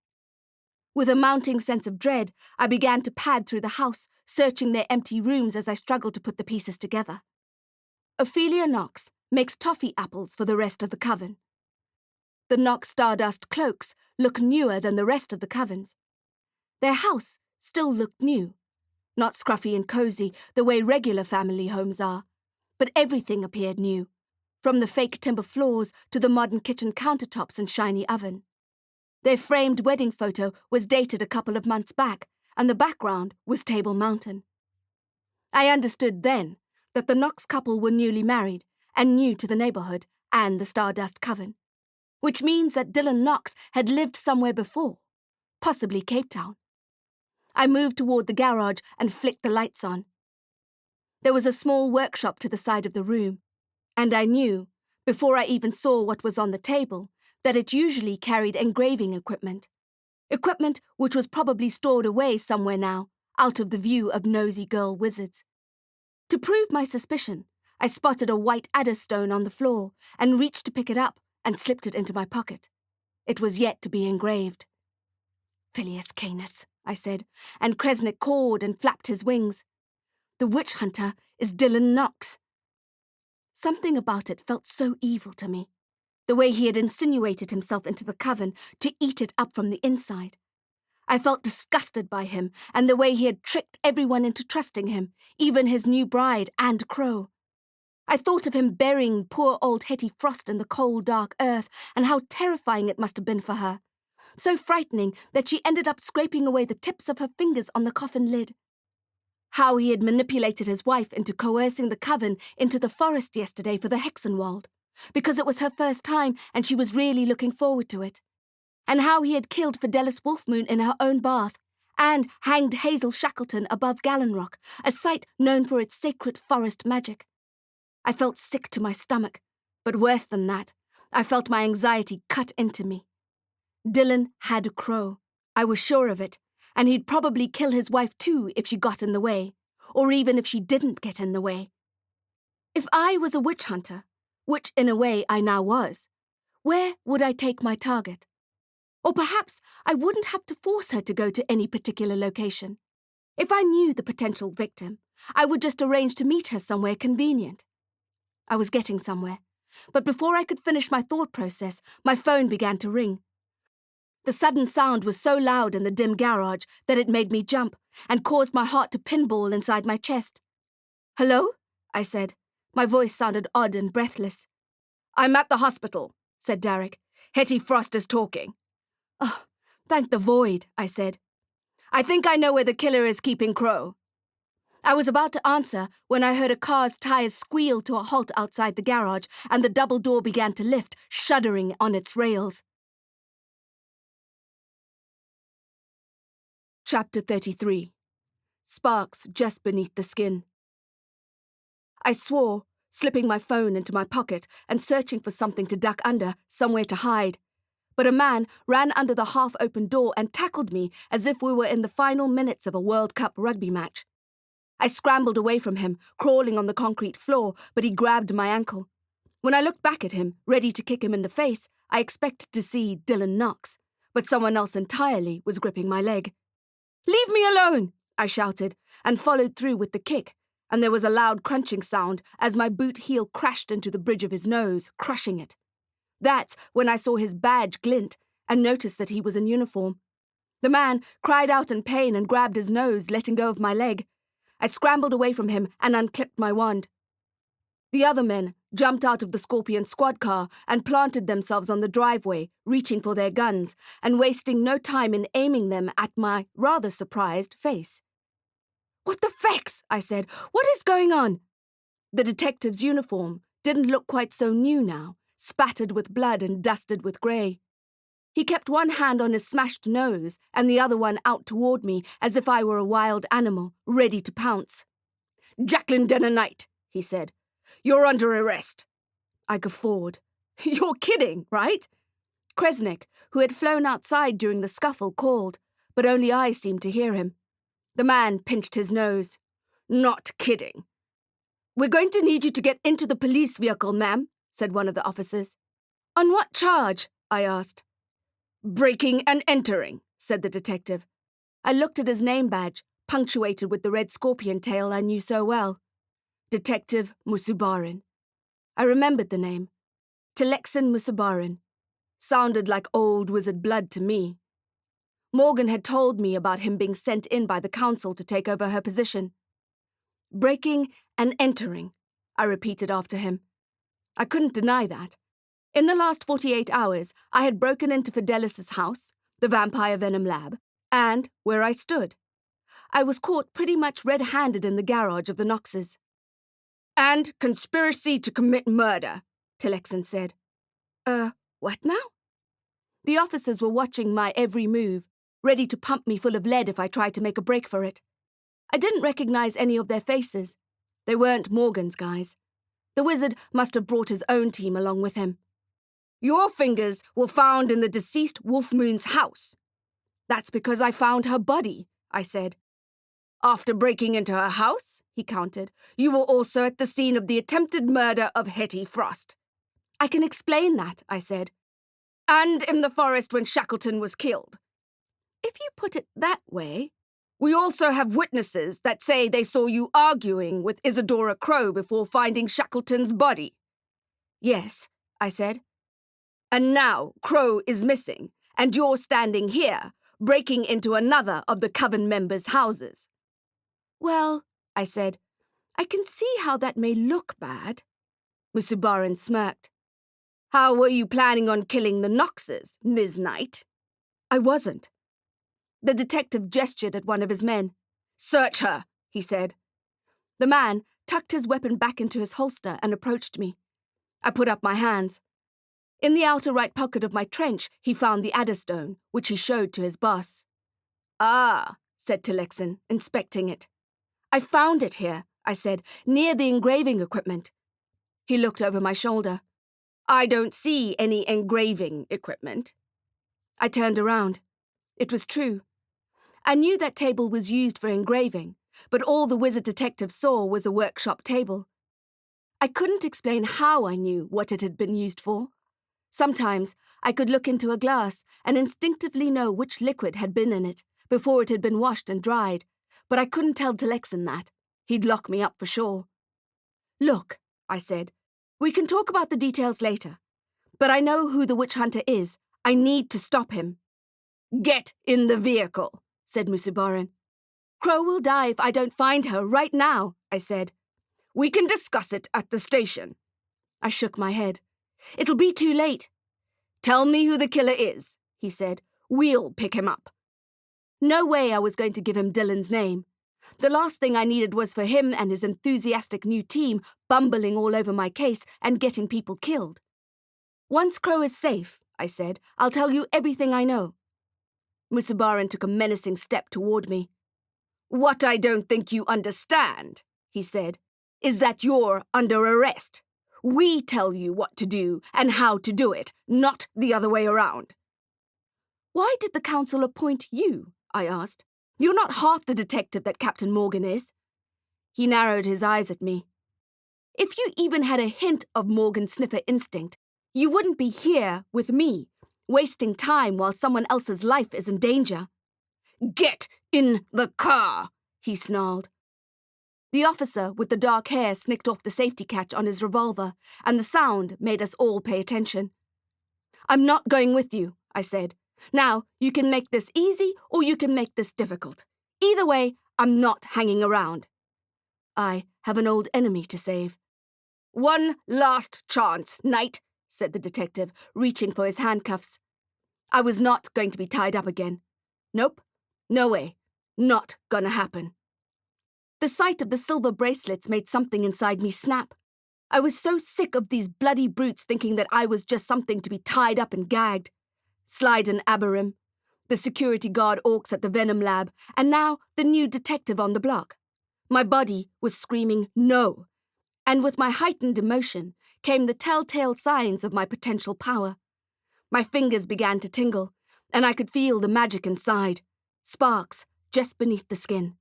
With a mounting sense of dread, I began to pad through the house, searching their empty rooms as I struggled to put the pieces together. Ophelia Knox makes toffee apples for the rest of the coven. The Knox StarDust cloaks look newer than the rest of the covens. Their house still looked new, not scruffy and cozy the way regular family homes are, but everything appeared new, from the fake timber floors to the modern kitchen countertops and shiny oven. Their framed wedding photo was dated a couple of months back, and the background was Table Mountain. I understood then that the Knox couple were newly married and new to the neighborhood and the StarDust Coven, which means that Dylan Knox had lived somewhere before, possibly Cape Town. I moved toward the garage and flicked the lights on. There was a small workshop to the side of the room, and I knew, before I even saw what was on the table, that it usually carried engraving equipment which was probably stored away somewhere now, out of the view of nosy girl wizards. To prove my suspicion, I spotted a white adder stone on the floor and reached to pick it up and slipped it into my pocket. It was yet to be engraved. "Phileas Canis," I said, and Kresnik cawed and flapped his wings. "The witch hunter is Dylan Knox." Something about it felt so evil to me. The way he had insinuated himself into the coven to eat it up from the inside. I felt disgusted by him and the way he had tricked everyone into trusting him, even his new bride and Crowe. I thought of him burying poor old Hetty Frost in the cold, dark earth and how terrifying it must have been for her. So frightening that she ended up scraping away the tips of her fingers on the coffin lid. How he had manipulated his wife into coercing the coven into the forest yesterday for the Hexenwald, because it was her first time and she was really looking forward to it. And how he had killed Fidelis Wolfmoon in her own bath, and hanged Hazel Shackleton above Gallon Rock, a site known for its sacred forest magic. I felt sick to my stomach, but worse than that, I felt my anxiety cut into me. Dylan had Crowe. I was sure of it, and he'd probably kill his wife too if she got in the way, or even if she didn't get in the way. If I was a witch hunter, which in a way I now was, where would I take my target? Or perhaps I wouldn't have to force her to go to any particular location. If I knew the potential victim, I would just arrange to meet her somewhere convenient. I was getting somewhere, but before I could finish my thought process, my phone began to ring. The sudden sound was so loud in the dim garage that it made me jump and caused my heart to pinball inside my chest. "Hello?" I said. My voice sounded odd and breathless. "I'm at the hospital," said Derek. "Hetty Frost is talking." "Oh, thank the void," I said. "I think I know where the killer is keeping Crowe." I was about to answer when I heard a car's tires squeal to a halt outside the garage and the double door began to lift, shuddering on its rails. Chapter 33. Sparks just beneath the skin. I swore, slipping my phone into my pocket and searching for something to duck under, somewhere to hide. But a man ran under the half-open door and tackled me as if we were in the final minutes of a World Cup rugby match. I scrambled away from him, crawling on the concrete floor, but he grabbed my ankle. When I looked back at him, ready to kick him in the face, I expected to see Dylan Knox, but someone else entirely was gripping my leg. "Leave me alone!" I shouted, and followed through with the kick, and there was a loud crunching sound as my boot heel crashed into the bridge of his nose, crushing it. That's when I saw his badge glint and noticed that he was in uniform. The man cried out in pain and grabbed his nose, letting go of my leg. I scrambled away from him and unclipped my wand. The other men jumped out of the Scorpion squad car and planted themselves on the driveway, reaching for their guns and wasting no time in aiming them at my rather surprised face. "What the Faex?" I said. "What is going on?" The detective's uniform didn't look quite so new now, spattered with blood and dusted with grey. He kept one hand on his smashed nose and the other one out toward me as if I were a wild animal, ready to pounce. "Jacqueline Denner Knight," he said. "You're under arrest." I guffawed. "You're kidding, right?" Kresnik, who had flown outside during the scuffle, called, but only I seemed to hear him. The man pinched his nose. "Not kidding." "We're going to need you to get into the police vehicle, ma'am," said one of the officers. On what charge? I asked. Breaking and entering, said the detective. I looked at his name badge, punctuated with the red scorpion tail I knew so well. Detective Musubarin. I remembered the name. Telexin Musubarin. Sounded like old wizard blood to me. Morgan had told me about him being sent in by the council to take over her position. Breaking and entering, I repeated after him. I couldn't deny that. In the last 48 hours, I had broken into Fidelis's house, the vampire Venom lab, and where I stood. I was caught pretty much red-handed in the garage of the Noxes. And conspiracy to commit murder, Telexin said. What now? The officers were watching my every move, ready to pump me full of lead if I tried to make a break for it. I didn't recognize any of their faces. They weren't Morgan's guys. The wizard must have brought his own team along with him. Your fingers were found in the deceased Wolfmoon's house. That's because I found her body, I said. After breaking into her house, he countered, you were also at the scene of the attempted murder of Hetty Frost. I can explain that, I said. And in the forest when Shackleton was killed. If you put it that way, we also have witnesses that say they saw you arguing with Isadora Crowe before finding Shackleton's body. Yes, I said. And now Crowe is missing, and you're standing here, breaking into another of the Coven members' houses. Well, I said, I can see how that may look bad. Musubarin smirked. How were you planning on killing the Noxes, Ms. Knight? I wasn't. The detective gestured at one of his men. Search her, he said. The man tucked his weapon back into his holster and approached me. I put up my hands. In the outer right pocket of my trench, he found the adderstone, which he showed to his boss. Ah, said Telexin, inspecting it. I found it here, I said, near the engraving equipment. He looked over my shoulder. I don't see any engraving equipment. I turned around. It was true. I knew that table was used for engraving, but all the wizard detective saw was a workshop table. I couldn't explain how I knew what it had been used for. Sometimes I could look into a glass and instinctively know which liquid had been in it before it had been washed and dried, but I couldn't tell Telexin that. He'd lock me up for sure. Look, I said, we can talk about the details later, but I know who the witch hunter is. I need to stop him. Get in the vehicle, said Musubarin. Crowe will die if I don't find her right now, I said. We can discuss it at the station. I shook my head. It'll be too late. Tell me who the killer is, he said. We'll pick him up. No way I was going to give him Dylan's name. The last thing I needed was for him and his enthusiastic new team bumbling all over my case and getting people killed. Once Crowe is safe, I said, I'll tell you everything I know. Musubarin took a menacing step toward me. What I don't think you understand, he said, is that you're under arrest. We tell you what to do and how to do it, not the other way around. Why did the council appoint you? I asked. You're not half the detective that Captain Morgan is. He narrowed his eyes at me. If you even had a hint of Morgan sniffer instinct, you wouldn't be here with me, wasting time while someone else's life is in danger. Get in the car, he snarled. The officer with the dark hair snicked off the safety catch on his revolver, and the sound made us all pay attention. I'm not going with you, I said. Now, you can make this easy or you can make this difficult. Either way, I'm not hanging around. I have an old enemy to save. One last chance, Knight, said the detective, reaching for his handcuffs. I was not going to be tied up again. Nope, no way. Not gonna happen. The sight of the silver bracelets made something inside me snap. I was so sick of these bloody brutes thinking that I was just something to be tied up and gagged. Slide and Aberim, the security guard Orcs at the Venom lab, and now the new detective on the block. My body was screaming no, and with my heightened emotion came the telltale signs of my potential power. My fingers began to tingle, and I could feel the magic inside, sparks just beneath the skin.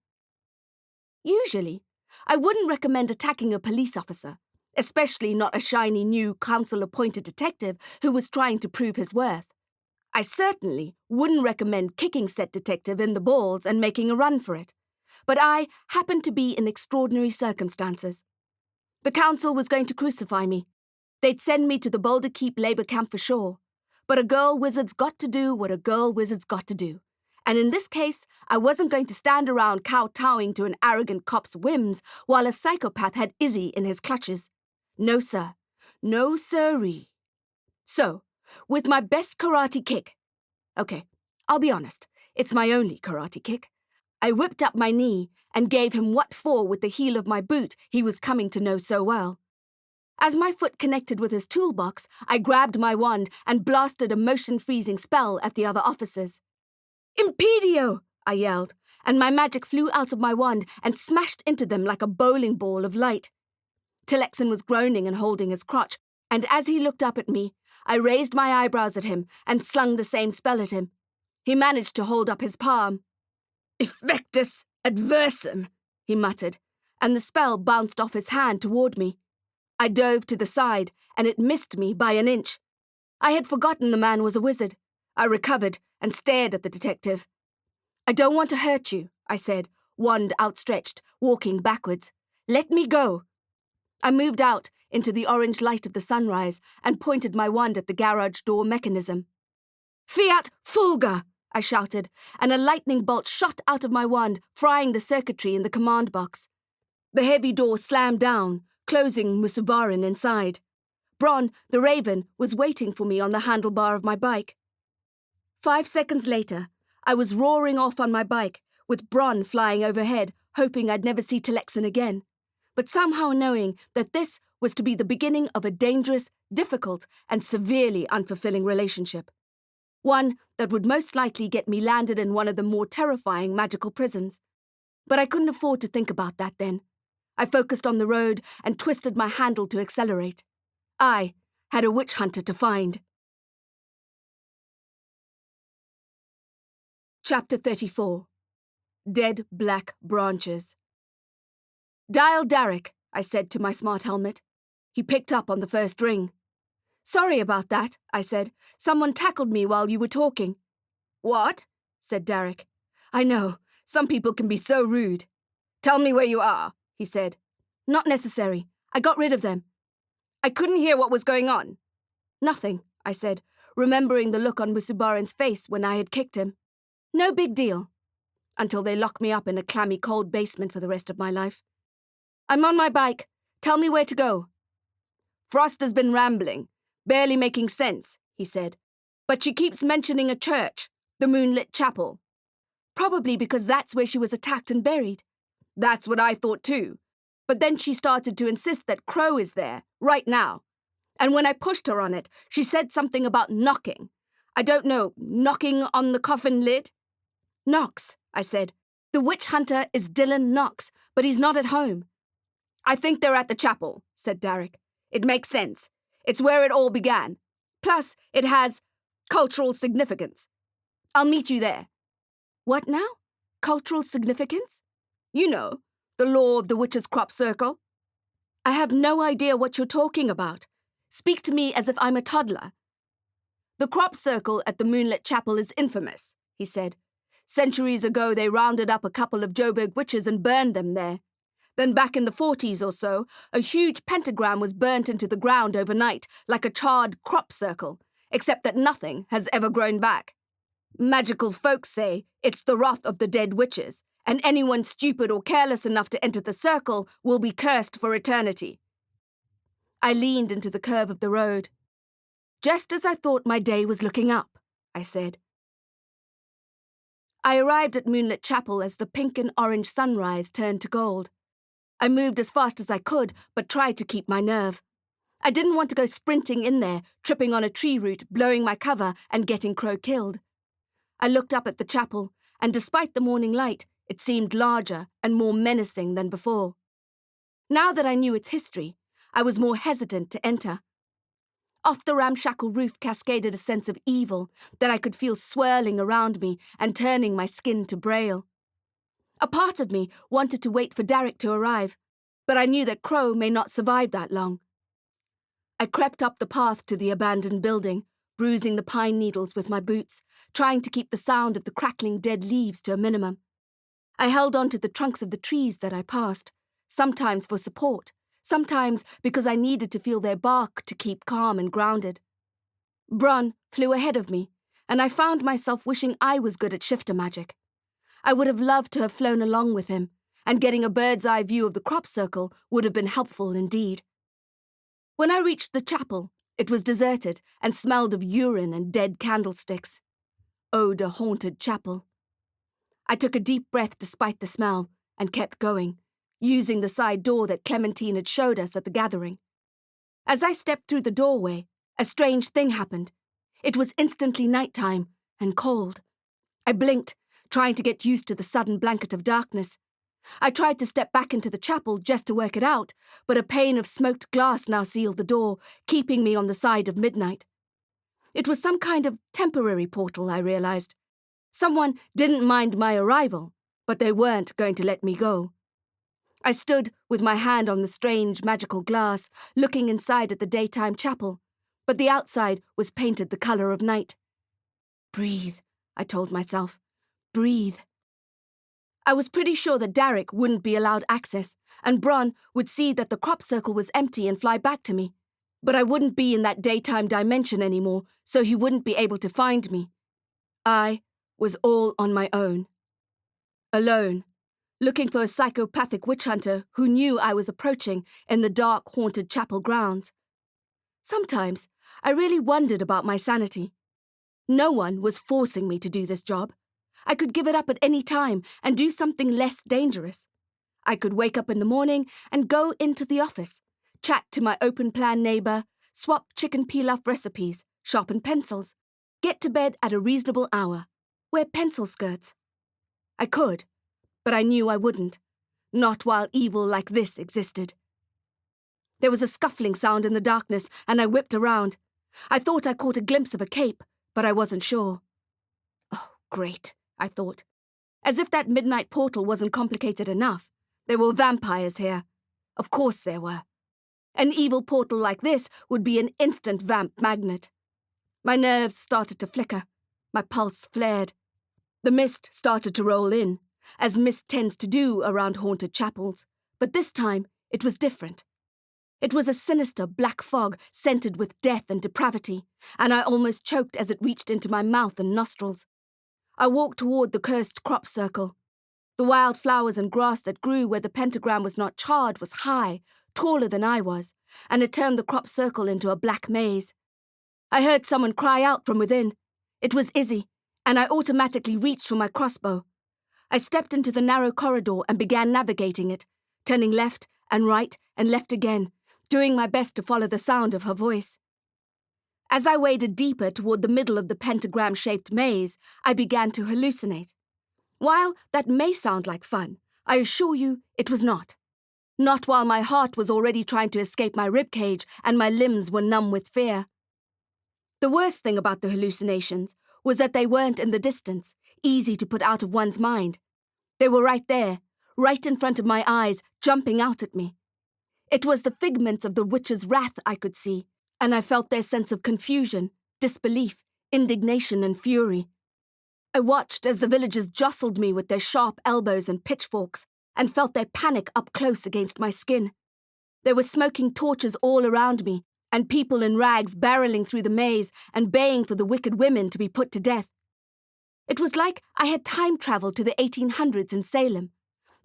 Usually, I wouldn't recommend attacking a police officer, especially not a shiny new council-appointed detective who was trying to prove his worth. I certainly wouldn't recommend kicking said detective in the balls and making a run for it, but I happened to be in extraordinary circumstances. The council was going to crucify me. They'd send me to the Boulder Keep labor camp for sure, but a girl wizard's got to do what a girl wizard's got to do. And in this case, I wasn't going to stand around kowtowing to an arrogant cop's whims while a psychopath had Izzy in his clutches. No, sir. No, sirree. So, with my best karate kick, okay, I'll be honest, it's my only karate kick, I whipped up my knee and gave him what for with the heel of my boot he was coming to know so well. As my foot connected with his toolbox, I grabbed my wand and blasted a motion-freezing spell at the other officers. Impedio! I yelled, and my magic flew out of my wand and smashed into them like a bowling ball of light. Tillexen was groaning and holding his crotch, and as he looked up at me, I raised my eyebrows at him and slung the same spell at him. He managed to hold up his palm. Effectus adversum, he muttered, and the spell bounced off his hand toward me. I dove to the side, and it missed me by an inch. I had forgotten the man was a wizard. I recovered and stared at the detective. I don't want to hurt you, I said, wand outstretched, walking backwards. Let me go. I moved out into the orange light of the sunrise and pointed my wand at the garage door mechanism. Fiat fulga, I shouted, and a lightning bolt shot out of my wand, frying the circuitry in the command box. The heavy door slammed down, closing Musubarin inside. Bron, the raven, was waiting for me on the handlebar of my bike. 5 seconds later, I was roaring off on my bike, with Bron flying overhead, hoping I'd never see Tillexen again, but somehow knowing that this was to be the beginning of a dangerous, difficult, and severely unfulfilling relationship. One that would most likely get me landed in one of the more terrifying magical prisons. But I couldn't afford to think about that then. I focused on the road and twisted my handle to accelerate. I had a witch hunter to find. Chapter 34. Dead Black Branches. Dial Derek, I said to my smart helmet. He picked up on the first ring. Sorry about that, I said. Someone tackled me while you were talking. What? Said Derek. I know, some people can be so rude. Tell me where you are, he said. Not necessary. I got rid of them. I couldn't hear what was going on. Nothing, I said, remembering the look on Musubarin's face when I had kicked him. No big deal. Until they lock me up in a clammy cold basement for the rest of my life. I'm on my bike. Tell me where to go. Frost has been rambling, barely making sense, he said. But she keeps mentioning a church, the Moonlit Chapel. Probably because that's where she was attacked and buried. That's what I thought too. But then she started to insist that Crowe is there, right now. And when I pushed her on it, she said something about knocking. I don't know, knocking on the coffin lid? Knox, I said. The witch hunter is Dylan Knox, but he's not at home. I think they're at the chapel, said Derek. It makes sense. It's where it all began. Plus, it has cultural significance. I'll meet you there. What now? Cultural significance? You know, the law of the witch's crop circle. I have no idea what you're talking about. Speak to me as if I'm a toddler. The crop circle at the Moonlit Chapel is infamous, he said. Centuries ago, they rounded up a couple of Joburg witches and burned them there. Then back in the 40s or so, a huge pentagram was burnt into the ground overnight, like a charred crop circle, except that nothing has ever grown back. Magical folks say it's the wrath of the dead witches, and anyone stupid or careless enough to enter the circle will be cursed for eternity. I leaned into the curve of the road. Just as I thought my day was looking up, I said. I arrived at Moonlit Chapel as the pink and orange sunrise turned to gold. I moved as fast as I could, but tried to keep my nerve. I didn't want to go sprinting in there, tripping on a tree root, blowing my cover, and getting Crowe killed. I looked up at the chapel, and despite the morning light, it seemed larger and more menacing than before. Now that I knew its history, I was more hesitant to enter. Off the ramshackle roof cascaded a sense of evil that I could feel swirling around me and turning my skin to braille. A part of me wanted to wait for Derek to arrive, but I knew that Crowe may not survive that long. I crept up the path to the abandoned building, bruising the pine needles with my boots, trying to keep the sound of the crackling dead leaves to a minimum. I held on to the trunks of the trees that I passed, sometimes for support, sometimes because I needed to feel their bark to keep calm and grounded. Bron flew ahead of me, and I found myself wishing I was good at shifter magic. I would have loved to have flown along with him, and getting a bird's-eye view of the crop circle would have been helpful indeed. When I reached the chapel, it was deserted and smelled of urine and dead candlesticks. Odor-haunted chapel. I took a deep breath despite the smell and kept going, using the side door that Clementine had showed us at the gathering. As I stepped through the doorway, a strange thing happened. It was instantly nighttime and cold. I blinked, trying to get used to the sudden blanket of darkness. I tried to step back into the chapel just to work it out, but a pane of smoked glass now sealed the door, keeping me on the side of midnight. It was some kind of temporary portal, I realized. Someone didn't mind my arrival, but they weren't going to let me go. I stood with my hand on the strange magical glass, looking inside at the daytime chapel, but the outside was painted the color of night. Breathe, I told myself. Breathe. I was pretty sure that Derek wouldn't be allowed access, and Bron would see that the crop circle was empty and fly back to me. But I wouldn't be in that daytime dimension anymore, so he wouldn't be able to find me. I was all on my own. Alone, looking for a psychopathic witch hunter who knew I was approaching in the dark, haunted chapel grounds. Sometimes I really wondered about my sanity. No one was forcing me to do this job. I could give it up at any time and do something less dangerous. I could wake up in the morning and go into the office, chat to my open-plan neighbor, swap chicken pilaf recipes, sharpen pencils, get to bed at a reasonable hour, wear pencil skirts. I could, but I knew I wouldn't, not while evil like this existed. There was a scuffling sound in the darkness, and I whipped around. I thought I caught a glimpse of a cape, but I wasn't sure. Oh, great, I thought. As if that midnight portal wasn't complicated enough. There were vampires here. Of course there were. An evil portal like this would be an instant vamp magnet. My nerves started to flicker. My pulse flared. The mist started to roll in, as mist tends to do around haunted chapels, but this time it was different. It was a sinister black fog scented with death and depravity, and I almost choked as it reached into my mouth and nostrils. I walked toward the cursed crop circle. The wild flowers and grass that grew where the pentagram was not charred was high, taller than I was, and it turned the crop circle into a black maze. I heard someone cry out from within. It was Izzy, and I automatically reached for my crossbow. I stepped into the narrow corridor and began navigating it, turning left and right and left again, doing my best to follow the sound of her voice. As I waded deeper toward the middle of the pentagram-shaped maze, I began to hallucinate. While that may sound like fun, I assure you it was not. Not while my heart was already trying to escape my ribcage and my limbs were numb with fear. The worst thing about the hallucinations was that they weren't in the distance, easy to put out of one's mind. They were right there, right in front of my eyes, jumping out at me. It was the figments of the witch's wrath I could see, and I felt their sense of confusion, disbelief, indignation, and fury. I watched as the villagers jostled me with their sharp elbows and pitchforks, and felt their panic up close against my skin. There were smoking torches all around me, and people in rags barreling through the maze and baying for the wicked women to be put to death. It was like I had time-traveled to the 1800s in Salem,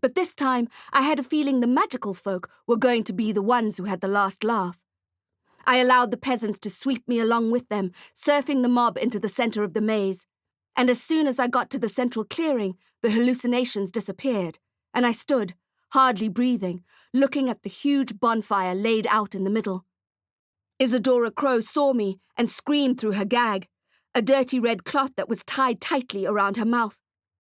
but this time I had a feeling the magical folk were going to be the ones who had the last laugh. I allowed the peasants to sweep me along with them, surfing the mob into the center of the maze, and as soon as I got to the central clearing, the hallucinations disappeared, and I stood, hardly breathing, looking at the huge bonfire laid out in the middle. Isadora Crowe saw me and screamed through her gag, a dirty red cloth that was tied tightly around her mouth.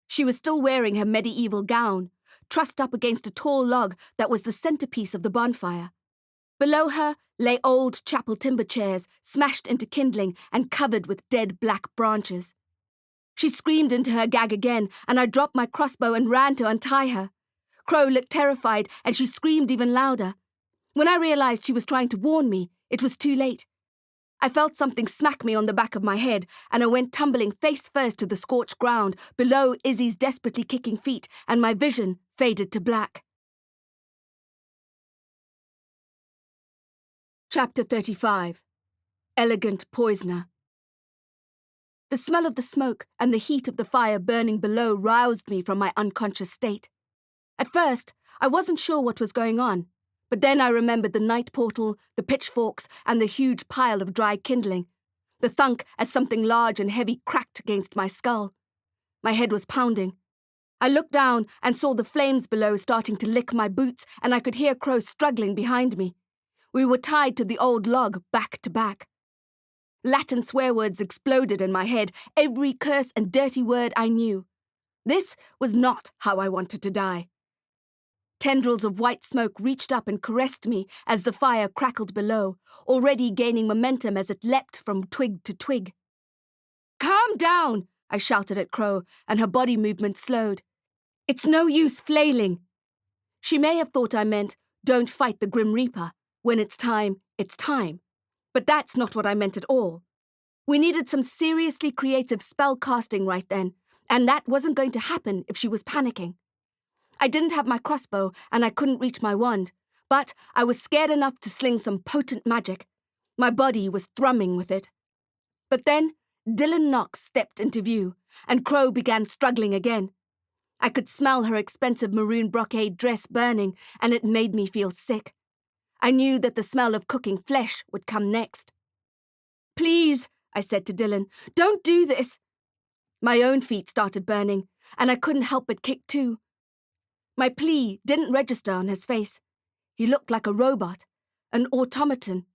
She was still wearing her medieval gown, trussed up against a tall log that was the centerpiece of the bonfire. Below her lay old chapel timber chairs, smashed into kindling and covered with dead black branches. She screamed into her gag again, and I dropped my crossbow and ran to untie her. Crowe looked terrified, and she screamed even louder. When I realized she was trying to warn me, It was too late. I felt something smack me on the back of my head, and I went tumbling face first to the scorched ground below Izzy's desperately kicking feet, and my vision faded to black. Chapter 35. Elegant Poisoner. The smell of the smoke and the heat of the fire burning below roused me from my unconscious state. At first, I wasn't sure what was going on, but then I remembered the night portal, the pitchforks, and the huge pile of dry kindling, the thunk as something large and heavy cracked against my skull. My head was pounding. I looked down and saw the flames below starting to lick my boots, and I could hear Crow struggling behind me. We were tied to the old log, back to back. Latin swear words exploded in my head, every curse and dirty word I knew. This was not how I wanted to die. Tendrils of white smoke reached up and caressed me as the fire crackled below, already gaining momentum as it leapt from twig to twig. "Calm down!" I shouted at Crow, and her body movement slowed. "It's no use flailing." She may have thought I meant, "Don't fight the Grim Reaper. When it's time, it's time." But that's not what I meant at all. We needed some seriously creative spell casting right then, and that wasn't going to happen if she was panicking. I didn't have my crossbow, and I couldn't reach my wand, but I was scared enough to sling some potent magic. My body was thrumming with it. But then, Dylan Knox stepped into view, and Crow began struggling again. I could smell her expensive maroon brocade dress burning, and it made me feel sick. I knew that the smell of cooking flesh would come next. "Please," I said to Dylan, "don't do this." My own feet started burning, and I couldn't help but kick too. My plea didn't register on his face. He looked like a robot, an automaton,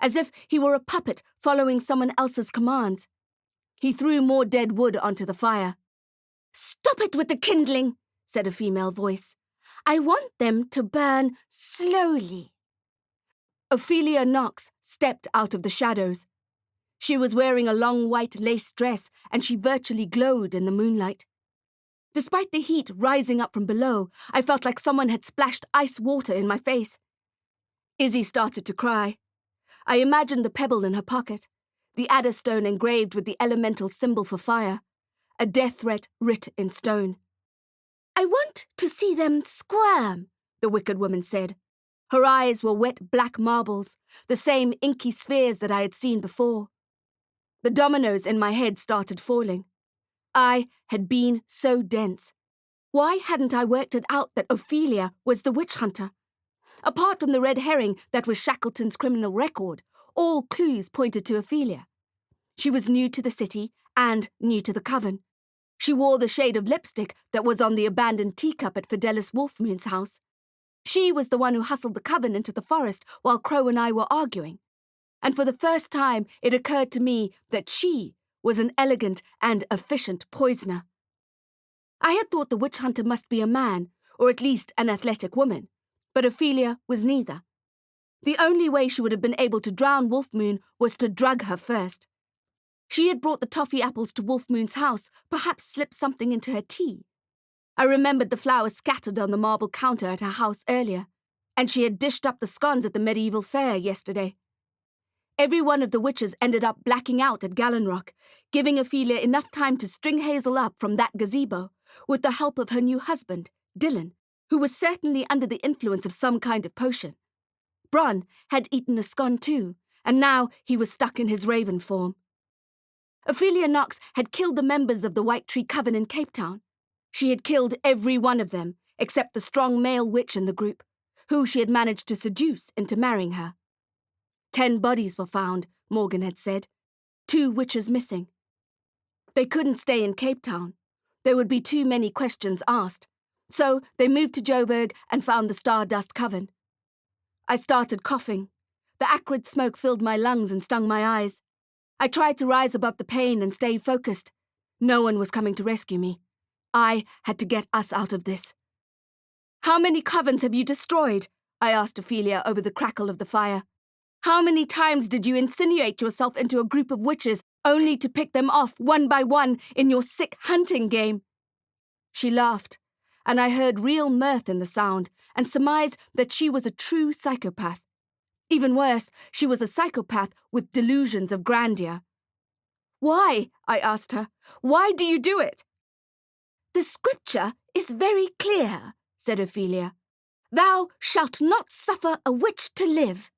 as if he were a puppet following someone else's commands. He threw more dead wood onto the fire. "Stop it with the kindling," said a female voice. "I want them to burn slowly." Ophelia Knox stepped out of the shadows. She was wearing a long white lace dress, and she virtually glowed in the moonlight. Despite the heat rising up from below, I felt like someone had splashed ice water in my face. Izzy started to cry. I imagined the pebble in her pocket, the adder stone engraved with the elemental symbol for fire, a death threat writ in stone. "I want to see them squirm," the wicked woman said. Her eyes were wet black marbles, the same inky spheres that I had seen before. The dominoes in my head started falling. I had been so dense. Why hadn't I worked it out that Ophelia was the witch hunter? Apart from the red herring that was Shackleton's criminal record, all clues pointed to Ophelia. She was new to the city and new to the coven. She wore the shade of lipstick that was on the abandoned teacup at Fidelis Wolfmoon's house. She was the one who hustled the coven into the forest while Crow and I were arguing. And for the first time, it occurred to me that she was an elegant and efficient poisoner. I had thought the witch hunter must be a man, or at least an athletic woman, but Ophelia was neither. The only way she would have been able to drown Wolfmoon was to drug her first. She had brought the toffee apples to Wolfmoon's house, perhaps slipped something into her tea. I remembered the flowers scattered on the marble counter at her house earlier, and she had dished up the scones at the medieval fair yesterday. Every one of the witches ended up blacking out at Gallenrock, giving Ophelia enough time to string Hazel up from that gazebo, with the help of her new husband, Dylan, who was certainly under the influence of some kind of potion. Bronn had eaten a scone too, and now he was stuck in his raven form. Ophelia Knox had killed the members of the White Tree Coven in Cape Town. She had killed every one of them, except the strong male witch in the group, who she had managed to seduce into marrying her. 10 bodies were found, Morgan had said. 2 witches missing. They couldn't stay in Cape Town. There would be too many questions asked. So they moved to Joburg and found the StarDust Coven. I started coughing. The acrid smoke filled my lungs and stung my eyes. I tried to rise above the pain and stay focused. No one was coming to rescue me. I had to get us out of this. "How many covens have you destroyed?" I asked Ophelia over the crackle of the fire. "How many times did you insinuate yourself into a group of witches only to pick them off one by one in your sick hunting game?" She laughed, and I heard real mirth in the sound and surmised that she was a true psychopath. Even worse, she was a psychopath with delusions of grandeur. "Why?" I asked her. "Why do you do it?" "The scripture is very clear," said Ophelia. "Thou shalt not suffer a witch to live."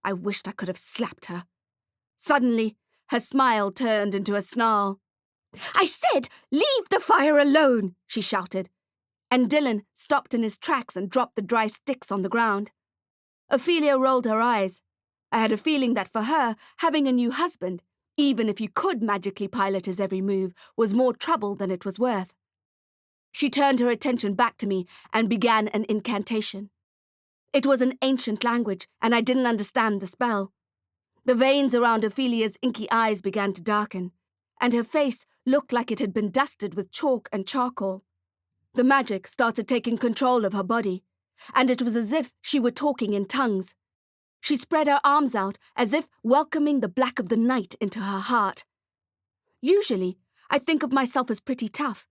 I wished I could have slapped her. Suddenly, her smile turned into a snarl. "I said, leave the fire alone," she shouted. And Dylan stopped in his tracks and dropped the dry sticks on the ground. Ophelia rolled her eyes. I had a feeling that for her, having a new husband, even if you could magically pilot his every move, was more trouble than it was worth. She turned her attention back to me and began an incantation. It was an ancient language, and I didn't understand the spell. The veins around Ophelia's inky eyes began to darken, and her face looked like it had been dusted with chalk and charcoal. The magic started taking control of her body, and it was as if she were talking in tongues. She spread her arms out as if welcoming the black of the night into her heart. Usually, I think of myself as pretty tough,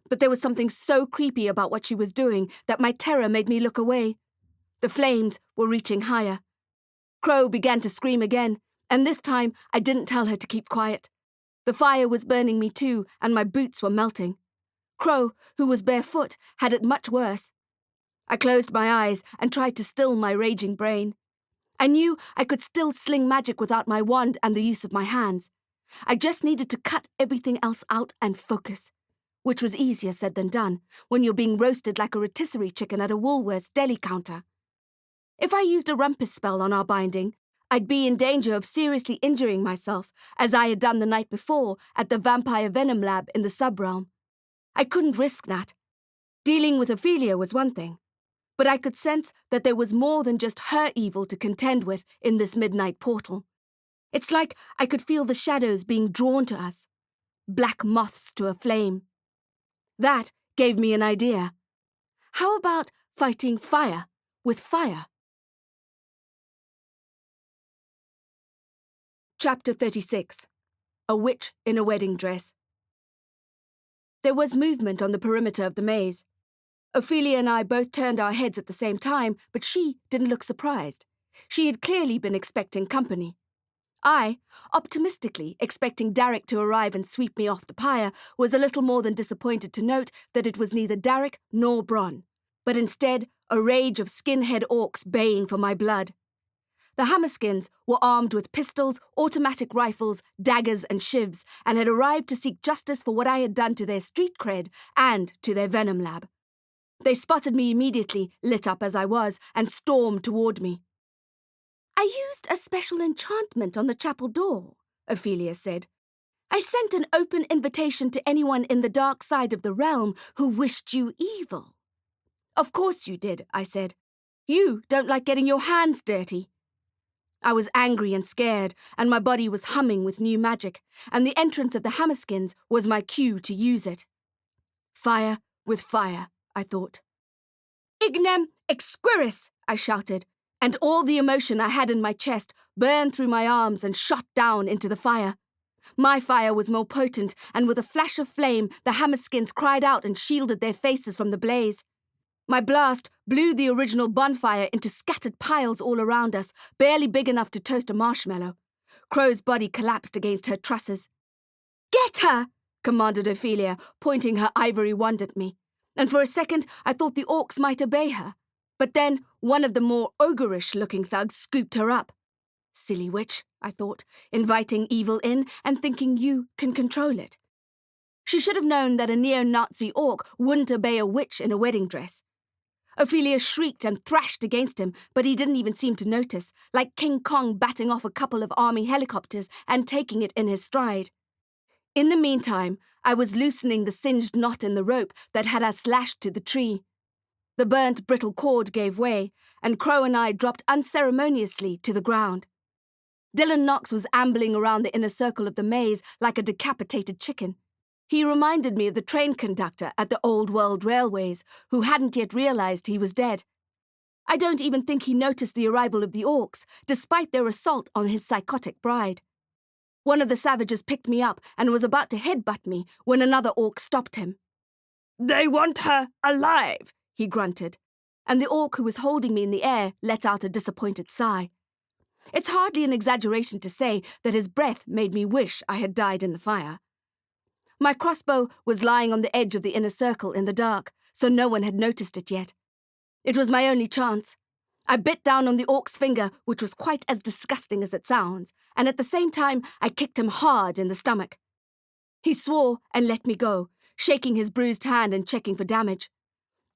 but there was something so creepy about what she was doing that my terror made me look away. The flames were reaching higher. Crow began to scream again, and this time I didn't tell her to keep quiet. The fire was burning me too, and my boots were melting. Crow, who was barefoot, had it much worse. I closed my eyes and tried to still my raging brain. I knew I could still sling magic without my wand and the use of my hands. I just needed to cut everything else out and focus, which was easier said than done when you're being roasted like a rotisserie chicken at a Woolworth's deli counter. If I used a rumpus spell on our binding, I'd be in danger of seriously injuring myself, as I had done the night before at the vampire Venom lab in the subrealm. I couldn't risk that. Dealing with Ophelia was one thing, but I could sense that there was more than just her evil to contend with in this midnight portal. It's like I could feel the shadows being drawn to us, black moths to a flame. That gave me an idea. How about fighting fire with fire? Chapter 36. A Witch in a Wedding Dress. There was movement on the perimeter of the maze. Ophelia and I both turned our heads at the same time, but she didn't look surprised. She had clearly been expecting company. I, optimistically expecting Darrick to arrive and sweep me off the pyre, was a little more than disappointed to note that it was neither Darrick nor Bronn, but instead a rage of skinhead orcs baying for my blood. The Hammerskins were armed with pistols, automatic rifles, daggers and shivs, and had arrived to seek justice for what I had done to their street cred and to their Venom lab. They spotted me immediately, lit up as I was, and stormed toward me. "I used a special enchantment on the chapel door," Ophelia said. "I sent an open invitation to anyone in the dark side of the realm who wished you evil." "Of course you did," I said. "You don't like getting your hands dirty." I was angry and scared, and my body was humming with new magic, and the entrance of the Hammerskins was my cue to use it. Fire with fire, I thought. "Ignem exquiris," I shouted, and all the emotion I had in my chest burned through my arms and shot down into the fire. My fire was more potent, and with a flash of flame, the Hammerskins cried out and shielded their faces from the blaze. My blast blew the original bonfire into scattered piles all around us, barely big enough to toast a marshmallow. Crow's body collapsed against her trusses. "Get her!" commanded Ophelia, pointing her ivory wand at me. And for a second, I thought the orcs might obey her. But then one of the more ogreish-looking thugs scooped her up. Silly witch, I thought, inviting evil in and thinking you can control it. She should have known that a neo-Nazi orc wouldn't obey a witch in a wedding dress. Ophelia shrieked and thrashed against him, but he didn't even seem to notice, like King Kong batting off a couple of army helicopters and taking it in his stride. In the meantime, I was loosening the singed knot in the rope that had us lashed to the tree. The burnt, brittle cord gave way, and Crow and I dropped unceremoniously to the ground. Dylan Knox was ambling around the inner circle of the maze like a decapitated chicken. He reminded me of the train conductor at the Old World Railways, who hadn't yet realized he was dead. I don't even think he noticed the arrival of the orcs, despite their assault on his psychotic bride. One of the savages picked me up and was about to headbutt me when another orc stopped him. "They want her alive," he grunted, and the orc who was holding me in the air let out a disappointed sigh. It's hardly an exaggeration to say that his breath made me wish I had died in the fire. My crossbow was lying on the edge of the inner circle in the dark, so no one had noticed it yet. It was my only chance. I bit down on the orc's finger, which was quite as disgusting as it sounds, and at the same time I kicked him hard in the stomach. He swore and let me go, shaking his bruised hand and checking for damage.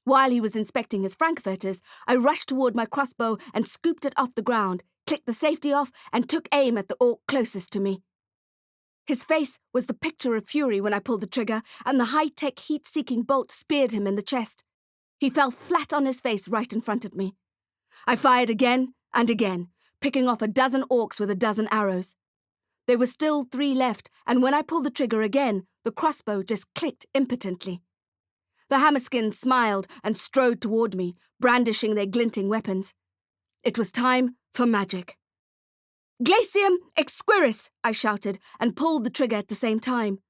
While he was inspecting his frankfurters, I rushed toward my crossbow and scooped it off the ground, clicked the safety off, and took aim at the orc closest to me. His face was the picture of fury when I pulled the trigger, and the high-tech heat-seeking bolt speared him in the chest. He fell flat on his face right in front of me. I fired again and again, picking off a dozen orcs with a dozen arrows. There were still 3 left, and when I pulled the trigger again, the crossbow just clicked impotently. The Hammerskins smiled and strode toward me, brandishing their glinting weapons. It was time for magic. "Glacium exquiris!" I shouted, and pulled the trigger at the same time.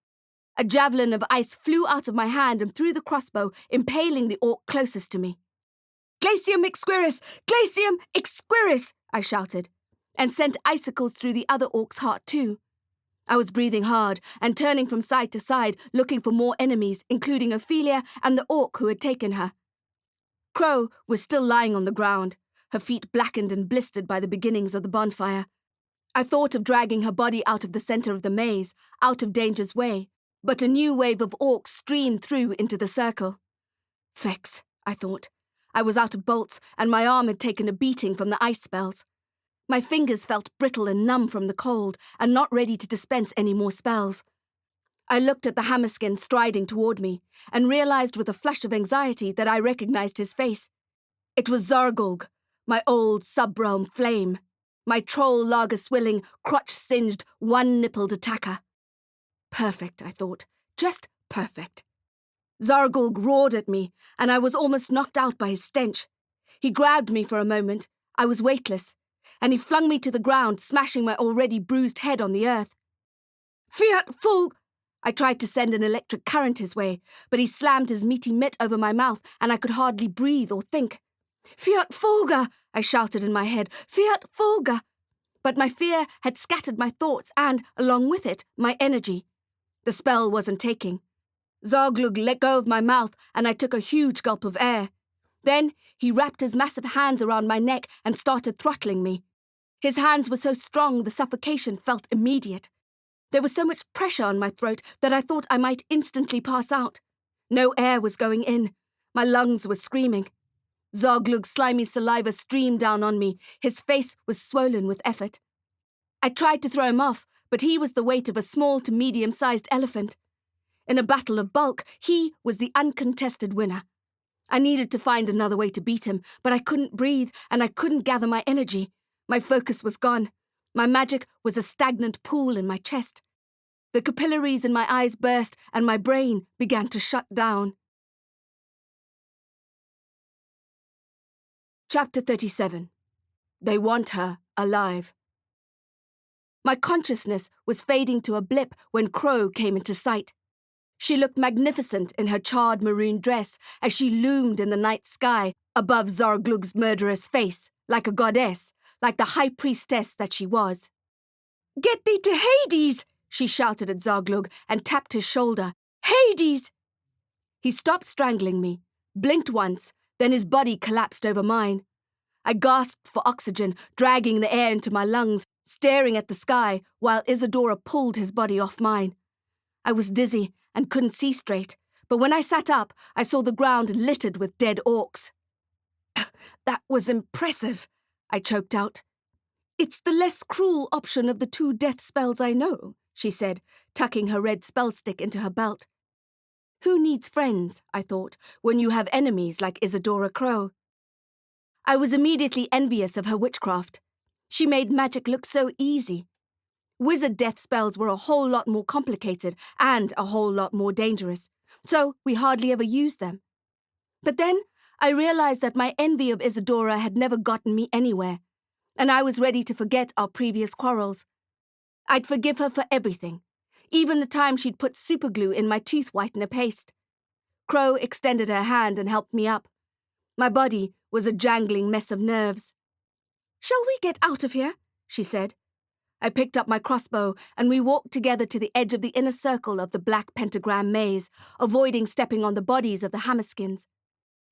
A javelin of ice flew out of my hand and through the crossbow, impaling the orc closest to me. "Glacium exquiris! Glacium exquiris!" I shouted, and sent icicles through the other orc's heart too. I was breathing hard and turning from side to side, looking for more enemies, including Ophelia and the orc who had taken her. Crowe was still lying on the ground, her feet blackened and blistered by the beginnings of the bonfire. I thought of dragging her body out of the center of the maze, out of danger's way, but a new wave of orcs streamed through into the circle. Faex, I thought. I was out of bolts, and my arm had taken a beating from the ice spells. My fingers felt brittle and numb from the cold, and not ready to dispense any more spells. I looked at the Hammerskin striding toward me, and realized with a flush of anxiety that I recognized his face. It was Zargulg, my old sub-realm flame, my troll lager-swilling, crotch-singed, one-nippled attacker. Perfect, I thought. Just perfect. Zargulg roared at me, and I was almost knocked out by his stench. He grabbed me for a moment. I was weightless, and he flung me to the ground, smashing my already bruised head on the earth. "Fiat Fulg!" I tried to send an electric current his way, but he slammed his meaty mitt over my mouth, and I could hardly breathe or think. "Fiat Fulga!" I shouted in my head. "Fiat Fulga!" But my fear had scattered my thoughts and, along with it, my energy. The spell wasn't taking. Zarglug let go of my mouth, and I took a huge gulp of air. Then he wrapped his massive hands around my neck and started throttling me. His hands were so strong the suffocation felt immediate. There was so much pressure on my throat that I thought I might instantly pass out. No air was going in. My lungs were screaming. Zarglug's slimy saliva streamed down on me. His face was swollen with effort. I tried to throw him off, but he was the weight of a small to medium-sized elephant. In a battle of bulk, he was the uncontested winner. I needed to find another way to beat him, but I couldn't breathe and I couldn't gather my energy. My focus was gone. My magic was a stagnant pool in my chest. The capillaries in my eyes burst and my brain began to shut down. Chapter 37. They want her alive. My consciousness was fading to a blip when Crowe came into sight. She looked magnificent in her charred maroon dress as she loomed in the night sky above Zarglug's murderous face, like a goddess, like the High Priestess that she was. "Get thee to Hades!" she shouted at Zarglug and tapped his shoulder. "Hades!" He stopped strangling me, blinked once, then his body collapsed over mine. I gasped for oxygen, dragging the air into my lungs, staring at the sky while Isadora pulled his body off mine. I was dizzy and couldn't see straight, but when I sat up, I saw the ground littered with dead orcs. "That was impressive," I choked out. "It's the less cruel option of the 2 death spells I know," she said, tucking her red spell stick into her belt. Who needs friends, I thought, when you have enemies like Isadora Crowe? I was immediately envious of her witchcraft. She made magic look so easy. Wizard death spells were a whole lot more complicated and a whole lot more dangerous, so we hardly ever used them. But then I realized that my envy of Isadora had never gotten me anywhere, and I was ready to forget our previous quarrels. I'd forgive her for everything, even the time she'd put superglue in my tooth whitener paste. Crowe extended her hand and helped me up. My body was a jangling mess of nerves. "Shall we get out of here?" she said. I picked up my crossbow, and we walked together to the edge of the inner circle of the black pentagram maze, avoiding stepping on the bodies of the Hammerskins.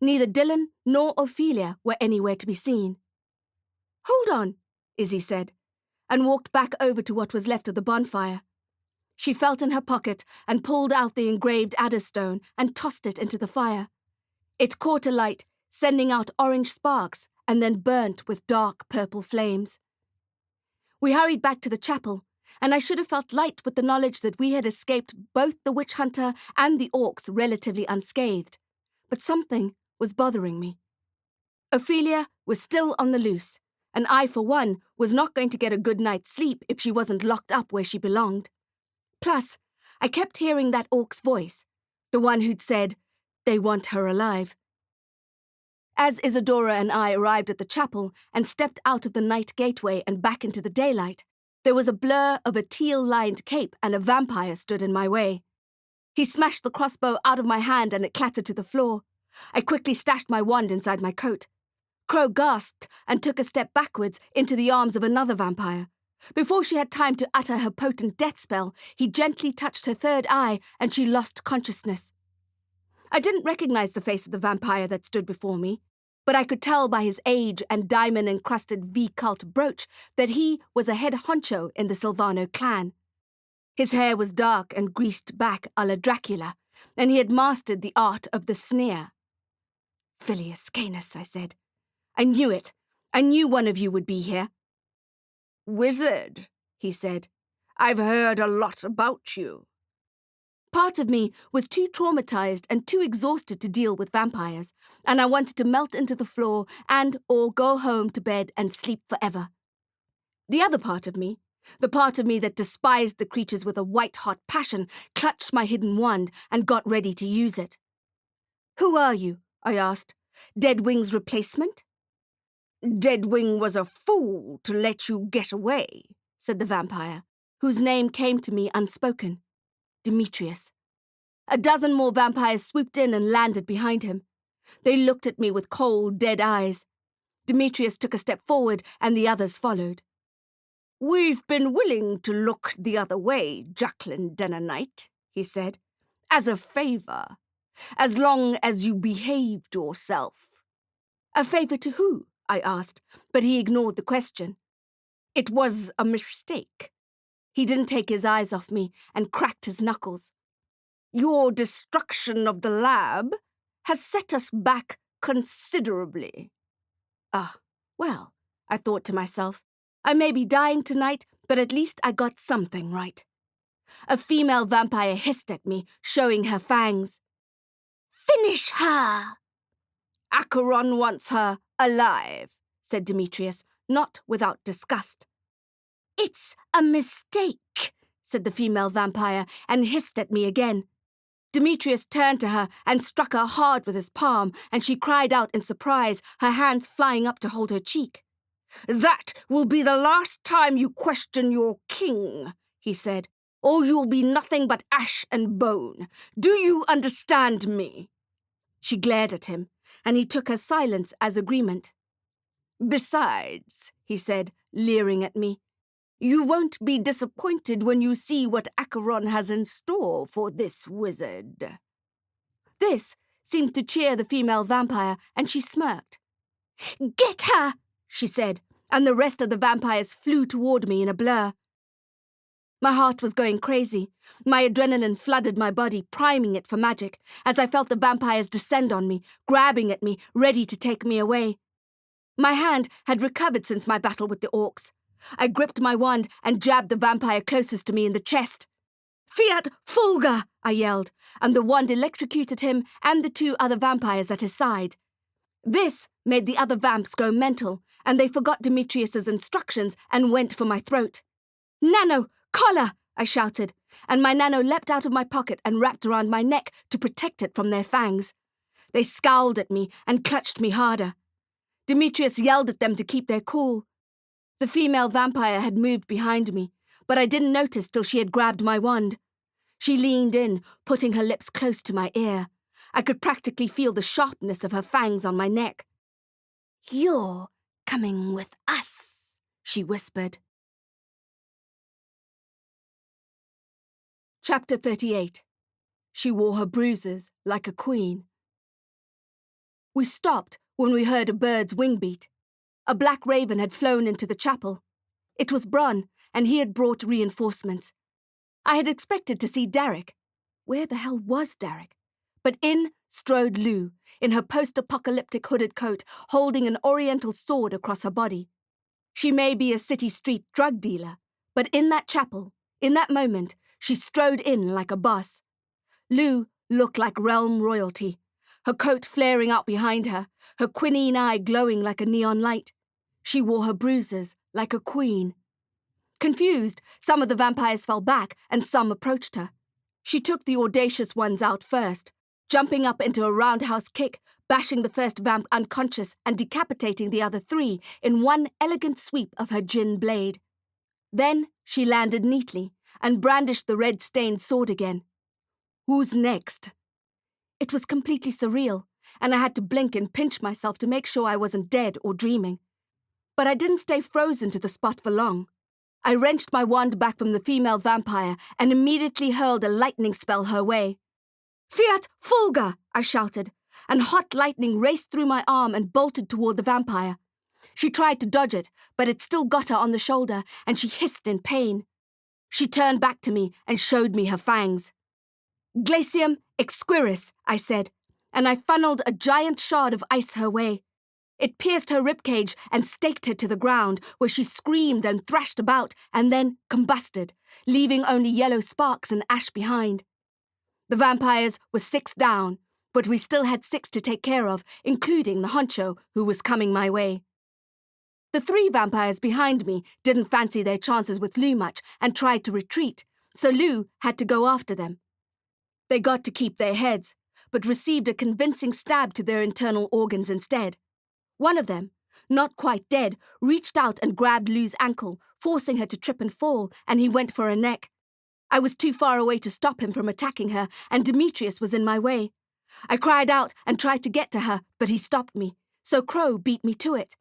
Neither Dylan nor Ophelia were anywhere to be seen. "Hold on," Izzy said, and walked back over to what was left of the bonfire. She felt in her pocket and pulled out the engraved adder stone and tossed it into the fire. It caught alight, sending out orange sparks, and then burnt with dark purple flames. We hurried back to the chapel, and I should have felt light with the knowledge that we had escaped both the witch hunter and the orcs relatively unscathed. But something was bothering me. Ophelia was still on the loose, and I, for one, was not going to get a good night's sleep if she wasn't locked up where she belonged. Plus, I kept hearing that orc's voice, the one who'd said, "They want her alive." As Isadora and I arrived at the chapel and stepped out of the night gateway and back into the daylight, there was a blur of a teal-lined cape and a vampire stood in my way. He smashed the crossbow out of my hand and it clattered to the floor. I quickly stashed my wand inside my coat. Crowe gasped and took a step backwards into the arms of another vampire. Before she had time to utter her potent death spell, he gently touched her third eye and she lost consciousness. I didn't recognize the face of the vampire that stood before me, but I could tell by his age and diamond-encrusted V-cult brooch that he was a head honcho in the Silvano clan. His hair was dark and greased back a la Dracula, and he had mastered the art of the sneer. "Filius Canis," I said. "I knew it. I knew one of you would be here." "Wizard," he said. "I've heard a lot about you." Part of me was too traumatized and too exhausted to deal with vampires, and I wanted to melt into the floor or go home to bed and sleep forever. The other part of me, the part of me that despised the creatures with a white-hot passion, clutched my hidden wand and got ready to use it. "Who are you?" I asked. "Deadwing's replacement?" "Deadwing was a fool to let you get away," said the vampire, whose name came to me unspoken. Demetrius. A dozen more vampires swooped in and landed behind him. They looked at me with cold, dead eyes. Demetrius took a step forward, and the others followed. "We've been willing to look the other way, Jacqueline Dennernight," he said, "as a favour, as long as you behaved yourself." "A favour to who?" I asked, but he ignored the question. "It was a mistake." He didn't take his eyes off me and cracked his knuckles. "Your destruction of the lab has set us back considerably." "Ah, well," I thought to myself, "I may be dying tonight, but at least I got something right." A female vampire hissed at me, showing her fangs. "Finish her!" "Acheron wants her alive," said Demetrius, not without disgust. "It's a mistake," said the female vampire, and hissed at me again. Demetrius turned to her and struck her hard with his palm, and she cried out in surprise, her hands flying up to hold her cheek. "That will be the last time you question your king," he said, "or you'll be nothing but ash and bone. Do you understand me?" She glared at him, and he took her silence as agreement. "Besides," he said, leering at me, "you won't be disappointed when you see what Acheron has in store for this wizard." This seemed to cheer the female vampire, and she smirked. "Get her!" she said, and the rest of the vampires flew toward me in a blur. My heart was going crazy. My adrenaline flooded my body, priming it for magic, as I felt the vampires descend on me, grabbing at me, ready to take me away. My hand had recovered since my battle with the orcs. I gripped my wand and jabbed the vampire closest to me in the chest. "Fiat Fulga!" I yelled, and the wand electrocuted him and the two other vampires at his side. This made the other vamps go mental, and they forgot Demetrius's instructions and went for my throat. "Nano! Collar!" I shouted, and my nano leapt out of my pocket and wrapped around my neck to protect it from their fangs. They scowled at me and clutched me harder. Demetrius yelled at them to keep their cool. The female vampire had moved behind me, but I didn't notice till she had grabbed my wand. She leaned in, putting her lips close to my ear. I could practically feel the sharpness of her fangs on my neck. "You're coming with us," she whispered. Chapter 38. She wore her bruises like a queen. We stopped when we heard a bird's wing beat. A black raven had flown into the chapel. It was Bronn, and he had brought reinforcements. I had expected to see Derek. Where the hell was Derek? But in strode Lou, in her post-apocalyptic hooded coat, holding an oriental sword across her body. She may be a city street drug dealer, but in that chapel, in that moment, she strode in like a boss. Lou looked like realm royalty, her coat flaring out behind her, her quinine eye glowing like a neon light. She wore her bruises like a queen. Confused, some of the vampires fell back and some approached her. She took the audacious ones out first, jumping up into a roundhouse kick, bashing the first vamp unconscious and decapitating the other 3 in one elegant sweep of her gin blade. Then she landed neatly and brandished the red-stained sword again. Who's next? It was completely surreal, and I had to blink and pinch myself to make sure I wasn't dead or dreaming. But I didn't stay frozen to the spot for long. I wrenched my wand back from the female vampire and immediately hurled a lightning spell her way. "Fiat Fulga!" I shouted, and hot lightning raced through my arm and bolted toward the vampire. She tried to dodge it, but it still got her on the shoulder, and she hissed in pain. She turned back to me and showed me her fangs. "Glacium exquiris," I said, and I funneled a giant shard of ice her way. It pierced her ribcage and staked her to the ground, where she screamed and thrashed about and then combusted, leaving only yellow sparks and ash behind. The vampires were 6 down, but we still had 6 to take care of, including the honcho, who was coming my way. The 3 vampires behind me didn't fancy their chances with Lou much and tried to retreat, so Lou had to go after them. They got to keep their heads, but received a convincing stab to their internal organs instead. One of them, not quite dead, reached out and grabbed Lou's ankle, forcing her to trip and fall, and he went for her neck. I was too far away to stop him from attacking her, and Demetrius was in my way. I cried out and tried to get to her, but he stopped me, so Crowe beat me to it.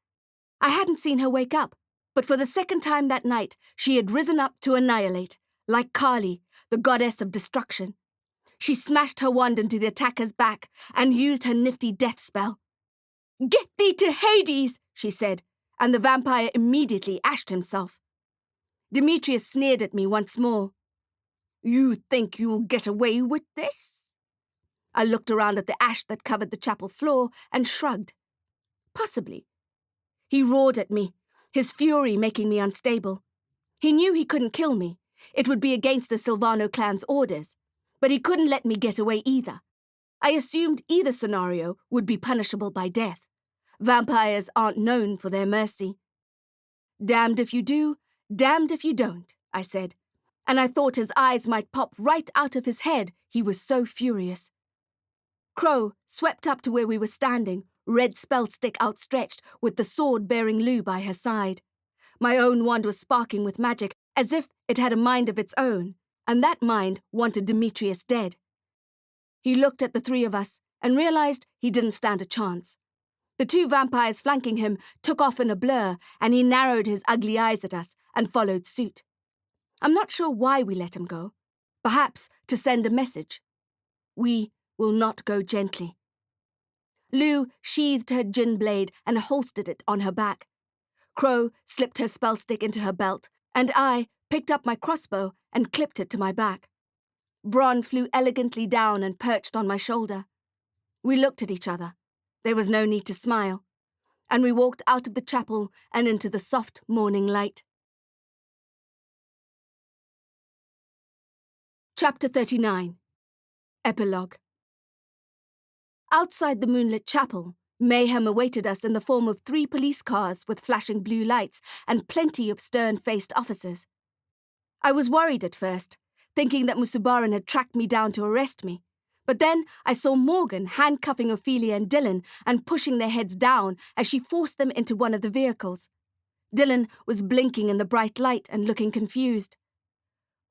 I hadn't seen her wake up, but for the second time that night, she had risen up to annihilate, like Kali, the goddess of destruction. She smashed her wand into the attacker's back and used her nifty death spell. "Get thee to Hades," she said, and the vampire immediately ashed himself. Demetrius sneered at me once more. "You think you'll get away with this?" I looked around at the ash that covered the chapel floor and shrugged. Possibly. He roared at me, his fury making me unstable. He knew he couldn't kill me. It would be against the Silvano clan's orders. But he couldn't let me get away either. I assumed either scenario would be punishable by death. Vampires aren't known for their mercy. "Damned if you do, damned if you don't," I said, and I thought his eyes might pop right out of his head, he was so furious. Crowe swept up to where we were standing, red spell stick outstretched, with the sword bearing Lou by her side. My own wand was sparking with magic, as if it had a mind of its own, and that mind wanted Demetrius dead. He looked at the 3 of us and realized he didn't stand a chance. The 2 vampires flanking him took off in a blur, and he narrowed his ugly eyes at us and followed suit. I'm not sure why we let him go. Perhaps to send a message. We will not go gently. Lou sheathed her gin blade and holstered it on her back. Crowe slipped her spell stick into her belt, and I picked up my crossbow and clipped it to my back. Bronn flew elegantly down and perched on my shoulder. We looked at each other. There was no need to smile, and we walked out of the chapel and into the soft morning light. Chapter 39. Epilogue. Outside the moonlit chapel, mayhem awaited us in the form of 3 police cars with flashing blue lights and plenty of stern-faced officers. I was worried at first, thinking that Musubaran had tracked me down to arrest me. But then I saw Morgan handcuffing Ophelia and Dylan and pushing their heads down as she forced them into one of the vehicles. Dylan was blinking in the bright light and looking confused.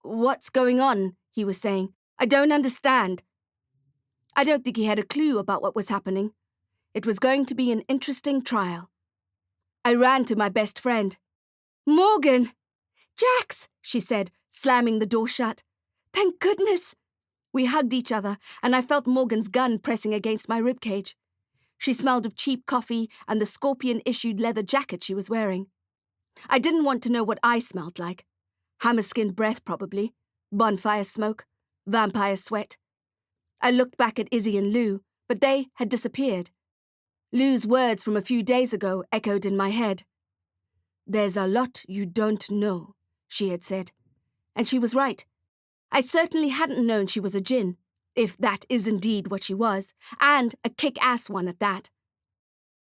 "What's going on?" he was saying. "I don't understand." I don't think he had a clue about what was happening. It was going to be an interesting trial. I ran to my best friend. Morgan! Jax! She said, slamming the door shut. Thank goodness! We hugged each other, and I felt Morgan's gun pressing against my ribcage. She smelled of cheap coffee and the Scorpion-issued leather jacket she was wearing. I didn't want to know what I smelled like. Hammerskins breath, probably. Bonfire smoke. Vampire sweat. I looked back at Izzy and Lou, but they had disappeared. Lou's words from a few days ago echoed in my head. There's a lot you don't know, she had said. And she was right. I certainly hadn't known she was a djinn, if that is indeed what she was, and a kick-ass one at that.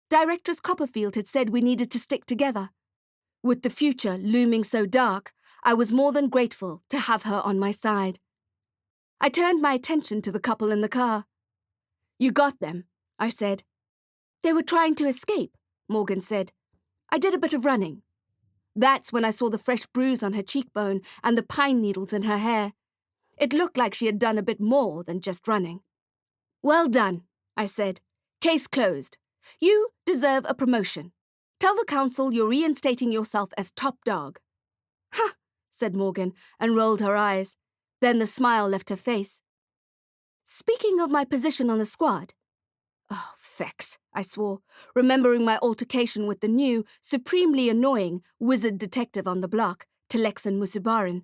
Directress Copperfield had said we needed to stick together. With the future looming so dark, I was more than grateful to have her on my side. I turned my attention to the couple in the car. You got them, I said. They were trying to escape, Morgan said. I did a bit of running. That's when I saw the fresh bruise on her cheekbone and the pine needles in her hair. It looked like she had done a bit more than just running. Well done, I said. Case closed. You deserve a promotion. Tell the council you're reinstating yourself as top dog. Ha, said Morgan, and rolled her eyes. Then the smile left her face. Speaking of my position on the squad. Oh, Faex, I swore, remembering my altercation with the new, supremely annoying wizard detective on the block, Telexan Musubarin.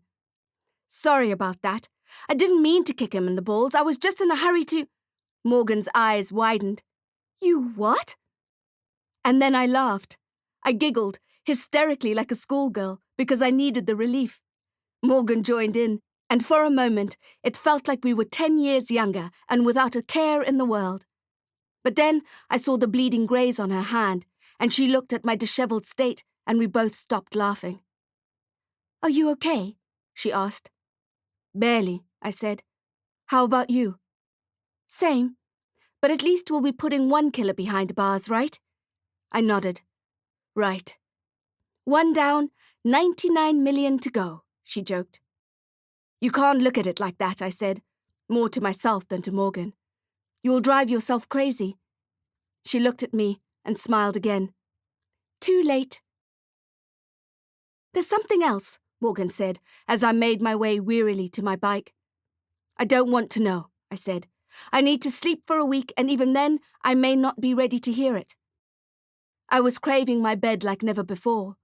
Sorry about that. I didn't mean to kick him in the balls. I was just in a hurry to... Morgan's eyes widened. You what? And then I laughed. I giggled, hysterically like a schoolgirl, because I needed the relief. Morgan joined in, and for a moment it felt like we were 10 years younger and without a care in the world. But then I saw the bleeding graze on her hand, and she looked at my dishevelled state, and we both stopped laughing. Are you okay? She asked. Barely, I said. How about you? Same. But at least we'll be putting one killer behind bars, right? I nodded. Right. 1 down, 99 million to go, she joked. You can't look at it like that, I said, more to myself than to Morgan. You'll drive yourself crazy. She looked at me and smiled again. Too late. There's something else, Morgan said, as I made my way wearily to my bike. I don't want to know, I said. I need to sleep for a week, and even then, I may not be ready to hear it. I was craving my bed like never before.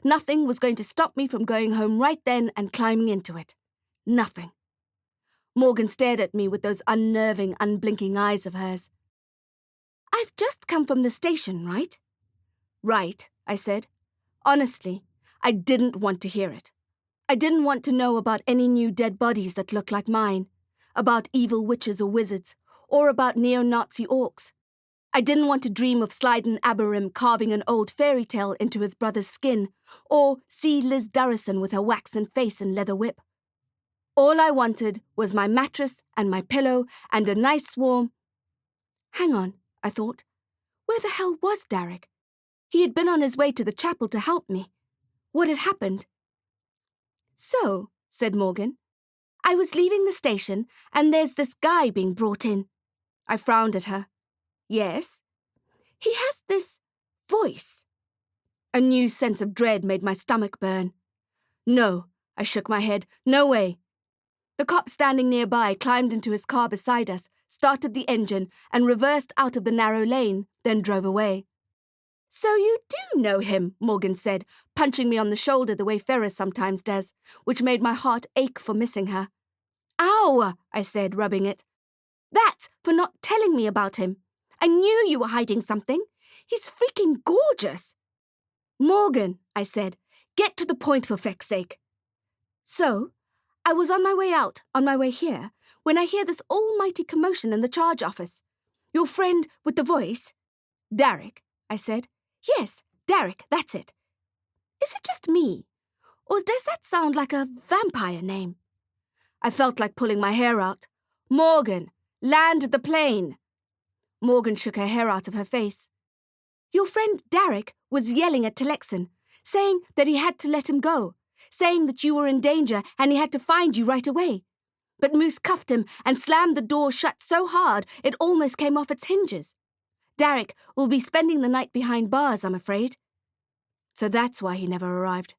Nothing was going to stop me from going home right then and climbing into it. Nothing. Morgan stared at me with those unnerving, unblinking eyes of hers. I've just come from the station, right? Right, I said. Honestly, I didn't want to hear it. I didn't want to know about any new dead bodies that looked like mine, about evil witches or wizards, or about neo-Nazi orcs. I didn't want to dream of Slyden Aberim carving an old fairy tale into his brother's skin, or see Liz Durrison with her waxen face and leather whip. All I wanted was my mattress and my pillow and a nice warm... Hang on, I thought. Where the hell was Derek? He had been on his way to the chapel to help me. What had happened? So, said Morgan, I was leaving the station and there's this guy being brought in. I frowned at her. Yes? He has this voice. A new sense of dread made my stomach burn. No, I shook my head. No way. The cop standing nearby climbed into his car beside us, started the engine, and reversed out of the narrow lane, then drove away. So you do know him, Morgan said, punching me on the shoulder the way Faire sometimes does, which made my heart ache for missing her. Ow, I said, rubbing it. That's for not telling me about him. I knew you were hiding something. He's freaking gorgeous. Morgan, I said, get to the point for feck's sake. So, I was on my way out, on my way here, when I hear this almighty commotion in the charge office. Your friend with the voice? Derek, I said. Yes, Derek, that's it. Is it just me? Or does that sound like a vampire name? I felt like pulling my hair out. Morgan, land the plane. Morgan shook her hair out of her face. Your friend Derek was yelling at Telexan, saying that he had to let him go, saying that you were in danger and he had to find you right away. But Moose cuffed him and slammed the door shut so hard it almost came off its hinges. Derek will be spending the night behind bars, I'm afraid. So that's why he never arrived.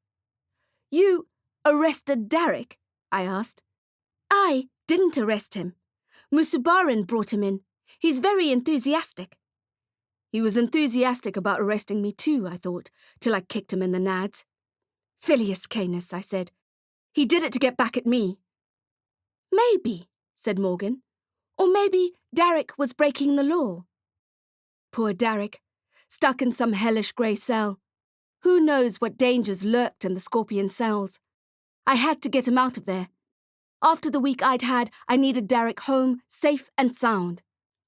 You arrested Derek? I asked. I didn't arrest him. Musubaran brought him in. He's very enthusiastic. He was enthusiastic about arresting me too, I thought, till I kicked him in the nads. Filius Canis, I said. He did it to get back at me. Maybe, said Morgan. Or maybe Derek was breaking the law. Poor Derek, stuck in some hellish grey cell. Who knows what dangers lurked in the scorpion cells? I had to get him out of there. After the week I'd had, I needed Derek home, safe and sound.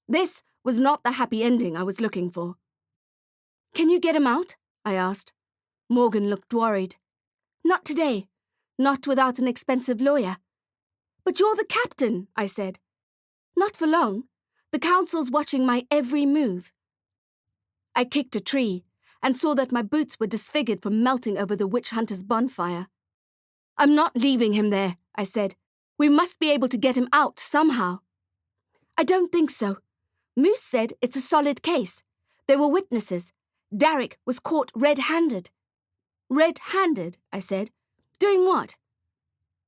This was not the happy ending I was looking for. Can you get him out? I asked. Morgan looked worried. Not today. Not without an expensive lawyer. But you're the captain, I said. Not for long. The council's watching my every move. I kicked a tree and saw that my boots were disfigured from melting over the witch hunter's bonfire. I'm not leaving him there, I said. We must be able to get him out somehow. I don't think so. Moose said it's a solid case. There were witnesses. Derek was caught red-handed. Red-handed, I said. Doing what?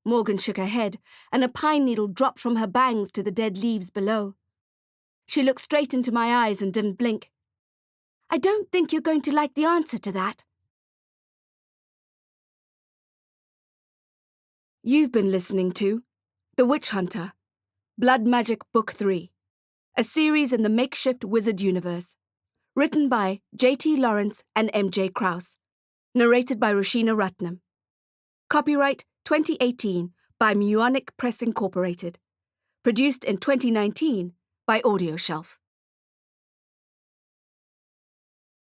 Morgan shook her head, and a pine needle dropped from her bangs to the dead leaves below. She looked straight into my eyes and didn't blink. I don't think you're going to like the answer to that. You've been listening to The Witch Hunter, Blood Magic Book 3, a series in the makeshift wizard universe, written by J.T. Lawrence and M.J. Krause, narrated by Roshina Ratnam. Copyright 2018 by Muonic Press Incorporated. Produced in 2019 by Audioshelf.